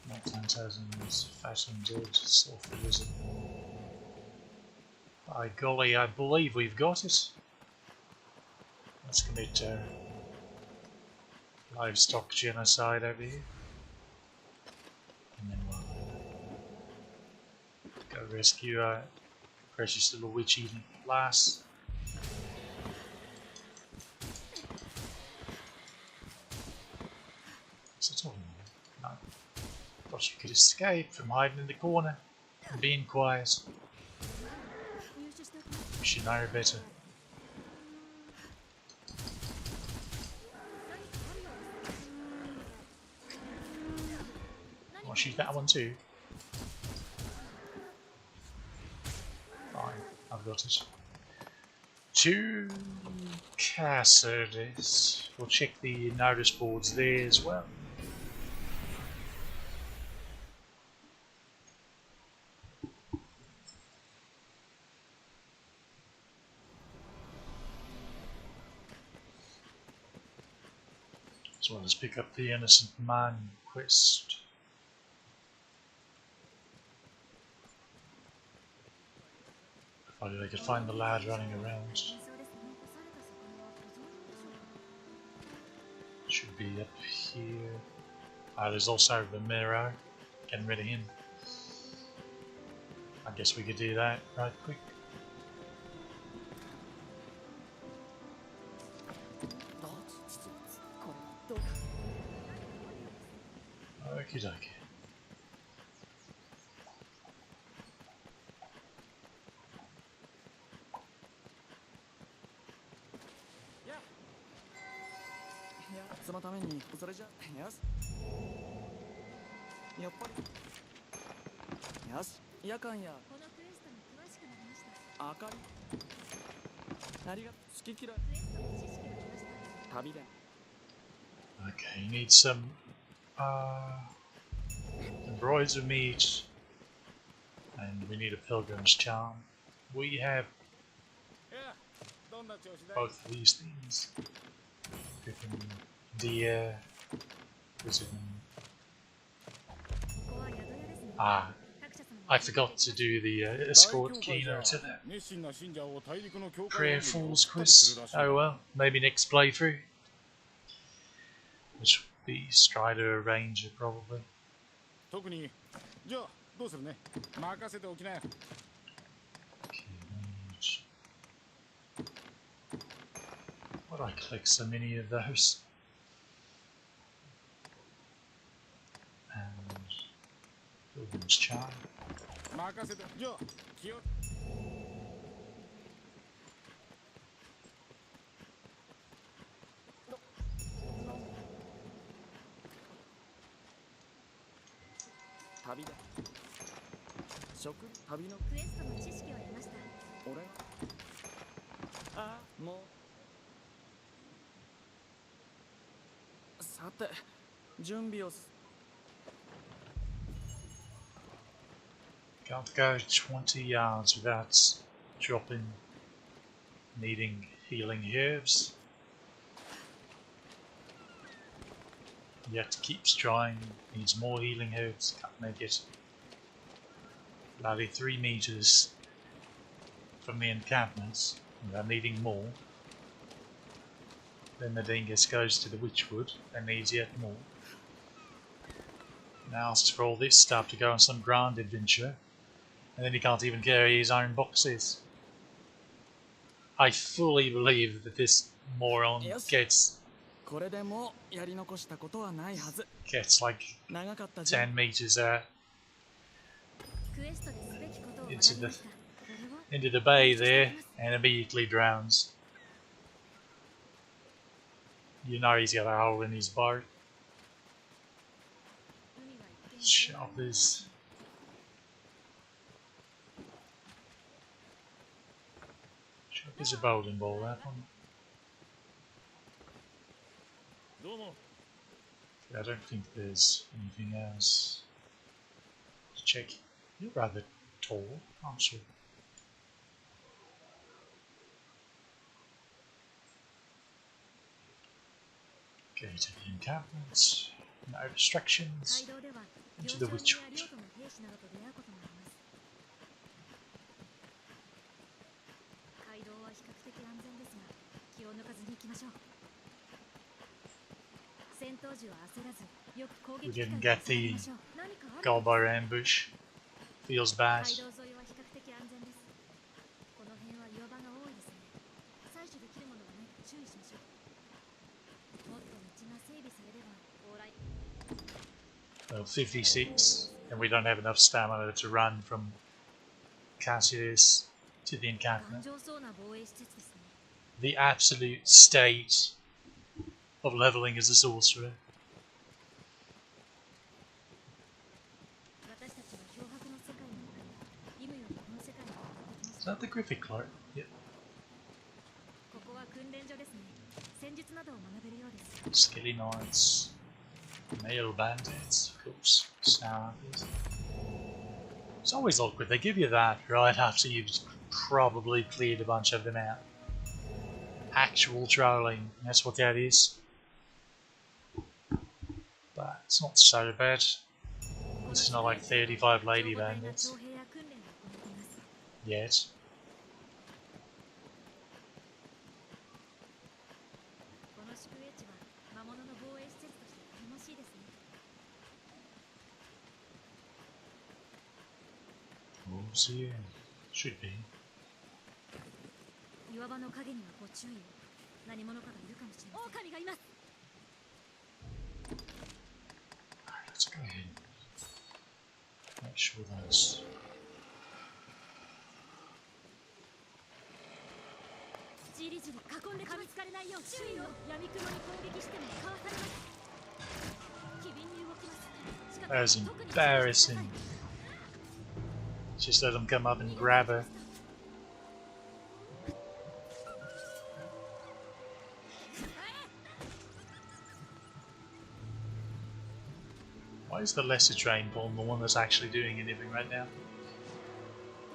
That phantasm's fashion did self-visit. By golly, I believe we've got it. Let's commit livestock genocide over here. And then we'll go rescue our precious little witch-eating lass. What's it talking about? No. Thought you could escape from hiding in the corner and being quiet. You should know better. I'll shoot that one too. Fine, I've got it. To Cassidy's. We'll check the notice boards there as well. As well as pick up the Innocent Man quest. If only I could find the lad running around. Should be up here. There's also the mirror. Getting rid of him. I guess we could do that right quick. Okie dokie. Yeah. そのためにそれじゃよしやっぱりよし夜間やこのクエストに詳しくなりました。明かりありがとう好き嫌いクエストの知識が出ました。旅で Okay, you need some Embroider meat, and we need a pilgrim's charm. We have いやどんな調子だい both of these things. Griffin, deer, wizard. ここは宿屋ですね。 Ah, 各社様 I forgot to do the escort Kino to the 熱心な信者を大陸の教会 Prayer 本部に Falls 送ったりす quiz. るらしい Oh well, maybe next playthrough. Which would be Strider or Ranger probably. 特にじゃあどうするね任せておきなよ Okay, mage. Why do I click so many of those? And Pilgrim's Charm. 任せてじゃあ気を旅だ食旅のクエストの知識を得ました。俺あもうさて準備をす Can't go 20 yards without dropping needing healing herbs. Yet keeps trying, needs more healing herbs, can't make it. Bloody 3 meters from the encampments, without needing more. Then the dingus goes to the Witchwood and needs yet more. Now asks for all this stuff to go on some grand adventure, and then he can't even carry his own boxes. I fully believe that this moron Yes. gets これでもうやり残したことはないはず like 長かったじゃん 10 meters クエストですべきことを学び into ま the した。これは into the bay there and immediately drowns. You know he's got a hole in his boat. 海は一見 Shoppers. Shoppers a bowling ball, that one. どうも I don't think there's anything else to check. You're rather tall, aren't you? Go to the encampments. No restrictions. 街道では Into 行 the 商 Witchwood. 人や領土の兵士などと出会うこともあります。街道は比較的安全ですが、気を抜かずに行きましょう。戦闘時は焦らず、よく攻 We 撃機 didn't 会 get に備え the ましょう。何かある Gold bar ambush. Feels bad. 街道沿いは比較的安全です。この辺は岩場が多いですね。採取できるものがないか注意しましょう。もっと道が整備されれば往来 Well, 56, and we don't have enough stamina to run from Cassius to the 頑 encampment. 丈そうな防衛施設ですね。 The absolute state of leveling as a sorcerer. 私たちは漂白の世界の中で意味よりこの世界に戻ってきま Is した。 that the Griffith cloak? Yep. ここは訓練所ですね。戦術などを学べるようです。 Skilly knights. Male bandits, of course. Snipers. It's always awkward. They give you that right after you've probably cleared a bunch of them out. Actual trolling. That's what that is. But it's not so bad. This is not like 35 lady 消防隊が bandits 徴兵や訓練を行っています。 yet. この宿営地は魔物の防衛施設として頼もしいですね。 Wolves here. Should be. 岩場の影にはご注意を。何者かがいるかもしれません。狼がいます。 Alright, let's go ahead. Make sure those. じりじり囲んで噛みつかれないよう注意を。闇雲に攻撃してもかわされます。機敏に動きます。しか That was し特に embarrassing. Just let them come up and grab her. Why is the lesser trained pawn the one that's actually doing anything right now?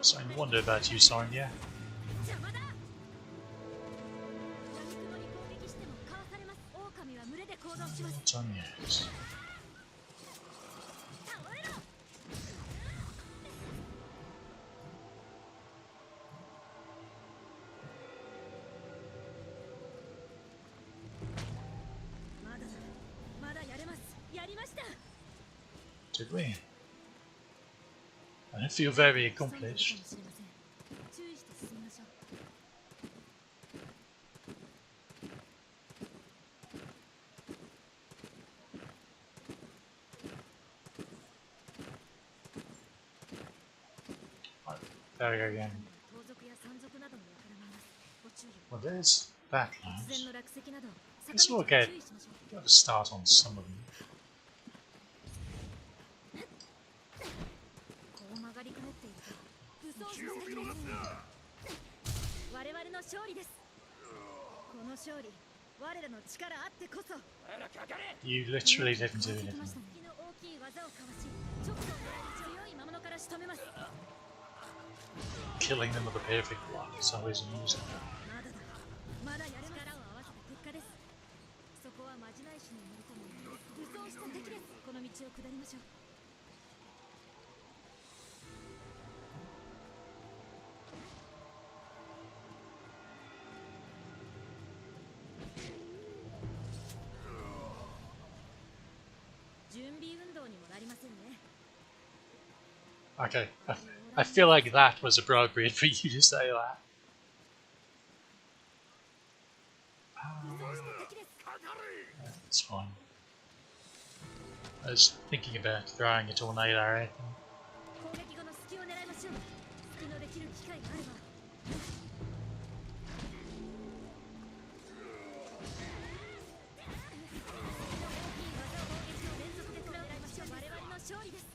Starting to wonder about you, Sonya. 邪魔だ。闇雲に攻撃してもかわされます。狼は群れで行動します。 What's on yours? 倒れろ。まだだ。まだやれます。やりました。 Did we? I don't feel very accomplished. 注意して進みましょう。 There we go again. 盗賊や山賊などもわからないます。ご注意を。 Well, there's that 突然 land. の落石など、 Let's 坂道 look に at. 注意しましょう。 Got to start on some of them. こう曲がりくねっていると武装した敵です。我々の勝利です。この勝利、我らの力あってこそ。 You literally didn't do 敵 anything. の大きい技をかわし、直下を狙い強い魔物から仕留めます。 Killing them with a perfect block is always amusing. まだだ。まだやれます。力を合わせた結果です。そこはまじない師の乗り込む武装した敵です。この道を下りましょう。 準備運動にもなりませんね。 Okay, I feel like that was appropriate for you to say that. 武装した敵です。 It's fine. I was thinking about throwing a tornado at them. 攻撃後の隙を狙いましょう。隙のできる機会があれば。我々の勝利です。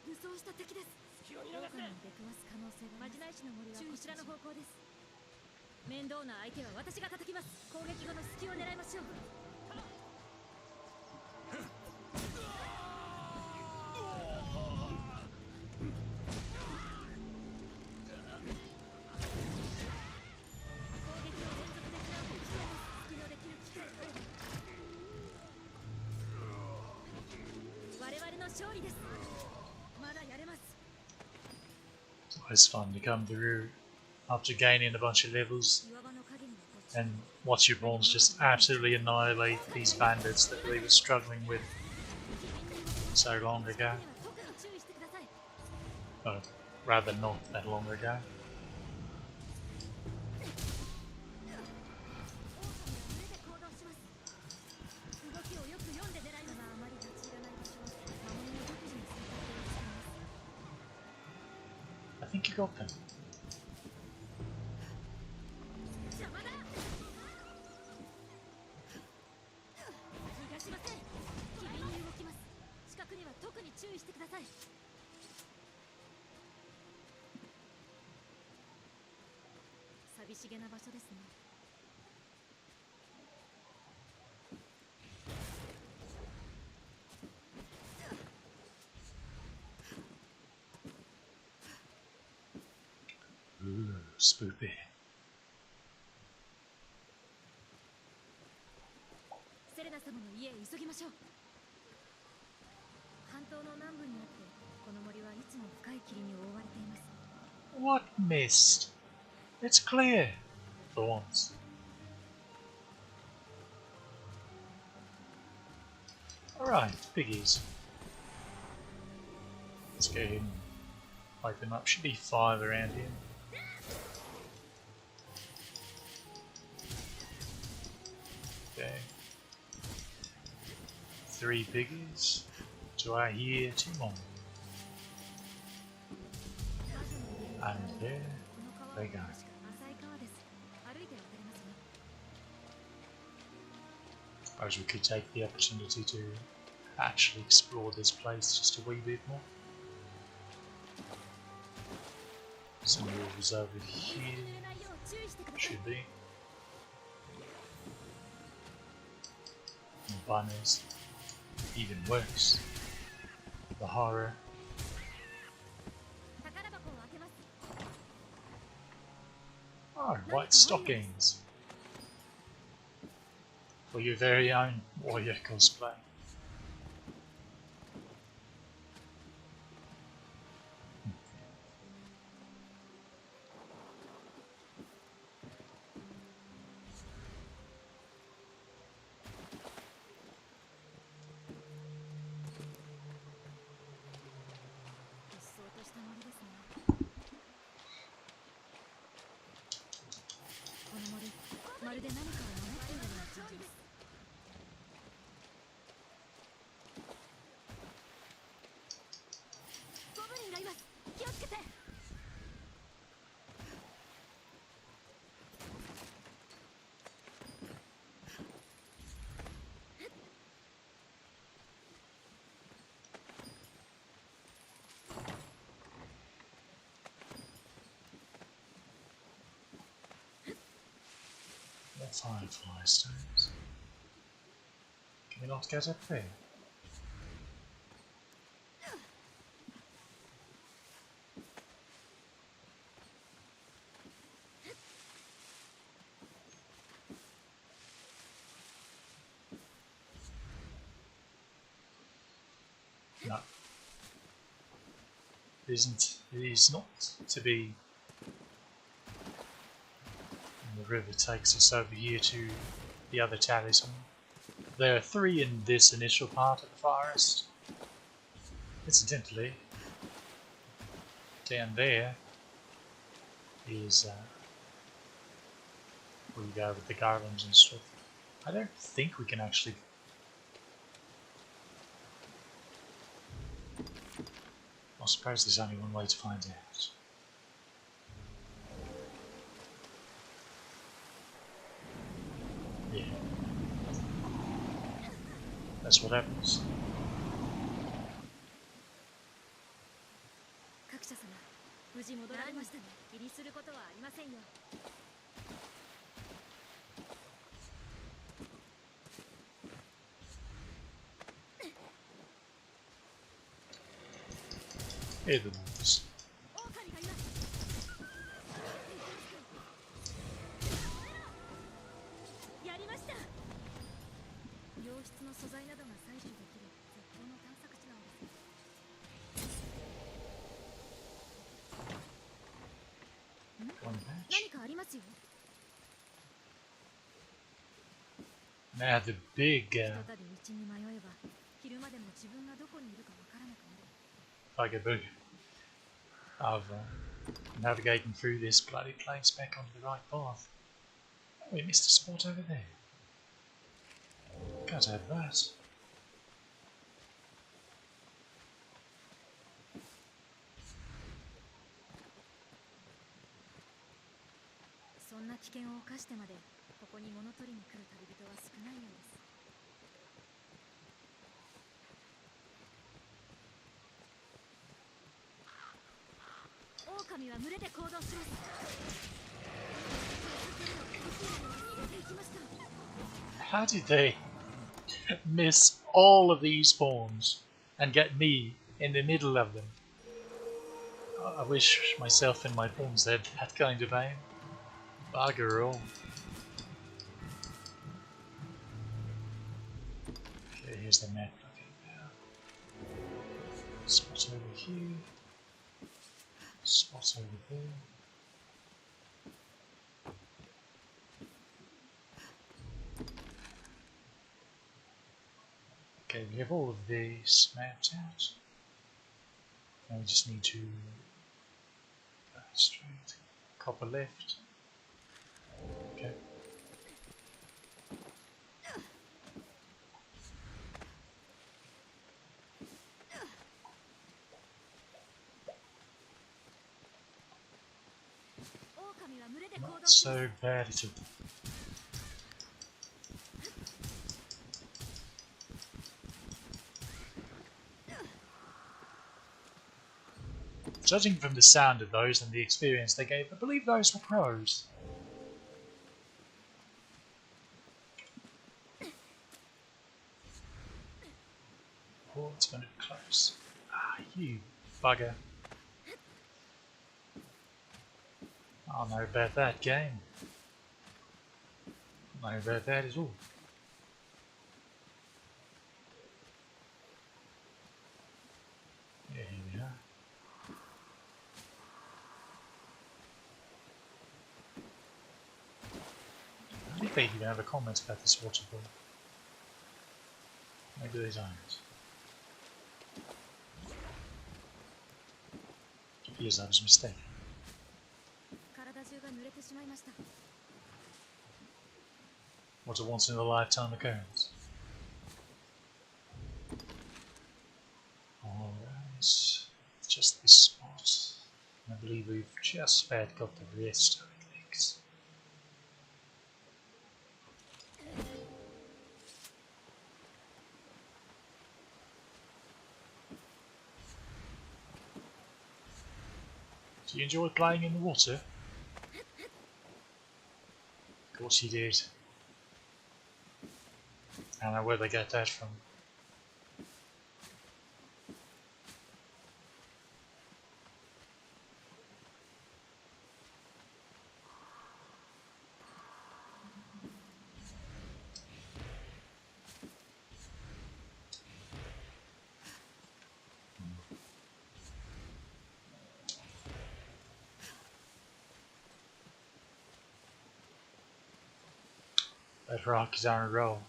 武装した敵です。狼に出くわす可能性が。まじない師の森はこちらの方向です。面倒な相手は私が叩きます。攻撃後の隙を狙いましょう。 勝利です。まだやれます。 It's always fun to come through after gaining a bunch of levels 岩場の影にはこっち。 and watch your pawns just absolutely annihilate these bandits that we were struggling with so long ago. 特に注意してください。 Or rather, not that long ago. 動きをよく読んで狙います。あまり立ち入らない場所は魔物の独自の選択をしています。 I think you got them. 邪魔だ。逃がしません。機敏に動きます。近くには特に注意してください。寂しげな場所ですね。 Ooh, spoopy. セレナ様の家へ急ぎましょう。半島の南部にあって、この森はいつも深い霧に覆われています。 What mist? It's clear. For once. Alright, piggies. Let's go ahead and light them up. Should be 5 around here. Okay. 3 piggies. Do I hear 2 more? And there they go. 浅い川です。歩いて渡れますね。 I suppose we could take the opportunity to actually explore this place just a wee bit more. Some walls over here 濡れないよう注意してください。 should be. And banners. even worse. The horror. 宝箱を開けます。 Oh, white stockings. For your very own warrior cosplay. Firefly stones. Can we not get up there? No. It isn't. It is not to be. The river takes us over here to the other talisman. There are 3 in this initial part of the forest. Incidentally, down there is where you go with the garlands and stuff. I don't think we can actually. I suppose there's only one way to find out. Yeah. That's what happens. 各社様、無事戻られましたね。気にすることはありませんよ。 Here the wolves. 狼がいます。やりました。良質の素材などが採取できる絶好の探索地なのです。 One match. 何かありますよ。 Now the big 再び道に迷えば、昼間でも自分がどこにいるかわからなくなる。 bugaboo of navigating through this bloody place back onto the right path. Oh, we missed a spot over there. Can't have that. そんな危険を冒してまでここに物取りに来る旅人は少ないようです。 狼は群れで行動します。 How did they miss all of these spawns and get me in the middle of them? I wish myself and my pawns had that kind of aim. Bugger all. Okay, here's the map looking now. Spot over here. Spot over there. Okay, we have all of these mapped out. Now we just need to go straight, copper left. Okay. Not so bad at all. Judging from the sound of those and the experience they gave, I believe those were crows. Oh, it's going to be close. Ah, you bugger. I don't know about that game. I don't know about that at all. Yeah, here we are. I think they even have a comment about this waterfall. Maybe they don't. Yes, I was mistaken. 体中が濡れてしまいました。 What a once in a lifetime occurrence. Alright, just this spot. I believe we've just about got the rest of it licked. Do you enjoy playing in the water? Of course you did. I don't know where they get that from. That rock is on a roll.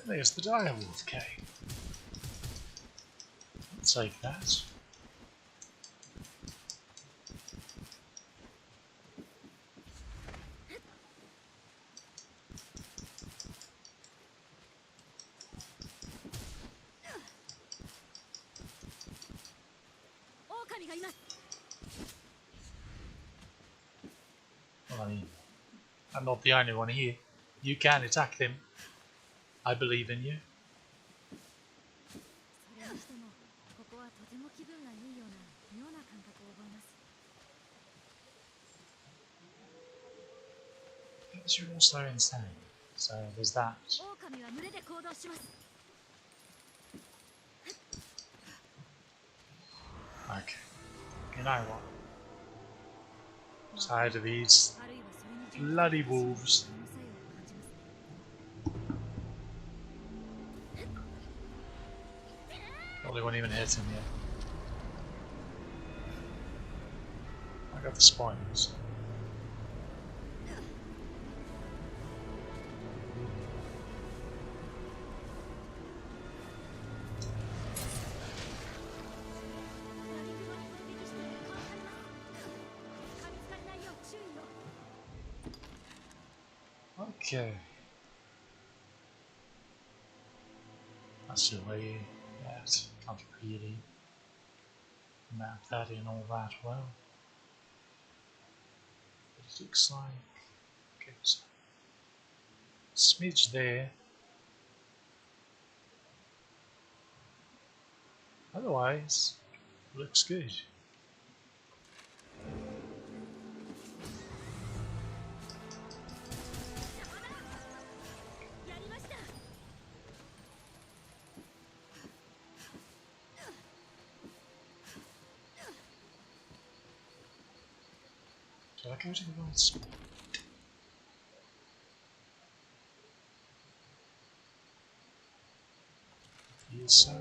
There's the direwolf cave. I'll take that. Well, I mean, I'm not the only one here. You can attack them. I believe in you. それにしてもここはとても気分がいいような妙な感覚を覚えます。 But you're also insane. So there's that. 狼は群れで行動します。 Okay. You know what? I'm tired of these あるいはそれに bloody wolves. その作用を感じますね。 Probably won't even hit him yet. I got the spoils. Okay. That's the way that can't really map that in all that well. But it looks like okay, so smidge there. Otherwise, looks good. Did I go to the right spot? Yes, sir.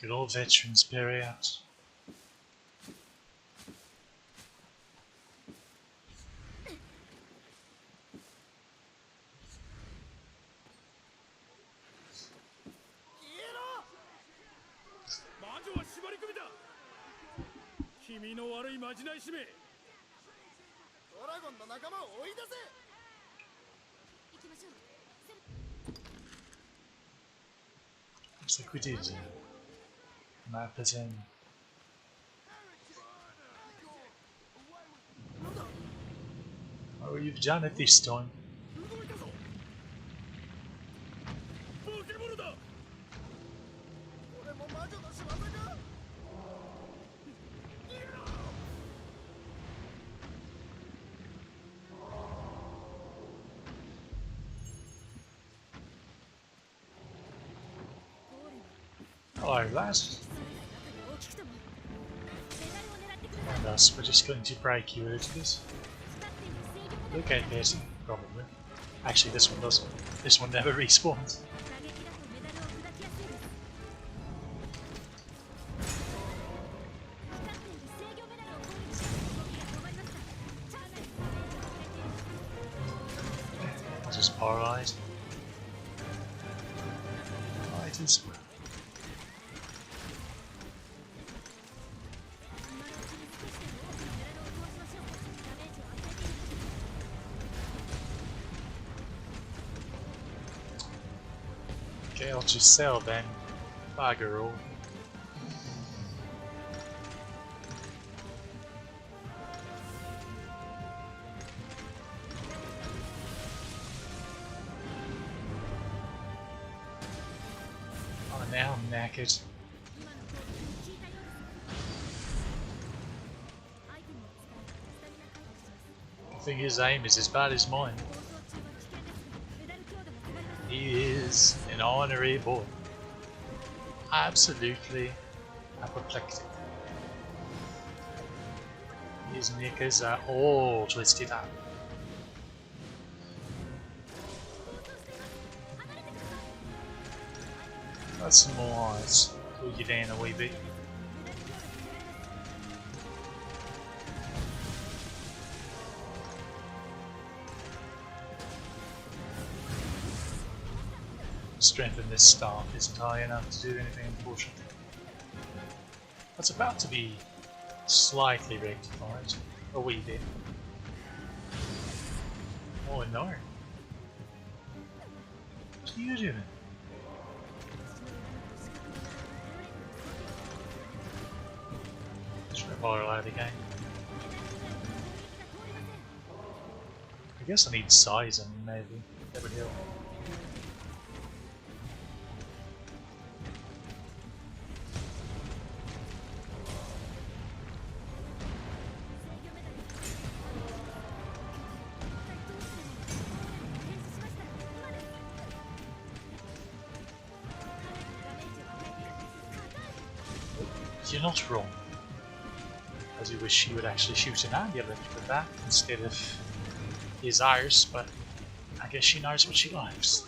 Good old veterans period. 魔女は縛り込みだ。君の悪いまじない使命。ドラゴンの仲間を追い出せ。行きましょう。 Looks like we did. Map is in. Oh, you've done it this time. 動いたぞ。化け物だ。これも魔女の仕業か。 Hello, lads. And us, we're just going to break you into this. Look at this, probably. Actually, this one doesn't. This one never respawns. I'll just paralyze. Right as well. Okay, I'll just sell then. Bugger all. Oh, now I'm knackered. I think his aim is as bad as mine. He is an honorary boy. Absolutely apoplectic. His knickers are all twisted up. Got some more eyes. Cool you down a wee bit. Strength in this staff isn't high enough to do anything, unfortunately. That's about to be slightly rectified. A wee bit. Oh no. What are you doing? Let's revive again. I guess I need sizing, maybe. That would help. You're not wrong. I do wish he would actually shoot an ambulance with that instead of his ours, but I guess she knows what she likes.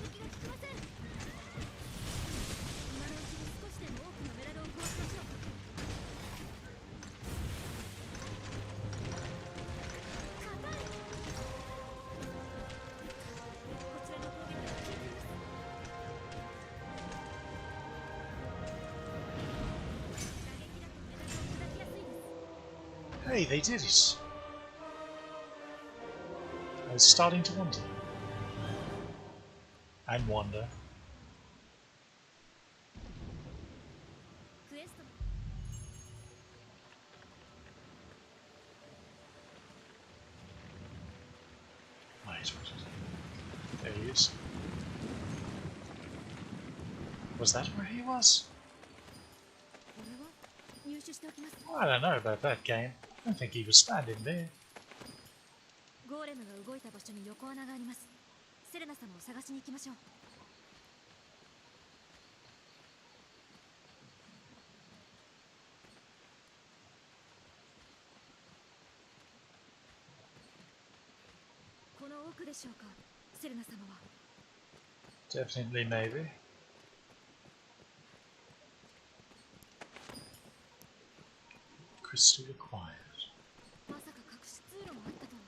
Hey, they did it! I was starting to wonder. And wonder. Wait, there he is. Was that where he was? I don't know about that game. I don't think he was standing there. ゴーレムが動いた場所に横穴があります。セレナ様を探しに行きましょう。この奥でしょうか、セレナ様は。Definitely, maybe. crystal acquired. まさか隠し通路もあったとは。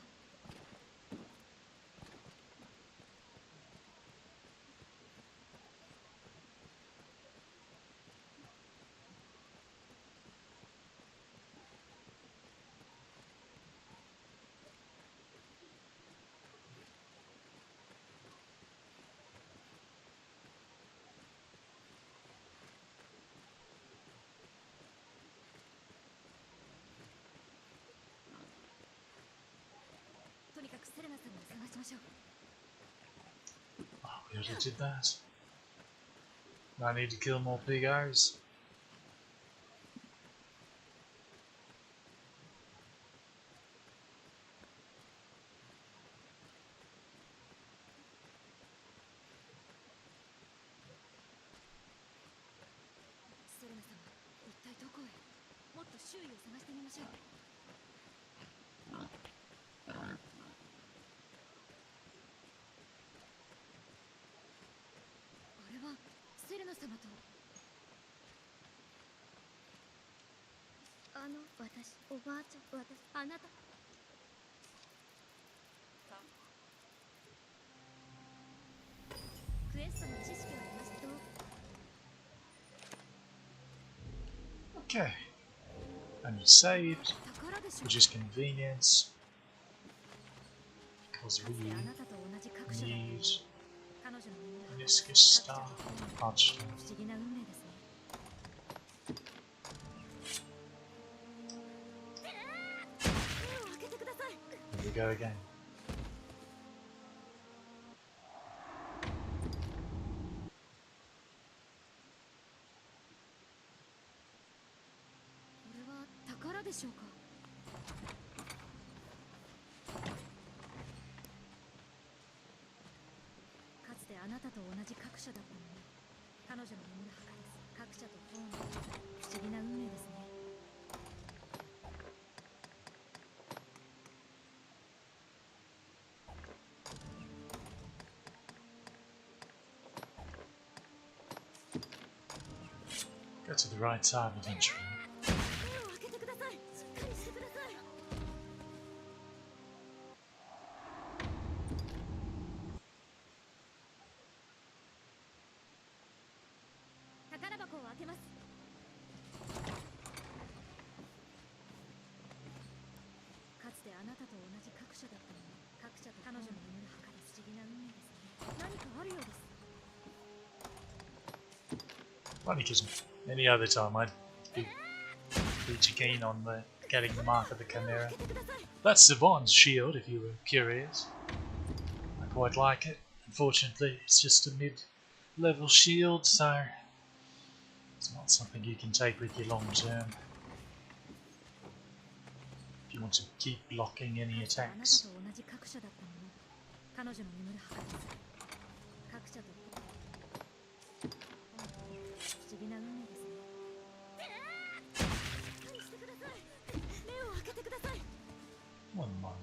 とにかくセレナさんを探しましょう。 Oh, we already did that. I need to kill more big eyes. セレナさんは一体どこへ。もっと周囲を探してみましょう。あれはセレナ様と。私、おばあちゃん、あなた。クエストの知識はありますと。 Okay. And you saved, 宝でしょう。 which is convenience. Because かつて we あなたと同じ各所だった need 彼女のみんな meniscus star, arch 不思議な運命ですね。目を開けてください。 Here we go again. これは宝でしょうか。かつてあなたと同じ各社だったのに、彼女の眠る墓です。各社とフォーン、不思議な運命ですね。 Go to the right side eventually. 目を開けてください。しっかりしてください。宝箱を開けます。かつてあなたと同じ各社だったのに、各社と彼女の眠る墓です。不思議な運命ですね。何かあるようです。 Funny because any other time I'd be pretty keen on getting the mark of the Chimera. That's the Bond's shield, if you were curious. I quite like it. Unfortunately, it's just a mid-level shield, so it's not something you can take with you long term. If you want to keep blocking any あなた attacks. と同じ各社だったのに、彼女の眠る墓です。各社と不思議な運命ですね。しっかりしてください。目を開けてください。 One moment.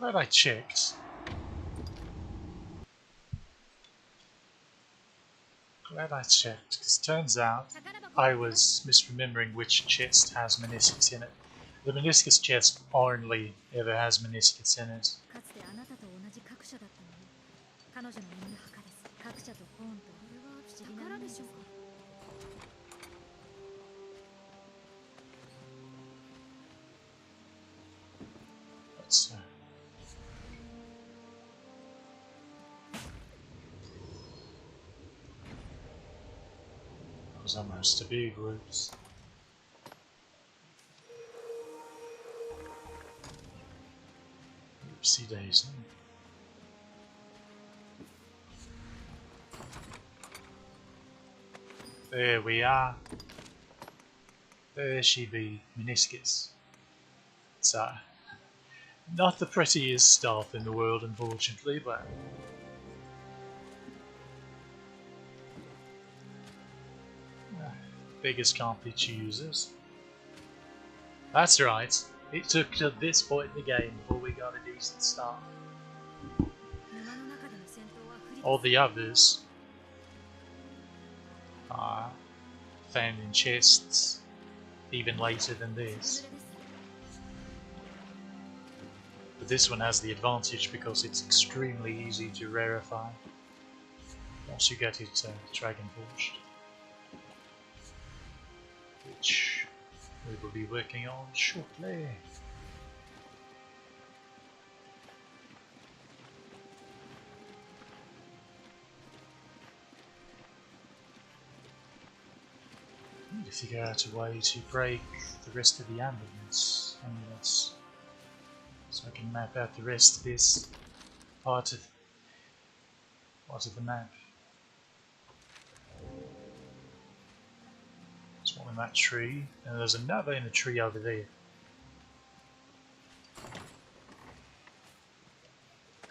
Glad I checked. Glad I checked, because turns out I was misremembering which chest has meniscus in it. The meniscus chest only ever has meniscus in it. かつてあなたと同じ各社だったのに、彼女の眠る墓です。各社とフォーンと、これは不思議な宝でしょうか。was almost to big groups. Oopsie daisy. There we are. There she be, meniscus. So, not the prettiest stuff in the world, unfortunately, but biggest can't be choosers. That's right. It took to this point in the game before we got a decent start. All the others are found in chests even later than this. But this one has the advantage because it's extremely easy to rarefy once you get it Dragon Forged, which we will be working on shortly. Need to figure out a way to break the rest of the amulets, so I can map out the rest of this part of the map. There's one in that tree, and there's another in the tree over there.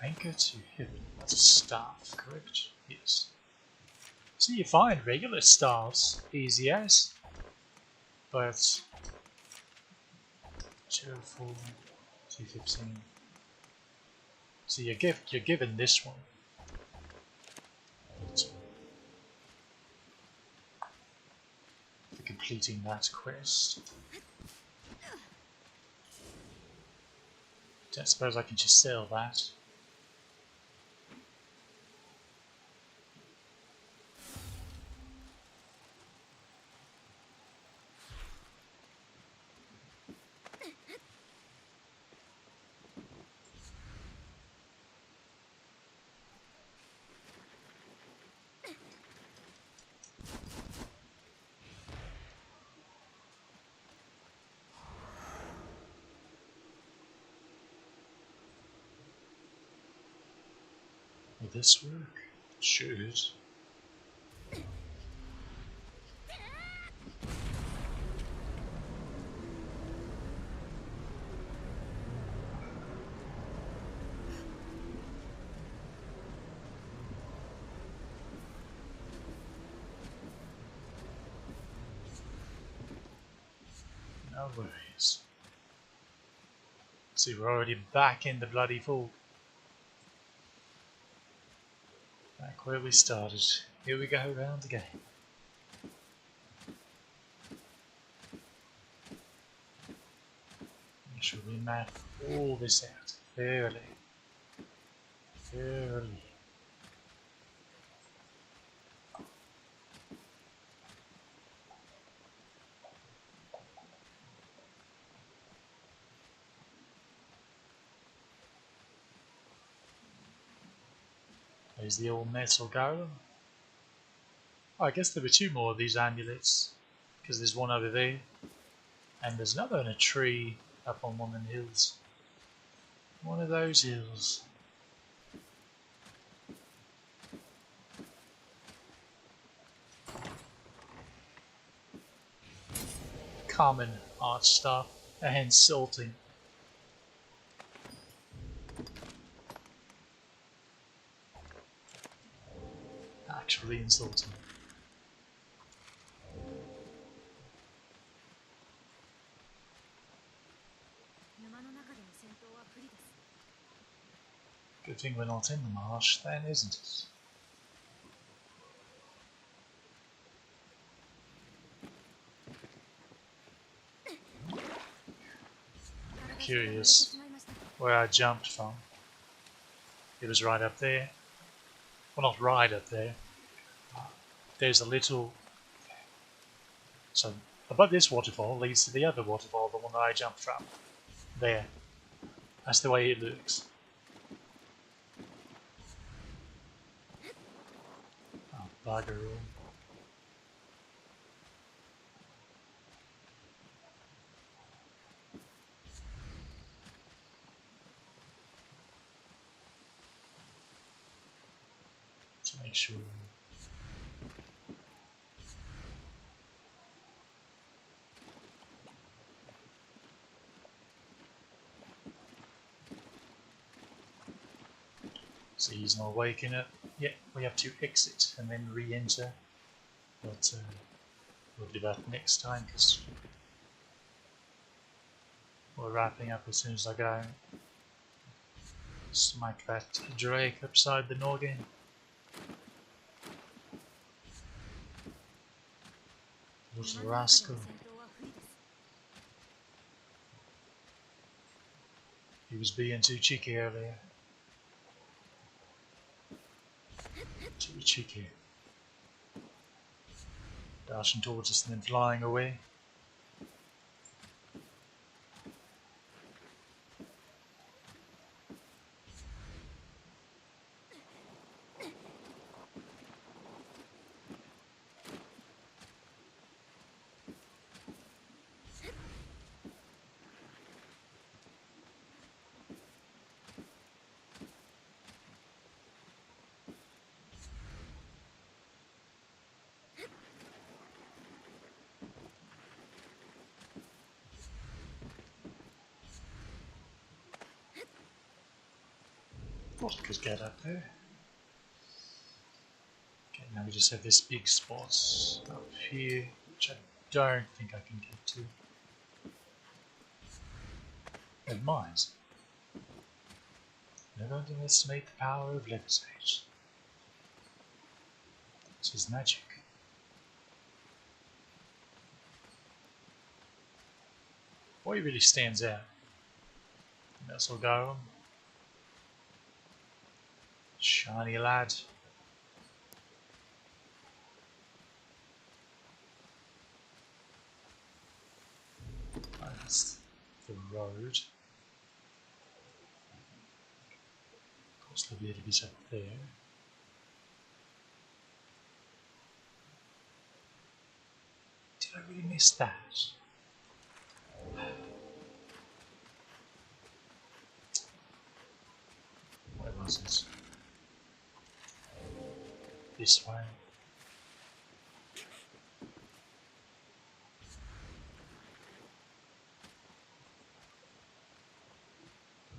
Anchor to hip. That's a staff, correct? Yes. So you find regular staffs easy as, but 204, 215. So you're given this one. For completing that quest. Don't suppose I can just sell that. Will this work? It should. No worries. See, we're already back in the bloody fort. Back where we started. Here we go round again. Make sure we map all this out fairly. There's the old metal golem. Oh, I guess there were two more of these amulets, because there's one over there, and there's another in a tree up on one of the hills. One of those hills. Common art stuff and insulting. Actually insulting. Good thing we're not in the marsh then, isn't it? Curious where I jumped from. It was right up there. Well, not right up there. There's a little... So, above this waterfall leads to the other waterfall, the one that I jumped from. There. That's the way it looks. Oh, bugger all. make sure. So he's not waking up yet. We have to exit and then re-enter. But we'll do that next time because we're wrapping up as soon as I go. Smack that Drake upside the noggin. What a rascal. He was being too cheeky earlier. Too cheeky. Dashing towards us and then flying away. Thought I could get up there. Okay, now we just have this big spot up here, which I don't think I can get to. Never mind. Never underestimate the power of levitate. This is magic. Boy really stands out. That's all go on. Shiny lad. That's the road. Of course, there'll be a bit up there. Did I really miss that? Where was it? This way.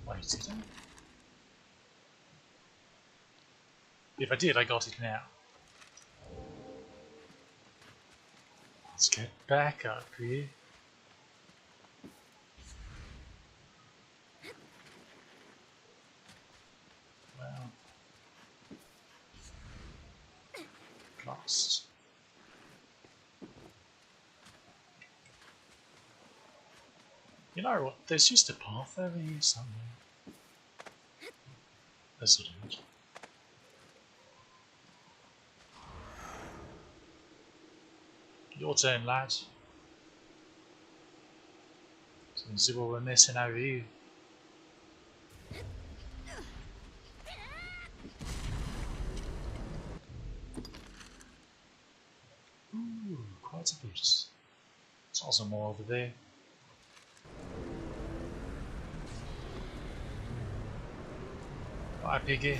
Wait, did I? If I did, I got it now. Let's get back up here. Well, lost. You know what? There's just a path over here somewhere. That's what it is. Your turn, lad. So we can see what we're missing over here. Ooh, quite a bit. There's also more over there. Bye, piggy.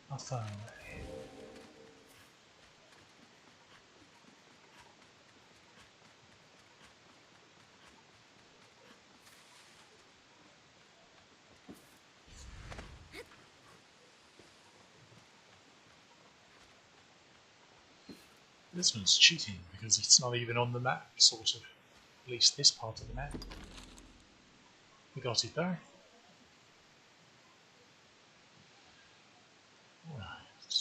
How far away? This one's cheating because it's not even on the map, sort of. At least this part of the map. We got it though. Right.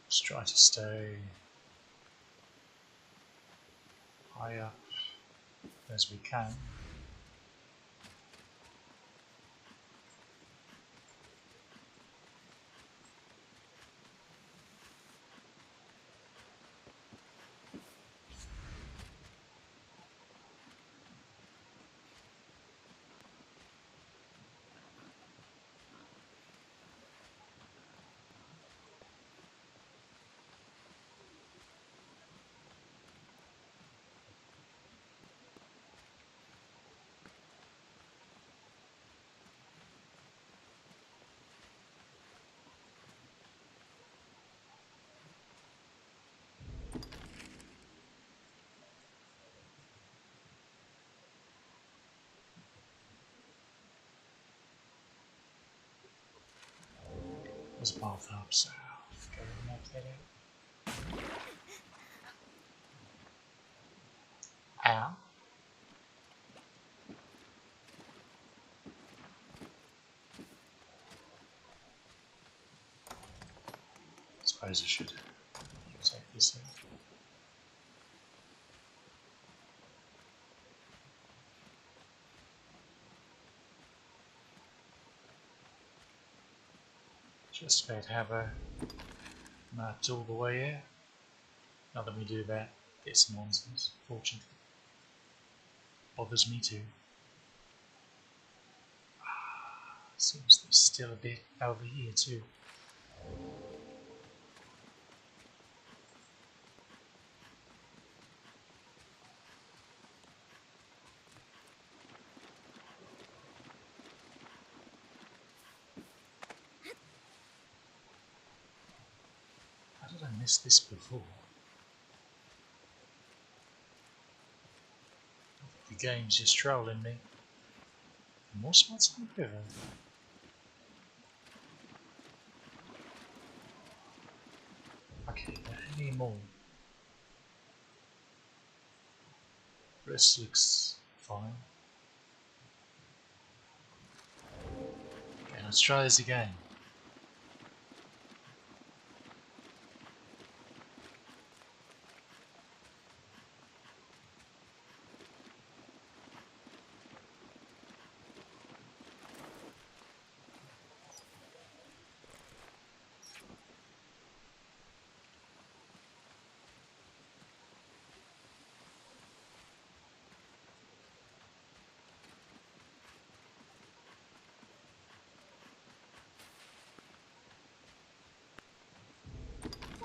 Let's try to stay high up as we can. There's a path up south. Go and map that out. Ow. Suppose I should take this out. Just about have her mapped all the way out. Not that we do that, get some monsters, fortunately. Bothers me too. Seems there's still a bit over here too. How did I miss this before? The game's just trolling me. More spots on the river. Okay, any more? Rest looks fine. Okay, let's try this again.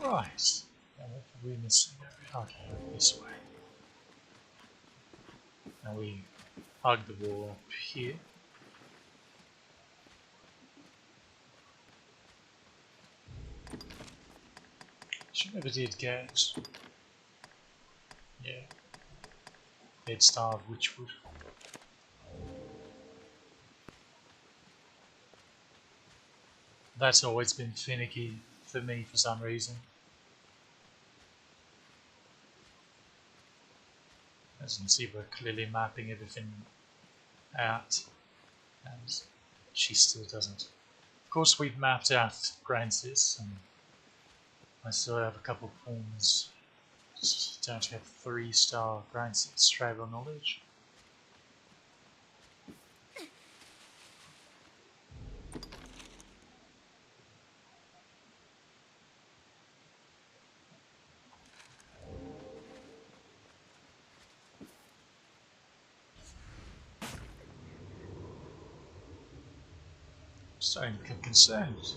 Right. Now what are we missing? Okay, this way. Now we hug the wall up here. She never did get. Yeah. Head start of Witchwood. That's always been finicky for me for some reason. As you can see, we're clearly mapping everything out, and she still doesn't. Of course, we've mapped out Grancis, and I still have a couple of pawns. Just don't have 3-star Grancis travel knowledge. Starting to become concerned.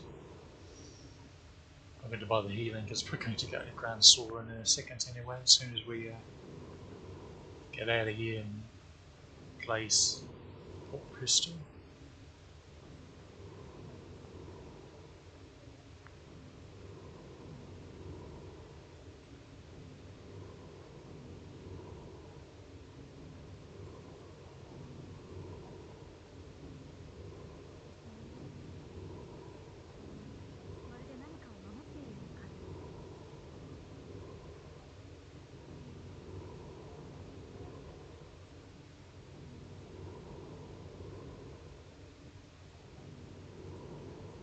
I'm going to buy the healing because we're going to go to Grand Sorcerer in a second anyway, as soon as we get out of here and place Port Crystal.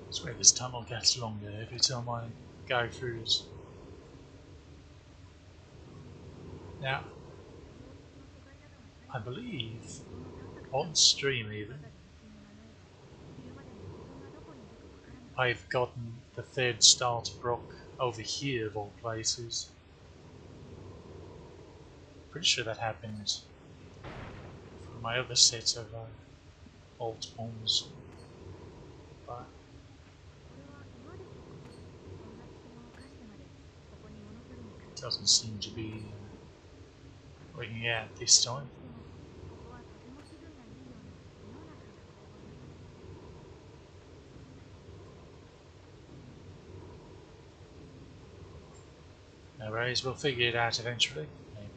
I swear this tunnel gets longer every time I go through it. Now, I believe, on stream even, I've gotten the 3rd star to Brock over here of all places. Pretty sure that happened for my other set of alt pawns, but it doesn't seem to be working out this time. No worries, we'll figure it out eventually. Maybe.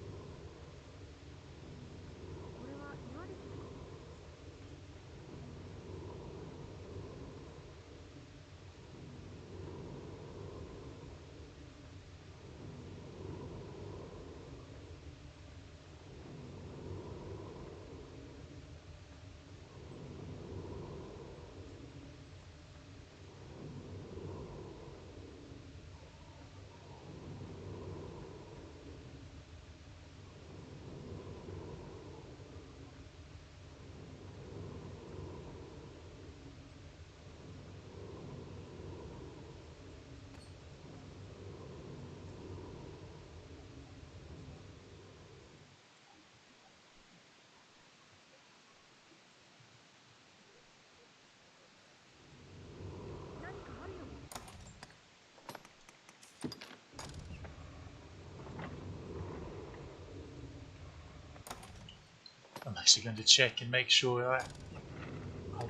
actually going to check and make sure I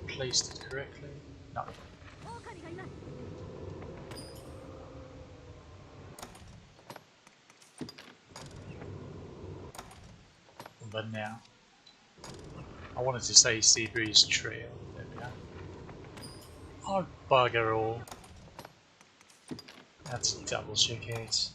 placed it correctly. No. 狼がいます。 But now, I wanted to say Seabreeze Trail. There we go. Oh, bugger all. That's a double check it.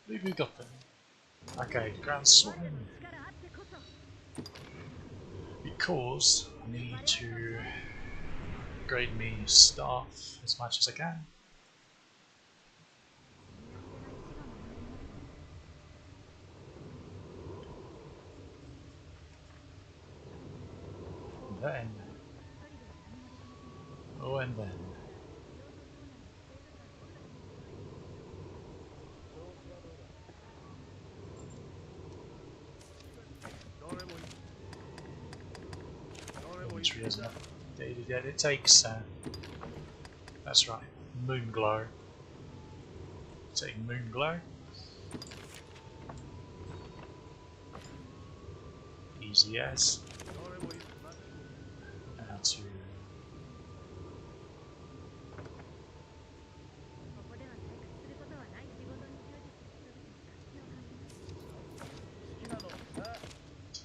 I believe we got them. Okay, ground swim. Because I need to upgrade me staff as much as I can. And then, oh, and then. Inventory hasn't updated yet. It takes, that's right, moon glow. Take moon glow. Easy as. Now to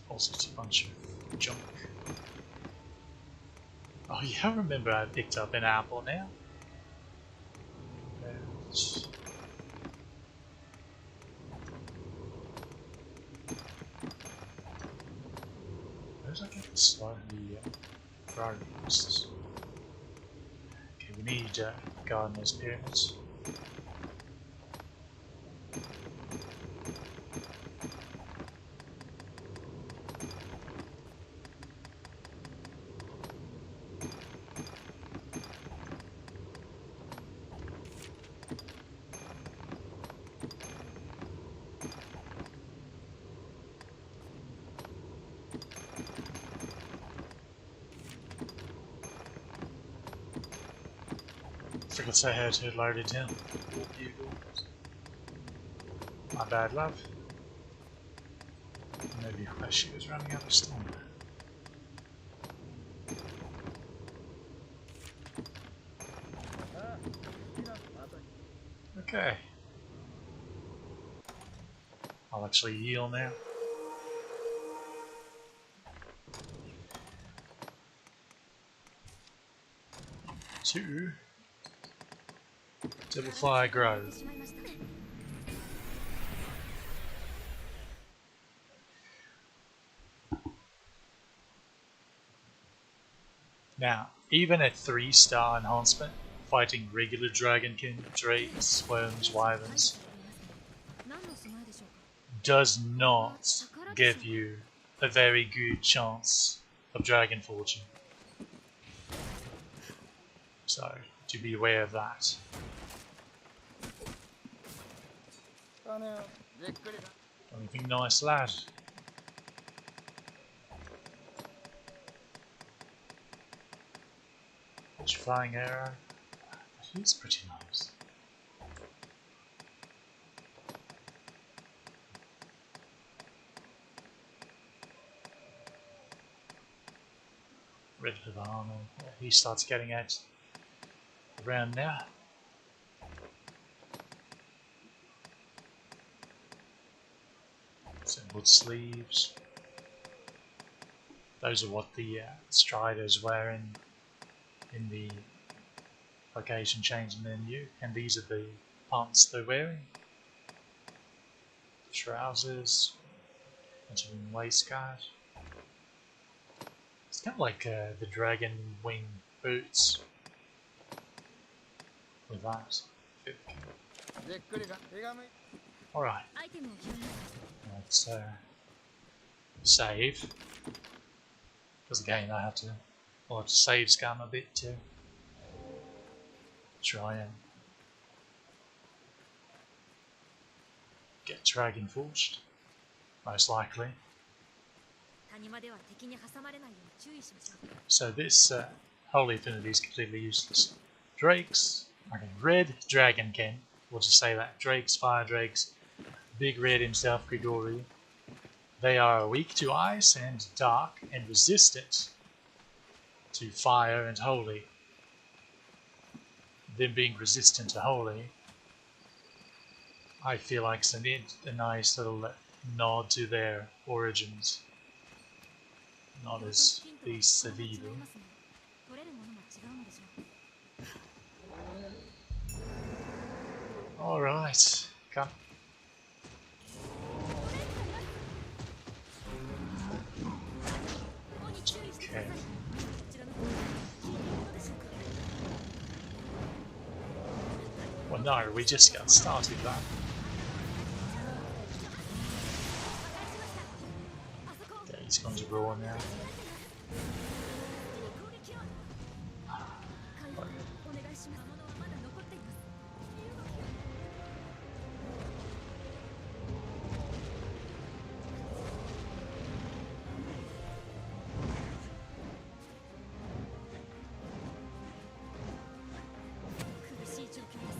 also just a bunch of junk. Oh yeah, I remember I picked up an apple now. Where's I get the slightly progress? Okay, we need gardener's pyramids. Forgot to say how to load it in. My bad, love. Maybe where she was running out of steam. Okay. I'll actually heal now. Two. Double Fire Grove. Now, even at 3-star enhancement, fighting regular dragonkin, drakes, worms, wyverns does not give you a very good chance of dragon fortune. So, to be aware of that. Anything nice, lad? What's your flying arrow? That is pretty nice. Rid of armor. He starts getting out around now. Some wood sleeves. Those are what the Striders wear in the location change menu, and these are the pants they're wearing. Trousers, continuing waistcoat. It's kind of like the dragon wing boots with that. Alright, アイテムを拾います。 let's save. Because again, I have to, or to save scam a bit to try and get Dragon Forged, most likely. 谷間では敵に挟まれないよう注意しましょう。 So this Holy Affinity is completely useless. Drakes, okay, Red Dragon Ken, we'll just say that. Drakes, Fire Drakes, Big Red himself, Grigori. They are weak to ice and dark and resistant to fire and holy. Them being resistant to holy, I feel like it's a nice little nod to their origins. Not as beasts of evil. 取れるものも違うのでしょう。 Alright, come. Okay. Well, no, we just got started that. Yeah, he's going to roar now. お願いします。魔物はまだ残っています。 苦しい状況です。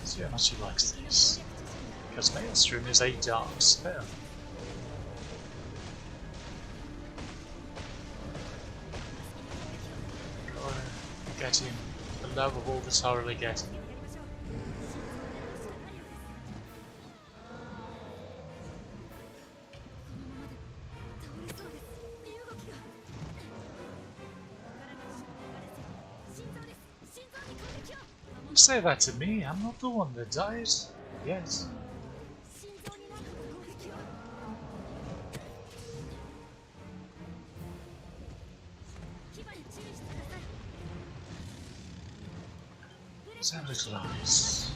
See how much he likes this. Because Maelstrom is a dark spell. Gotta get him the lovable to thoroughly get him. Say that to me, I'm not the one that died. Yes. Let's have a little eyes.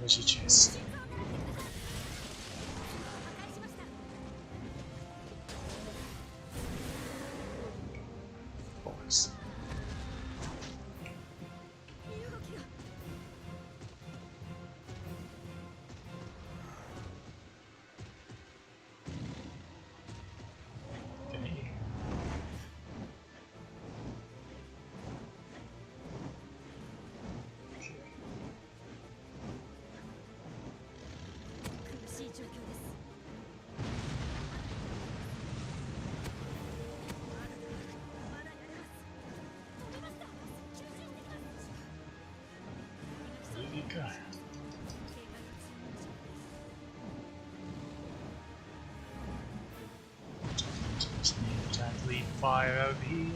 Where's your chest? Boys. Okay. There you go. Just need to leave fire over here.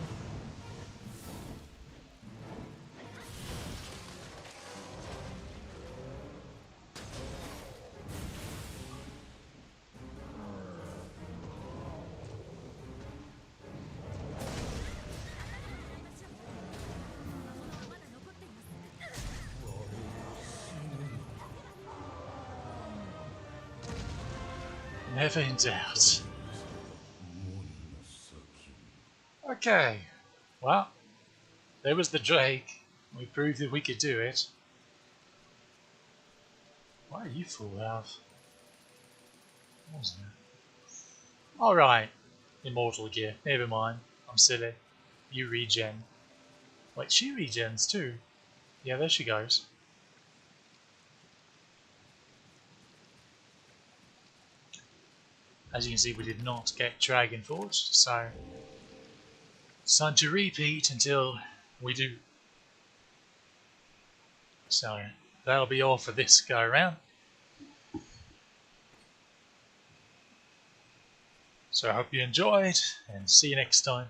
Never in doubt. Okay, well, there was the Drake. We proved that we could do it. Why are you full of? Wasn't it? Alright, Immortal Gear. Never mind. I'm silly. You regen. Wait, she regens too. Yeah, there she goes. As you can see, we did not get Dragon Forged, so it's time to repeat until we do. So that'll be all for this go around. So I hope you enjoyed, and see you next time.